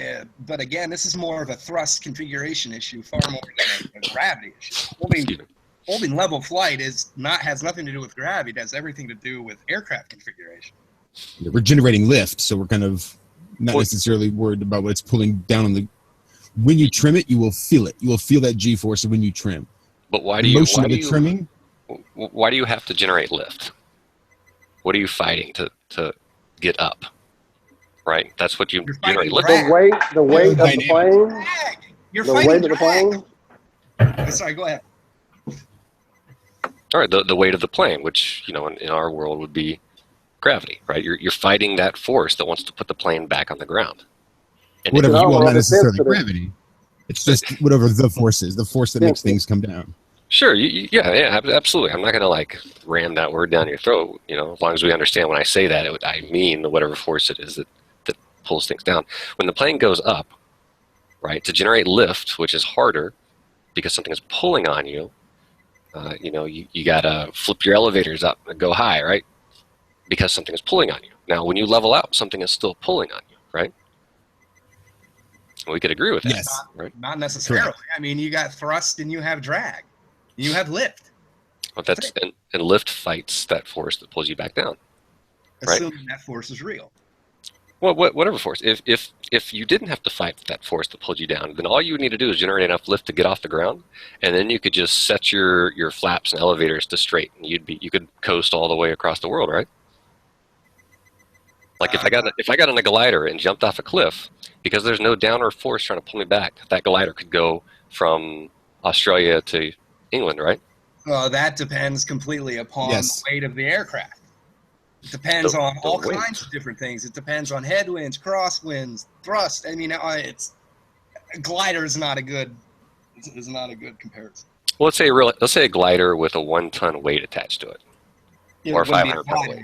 but again, this is more of a thrust configuration issue, far more than a gravity issue. Holding level flight has nothing to do with gravity. It has everything to do with aircraft configuration. Yeah, we're generating lift, so we're kind of not necessarily worried about what it's pulling down on the. When you trim it, you will feel it. You will feel that G-force when you trim. But why The motion of the trimming. Why do you have to generate lift? What are you fighting to get up? Right, that's what you generate lift. The weight of the plane. You're the fighting weight of the plane. Sorry, go ahead. All right, the weight of the plane, which in our world would be gravity, right? You're fighting that force that wants to put the plane back on the ground. And Whatever, if- well, not necessarily gravity. It's just whatever the force is, the force that makes things come down. Sure, yeah, absolutely. I'm not going to ram that word down your throat. As long as we understand when I say that, I mean whatever force it is that pulls things down. When the plane goes up, right, to generate lift, which is harder because something is pulling on you, you got to flip your elevators up and go high, right? Because something is pulling on you. Now, when you level out, something is still pulling on you, right? We could agree with that, Yes. right? Not necessarily. I mean, you got thrust and you have drag. You have lift. Well, and lift fights that force that pulls you back down, right? Assuming that force is real. Well, whatever force. If you didn't have to fight that force that pulled you down, then all you would need to do is generate enough lift to get off the ground, and then you could just set your flaps and elevators to straight, and you could coast all the way across the world, right? Like if I got on a glider and jumped off a cliff, because there's no downward force trying to pull me back, that glider could go from Australia to England, right? Well, that depends completely upon Yes. the weight of the aircraft. It depends on The all weight. kinds of different things. It depends on headwinds, crosswinds, thrust. I mean, it's a glider is not a good comparison. Well, let's say a glider with a 1-ton weight attached to it, It or wouldn't be a 500-pound glider.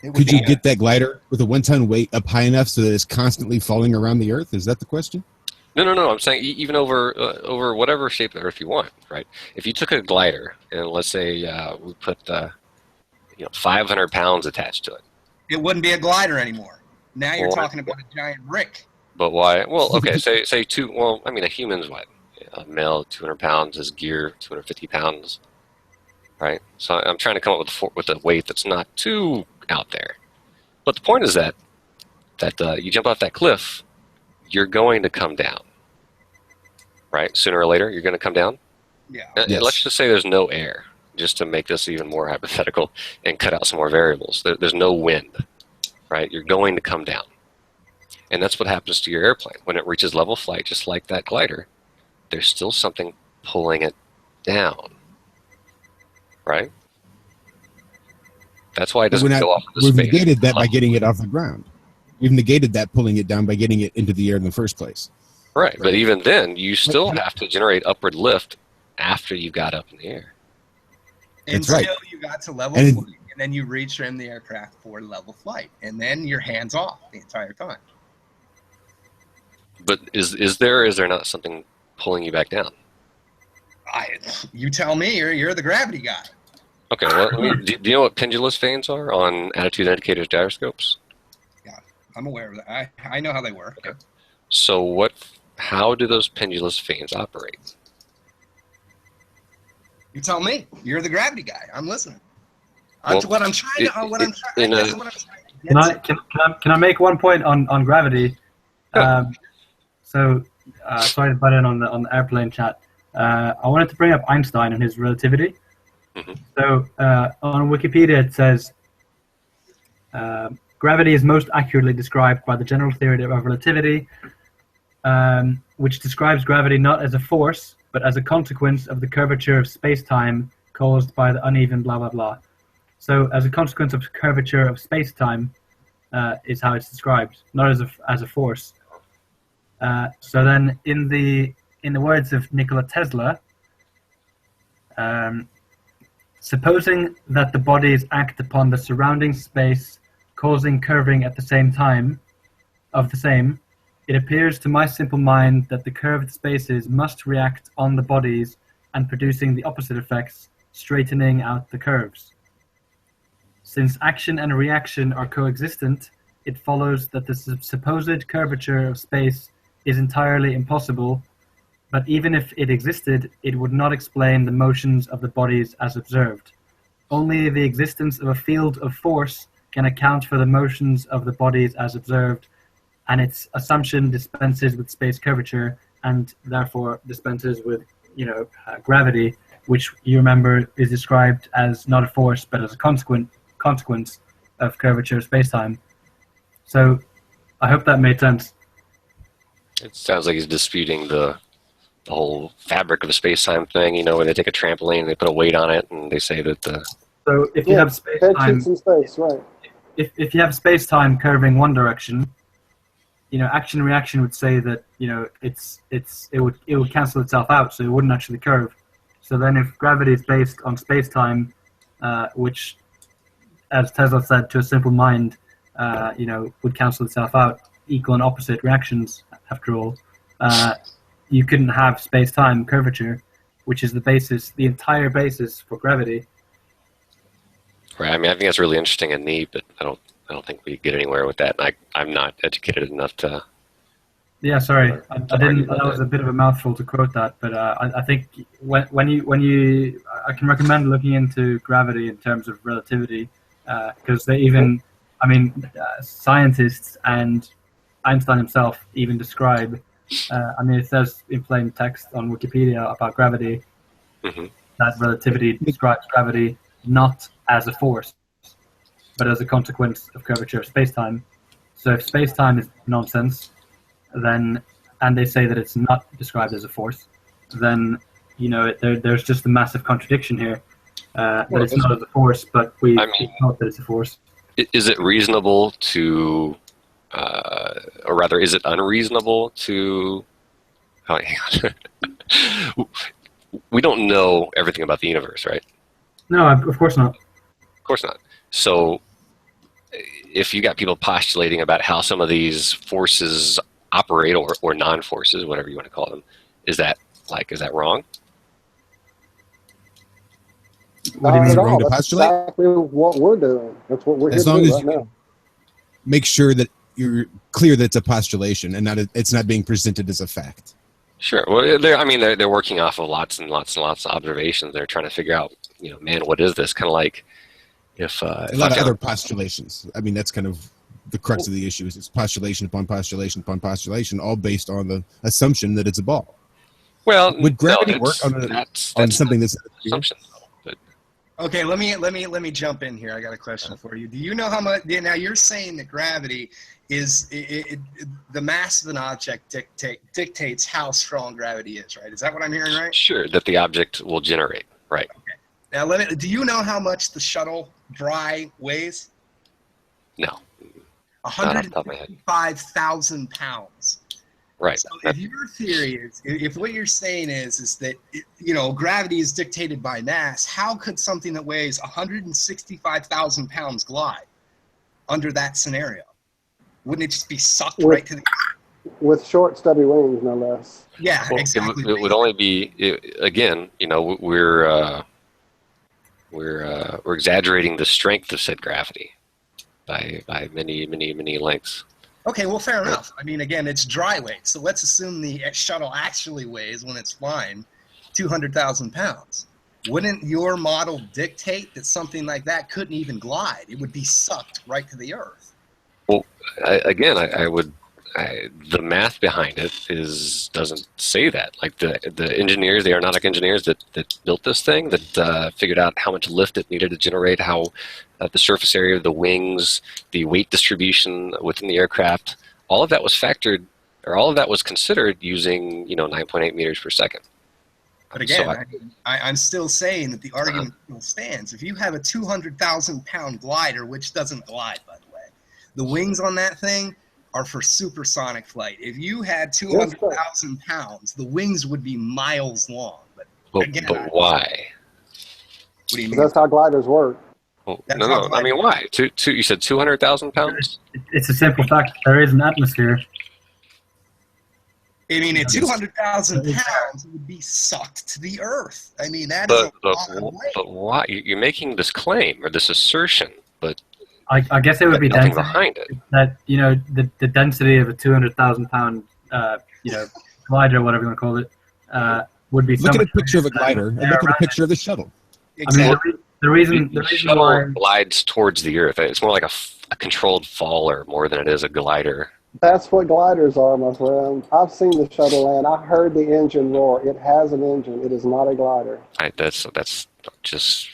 weight. Could you get that glider with a 1-ton weight up high enough so that it's constantly falling around the Earth? Is that the question? No. I'm saying even over whatever shape of the Earth you want, right? If you took a glider and let's say we put 500 pounds attached to it. It wouldn't be a glider anymore. Now you're Well, talking about a giant brick. But why? Well, okay, say two. Well, I mean, a human's what? A male, 200 pounds. His gear, 250 pounds. Right. So I'm trying to come up with a weight that's not too out there. But the point is that you jump off that cliff, you're going to come down. Right. Sooner or later, you're going to come down. Yeah. And let's just say there's no air, just to make this even more hypothetical and cut out some more variables. There's no wind. Right. You're going to come down. And that's what happens to your airplane. When it reaches level flight, just like that glider, there's still something pulling it down. Right? That's why it doesn't go off into We've space. negated that by getting it off the ground. We've negated that pulling it down by getting it into the air in the first place. Right, but even then, you still have to generate upward lift after you got up in the air. That's Until right. you got to level And flight. and then you retrim the aircraft for level flight, and then you're hands off the entire time. But is there or is there not something pulling you back down? You tell me. You're the gravity guy. Okay, well, do you know what pendulous vanes are on attitude indicators gyroscopes? Yeah, I'm aware of that. I know how they work. Okay. So how do those pendulous vanes operate? You tell me. You're the gravity guy. I'm listeing. Can I make one point on gravity? Sorry to butt in on the airplane chat. I wanted to bring up Einstein and his relativity. Mm-hmm. So on Wikipedia it says gravity is most accurately described by the general theory of relativity, which describes gravity not as a force but as a consequence of the curvature of space-time caused by the uneven blah blah blah. So as a consequence of curvature of space-time is how it's described, not as a force. So then in the words of Nikola Tesla, supposing that the bodies act upon the surrounding space, causing curving at the same time of the same, it appears to my simple mind that the curved spaces must react on the bodies and producing the opposite effects, straightening out the curves. Since action and reaction are coexistent, it follows that the supposed curvature of space is entirely impossible, but even if it existed, it would not explain the motions of the bodies as observed. Only the existence of a field of force can account for the motions of the bodies as observed, and its assumption dispenses with space curvature and therefore dispenses with, gravity, which you remember is described as not a force but as a consequence of curvature of space-time. So I hope that made sense. It sounds like he's disputing the whole fabric of the space-time thing, where they take a trampoline and they put a weight on it and they say that So if you have space-time, space, right? If you have space-time curving one direction, action reaction would say that it would cancel itself out, so it wouldn't actually curve. So then if gravity is based on space-time, which, as Tesla said, to a simple mind, would cancel itself out, equal and opposite reactions after all, you couldn't have space-time curvature, which is the entire basis for gravity. Right. I mean, I think that's really interesting and neat, but I don't think we get anywhere with that. I'm not educated enough to. Yeah, sorry, I didn't. That was a bit of a mouthful to quote that, but I think when you, I can recommend looking into gravity in terms of relativity, because they even, scientists and Einstein himself even describe. It says in plain text on Wikipedia about gravity that relativity describes gravity not as a force, but as a consequence of curvature of space-time. So if space-time is nonsense, then, and they say that it's not described as a force, then, there's just a massive contradiction here. That it's not as a force, but we thought that it's a force. Is it reasonable to, or rather, is it unreasonable to, hang on. We don't know everything about the universe, right? No, of course not. Of course not. So if you got people postulating about how some of these forces operate, or non-forces, whatever you want to call them, is that wrong? What do you mean wrong to postulate? That's exactly what we're doing. That's what we're here to do right now. Make sure that you're clear that it's a postulation and it's not being presented as a fact. Sure. Well, they're working off of lots and lots and lots of observations. They're trying to figure out, man, what is this? Kind of like if a lot of other postulations. That's kind of the crux of the issue. Is it's postulation upon postulation upon postulation, all based on the assumption that it's a ball. Well, would gravity work on something that's assumption? Okay, let me jump in here. I got a question for you. Do you know how much? Now you're saying that gravity is the mass of an object dictates how strong gravity is, right? Is that what I'm hearing, right? Sure, that the object will generate, right? Okay. Now do you know how much the shuttle dry weighs? No. 155,000 pounds. Right. So if your theory is, if what you're saying is that, gravity is dictated by mass, how could something that weighs 165,000 pounds glide under that scenario? Wouldn't it just be sucked right to the... With short, stubby wings, no less. Yeah, Well, exactly. It would only be, again, we're exaggerating the strength of said gravity by many, many, many lengths. Okay, well, fair enough. I mean, again, it's dry weight. So let's assume the shuttle actually weighs, when it's flying, 200,000 pounds. Wouldn't your model dictate that something like that couldn't even glide? It would be sucked right to the Earth. Well, the math behind it doesn't say that. Like the engineers, the aeronautic engineers that built this thing, that figured out how much lift it needed to generate, how the surface area of the wings, the weight distribution within the aircraft, all of that was considered using 9.8 meters per second. But again, I'm still saying that the argument still stands. If you have a 200,000 pound glider, which doesn't glide, by the way, the wings on that thing are for supersonic flight. If you had 200,000 pounds, the wings would be miles long. But why? What do you mean? That's how gliders work. Well, no. I mean, why? You said 200,000 pounds? It's a simple fact. There is an atmosphere. I mean, at 200,000 pounds, it would be sucked to the Earth. I mean, that is a lot of weight. But why? You're making this claim or this assertion, but I guess it would be nothing density. behind it. That the density of a 200,000 pound glider, whatever you want to call it, would be. Look at a picture of a glider and look at a picture of the shuttle. Exactly. I mean, the reason shuttle why glides towards the Earth. It's more like a controlled faller more than it is a glider. That's what gliders are, my friend. I've seen the shuttle land. I heard the engine roar. It has an engine. It is not a glider. That's just.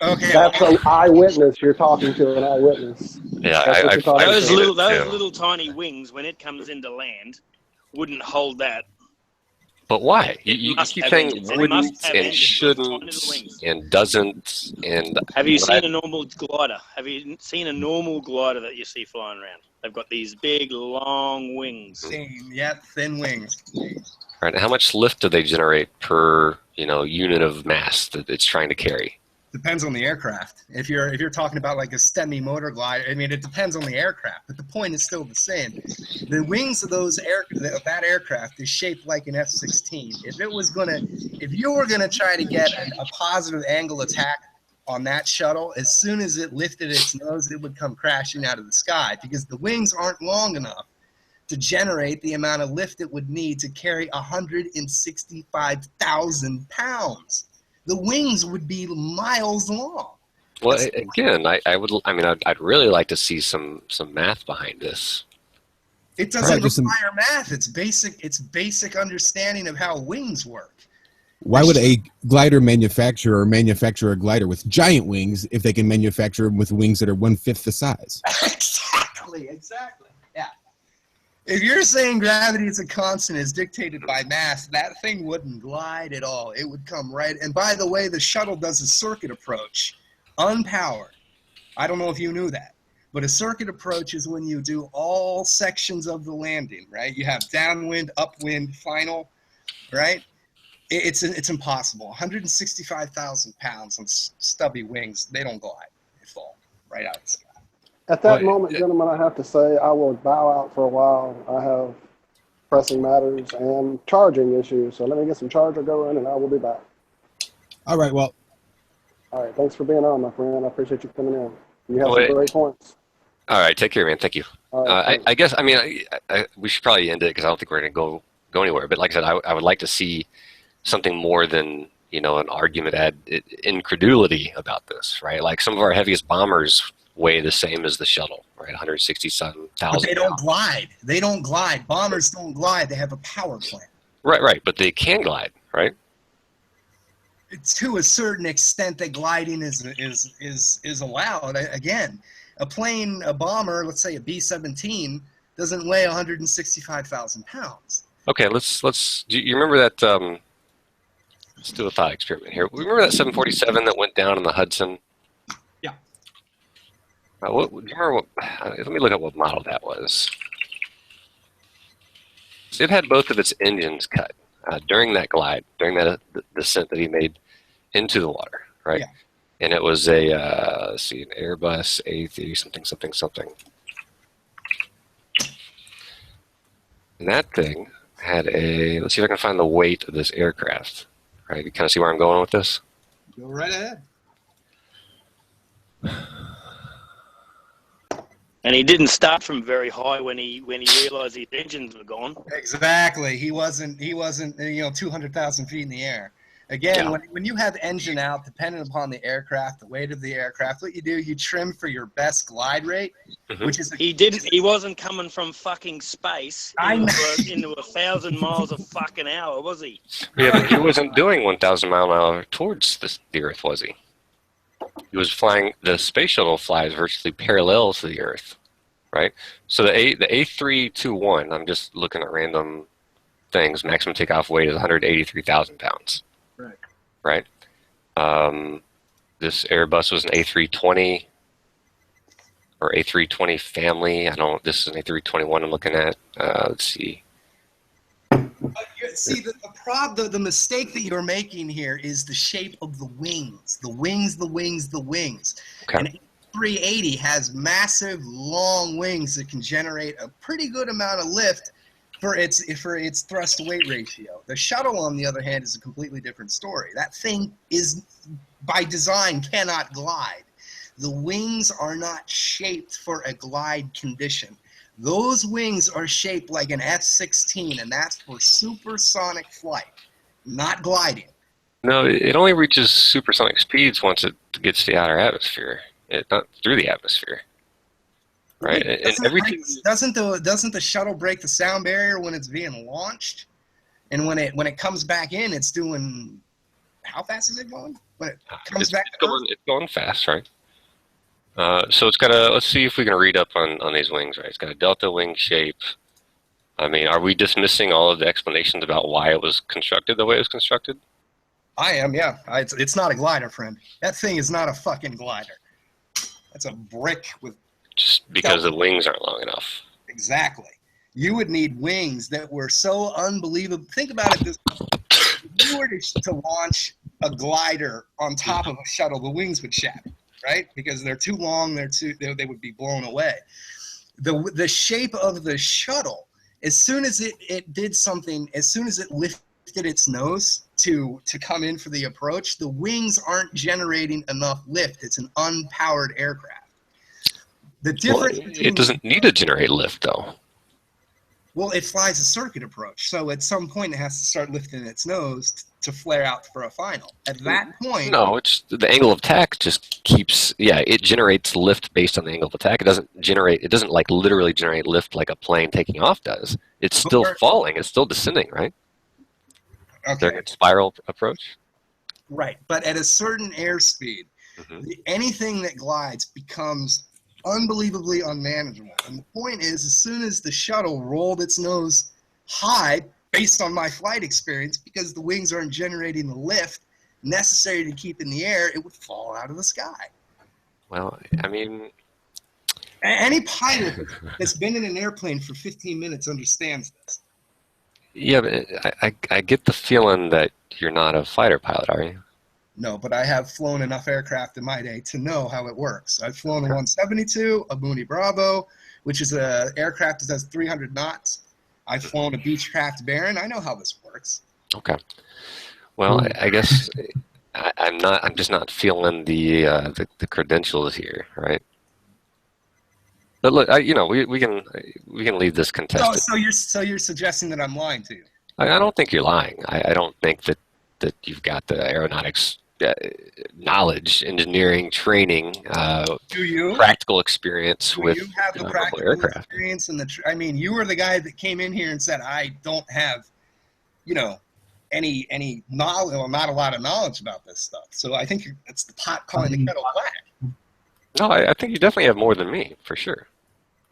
Okay. That's an eyewitness. You're talking to an eyewitness. Yeah, those little tiny wings, when it comes into land, wouldn't hold that. But why? You keep saying engines. It wouldn't must have and engines. shouldn't and doesn't and. Have you seen a normal glider? Have you seen a normal glider that you see flying around? They've got these big, long wings. Thin wings. Right. How much lift do they generate per unit of mass that it's trying to carry? Depends on the aircraft. If you're talking about like a STEMI motor glider, I mean, it depends on the aircraft, but the point is still the same. The wings of that aircraft is shaped like an F-16. If you were gonna try to get a positive angle attack on that shuttle, as soon as it lifted its nose, it would come crashing out of the sky because the wings aren't long enough to generate the amount of lift it would need to carry 165,000 pounds. The wings would be miles long. Well, again, I'd really like to see some math behind this. It doesn't require math. It's basic understanding of how wings work. Why would a glider manufacturer manufacture a glider with giant wings if they can manufacture them with wings that are 1/5 the size? Exactly. Yeah. If you're saying gravity is a constant, is dictated by mass, that thing wouldn't glide at all. It would come right. And by the way, the shuttle does a circuit approach, unpowered. I don't know if you knew that, but a circuit approach is when you do all sections of the landing, right? You have downwind, upwind, final, right? It's impossible. 165,000 pounds on stubby wings. They don't glide. They fall right out of the sky. At that moment, gentlemen, I have to say I will bow out for a while. I have pressing matters and charging issues. So let me get some charger going, and I will be back. All right, well. All right, thanks for being on, my friend. I appreciate you coming in. You have some great points. All right, take care, man. Thank you. Right, I guess, we should probably end it because I don't think we're going to go anywhere. But like I said, I would like to see something more than an argument ad incredulity about this, right? Like some of our heaviest bombers weigh the same as the shuttle, right? 167,000. But they don't glide. They don't glide. Bombers don't glide. They have a power plant. Right. But they can glide, right? To a certain extent, that gliding is allowed. Again, a bomber, let's say a B-17, doesn't weigh 165,000 pounds. Okay, let's. Do you remember that? Let's do a thought experiment here. Remember that 747 that went down in the Hudson? Yeah. Do you remember let me look at what model that was. it had both of its engines cut during that glide, during that descent that he made into the water, right? Yeah. And it was a let's see, an Airbus A3 something. And that thing had a, let's see if I can find the weight of this aircraft. Right, you kind of see where I'm going with this? Go right ahead. And he didn't start from very high when he realised his engines were gone. Exactly. He wasn't 200,000 feet in the air. Again, Yeah. when you have engine out, depending upon the aircraft, the weight of the aircraft, what you do, you trim for your best glide rate, which is He wasn't coming from fucking space into 1,000 miles a fucking hour, was he? Yeah, but he wasn't doing 1,000 mile an hour towards the Earth, was he? He was flying. The space shuttle flies virtually parallel to the Earth, right? So the A321. I'm just looking at random things. Maximum takeoff weight is 183,000 pounds. Right. This Airbus was an A320 or A320 family. This is an A321 I'm looking at. Let's see. See, the mistake that you're making here is the shape of the wings. The wings. Okay. An A380 has massive, long wings that can generate a pretty good amount of lift for its thrust to weight ratio. The shuttle, on the other hand, is a completely different story. That thing is, by design, cannot glide. The wings are not shaped for a glide condition. Those wings are shaped like an F-16, and that's for supersonic flight, not gliding. No, it only reaches supersonic speeds once it gets to the outer atmosphere. Not through the atmosphere. Right. Doesn't the shuttle break the sound barrier when it's being launched? And when it comes back in, it's doing, how fast is it going? When it comes back to Earth? It's going fast, right? So it's got let's see if we can read up on these wings, right? It's got a delta wing shape. I mean, are we dismissing all of the explanations about why it was constructed the way it was constructed? I am, yeah. It's not a glider, friend. That thing is not a fucking glider. That's a brick with... Just because the wings aren't long enough. Exactly. You would need wings that were so unbelievable. Think about it this way. If you were to launch a glider on top of a shuttle, the wings would shatter, right? Because they're too long, they would be blown away. The shape of the shuttle, as soon as it did something, as soon as it lifted its nose to come in for the approach, the wings aren't generating enough lift. It's an unpowered aircraft. The difference it doesn't need to generate lift, though. Well, it flies a circuit approach, so at some point it has to start lifting its nose to flare out for a final. At that point... No, it's the angle of attack just keeps... Yeah, it generates lift based on the angle of attack. It doesn't like literally generate lift like a plane taking off does. It's still falling. It's still descending, right? Okay. During its spiral approach? Right, but at a certain airspeed, anything that glides becomes unbelievably unmanageable. And the point is, as soon as the shuttle rolled its nose high, based on my flight experience, because the wings aren't generating the lift necessary to keep in the air, it would fall out of the sky. Well, I mean... Any pilot that's been in an airplane for 15 minutes understands this. Yeah, but I get the feeling that you're not a fighter pilot, are you? No, but I have flown enough aircraft in my day to know how it works. I've flown a 172, a Mooney Bravo, which is an aircraft that does 300 knots. I've flown a Beechcraft Baron. I know how this works. Okay. Well, I guess I'm just not feeling the credentials here, right? But look, we can leave this contested. So you're suggesting that I'm lying to you? I don't think you're lying. I don't think that you've got the aeronautics knowledge, engineering, training, Do you? practical experience with you have the practical aircraft. experience and I mean, you were the guy that came in here and said, I don't have, any knowledge, or not a lot of knowledge about this stuff. So I think it's the pot calling the kettle black. No, I think you definitely have more than me, for sure.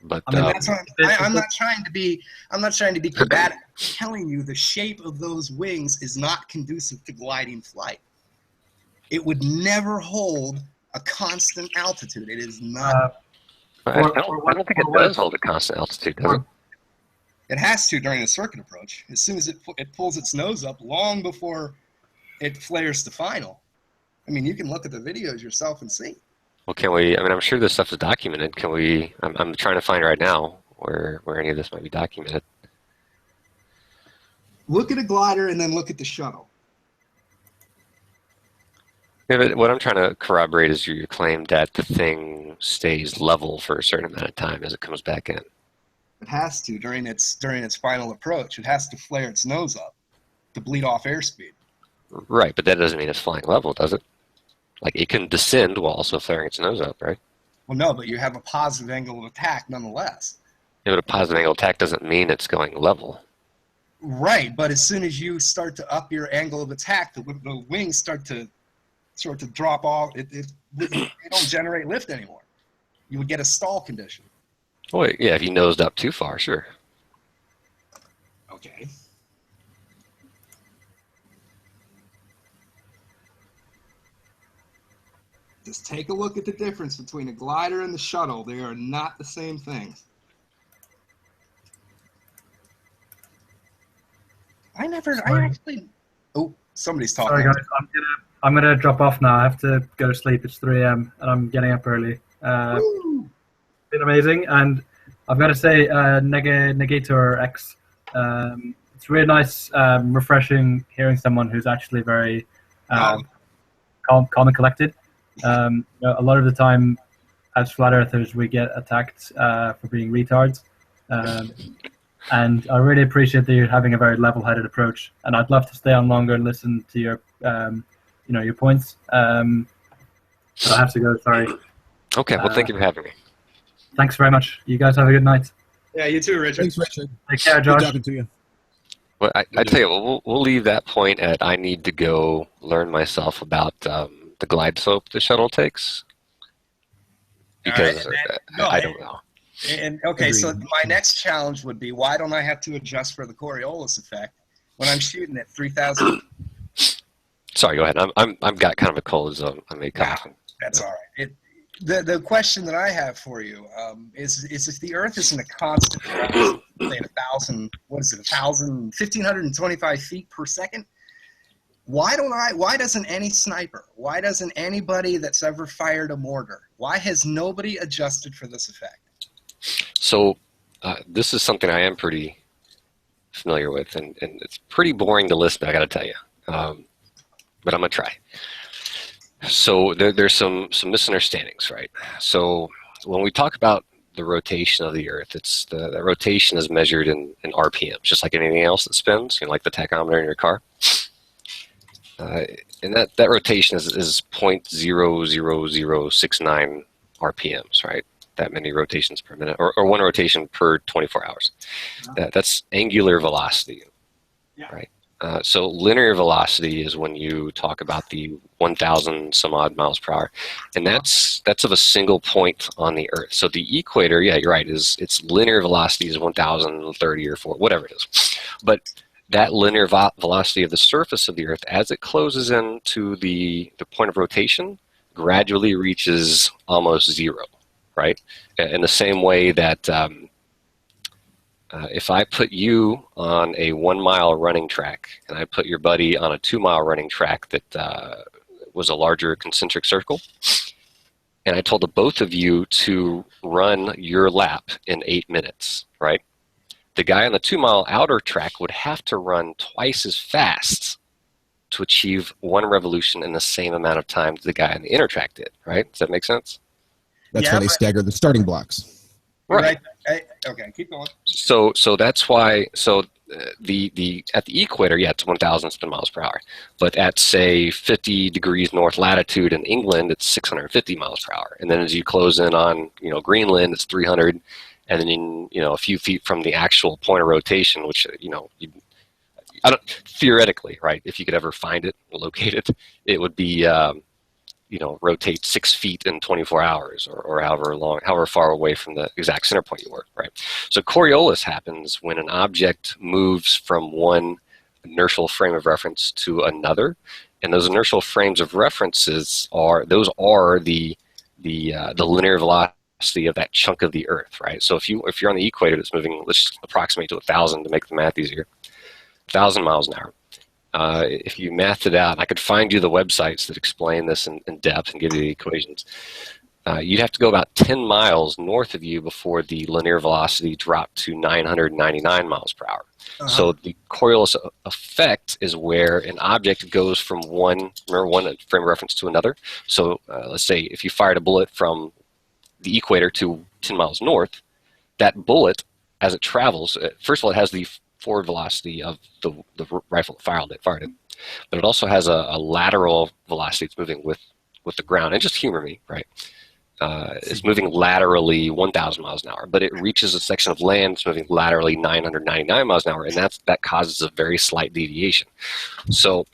But I mean, that's what I'm not trying to be combative. I'm telling you, the shape of those wings is not conducive to gliding flight. It would never hold a constant altitude. It is not. I don't think it does hold a constant altitude, does it? It has to during the circuit approach. As soon as it pulls its nose up, long before it flares to final. I mean, you can look at the videos yourself and see. Well, can we? I mean, I'm sure this stuff is documented. Can we? I'm trying to find right now where any of this might be documented. Look at a glider and then look at the shuttle. Yeah, but what I'm trying to corroborate is your claim that the thing stays level for a certain amount of time as it comes back in. It has to during its final approach. It has to flare its nose up to bleed off airspeed. Right, but that doesn't mean it's flying level, does it? Like, it can descend while also flaring its nose up, right? Well, no, but you have a positive angle of attack nonetheless. Yeah, but a positive angle attack doesn't mean it's going level. Right, but as soon as you start to up your angle of attack, the wings start to drop off. They don't generate lift anymore. You would get a stall condition. Well, yeah, if you nosed up too far, sure. Okay. Just take a look at the difference between a glider and the shuttle. They are not the same things. I actually. Oh, somebody's talking. Sorry, guys. I'm gonna drop off now. I have to go to sleep. It's 3 a.m. and I'm getting up early. It's been amazing, and I've got to say, Negator X. It's really nice, refreshing hearing someone who's actually very calm and collected. A lot of the time, as flat earthers, we get attacked for being retards. And I really appreciate that you're having a very level-headed approach. And I'd love to stay on longer and listen to your, your points. But I have to go. Sorry. Okay. Well, thank you for having me. Thanks very much. You guys have a good night. Yeah, you too, Richard. Thanks, Richard. Take care, Josh. Good talking to you. Well, I tell you, we'll leave that point at I need to go learn myself about the glide slope the shuttle takes. Because I don't know. And okay, so my next challenge would be, why don't I have to adjust for the Coriolis effect when I'm shooting at 3,000? Sorry, go ahead. I've got kind of a cold, so I may cough. That's all right. The question that I have for you is if the Earth is in a constant, say 1,000, 1,525 feet per second, why doesn't any sniper, why doesn't anybody that's ever fired a mortar, why has nobody adjusted for this effect? So this is something I am pretty familiar with, and it's pretty boring to listen, I got to tell you. But I'm going to try. So there's some misunderstandings, right? So when we talk about the rotation of the Earth, the rotation is measured in RPMs, just like anything else that spins, like the tachometer in your car. And that rotation is 0.00069 RPMs, right? That many rotations per minute, or one rotation per 24 hours. That's angular velocity, right? So linear velocity is when you talk about the 1,000 some odd miles per hour, and that's of a single point on the Earth. So the equator, yeah, you're right, its linear velocity is 1,030 or 4, whatever it is. But that linear velocity of the surface of the Earth, as it closes into the point of rotation, gradually reaches almost zero, right? In the same way that if I put you on a 1 mile running track and I put your buddy on a 2 mile running track that was a larger concentric circle, and I told the both of you to run your lap in 8 minutes, right? The guy on the 2 mile outer track would have to run twice as fast to achieve one revolution in the same amount of time that the guy on the inner track did, right? Does that make sense? That's why they stagger the starting blocks. Right. Okay, keep going. So that's why. So the at the equator, yeah, it's 1,000 spin miles per hour. But at say 50 degrees north latitude in England, it's 650 miles per hour. And then as you close in on Greenland, it's 300. And then a few feet from the actual point of rotation, which I don't theoretically, right? If you could ever find it, locate it, it would be rotate 6 feet in 24 hours or however far away from the exact center point you were, right? So Coriolis happens when an object moves from one inertial frame of reference to another, and those inertial frames of references are the linear velocity velocity of that chunk of the Earth, right? So if you're on the equator that's moving, let's approximate to 1,000 to make the math easier, 1,000 miles an hour. If you mathed it out, I could find you the websites that explain this in depth and give you the equations. You'd have to go about 10 miles north of you before the linear velocity dropped to 999 miles per hour. So the Coriolis effect is where an object goes from one frame of reference to another. So let's say if you fired a bullet from the equator to 10 miles north, that bullet, as it travels, first of all, it has the forward velocity of the rifle that fired it, but it also has a lateral velocity that's moving with the ground. And just humor me, right? It's moving laterally 1,000 miles an hour, but it reaches a section of land that's moving laterally 999 miles an hour, and that causes a very slight deviation. So,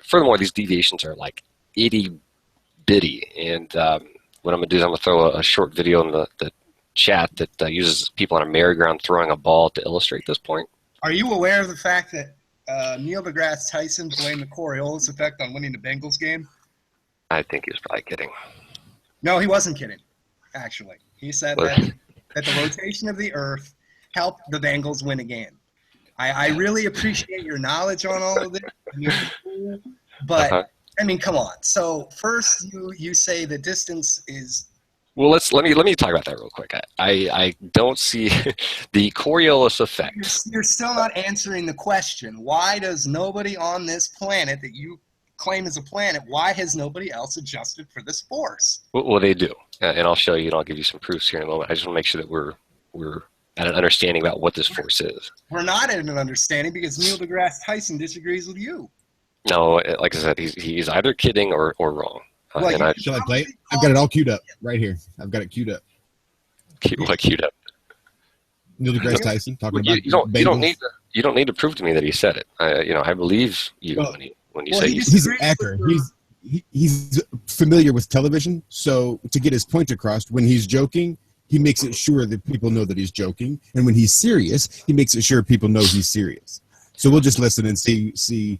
furthermore, these deviations are like itty-bitty, and what I'm going to do is I'm going to throw a short video in the chat that uses people on a merry-go-round throwing a ball to illustrate this point. Are you aware of the fact that Neil deGrasse Tyson blamed the Coriolis effect on winning the Bengals game? I think he was probably kidding. No, he wasn't kidding, actually. He said that the rotation of the Earth helped the Bengals win a game. I really appreciate your knowledge on all of this, but, I mean, come on. So first you say the distance is... Well, let me talk about that real quick. I don't see the Coriolis effect. You're still not answering the question. Why does nobody on this planet that you claim is a planet, why has nobody else adjusted for this force? Well, they do, and I'll show you, and I'll give you some proofs here in a moment. I just want to make sure that we're at an understanding about what this force is. We're not at an understanding because Neil deGrasse Tyson disagrees with you. No, like I said, he's either kidding or wrong. Shall I play it? I've got it all queued up right here. I've got it queued up. Queued up? Neil deGrasse Tyson talking about you don't need to prove to me that he said it. I believe you when you say he's an actor. He's familiar with television, so to get his point across, when he's joking, he makes it sure that people know that he's joking, and when he's serious, he makes it sure people know he's serious. So we'll just listen and see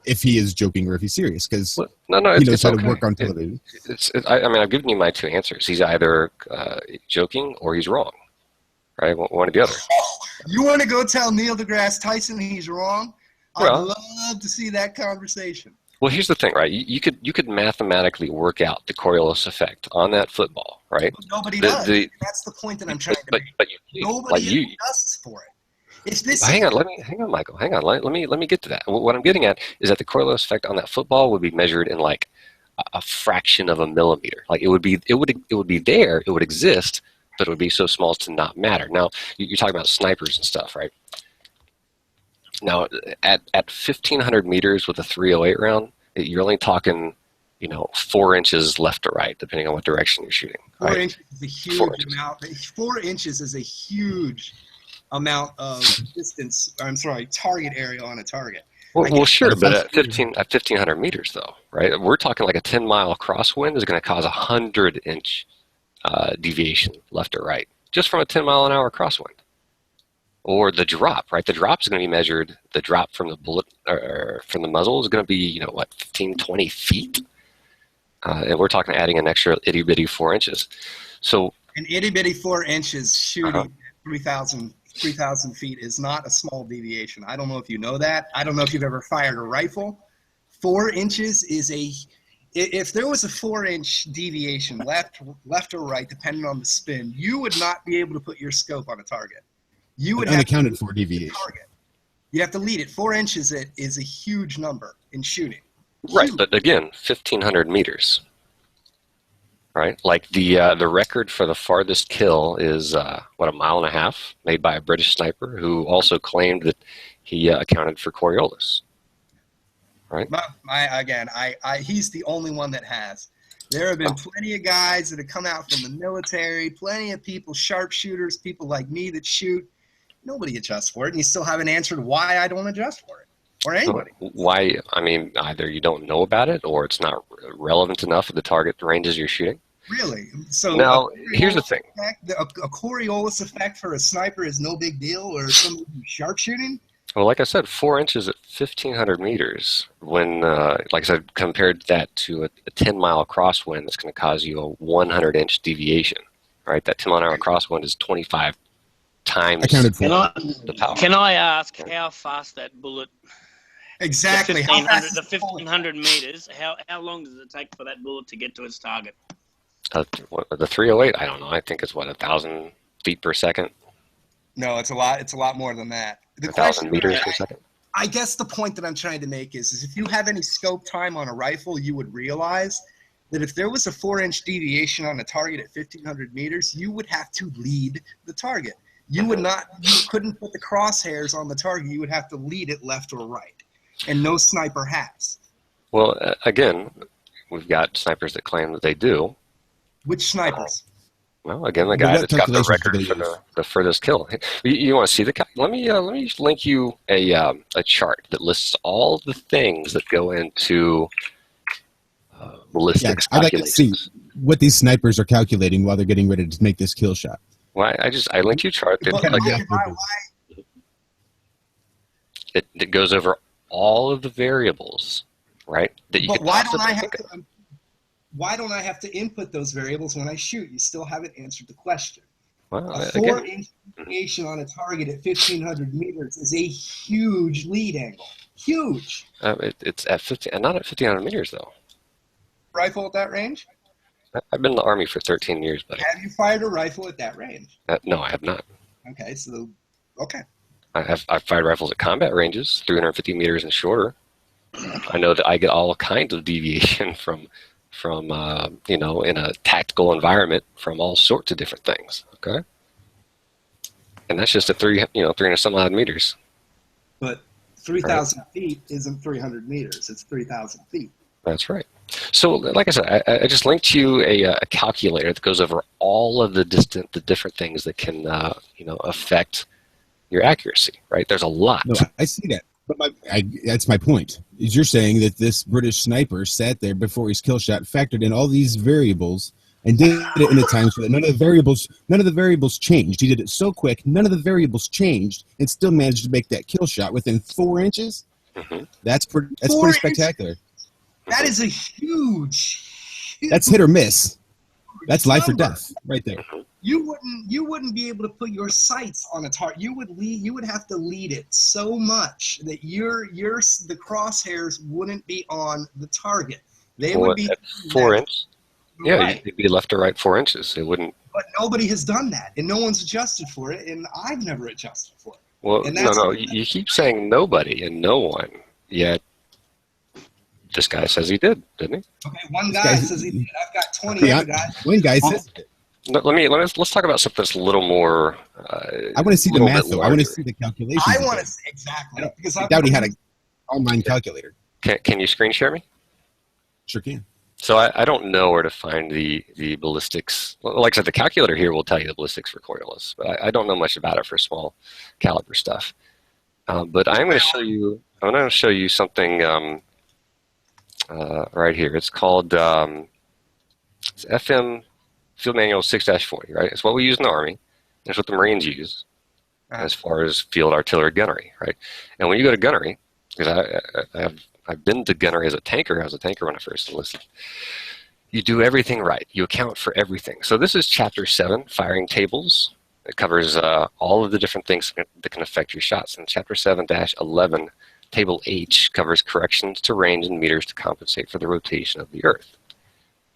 if he is joking or if he's serious, because he knows how to work on television. I've given you my two answers. He's either joking or he's wrong, right? One or the other. You want to go tell Neil deGrasse Tyson he's wrong? Well, I'd love to see that conversation. Well, here's the thing, right? You could mathematically work out the Coriolis effect on that football, right? Nobody does. That's the point that I'm trying to make. But Nobody adjusts for it. Hang on, Michael. Hang on. Let me get to that. What I'm getting at is that the Coriolis effect on that football would be measured in like a fraction of a millimeter. Like it would be there. It would exist, but it would be so small as to not matter. Now you're talking about snipers and stuff, right? Now at 1,500 meters with a .308 round, you're only talking 4 inches left to right, depending on what direction you're shooting. 4 inches is a huge amount. 4 inches is a huge amount of distance. I'm sorry, target area on a target. Well, sure, but at 1,500 meters, though, right? We're talking like a 10-mile crosswind is going to cause a 100-inch deviation left or right, just from a 10-mile-an-hour crosswind. Or the drop, right? The drop is going to be measured. The drop from the bullet or from the muzzle is going to be, 15, 20 feet, and we're talking adding an extra itty bitty 4 inches. So an itty bitty 4 inches shooting 3,000 feet is not a small deviation. I don't know if you know that. I don't know if you've ever fired a rifle. 4 inches is if there was a 4-inch deviation left or right, depending on the spin, you would not be able to put your scope on a target. You would unaccounted for deviation. You have to lead it. 4 inches is a huge number in shooting. Right, but again, 1,500 meters. Right, like the record for the farthest kill is a mile and a half, made by a British sniper who also claimed that he accounted for Coriolis. Right. He's the only one that has. There have been plenty of guys that have come out from the military, plenty of people, sharpshooters, people like me that shoot. Nobody adjusts for it, and you still haven't answered why I don't adjust for it, or anybody. Why? I mean, either you don't know about it, or it's not relevant enough at the target ranges you're shooting. Really? So now, here's the thing. A Coriolis effect for a sniper is no big deal, or somebody who's sharpshooting? Well, like I said, 4 inches at 1,500 meters. When, like I said, compared that to a 10-mile crosswind, that's going to cause you a 100-inch deviation. right? That 10-mile-an-hour crosswind is 25 times Accounted for. the power. Can I ask how fast that bullet? Exactly. The How 1500, fast is the the bullet? 1500 meters. How long does it take for that bullet to get to its target? The 308, I don't know. I think it's what, 1,000 feet per second, No, it's a lot. It's a lot more than that. The 1,000 question, meters per second. I guess the point that I'm trying to make is if you have any scope time on a rifle, you would realize that if there was a 4-inch deviation on a target at 1,500 meters, you would have to lead the target. You would not. You couldn't put the crosshairs on the target. You would have to lead it left or right, and no sniper has. Well, again, we've got snipers that claim that they do. Which snipers? Well, again, the Well, guy what that's got the calculations do record they for use? the furthest kill. You want to see the? Let me link you a chart that lists all the things that go into ballistics I'd like to calculations. see what these snipers are calculating while they're getting ready to make this kill shot. Well, I linked you a chart that it goes over all of the variables, right? That you But could why don't possibly I have think to? Why don't I have to input those variables when I shoot? You still haven't answered the question. Well, A again, 4-inch deviation on a target at 1,500 meters is a huge lead angle. Huge. it's at 50, not at 1,500 meters though. Rifle at that range? I've been in the Army for 13 years, buddy. Have you fired a rifle at that range? No, I have not. Okay, so okay. I've fired rifles at combat ranges, 350 meters and shorter. I know that I get all kinds of deviation from in a tactical environment from all sorts of different things. Okay, and that's just at 300 some odd meters. But 3,000 feet isn't 300 meters. It's 3,000 feet. That's right. So, like I said, I just linked you a calculator that goes over all of the different things that can affect your accuracy. Right? There's a lot. No, I see that. But that's my point. Is you're saying that this British sniper sat there before his kill shot, factored in all these variables, and did it in a time so that none of the variables changed. He did it so quick, none of the variables changed, and still managed to make that kill shot within 4 inches. Mm-hmm. That's pretty spectacular. That is a huge. That's hit or miss. That's life or death, right there. You wouldn't be able to put your sights on a target. You would have to lead it so much that the crosshairs wouldn't be on the target. They would be at 4 inches. Yeah, Right. it'd be left or right 4 inches. It wouldn't. But nobody has done that, and no one's adjusted for it, and I've never adjusted for it. Well, And no. that's- You keep saying nobody and no one, yet this guy says he did, didn't he? Okay, one This guy guy's- says he did. I've got 20 other guys. One guy says, Let's talk about something that's a little more. I want to see the little math, bit though. I want to larger. see the calculations. I he want did. to exactly because I doubt he had an online calculator. Can you screen share me? Sure can. So I don't know where to find the ballistics. Well, like I said, the calculator here will tell you the ballistics recoilless, but I don't know much about it for small caliber stuff. But I'm going to show you. I'm going to show you something right here. It's called it's FM Field Manual 6-40. Right, it's what we use in the Army. It's what the Marines use as far as field artillery gunnery. Right, and when you go to gunnery, because I've been to gunnery as a tanker. I was a tanker when I first enlisted. You do everything right. You account for everything. So this is Chapter 7, Firing Tables. It covers all of the different things that can affect your shots. And Chapter 7-11, Table H, covers corrections to range in meters to compensate for the rotation of the Earth.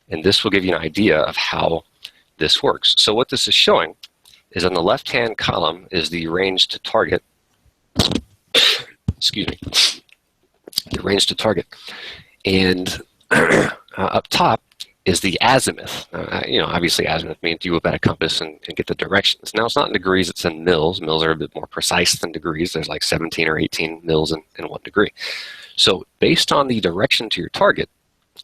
And this will give you an idea of how this works. So what this is showing is on the left-hand column is the range to target. Excuse me. The range to target. And up top is the azimuth. Obviously azimuth means you whip out a compass and get the directions. Now it's not in degrees, it's in mils. Mils are a bit more precise than degrees. There's like 17 or 18 mils in 1 degree. So based on the direction to your target,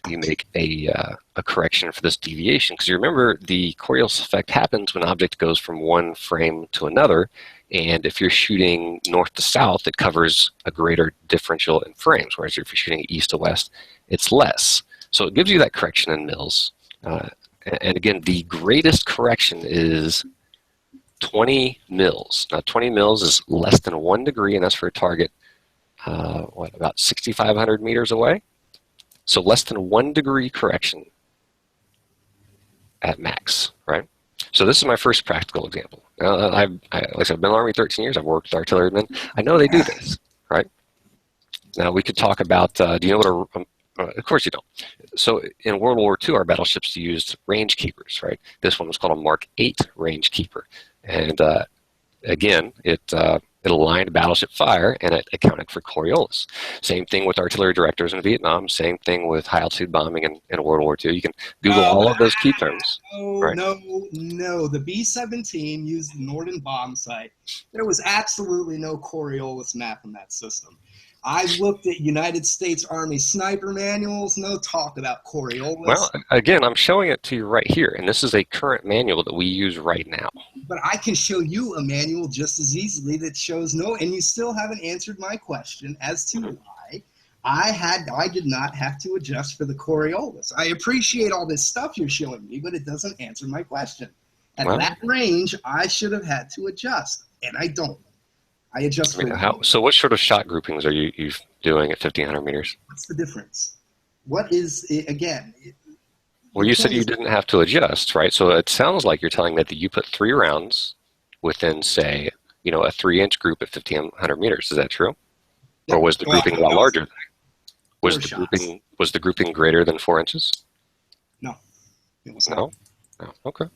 you make a correction for this deviation. Because you remember the Coriolis effect happens when an object goes from one frame to another. And if you're shooting north to south, it covers a greater differential in frames. Whereas if you're shooting east to west, it's less. So it gives you that correction in mils. And again, the greatest correction is 20 mils. Now 20 mils is less than 1 degree, and that's for a target, about 6,500 meters away? So less than 1 degree correction at max, right? So this is my first practical example. Like I said, I've been in the Army 13 years. I've worked with artillerymen. I know they do this, right? Now we could talk about, do you know what of course you don't. So in World War II, our battleships used range keepers, right? This one was called a Mark 8 range keeper. And again, it aligned battleship fire, and it accounted for Coriolis. Same thing with artillery directors in Vietnam. Same thing with high-altitude bombing in World War II. You can Google all of those key terms. Right? No. The B-17 used the Norden bomb sight. There was absolutely no Coriolis map in that system. I've looked at United States Army sniper manuals. No talk about Coriolis. Well, again, I'm showing it to you right here, and this is a current manual that we use right now. But I can show you a manual just as easily that shows no, and you still haven't answered my question as to why I did not have to adjust for the Coriolis. I appreciate all this stuff you're showing me, but it doesn't answer my question. At that range, I should have had to adjust, and I don't. I adjust for so what sort of shot groupings are you doing at 1,500 meters? What's the difference? What is it, again? Well, you said you didn't have to adjust, right? So it sounds like you're telling me that you put 3 rounds within, say, a 3-inch group at 1,500 meters. Is that true? Or was the grouping a lot larger? Was the grouping greater than 4 inches? No, it was not. No. Okay.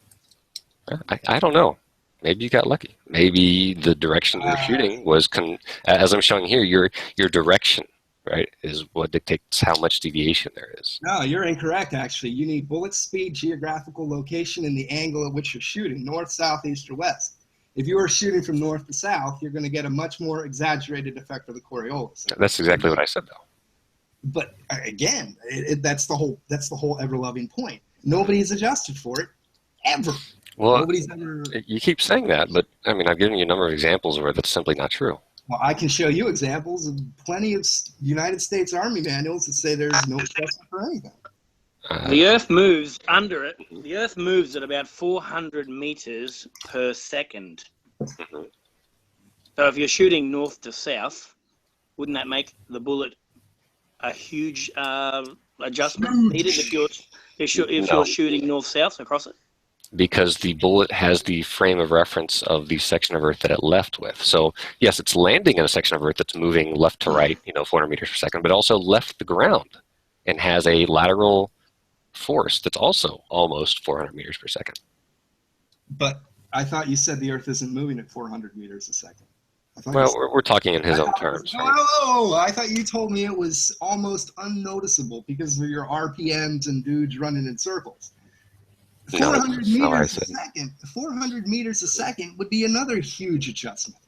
I don't know. Maybe you got lucky. Maybe the direction you're shooting was, as I'm showing here, your direction, right, is what dictates how much deviation there is. No, you're incorrect, actually. You need bullet speed, geographical location, and the angle at which you're shooting, north, south, east, or west. If you are shooting from north to south, you're going to get a much more exaggerated effect of the Coriolis. That's exactly what I said, though. But again, that's the whole ever-loving point. Nobody's adjusted for it, ever. Well, you keep saying that, but I mean, I've given you a number of examples where that's simply not true. Well, I can show you examples of plenty of United States Army manuals that say there's no adjustment for anything. The Earth moves under it. The Earth moves at about 400 meters per second. So if you're shooting north to south, wouldn't that make the bullet a huge adjustment needed if you're shooting north-south across it? Because the bullet has the frame of reference of the section of Earth that it left with. So yes, it's landing in a section of Earth that's moving left to right, 400 meters per second, but also left the ground and has a lateral force that's also almost 400 meters per second. But I thought you said the Earth isn't moving at 400 meters a second. Well, we're talking in his own terms. Right? Oh, I thought you told me it was almost unnoticeable because of your RPMs and dudes running in circles. 400 meters a second. 400 meters a second would be another huge adjustment.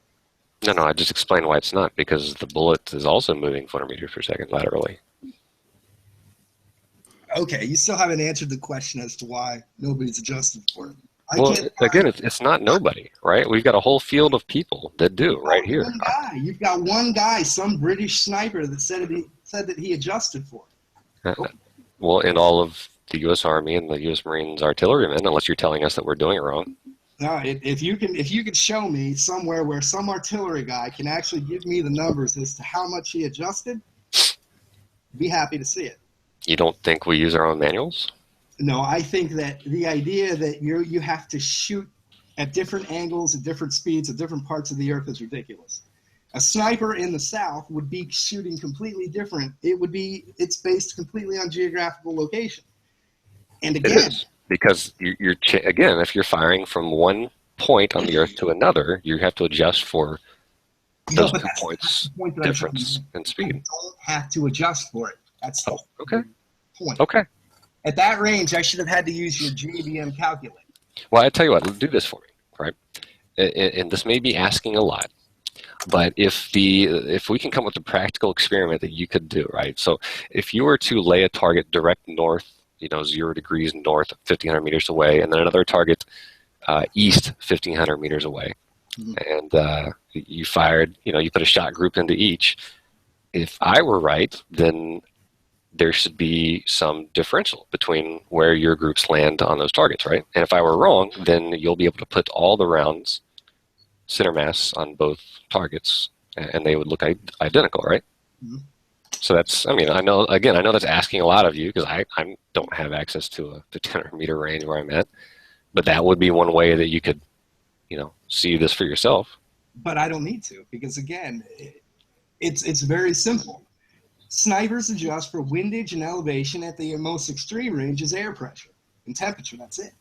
No, I just explained why it's not, because the bullet is also moving 400 meters per second laterally. Okay, you still haven't answered the question as to why nobody's adjusted for it. Well, again, it's not nobody, right? We've got a whole field of people that do right here. One guy. You've got one guy, some British sniper that said that he adjusted for it. Well, in all of the U.S. Army and the U.S. Marines artillerymen, unless you're telling us that we're doing it wrong. No, if you could show me somewhere where some artillery guy can actually give me the numbers as to how much he adjusted, be happy to see it. You don't think we use our own manuals? No, I think that the idea that you have to shoot at different angles, at different speeds, at different parts of the Earth is ridiculous. A sniper in the South would be shooting completely different. It's based completely on geographical location. And again, it is, because you're again, if you're firing from one point on the Earth to another, you have to adjust for those 2 points difference in speed. You don't have to adjust for it. That's the point. Okay. At that range, I should have had to use your JDM calculator. Well, I tell you what, do this for me, right? And this may be asking a lot, but if we can come up with a practical experiment that you could do, right? So if you were to lay a target direct north, 0 degrees north, 1,500 meters away, and then another target east, 1,500 meters away, and you fired, you put a shot group into each. If I were right, then there should be some differential between where your groups land on those targets, right? And if I were wrong, then you'll be able to put all the rounds center mass on both targets, and they would look identical, right? So that's, I know that's asking a lot of you, because I don't have access to a 1,500 meter range where I'm at, But that would be one way that you could, see this for yourself. But I don't need to, because again, it's very simple. Snipers adjust for windage and elevation at the most extreme range is air pressure and temperature. That's it.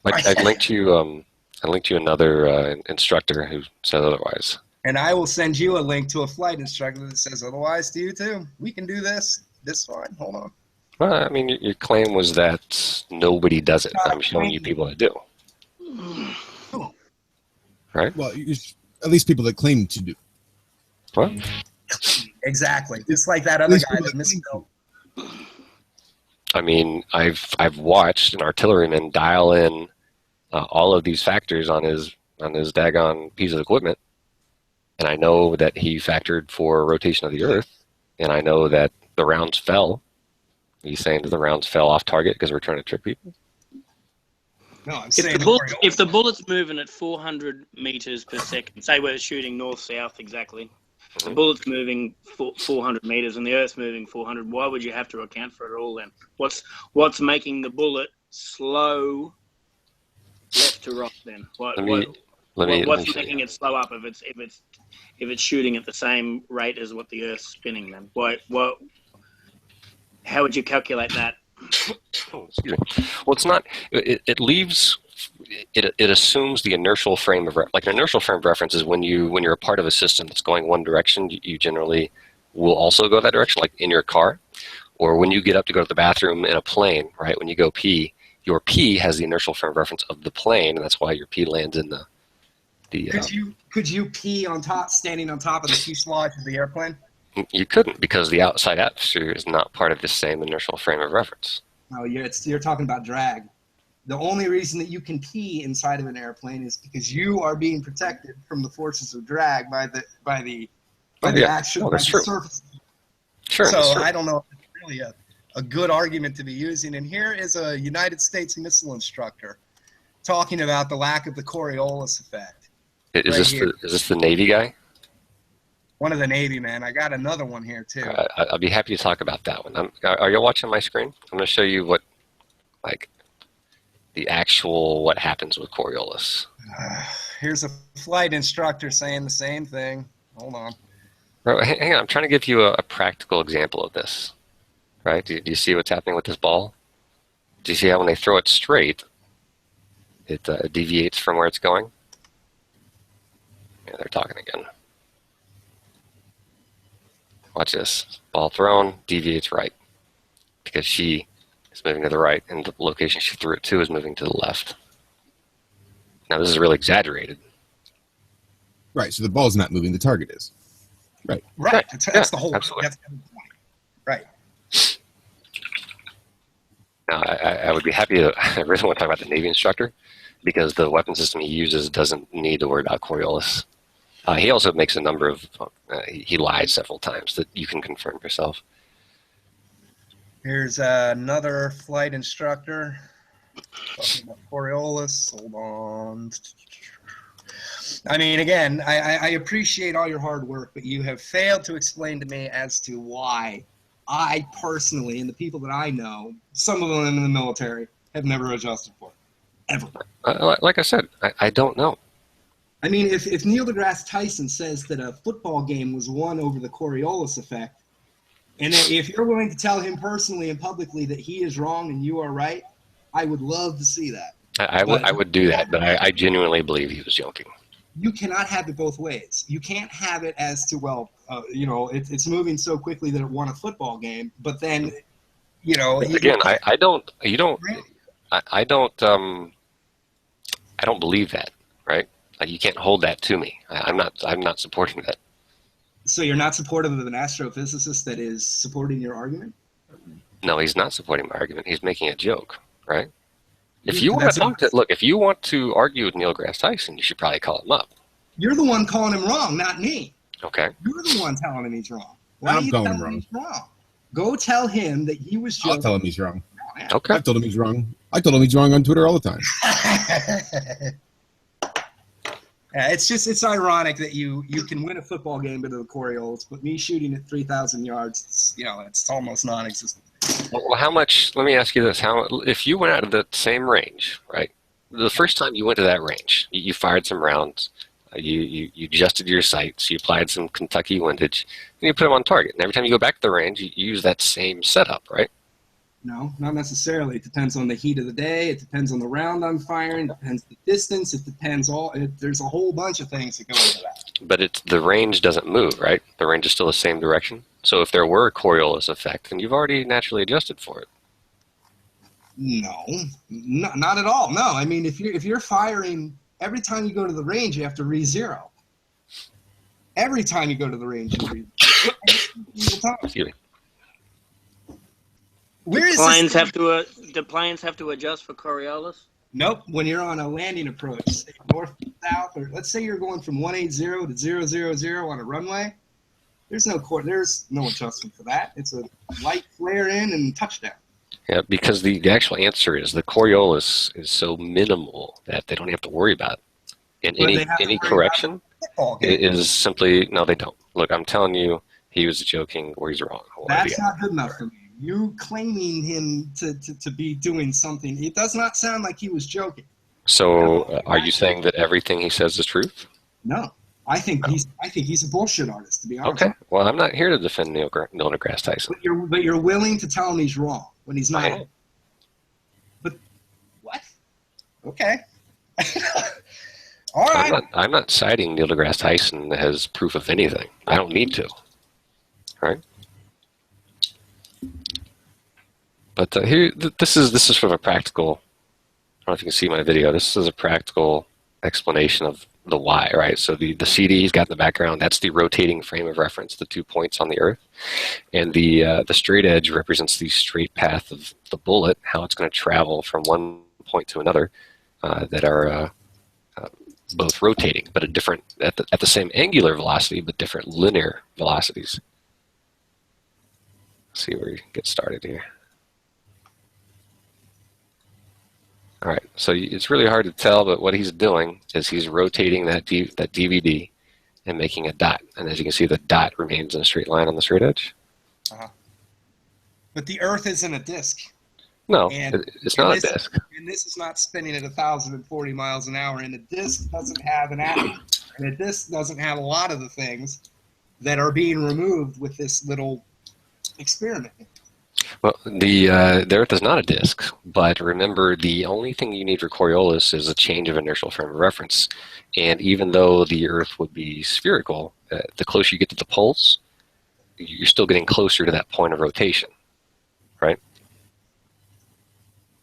I linked you. I linked you another instructor who said otherwise. And I will send you a link to a flight instructor that says otherwise to you too. We can do this. This fine. Hold on. Well, I mean, your claim was that nobody does it. I'm showing you people that do. Right? Well, at least people that claim to do. What? Exactly. Just like that other guy that misspelled. I mean, I've watched an artilleryman dial in all of these factors on his daggone piece of equipment, and I know that he factored for rotation of the Earth, and I know that the rounds fell. He's saying that the rounds fell off target because we're trying to trick people. No, I'm If saying if the bullet's moving at 400 meters per second, say we're shooting north-south exactly, the bullet's moving 400 meters and the Earth's moving 400. Why would you have to account for it all then? What's making the bullet slow left to right then? What's making it slow up if it's shooting at the same rate as what the Earth's spinning then? How would you calculate that? Oh, excuse me. Well, it's not. It leaves. It assumes the inertial frame of like an inertial frame of reference is when you're a part of a system that's going one direction, you generally will also go that direction, like in your car, or when you get up to go to the bathroom in a plane, right? When you go pee, your pee has the inertial frame of reference of the plane, and that's why your pee lands in the. Could you pee standing on top of the fuselage of the airplane? You couldn't, because the outside atmosphere is not part of the same inertial frame of reference. No, you're talking about drag. The only reason that you can pee inside of an airplane is because you are being protected from the forces of drag by the actual surface. Sure. So I don't know if it's really a good argument to be using. And here is a United States missile instructor talking about the lack of the Coriolis effect. Is this the Navy guy? One of the Navy, man. I got another one here too. I'll be happy to talk about that one. Are you watching my screen? I'm going to show you what happens with Coriolis. Here's a flight instructor saying the same thing. Hold on. Right, hang on. I'm trying to give you a practical example of this. Right? Do you see what's happening with this ball? Do you see how when they throw it straight, it deviates from where it's going? Yeah, they're talking again. Watch this. Ball thrown, deviates right. Because she is moving to the right, and the location she threw it to is moving to the left. Now, this is really exaggerated. Right, so the ball's not moving, the target is. Right. Right. That's the whole absolutely. That's the point. Right. Now, I would be happy to. I really want to talk about the Navy instructor, because the weapon system he uses doesn't need to worry about Coriolis. He also makes a number of, he lied several times that you can confirm yourself. Here's another flight instructor talking about Coriolis. Hold on. I mean, again, I appreciate all your hard work, but you have failed to explain to me as to why I personally, and the people that I know, some of them in the military, have never adjusted for it. Ever. Like I said, I don't know. I mean, if Neil deGrasse Tyson says that a football game was won over the Coriolis effect, and if you're willing to tell him personally and publicly that he is wrong and you are right, I would love to see that. I would do that, but I genuinely believe he was joking. You cannot have it both ways. You can't have it as to, it's moving so quickly that it won a football game, but then, Again, I don't believe that, right? You can't hold that to me. I'm not supporting that. So you're not supportive of an astrophysicist that is supporting your argument? No, he's not supporting my argument. He's making a joke, right? If you want to if you want to argue with Neil deGrasse Tyson, you should probably call him up. You're the one calling him wrong, not me. Okay. You're the one telling him he's wrong. Why I'm are you calling telling him him wrong. he's wrong? Go tell him that he was joking. I'll tell him he's wrong. Okay. I've told him he's wrong. I told him he's wrong on Twitter all the time. Yeah, it's ironic that you can win a football game to the Coriolis, but me shooting at 3,000 yards, it's almost non-existent. Well, how much? Let me ask you this: how, if you went out of the same range, right? The first time you went to that range, you fired some rounds, you adjusted your sights, you applied some Kentucky windage, and you put them on target. And every time you go back to the range, you use that same setup, right? No, not necessarily. It depends on the heat of the day. It depends on the round I'm firing. It depends the distance. It depends there's a whole bunch of things that go into that. But the range doesn't move, right? The range is still the same direction. So if there were a Coriolis effect, then you've already naturally adjusted for it. No, not at all. No, I mean if you're firing every time you go to the range, you have to re-zero. Every time you go to the range, you re-zero. Excuse me. Where is planes have to? Do planes have to adjust for Coriolis? Nope. When you're on a landing approach, say north to south, or let's say you're going from 180 to 000 on a runway, there's no adjustment for that. It's a light flare in and touchdown. Yeah, because the actual answer is the Coriolis is so minimal that they don't have to worry about it. And any correction is simply, no, they don't. Look, I'm telling you, he was joking or he's wrong. That's not good enough for me. You claiming him to be doing something, it does not sound like he was joking. So are you saying that everything he says is truth? No. I think he's a bullshit artist, to be honest. Okay. Well, I'm not here to defend Neil deGrasse Tyson. But you're willing to tell him he's wrong when he's not. But what? Okay. All right. I'm not citing Neil deGrasse Tyson as proof of anything. I don't need to. All right. But here, this is sort of a practical. I don't know if you can see my video. This is a practical explanation of the why, right? So the CD he's got in the background, that's the rotating frame of reference, the 2 points on the Earth, and the straight edge represents the straight path of the bullet, how it's going to travel from one point to another, that are both rotating, but at the same angular velocity, but different linear velocities. Let's see where we get started here. All right, so it's really hard to tell, but what he's doing is he's rotating that DVD and making a dot. And as you can see, the dot remains in a straight line on the straight edge. But the Earth isn't a disk. No, it's not a disk. And this is not spinning at 1,040 miles an hour. And a disk doesn't have an atom. And a disk doesn't have a lot of the things that are being removed with this little experiment. Well, the Earth is not a disk, but remember the only thing you need for Coriolis is a change of inertial frame of reference. And even though the Earth would be spherical, the closer you get to the poles, you're still getting closer to that point of rotation, right?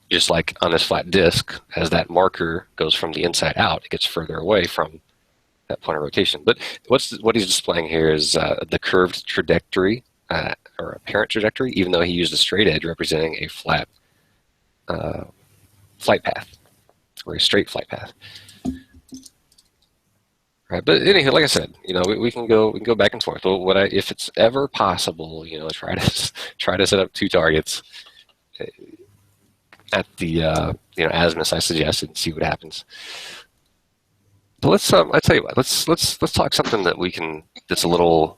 Just like on this flat disk, as that marker goes from the inside out, it gets further away from that point of rotation. But what he's displaying here is the curved trajectory, or apparent trajectory, even though he used a straight edge representing a flat flight path, or a straight flight path. Right, but anyhow, like I said, we can go back and forth. Well, if it's ever possible, try to set up 2 targets at the azimuth I suggested and see what happens. But let's I tell you what, let's talk something that's a little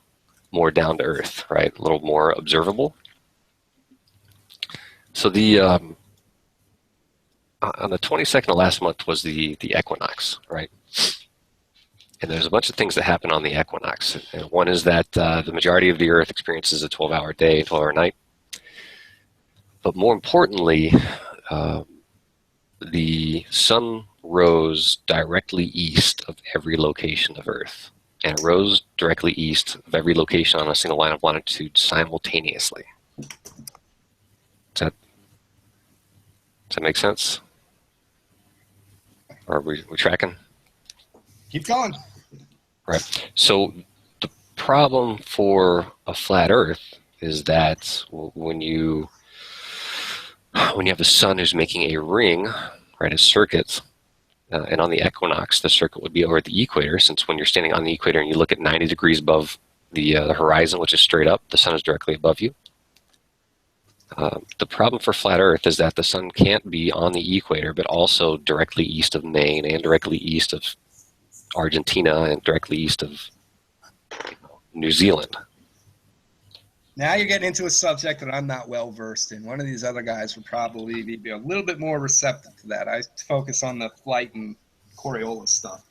more down to earth, right? A little more observable. So on the 22nd of last month was the equinox, right? And there's a bunch of things that happen on the equinox. And one is that the majority of the Earth experiences a 12-hour day, 12-hour night. But more importantly, the sun rose directly east of every location of Earth. And it rose directly east of every location on a single line of longitude simultaneously. Does that make sense? Are we tracking? Keep going. Right. So the problem for a flat Earth is that when you have the sun who's making a ring, right, a circuit, and on the equinox, the circuit would be over the equator, since when you're standing on the equator and you look at 90 degrees above the horizon, which is straight up, the sun is directly above you. The problem for flat Earth is that the sun can't be on the equator, but also directly east of Maine and directly east of Argentina and directly east of New Zealand. Now you're getting into a subject that I'm not well versed in. One of these other guys would probably be a little bit more receptive to that. I focus on the flight and Coriolis stuff.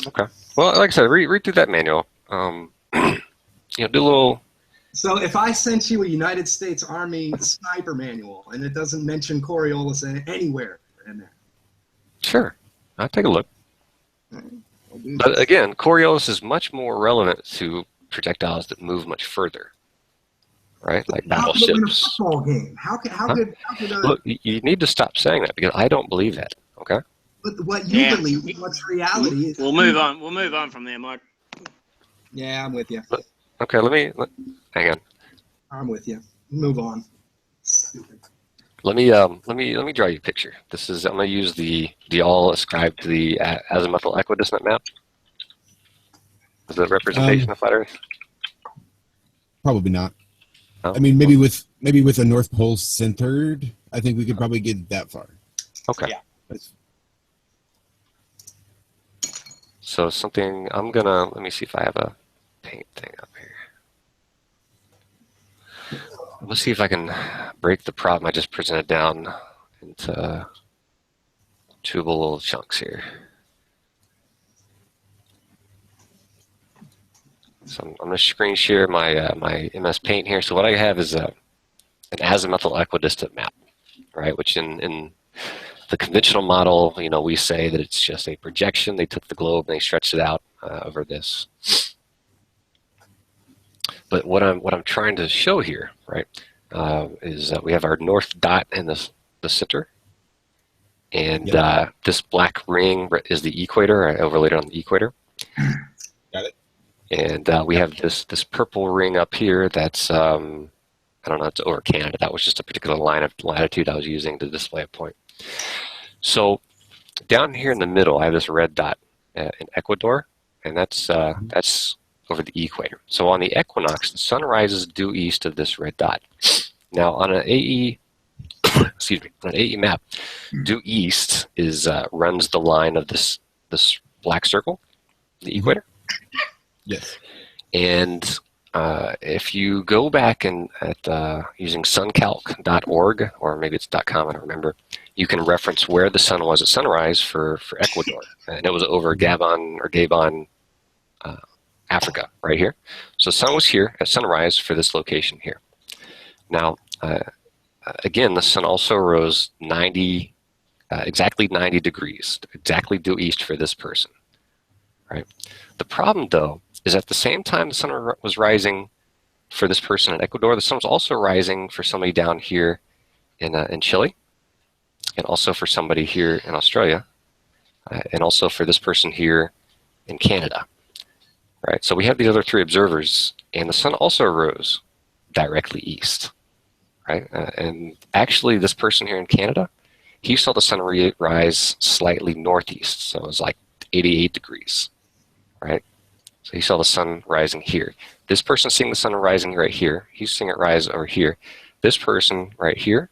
Okay. Well, like I said, read through that manual. You know, do a little. So if I sent you a United States Army sniper manual and it doesn't mention Coriolis anywhere in there. Sure, I'll take a look. But again, Coriolis is much more relevant to projectiles that move much further, right? Like battleships. In a football game, how could Look, you need to stop saying that because I don't believe that. Okay. But what you believe, what's reality is. We'll move on. We'll move on from there, Mike. Yeah, I'm with you. Okay, hang on. I'm with you. Move on. Stupid. Let me draw you a picture. This is I'm gonna use the all ascribed to the azimuthal equidistant map. Is that a representation of flat Earth? Probably not. I mean, maybe with a North Pole centered, I think we could probably get that far. Okay. Yeah. So something let me see if I have a paint thing up here. Let's see if I can break the problem I just presented down into two little chunks here. So I'm going to screen share my my MS Paint here. So what I have is an azimuthal equidistant map, right? Which in the conventional model, you know, we say that it's just a projection. They took the globe and they stretched it out over this. But what I'm trying to show here, right, is that we have our north dot in the center, and this black ring is the equator. I overlaid it on the equator. Got it. And we have this purple ring up here that's I don't know, it's over Canada. That was just a particular line of latitude I was using to display a point. So down here in the middle, I have this red dot in Ecuador, and that's over the equator. So on the equinox, the sun rises due east of this red dot. Now on an AE, excuse me, on an AE map, due east is runs the line of this black circle, the equator. Yes. And if you go back and at using suncalc.org, or maybe it's .com, I don't remember, you can reference where the sun was at sunrise for Ecuador, and it was over Gabon, Africa, right here. So the sun was here at sunrise for this location here. Now, again, the sun also rose exactly 90 degrees, exactly due east for this person, right? The problem, though, is at the same time the sun was rising for this person in Ecuador, the sun was also rising for somebody down here in Chile, and also for somebody here in Australia, and also for this person here in Canada. Right, so we have these other three observers, and the sun also rose directly east, right? And actually, this person here in Canada, he saw the sun rise slightly northeast, so it was like 88 degrees, right? So he saw the sun rising here. This person's seeing the sun rising right here. He's seeing it rise over here. This person right here,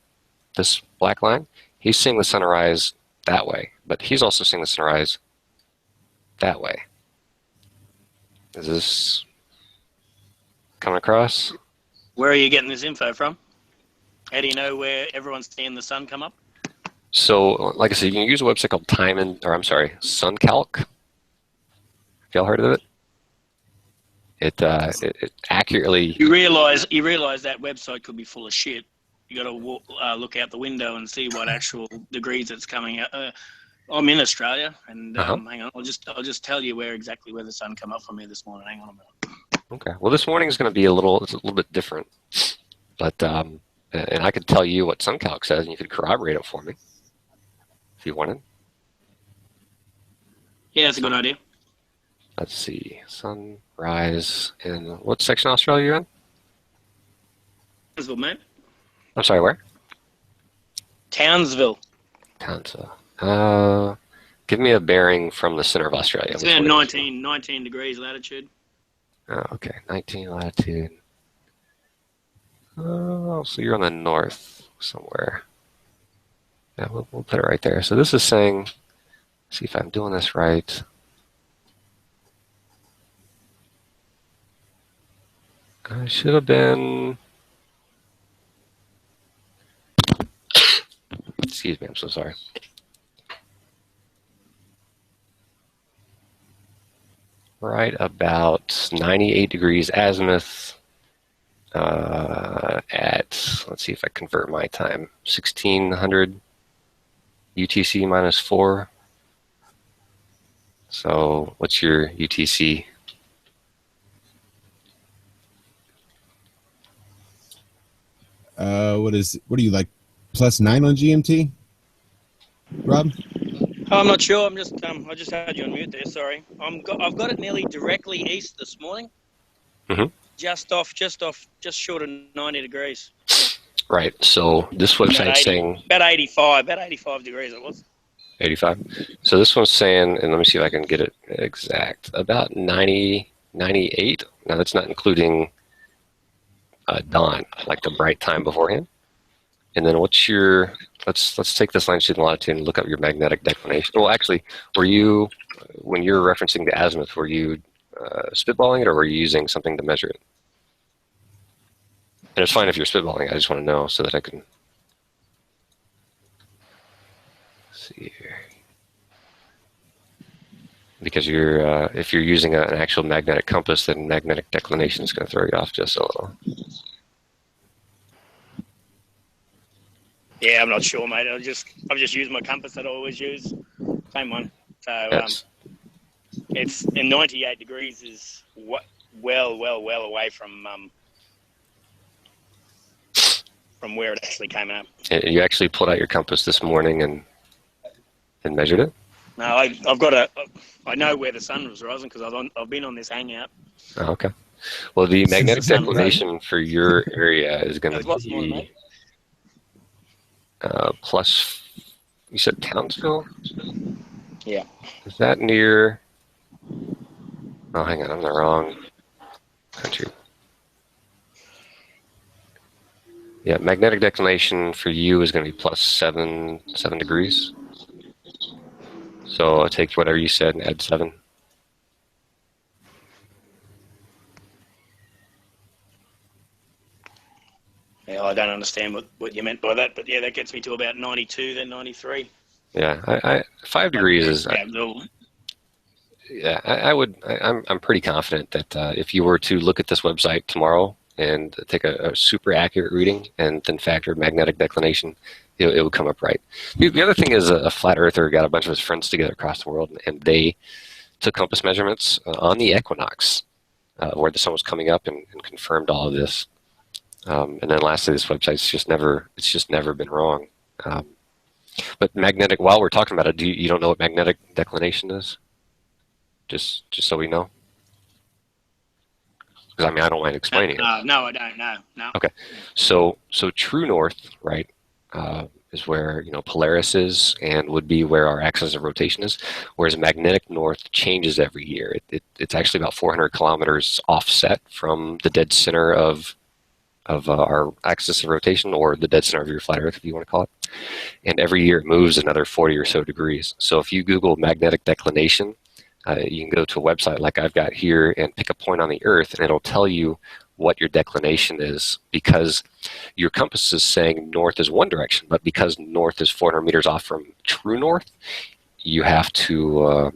this black line, he's seeing the sun rise that way, but he's also seeing the sun rise that way. Is this coming across? Where are you getting this info from? How do you know where everyone's seeing the sun come up? So, like I said, you can use a website called Suncalc. Have y'all heard of it? It accurately. You realize that website could be full of shit. You got to look out the window and see what actual degrees it's coming out. I'm in Australia, and hang on, I'll just tell you where the sun come up for me this morning. Hang on a minute. Okay. Well, this morning is going to be a little bit different, but and I could tell you what SunCalc says, and you could corroborate it for me if you wanted. Yeah, that's a good idea. Let's see, sunrise in what section of Australia you're in? Townsville, mate. I'm sorry, where? Townsville. Give me a bearing from the center of Australia. It's about 19 degrees latitude. Oh, okay, 19 latitude. Oh, so you're on the north somewhere. Yeah, we'll put it right there. So this is saying, see if I'm doing this right. I should have been Excuse me, I'm so sorry. Right about 98 degrees azimuth at, let's see if I convert my time, 1600 UTC minus 4. So what's your UTC? What are you like, +9 on GMT, Rob? I'm not sure. I'm just I just had you on mute there. Sorry. I've got it nearly directly east this morning. Mm-hmm. Just short of 90 degrees. Right. So this website's saying about 85 degrees it was. 85. So this one's saying, and let me see if I can get it exact, about 90, 98. Now that's not including dawn, like the bright time beforehand. And then what's your, let's take this longitude and latitude and look up your magnetic declination. Well, actually, were you, when you're referencing the azimuth, were you spitballing it, or were you using something to measure it? And it's fine if you're spitballing. I just want to know so that I can see here. Because you're, if you're using an actual magnetic compass, then magnetic declination is going to throw you off just a little. Yeah, I'm not sure, mate. I've just used my compass that I always use. Same one. So yes. It's in 98 degrees is well away from where it actually came out. And you actually pulled out your compass this morning and measured it? No, I know where the sun was rising because I've been on this hangout. Oh, okay. Well, the magnetic declination for your area is going to be plus. You said Townsville? Yeah. Is that near? Oh, hang on, I'm in the wrong country. Yeah, magnetic declination for you is going to be plus 7 degrees. So I'll take whatever you said and add 7. Yeah, I don't understand what you meant by that, but yeah, that gets me to about 92, then 93. Yeah, I 5 degrees is. Yeah, I'm pretty confident that if you were to look at this website tomorrow and take a super accurate reading and then factor magnetic declination, it would come up right. The other thing is a flat earther got a bunch of his friends together across the world, and they took compass measurements on the equinox where the sun was coming up and confirmed all of this. And then lastly, this website's just never been wrong. But magnetic, while we're talking about it, you don't know what magnetic declination is? Just so we know? Because I mean, I don't mind explaining it. No, I don't know. No. Okay, so true north, right, is where Polaris is and would be where our axis of rotation is. Whereas magnetic north changes every year. It's actually about 400 kilometers offset from the dead center of our axis of rotation, or the dead center of your flat Earth, if you want to call it. And every year it moves another 40 or so degrees. So if you Google magnetic declination, you can go to a website like I've got here and pick a point on the Earth, and it'll tell you what your declination is, because your compass is saying north is one direction, but because north is 400 meters off from true north, you have to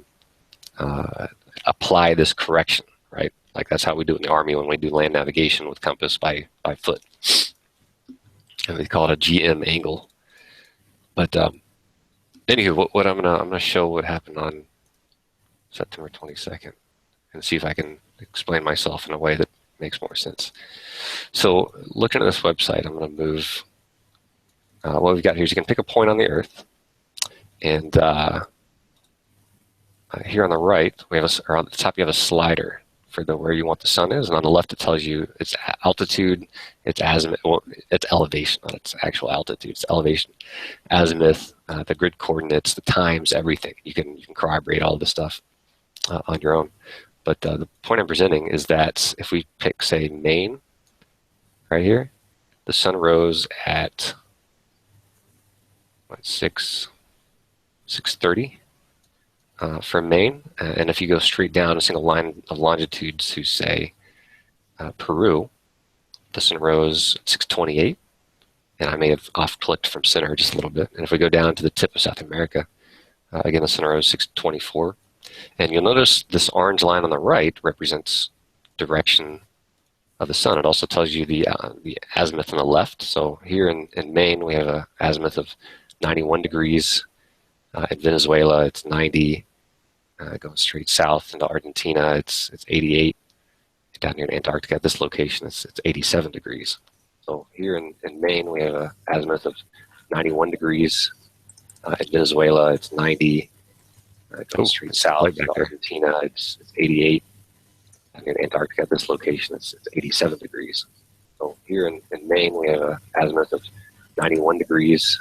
apply this correction, right? Like that's how we do it in the Army when we do land navigation with compass by foot. And we call it a GM angle. But anywho, what I'm gonna show what happened on September 22nd and see if I can explain myself in a way that makes more sense. So looking at this website, I'm going to move. What we've got here is you can pick a point on the Earth, and here on the right, we have or on the top you have a slider for where you want the sun is, and on the left it tells you its altitude, its azimuth, well, its elevation, not its actual altitude, its elevation, azimuth, the grid coordinates, the times, everything. You can corroborate all this stuff on your own. But the point I'm presenting is that if we pick, say, Maine, right here, the sun rose at 6:30 from Maine, and if you go straight down a single line of longitude to, say, Peru, the sun rose at 6:28, and I may have off-clicked from center just a little bit. And if we go down to the tip of South America, again, the center is 624. And you'll notice this orange line on the right represents direction of the sun. It also tells you the azimuth on the left. So here in Maine, we have an azimuth of 91 degrees. In Venezuela, it's 90. Going straight south into Argentina, it's 88. Down here in Antarctica, at this location, it's 87 degrees. So here in Maine, we have an azimuth of 91 degrees. In Venezuela, it's 90. Going straight south into Argentina, it's 88. Down here in Antarctica, at this location, it's 87 degrees. So here in Maine, we have an azimuth of 91 degrees.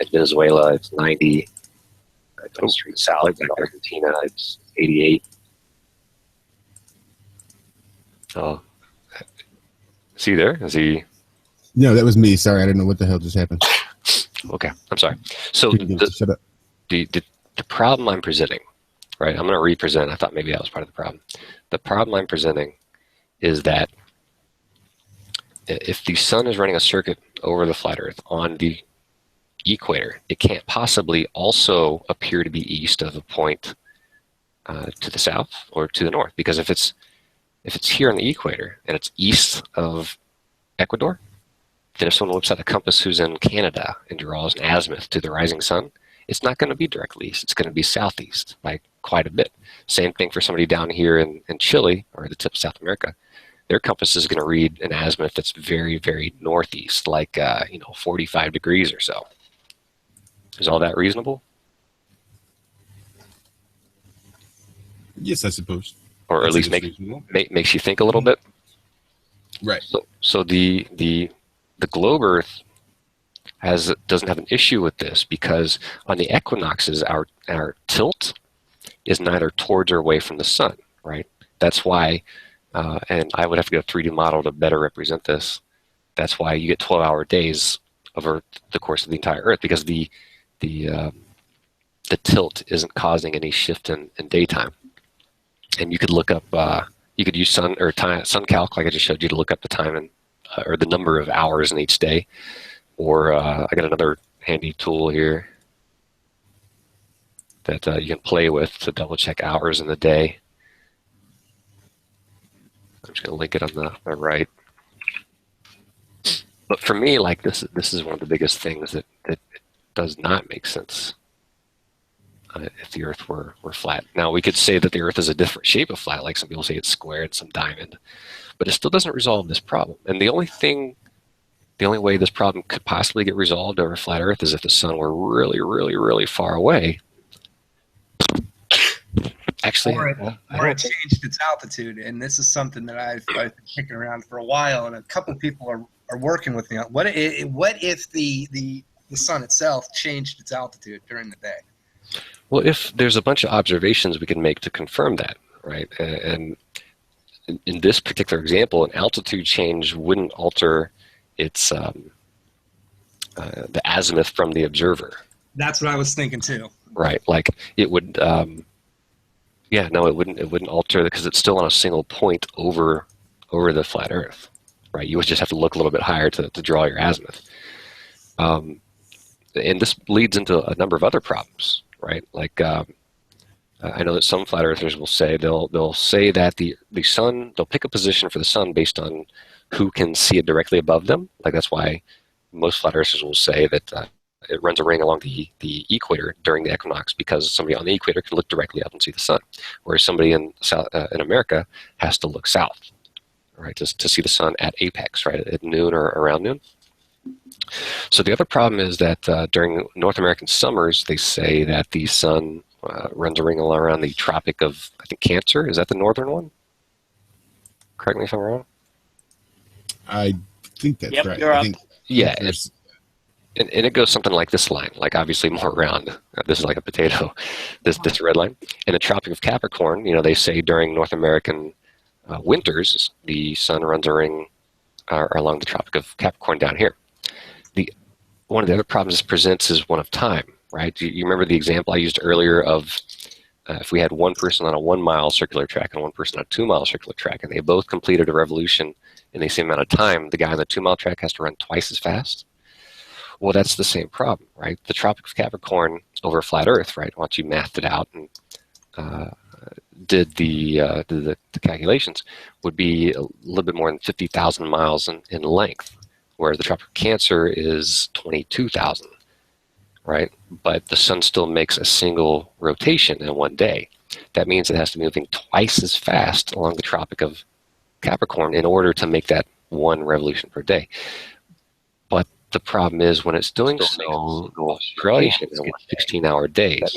In Venezuela, it's 90. Going straight south into Argentina, it's 88. Oh, is he there? Is he? No, that was me. Sorry, I didn't know what the hell just happened. Okay, I'm sorry. So shut up. The problem I'm presenting, right? I'm going to represent. I thought maybe that was part of the problem. The problem I'm presenting is that if the sun is running a circuit over the flat Earth on the equator, it can't possibly also appear to be east of a point to the south or to the north, because if it's here on the equator and it's east of Ecuador, then if someone whips out a compass who's in Canada and draws an azimuth to the rising sun, it's not going to be directly east. It's going to be southeast by quite a bit. Same thing for somebody down here in Chile or the tip of South America. Their compass is going to read an azimuth that's very, very northeast, like 45 degrees or so. Is all that reasonable? Yes, I suppose. Or at least makes you think a little bit. Right. So the globe Earth doesn't have an issue with this, because on the equinoxes our tilt is neither towards or away from the sun, right? That's why, and I would have to go 3D model to better represent this. That's why you get 12-hour days over the course of the entire Earth, because the tilt isn't causing any shift in daytime. And you could look up, you could use sun calc, like I just showed you, to look up the time and or the number of hours in each day. Or I got another handy tool here that you can play with to double check hours in the day. I'm just going to link it on the right. But for me, like this is one of the biggest things that does not make sense. If the Earth were flat. Now, we could say that the Earth is a different shape of flat, like some people say it's square and some diamond, but it still doesn't resolve this problem. And the only way this problem could possibly get resolved over a flat Earth is if the sun were really, really, really far away. Actually, or it changed its altitude, and this is something that I've been kicking around for a while, and a couple of people are working with me on. What if the sun itself changed its altitude during the day? Well, if there's a bunch of observations we can make to confirm that, right? And in this particular example, an altitude change wouldn't alter its the azimuth from the observer. That's what I was thinking too. Right, like it would. Yeah, no, it wouldn't alter, because it's still on a single point over the flat Earth, right? You would just have to look a little bit higher to draw your azimuth. And this leads into a number of other problems. Right, like I know that some flat earthers will say they'll say that the sun, they'll pick a position for the sun based on who can see it directly above them. Like that's why most flat earthers will say that it runs a ring along the equator during the equinox, because somebody on the equator can look directly up and see the sun, whereas somebody in America has to look south, right, to see the sun at apex, right, at noon or around noon. So the other problem is that during North American summers, they say that the sun runs a ring around the Tropic of, I think, Cancer. Is that the northern one? Correct me if I'm wrong. I think that's right. You're I up. think, Yeah, and it goes something like this line, like obviously more round. This is like a potato, this red line. In the Tropic of Capricorn, they say during North American winters, the sun runs a ring along the Tropic of Capricorn down here. One of the other problems this presents is one of time, right? You remember the example I used earlier of if we had one person on a 1 mile circular track and one person on a 2 mile circular track, and they both completed a revolution in the same amount of time, the guy on the 2 mile track has to run twice as fast. Well, that's the same problem, right? The Tropic of Capricorn over flat Earth, right? Once you mathed it out and did the calculations, would be a little bit more than 50,000 miles in length, whereas the Tropic of Cancer is 22,000, right? But the sun still makes a single rotation in one day. That means it has to be moving twice as fast along the Tropic of Capricorn in order to make that one revolution per day. But the problem is when it's doing so, Australia is getting 16-hour days.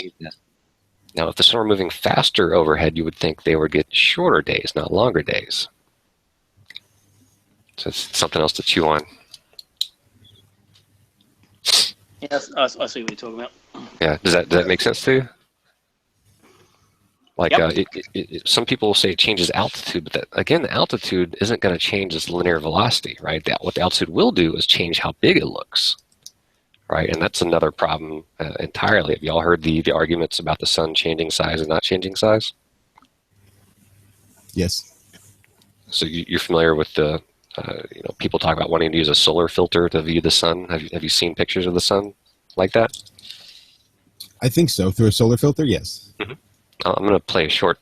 Now, if the sun were moving faster overhead, you would think they would get shorter days, not longer days. So it's something else to chew on. Yeah, I see what you're talking about. Yeah, does that make sense to you? Like, Yep. Some people will say it changes altitude, but again, the altitude isn't going to change its linear velocity, right? What the altitude will do is change how big it looks, right? And that's another problem entirely. Have you all heard the arguments about the sun changing size and not changing size? Yes. So you're familiar with the, people talk about wanting to use a solar filter to view the sun. Have you seen pictures of the sun like that? I think so. Through a solar filter, yes. Mm-hmm. I'm going to play a short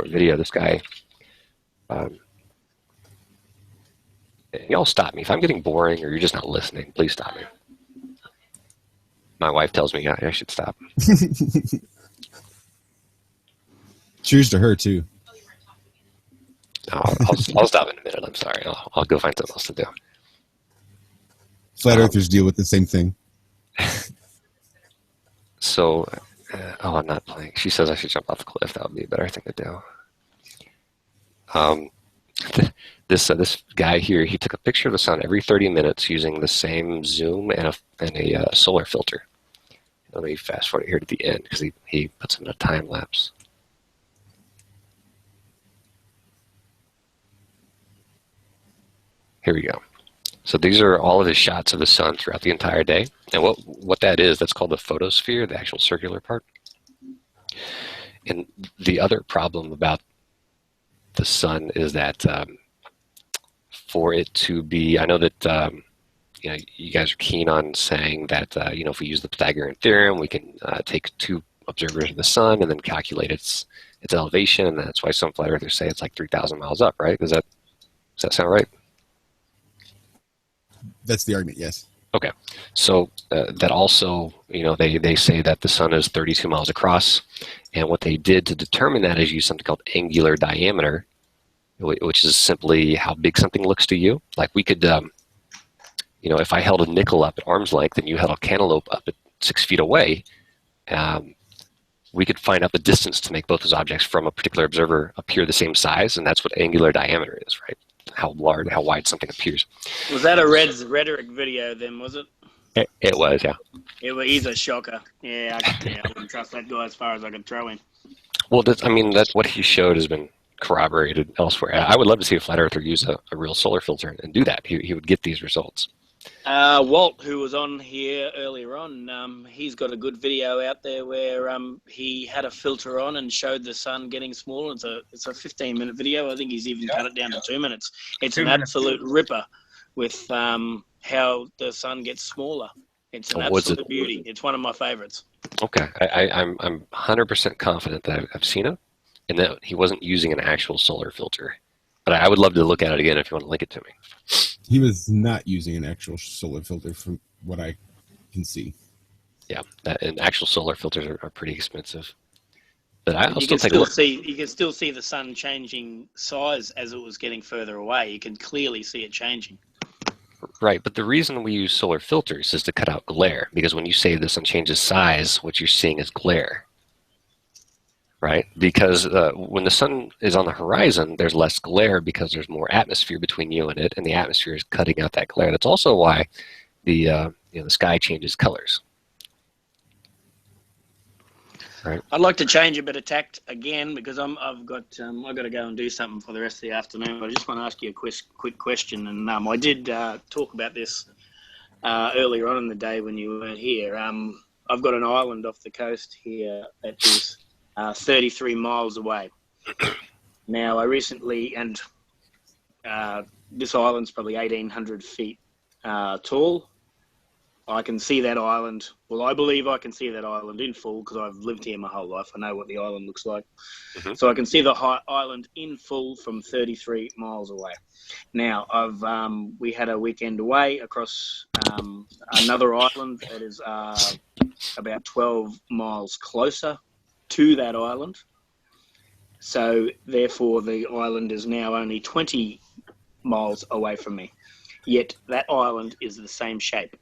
video of this guy. Y'all stop me. If I'm getting boring or you're just not listening, please stop me. My wife tells me I should stop. Cheers to her, too. No, I'll stop in a minute. I'm sorry. I'll go find something else to do. Flat Earthers deal with the same thing. So, I'm not playing. She says I should jump off the cliff. That would be a better thing to do. This guy here, he took a picture of the sun every 30 minutes using the same zoom and a solar filter. Let me fast forward here to the end because he puts in a time lapse. Here we go. So these are all of his shots of the sun throughout the entire day. And what that is, that's called the photosphere, the actual circular part. And the other problem about the sun is that for it to be, I know that you guys are keen on saying that if we use the Pythagorean theorem, we can take two observers of the sun and then calculate its elevation, and that's why some flat earthers say it's like 3,000 miles up, right? Does that sound right? That's the argument, yes. Okay, so that also, they say that the sun is 32 miles across, and what they did to determine that is use something called angular diameter, which is simply how big something looks to you. Like we could, if I held a nickel up at arm's length and you held a cantaloupe up at 6 feet away, we could find out the distance to make both those objects from a particular observer appear the same size, and that's what angular diameter is, right? How wide something appears. Was that a rhetoric video then, was it? It was, yeah. He's a shocker. Yeah, I wouldn't trust that guy as far as I could throw him. Well, that's what he showed has been corroborated elsewhere. I would love to see a flat earther use a real solar filter and do that. He would get these results. Walt, who was on here earlier on, he's got a good video out there where he had a filter on and showed the sun getting smaller. It's a 15-minute video. I think he's even cut it down to 2 minutes. It's an absolute ripper with how the sun gets smaller. It's an absolute beauty. It's one of my favorites. Okay, I'm 100% confident that I've seen it, and that he wasn't using an actual solar filter. But I would love to look at it again if you want to link it to me. He was not using an actual solar filter from what I can see. Yeah, and actual solar filters are pretty expensive. But I'll you still can take a look. you can still see the sun changing size as it was getting further away. You can clearly see it changing. Right, but the reason we use solar filters is to cut out glare, because when you say the sun changes size, what you're seeing is glare. Right? Because when the sun is on the horizon, there's less glare because there's more atmosphere between you and it, and the atmosphere is cutting out that glare. That's also why the sky changes colors. Right. I'd like to change a bit of tact again because I've got to go and do something for the rest of the afternoon. But I just want to ask you a quick question, and I did talk about this earlier on in the day when you weren't here. I've got an island off the coast here that is 33 miles away. Now, I recently, and this island's probably 1,800 feet tall. I can see that island. Well, I believe I can see that island in full because I've lived here my whole life. I know what the island looks like. Mm-hmm. So I can see the island in full from 33 miles away. Now, we had a weekend away across another island that is about 12 miles closer to that island. So, therefore, the island is now only 20 miles away from me. Yet that island is the same shape.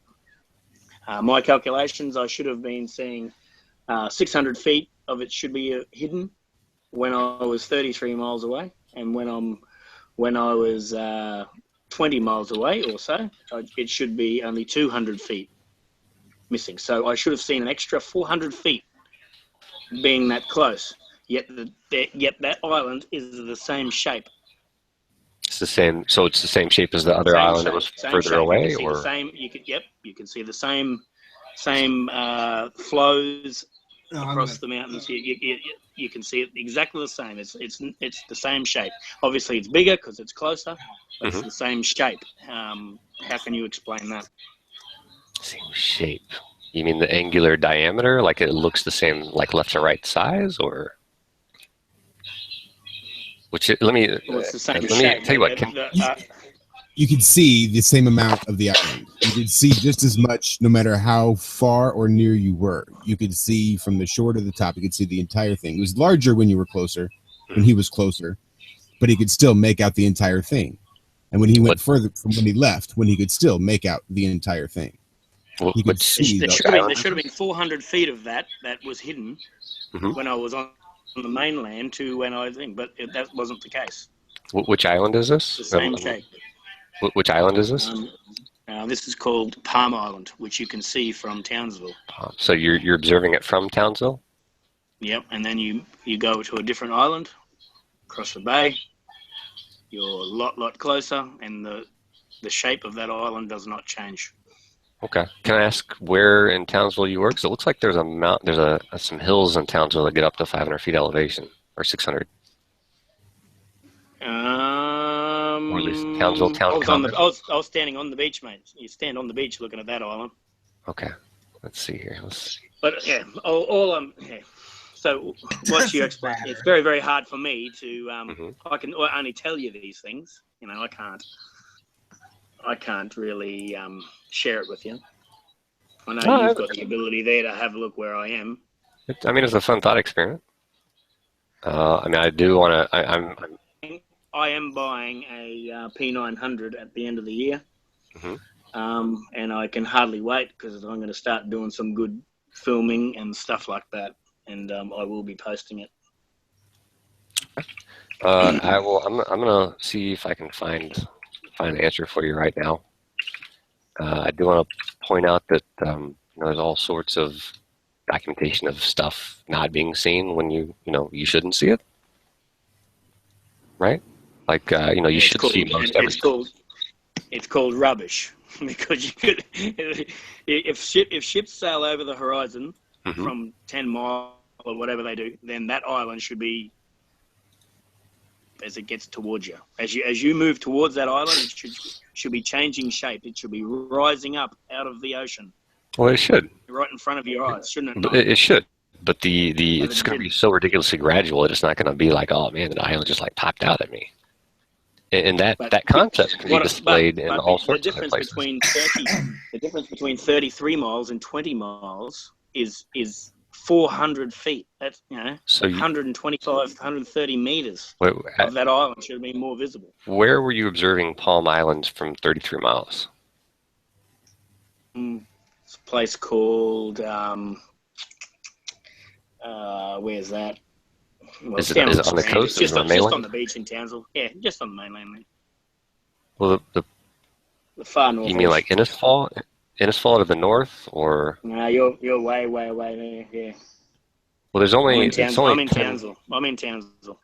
My calculations, I should have been seeing 600 feet of it should be hidden when I was 33 miles away, and when I was 20 miles away or so, it should be only 200 feet missing. So I should have seen an extra 400 feet being that close. Yet that island is the same shape. It's the same. So it's the same shape as the other island that was further away, you or you can see the same flows across the mountains. You can see it exactly the same. It's the same shape. Obviously, it's bigger because it's closer, but it's the same shape. How can you explain that? same shape? You mean the angular diameter? Like it looks the same, like left to right size, or? Let me tell you what. You could see the same amount of the island. You could see just as much no matter how far or near you were. You could see from the shore to the top. You could see the entire thing. It was larger when you were closer, when he was closer, but he could still make out the entire thing. And when he went further from when he left, when he could still make out the entire thing. There should have been 400 feet of that was hidden when I was on the mainland to when I think, but that wasn't the case. Which island is this? The same shape. Which island is this? This is called Palm Island, which you can see from Townsville. So you're observing it from Townsville? Yep, and then you go to a different island, across the bay. You're a lot closer, and the shape of that island does not change. Okay. Can I ask where in Townsville you were? Because it looks like there's some hills in Townsville that get up to 500 feet elevation, or 600. Or at least Townsville town common. I was standing on the beach, mate. You stand on the beach looking at that island. Okay. Let's see here. But yeah, so what you explain, it's very, very hard for me to. I can only tell you these things. You know, I can't really share it with you. I know you've got the ability there to have a look where I am. I mean, it's a fun thought experiment. I mean, I do want to. I am buying a P900 at the end of the year, and I can hardly wait because I'm going to start doing some good filming and stuff like that, and I will be posting it. I will. I'm going to see if I can find an answer for you right now. I do want to point out that there's all sorts of documentation of stuff not being seen when you shouldn't see it, right? Like you should see most everything. It's called rubbish because you could if ships sail over the horizon from 10 miles or whatever they do, then that island should be as it gets towards you. As you move towards that island, it should be changing shape. It should be rising up out of the ocean. Well, it should. Right in front of your eyes, shouldn't it? But it should. But it's going to be so ridiculously gradual that it's not going to be like, oh man, the island just like popped out at me. And that concept can be displayed in all sorts of places. The difference between 33 miles and 20 miles is 400 feet. That's 125, 130 meters of that island should be more visible. Where were you observing Palm Island from 33 miles? It's a place called where's that? Well, is it on the coast? It's just on the beach in Townsville. Yeah, just on the mainland. Well, the far north. You mean like Innisfail? Innisfail to the north, or? No, you're way there. Yeah. Well, there's only. I'm in Townsville. Oh,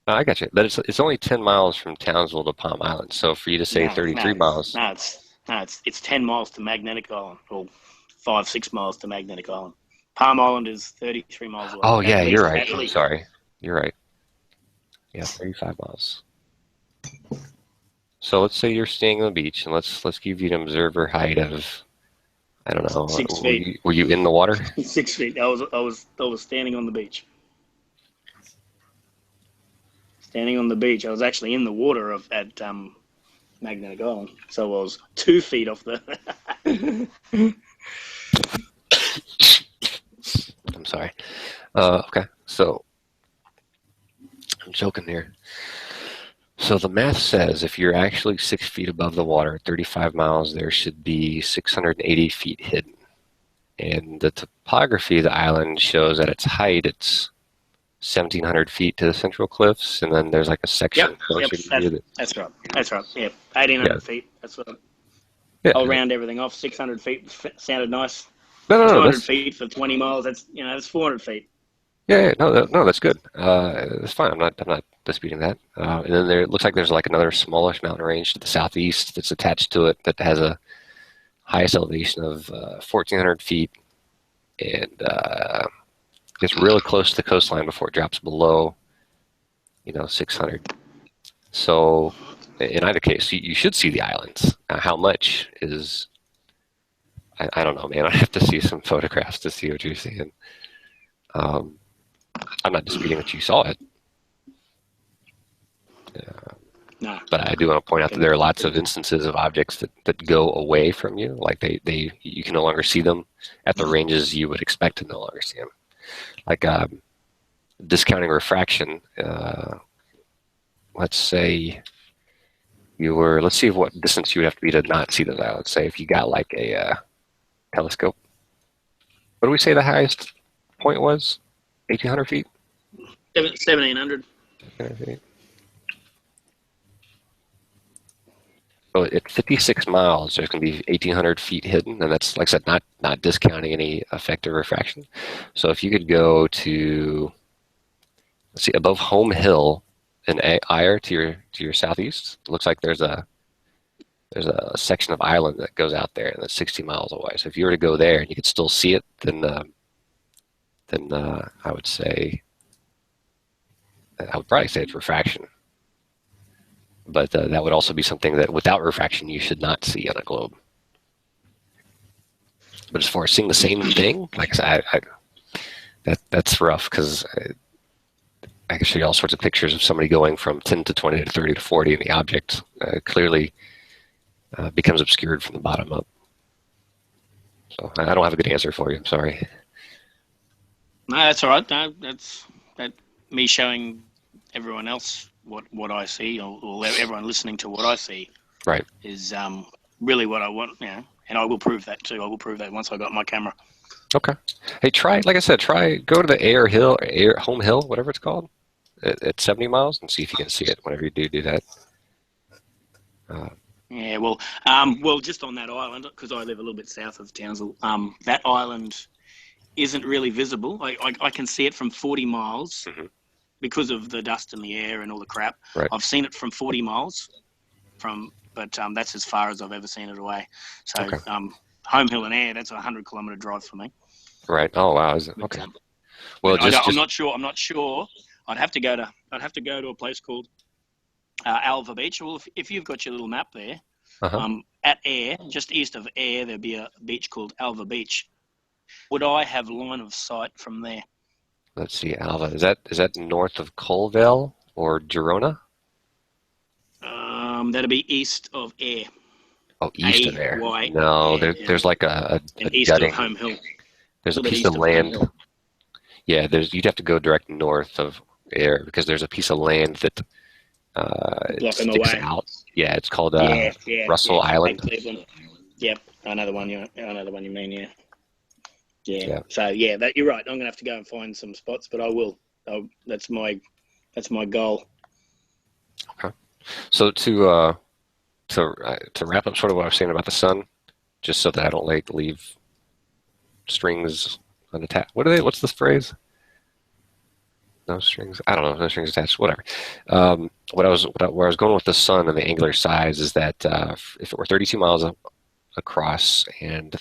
I got you. But it's only 10 miles from Townsville to Palm Island. So for you to say 33 miles. It's 10 miles to Magnetic Island, or 5-6 miles to Magnetic Island. Palm Island is 33 miles away. Oh yeah, you're right. I'm sorry. You're right. Yeah, 35 miles. So let's say you're staying on the beach, and let's give you an observer height of I don't know. 6 feet. Were you in the water? 6 feet. I was standing on the beach. Standing on the beach. I was actually in the water at Magnetic Island, so I was 2 feet off the. I'm sorry. Okay, so I'm joking here. So the math says if you're actually 6 feet above the water at 35 miles, there should be 680 feet hidden. And the topography of the island shows at its height, it's 1,700 feet to the central cliffs, and then there's like a section. That's right. That's right. Yeah, 1,800 feet. That's what. I'll round everything off. 600 feet sounded nice. No, 200 feet for 20 miles. That's 400 feet. Yeah, no, that's good. That's fine. I'm not disputing that. And then it looks like there's like another smallish mountain range to the southeast that's attached to it that has a highest elevation of 1,400 feet, and gets really close to the coastline before it drops below, 600. So in either case, you should see the islands. How much is? I don't know, man. I have to see some photographs to see what you're seeing. I'm not disputing that you saw it. But I do want to point out that there are lots of instances of objects that go away from you. Like you can no longer see them at the ranges you would expect to no longer see them. Like discounting refraction. Let's say let's see what distance you would have to be to not see those islands. Say if you got like a telescope. What do we say the highest point was? 1,800 feet? 1,700. So at 56 miles, there's going to be 1,800 feet hidden, and that's, like I said, not discounting any effective refraction. So if you could go to, let's see, above Home Hill in Eyre to your southeast, it looks like there's a section of island that goes out there, and that's 60 miles away. So if you were to go there and you could still see it, then I would probably say it's refraction. But that would also be something that without refraction you should not see on a globe. But as far as seeing the same thing, like I said, that's rough, because I can show you all sorts of pictures of somebody going from 10 to 20 to 30 to 40, and the object clearly becomes obscured from the bottom up. So I don't have a good answer for you. I'm sorry. No, that's all right. No, that's me showing everyone else what I see, or everyone listening to what I see. Right. Is really what I want. And I will prove that too. I will prove that once I got my camera. Okay. Hey, go to the Home Hill, whatever it's called, at 70 miles, and see if you can see it whenever you do that. Yeah, well, just on that island, because I live a little bit south of Townsville, that island isn't really visible. I can see it from 40 miles because of the dust in the air and all the crap. Right. I've seen it from 40 miles, but that's as far as I've ever seen it away. So Home Hill and Eyre, that's a 100-kilometre drive for me. Right. Oh wow. Is it? Okay. Well, I'm not sure. I'd have to go to a place called Alva Beach. Well, if you've got your little map there, at Eyre, just east of Eyre, there'd be a beach called Alva Beach. Would I have line of sight from there? Let's see, Alva. Is that north of Colville or Girona? That'd be east of Eyre. Oh, east of Eyre. No, there's like a east gutting. of Home Hill. There's a piece of land. Yeah, you'd have to go direct north of Eyre, because there's a piece of land that sticks out. Yeah, it's called Russell Island. Yep, I know the one you mean. Yeah. So that you're right. I'm gonna have to go and find some spots, but I will. That's my goal. Okay. So to wrap up sort of what I was saying about the sun, just so that I don't leave strings unattached. What's this phrase? No strings. I don't know. No strings attached. Whatever. Where I was going with the sun and the angular size is that if it were 32 miles across and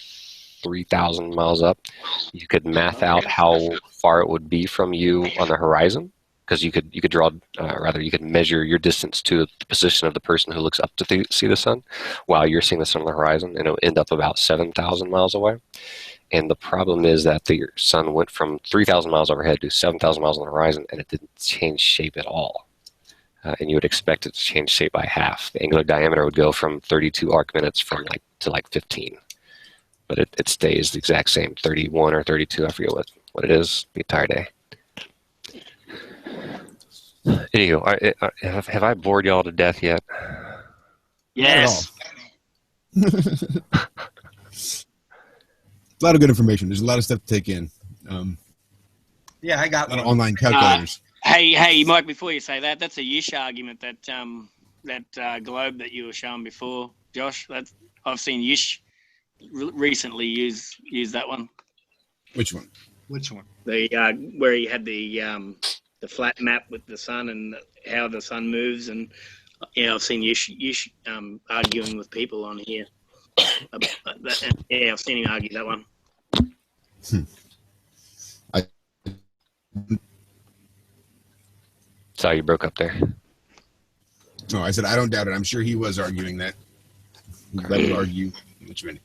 3,000 miles up, you could math out how far it would be from you on the horizon, because you could draw, rather you could measure your distance to the position of the person who looks up to see the sun while you're seeing the sun on the horizon, and it'll end up about 7,000 miles away. And the problem is that the sun went from 3,000 miles overhead to 7,000 miles on the horizon, and it didn't change shape at all. And you would expect it to change shape by half. The angular diameter would go from 32 arc minutes to 15. But it stays the exact same, 31 or 32, I forget what it is, the entire day. Anyway, have I bored y'all to death yet? Yes. A lot of good information. There's a lot of stuff to take in. Yeah, I got a lot of online calculators. Hey, Mike. Before you say that, that's a Yish argument. That globe that you were showing before, Josh. I've seen Yish recently use that one. Which one? Which one? The where he had the flat map with the sun and how the sun moves, and I've seen Yish arguing with people on here. I've seen him argue that one. Sorry, you broke up there. No, I said I don't doubt it. I'm sure he was arguing that. That would argue which one.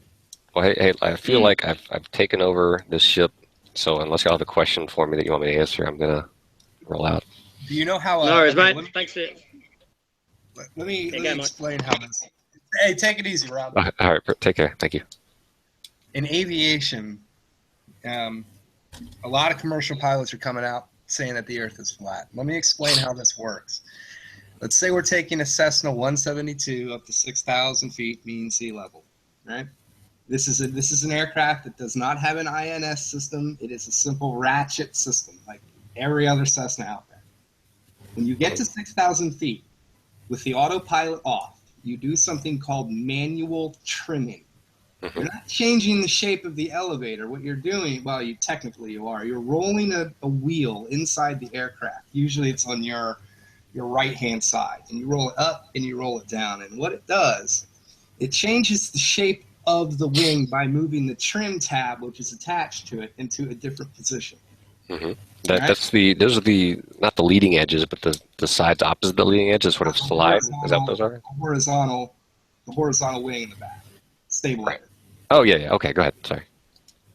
Well, hey, I feel like I've taken over this ship, so unless y'all have a question for me that you want me to answer, I'm gonna roll out. Do you know how? No worries, mate. Thanks for it. Let me explain how this. Hey, take it easy, Rob. All right, take care. Thank you. In aviation, a lot of commercial pilots are coming out saying that the Earth is flat. Let me explain how this works. Let's say we're taking a Cessna 172 up to 6,000 feet mean sea level, right? This is an aircraft that does not have an INS system. It is a simple ratchet system, like every other Cessna out there. When you get to 6,000 feet, with the autopilot off, you do something called manual trimming. You're not changing the shape of the elevator. What you're doing, well, you are. You're rolling a wheel inside the aircraft. Usually it's on your right-hand side. And you roll it up and you roll it down. And what it does, it changes the shape of the wing by moving the trim tab, which is attached to it, into a different position. Mm-hmm. Those are not the leading edges, but the sides opposite the leading edges sort of slide. Is that what those are? The horizontal wing in the back. Stabilizer. Right. Oh, yeah. Okay, go ahead. Sorry.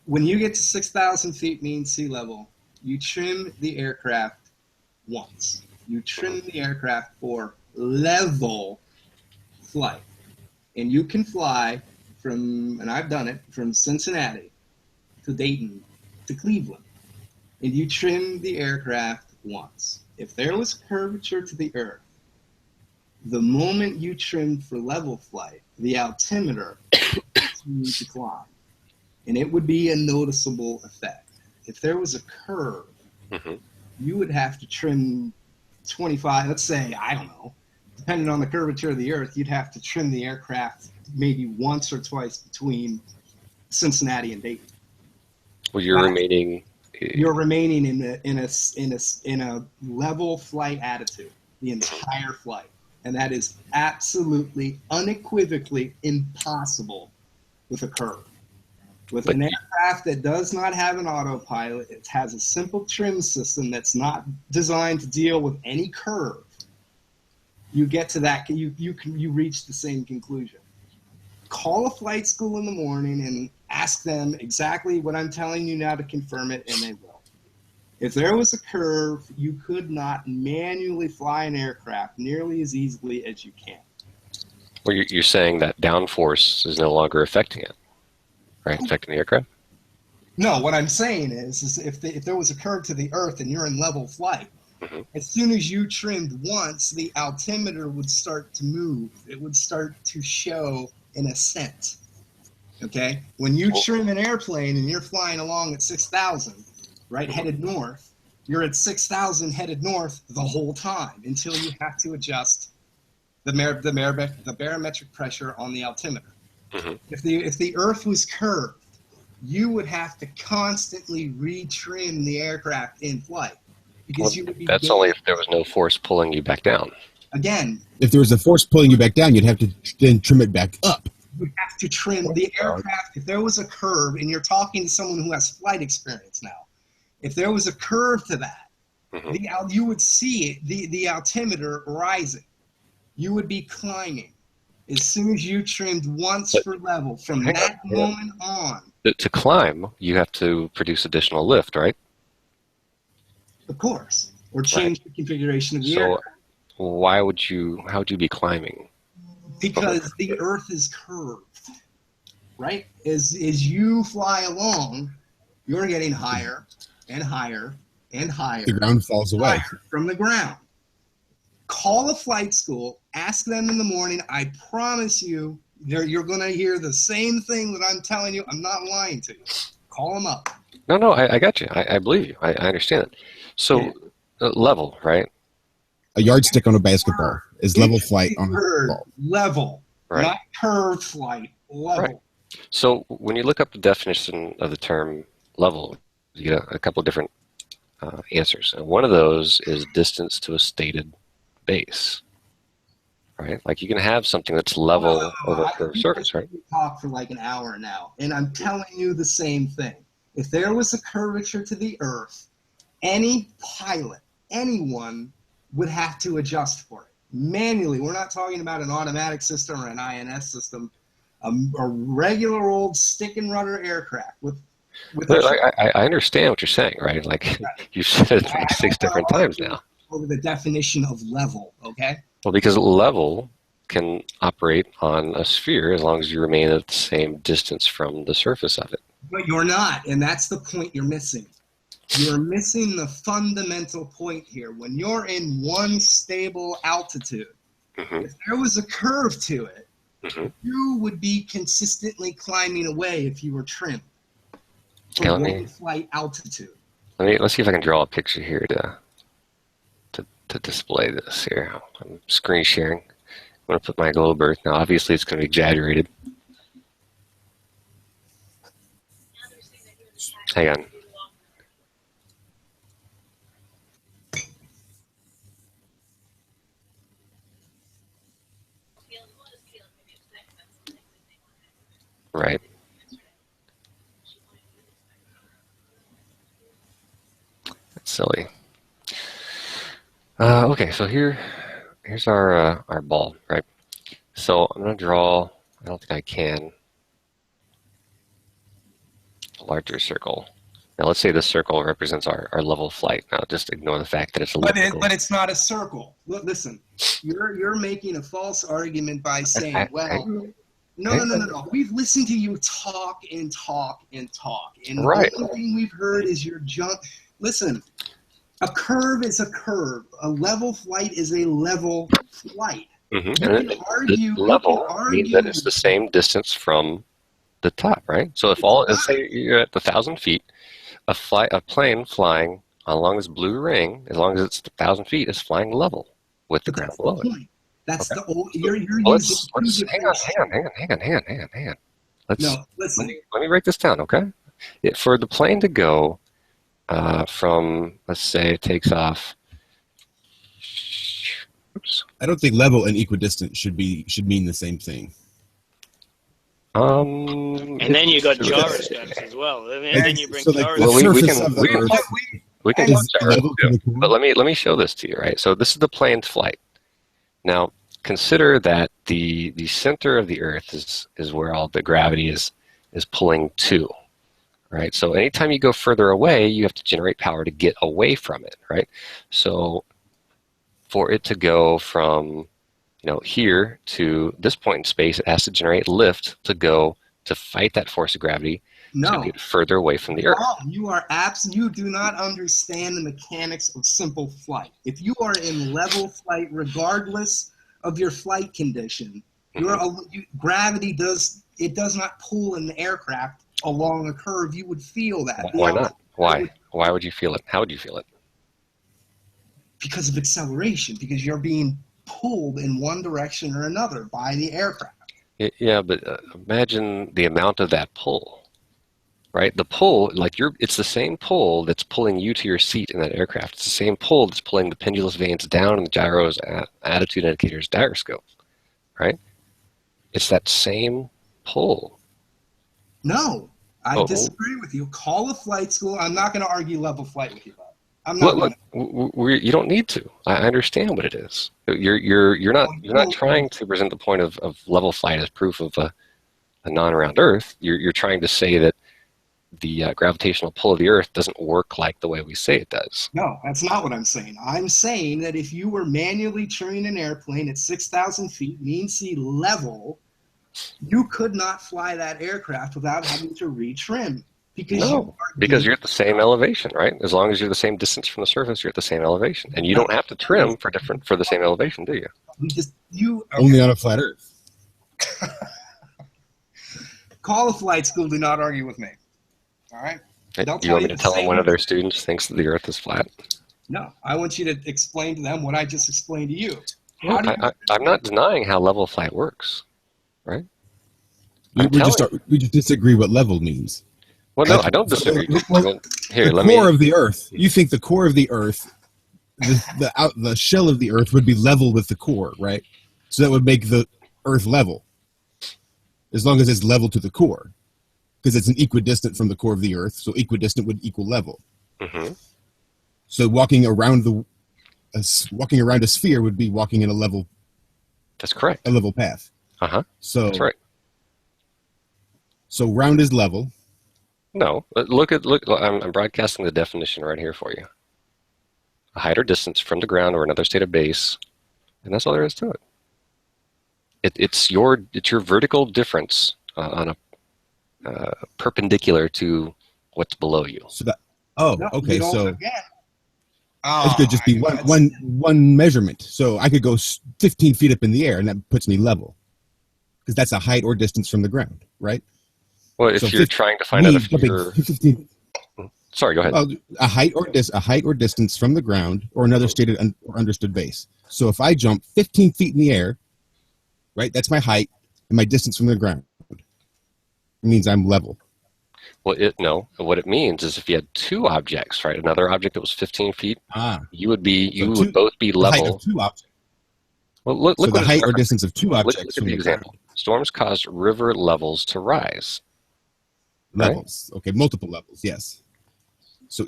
When you get to 6,000 feet mean sea level, you trim the aircraft once. You trim the aircraft for level flight. And you can fly from, and I've done it, from Cincinnati to Dayton to Cleveland. And you trim the aircraft once. If there was curvature to the Earth, the moment you trimmed for level flight, the altimeter would decline. And it would be a noticeable effect. If there was a curve, you would have to trim 25, let's say, I don't know, depending on the curvature of the Earth, you'd have to trim the aircraft maybe once or twice between Cincinnati and Dayton. Well, you're remaining in a level flight attitude the entire flight, and that is absolutely unequivocally impossible with a curve. With an aircraft that does not have an autopilot, it has a simple trim system that's not designed to deal with any curve. You get to that, you reach the same conclusion. Call a flight school in the morning and ask them exactly what I'm telling you now to confirm it, and they will. If there was a curve, you could not manually fly an aircraft nearly as easily as you can. Well, you're saying that downforce is no longer affecting it, right? Affecting the aircraft? No, what I'm saying is if there was a curve to the Earth and you're in level flight, as soon as you trimmed once, the altimeter would start to move. It would start to show an ascent. Okay? When you trim an airplane and you're flying along at 6,000, right, headed north, you're at 6,000 headed north the whole time until you have to adjust the barometric pressure on the altimeter. If the Earth was curved, you would have to constantly retrim the aircraft in flight. Because you would be that's only if there was no force pulling you back down. Again, if there was a force pulling you back down, you'd have to then trim it back up. You have to trim the aircraft. If there was a curve, and you're talking to someone who has flight experience now, if there was a curve to that, Mhm. You would see the altimeter rising. You would be climbing as soon as you trimmed once But for level. From hang on, that hang on. moment on, To climb, you have to produce additional lift, right? of course, or Right. change the configuration of the So aircraft. how would you be climbing? Because the Earth is curved, right? As you fly along, you're getting higher and higher and higher. The ground falls away. Higher from the ground. Call a flight school, ask them in the morning. I promise you, you're going to hear the same thing that I'm telling you. I'm not lying to you. Call them up. No, I got you. I believe you. I understand it. So level, right? A yardstick on a basketball is level flight on a ball. Level, Right. not curved flight. Level. Right. So when you look up the definition of the term level, you get a couple of different answers. And one of those is distance to a stated base, right? Like you can have something that's level over a curved surface, right? We talked for like an hour now, and I'm telling you the same thing. If there was a curvature to the Earth, any pilot, anyone would have to adjust for it manually. We're not talking about an automatic system or an INS system. A regular old stick and rudder aircraft with But I understand what you're saying, right? Like you've said it like 6 different times now. over the definition of level, okay? Well, because level can operate on a sphere as long as you remain at the same distance from the surface of it. But you're not, and that's the point you're missing. You're missing the fundamental point here. When you're in one stable altitude, if there was a curve to it, you would be consistently climbing away if you were trimmed Okay, for let me- one flight altitude. Let's see if I can draw a picture here to display this here. I'm screen sharing. I'm going to put my globe Earth. Now, obviously, it's going to be exaggerated. Hang on. Right. That's silly. Okay, so here's our ball, right? So I'm gonna draw. I don't think I can. A larger circle. Now let's say this circle represents our level of flight. Now just ignore the fact that it's a But elliptical. it's not a circle. Look, listen, you're making a false argument by saying, well, no. We've listened to you talk and talk and talk, and Right. the only thing we've heard is your junk. Listen, a curve is a curve. A level flight is a level flight. Mhm. You And can argue. the level you can argue means that it's the same distance from the top, right? So if let's say you're at 1,000 feet, a plane flying along this blue ring, as long as it's 1,000 feet, is flying level with the ground below it. That's Okay. the old. You're Well, using. hang on. Let's No, listen. let me break this down, okay? For the plane to go from, let's say, it takes off. Oops. I don't think level and equidistant should mean the same thing. And then you got gyroscopes as well. And then you bring So, like, gyroscopes. the Well, we surface can of the we can Earth we can is talk level to gyroscope, the core. but let me show this to you, right? So this is the plane's flight. Now consider that the center of the Earth is where all the gravity is pulling to, right? So anytime you go further away, you have to generate power to get away from it, right? So for it to go from here to this point in space, it has to generate lift to fight that force of gravity No. to get further away from the Earth. Wrong. You are you do not understand the mechanics of simple flight. If you are in level flight, regardless of your flight condition, gravity does not pull an aircraft along a curve. You would feel that. Why not? Why? Why would you feel it? How would you feel it? Because of acceleration, because you're being pulled in one direction or another by the aircraft. Yeah, but imagine the amount of that pull, right? The pull, it's the same pull that's pulling you to your seat in that aircraft. It's the same pull that's pulling the pendulous vanes down in the gyro's attitude indicator's gyroscope, right? It's that same pull. No, I Oh. disagree with you. Call a flight school. I'm not going to argue level flight with you, Bob. I'm not. Look, you don't need to. I understand what it is. You're not trying to present the point of level flight as proof of a non-round Earth. You're trying to say that the gravitational pull of the Earth doesn't work like the way we say it does. No, that's not what I'm saying. I'm saying that if you were manually trimming an airplane at 6,000 feet, mean sea level, you could not fly that aircraft without having to retrim. Because you're at the same elevation, right? As long as you're the same distance from the surface, you're at the same elevation, and you don't have to trim for the same elevation, do you? Only on a flat Earth. Call a flight school. Do not argue with me. All right. Do you want me to tell them one of their students thinks that the Earth is flat? No, I want you to explain to them what I just explained to you. I'm not denying how level flight works, right? We just disagree what level means. Well, no, I don't disagree. The core of the Earth. You think the core of the Earth, the shell of the Earth would be level with the core, right? So that would make the Earth level, as long as it's level to the core, because it's an equidistant from the core of the Earth. So equidistant would equal level. Mm-hmm. So walking around a sphere would be walking in a level. That's correct. A level path. So that's right. So round is level. No, look. I'm broadcasting the definition right here for you. A height or distance from the ground or another state of base, and that's all there is to it. It's your vertical difference on a perpendicular to what's below you. So that. Oh, okay. So it could just be one measurement. So I could go 15 feet up in the air, and that puts me level, because that's a height or distance from the ground, right? Well, if you're trying to find out if you're... Sorry, go ahead. A height or distance from the ground or another stated or understood base. So if I jump 15 feet in the air, right, that's my height and my distance from the ground. It means I'm level. Well, no. What it means is if you had two objects, right, another object that was 15 feet, you would both be level. The height of two objects. Well, look so the height or distance of two objects. Look at the example. Storms caused river levels to rise. Levels. Right? Okay, multiple levels, yes. So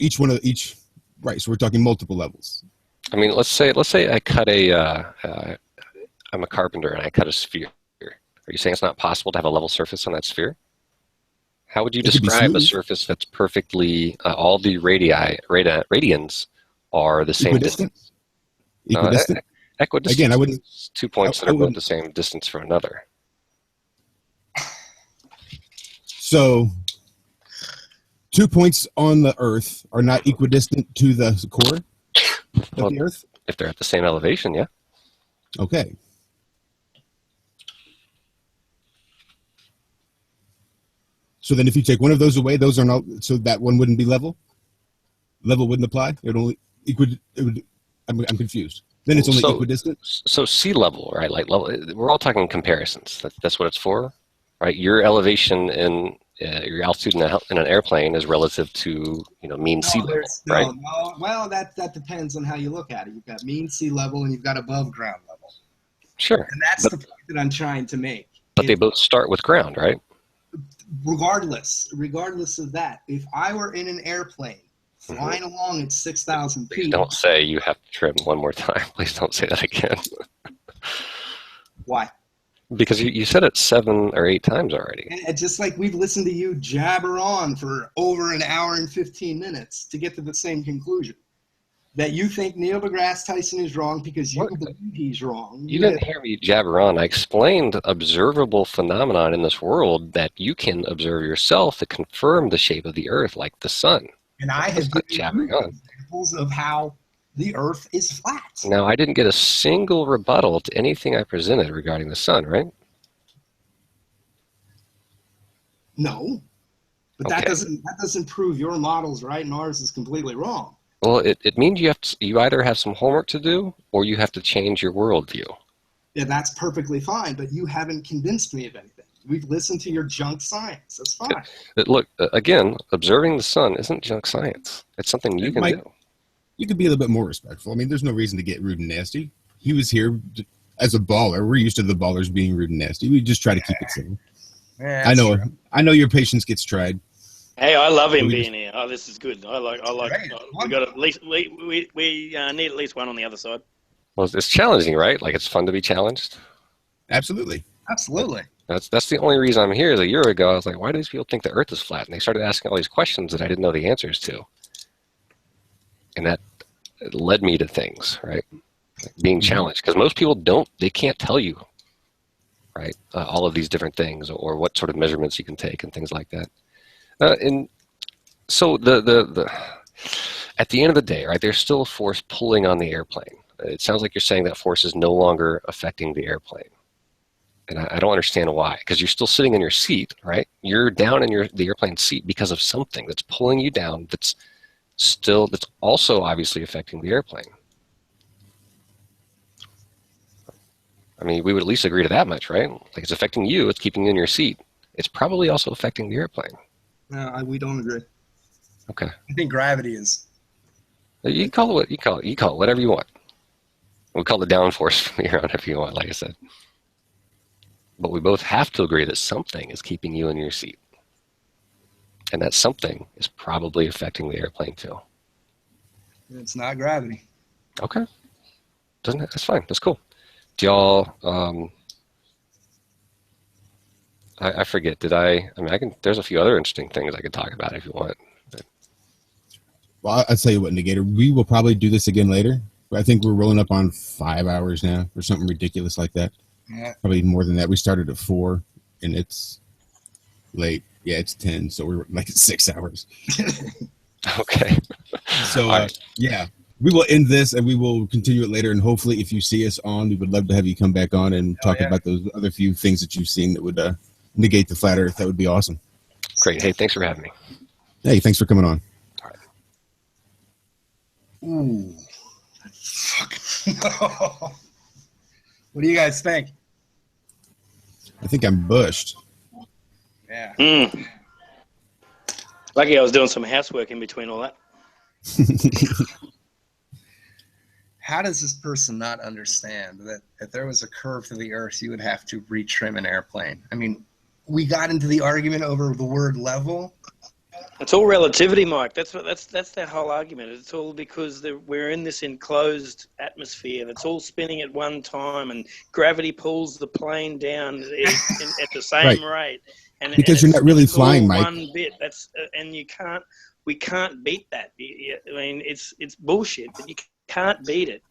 right, so we're talking multiple levels. I mean, let's say I cut I'm a carpenter and I cut a sphere. Are you saying it's not possible to have a level surface on that sphere? How would you describe a surface that's perfectly, all the radians are the same distance? Equidistant? Equidistant. Again, I wouldn't. 2 points that are both the same distance from another. So 2 points on the Earth are not equidistant to the core of the Earth? If they're at the same elevation, yeah. Okay. So then if you take one of those away, those are not, so that one wouldn't be level? Level wouldn't apply? It would only, I'm confused. Then it's only equidistant? So sea level, right? Like level, we're all talking comparisons. That's what it's for, right? Your elevation and your altitude in an airplane is relative to mean sea level, right? No, well, that depends on how you look at it. You've got mean sea level and you've got above ground level. Sure. And that's the point that I'm trying to make. But they both start with ground, right? Regardless of that, if I were in an airplane flying along at 6,000 feet. Please don't say you have to trim one more time. Please don't say that again. Why? Because you said it 7 or 8 times already. And just like we've listened to you jabber on for over an hour and 15 minutes to get to the same conclusion. That you think Neil deGrasse Tyson is wrong because you believe he's wrong. You didn't hear me jabber on. I explained observable phenomenon in this world that you can observe yourself to confirm the shape of the Earth, like the sun. And I have given you examples of how the Earth is flat. Now, I didn't get a single rebuttal to anything I presented regarding the sun, right? No, but that doesn't prove your model's right and ours is completely wrong. Well, it means you either have some homework to do or you have to change your worldview. Yeah, that's perfectly fine, but you haven't convinced me of anything. We've listened to your junk science. That's fine. Look, again, observing the sun isn't junk science. It's something you can do. You could be a little bit more respectful. I mean, there's no reason to get rude and nasty. He was here as a baller. We're used to the ballers being rude and nasty. We just try to keep it simple. Yeah, I know your patience gets tried. Hey, I love him We being here. Oh, this is good. I like. We got at least we need at least one on the other side. Well, it's challenging, right? Like it's fun to be challenged. Absolutely. Absolutely. That's the only reason I'm here. Is a year ago, I was like, why do these people think the Earth is flat? And they started asking all these questions that I didn't know the answers to, and that led me to things, right? Like being challenged, because most people they can't tell you, right? All of these different things, or what sort of measurements you can take, and things like that. And so at the end of the day, right? There's still a force pulling on the airplane. It sounds like you're saying that force is no longer affecting the airplane. And I don't understand why, because you're still sitting in your seat, right? You're down in the airplane seat because of something that's pulling you down that's also obviously affecting the airplane. I mean, we would at least agree to that much, right? Like it's affecting you, it's keeping you in your seat. It's probably also affecting the airplane. No, we don't agree. Okay. I think gravity is. You call it what you call it. You call it whatever you want. We'll call it downforce from here on if you want, like I said. But we both have to agree that something is keeping you in your seat. And that something is probably affecting the airplane too. It's not gravity. Okay. That's fine. That's cool. Do y'all, I forget, there's a few other interesting things I could talk about if you want. Well, I'll tell you what, Negator, we will probably do this again later. I think we're rolling up on 5 hours now or something ridiculous like that. Yeah. Probably more than that. We started at 4 and it's late. Yeah, it's 10. So we're like at 6 hours. Okay. So, yeah, we will end this and we will continue it later. And hopefully if you see us on, we would love to have you come back on and talk about those other few things that you've seen that would negate the flat earth. That would be awesome. Great. Hey, thanks for having me. Hey, thanks for coming on. Ooh. Fucking What do you guys think? I think I'm bushed. Yeah. Lucky I was doing some housework in between all that. How does this person not understand that if there was a curve to the earth, you would have to retrim an airplane? I mean, we got into the argument over the word level. It's all relativity, Mike. That's their whole argument. It's all because we're in this enclosed atmosphere that's all spinning at one time, and gravity pulls the plane down at the same rate. And because you're not really flying, Mike. One bit. And we can't beat that. I mean, it's bullshit, but you can't beat it.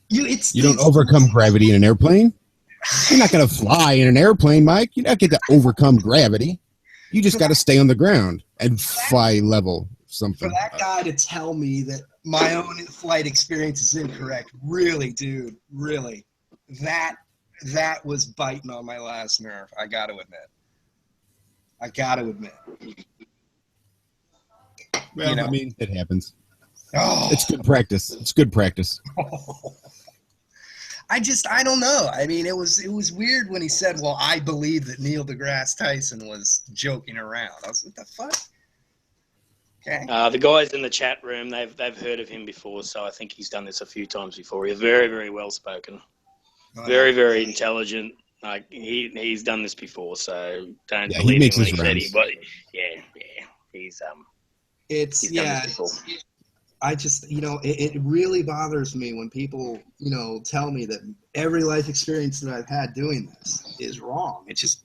You don't overcome gravity in an airplane. You're not going to fly in an airplane, Mike. You're not going to overcome gravity. You just got to stay on the ground and fly level something. For that guy to tell me that my own flight experience is incorrect, really, dude, really, that was biting on my last nerve. I got to admit. Well, I mean, it happens. Oh. It's good practice. It's good practice. I don't know. I mean, it was weird when he said, well, I believe that Neil deGrasse Tyson was joking around. I was like, what the fuck? Okay. The guys in the chat room, they've heard of him before, so I think he's done this a few times before. He's very, very well spoken. Very, very intelligent. Like he's done this before, so don't believe him when he said it. But yeah, he's done this before. I just, it really bothers me when people, tell me that every life experience that I've had doing this is wrong. It's just.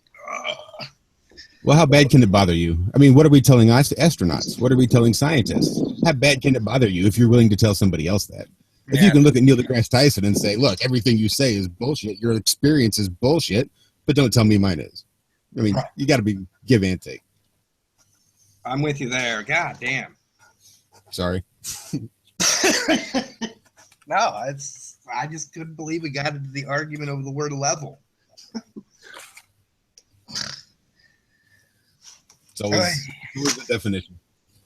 Well, how bad can it bother you? I mean, what are we telling astronauts? What are we telling scientists? How bad can it bother you if you're willing to tell somebody else that? If you can look at Neil deGrasse Tyson and say, look, everything you say is bullshit. Your experience is bullshit, but don't tell me mine is. I mean, you got to give and take. I'm with you there. God damn. Sorry. No, I just couldn't believe we got into the argument over the word level. It's always the definition.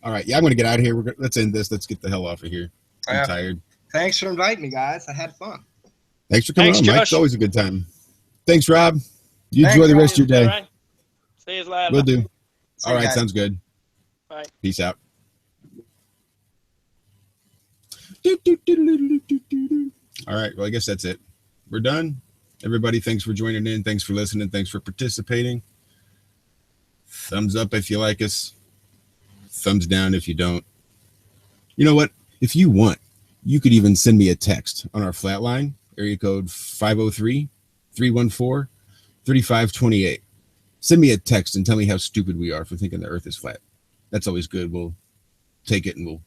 All right. Yeah, I'm going to get out of here. Let's end this. Let's get the hell off of here. I'm tired. Thanks for inviting me, guys. I had fun. Thanks for coming on, Mike. It's always a good time. Thanks, Rob. You Thanks, enjoy the rest Rob. of your day. Right. See you later. Will do. All right. guys. Sounds good. Bye. Peace out. All right. Well, I guess that's it. We're done. Everybody, thanks for joining in. Thanks for listening. Thanks for participating. Thumbs up if you like us. thumbs down if you don't. You know what? If you want, you could even send me a text on our flatline, area code 503-314-3528. Send me a text and tell me how stupid we are for thinking the earth is flat. That's always good. We'll take it and we'll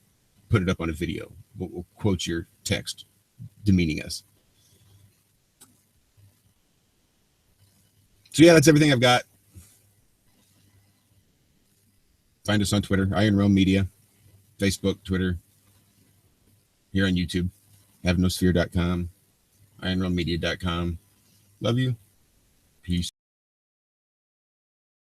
put it up on a video. We'll quote your text demeaning us. So yeah, that's everything I've got. Find us on Twitter, Iron Realm Media, Facebook, Twitter, here on YouTube, avnosphere.com, ironrealmmedia.com. Love you. Peace.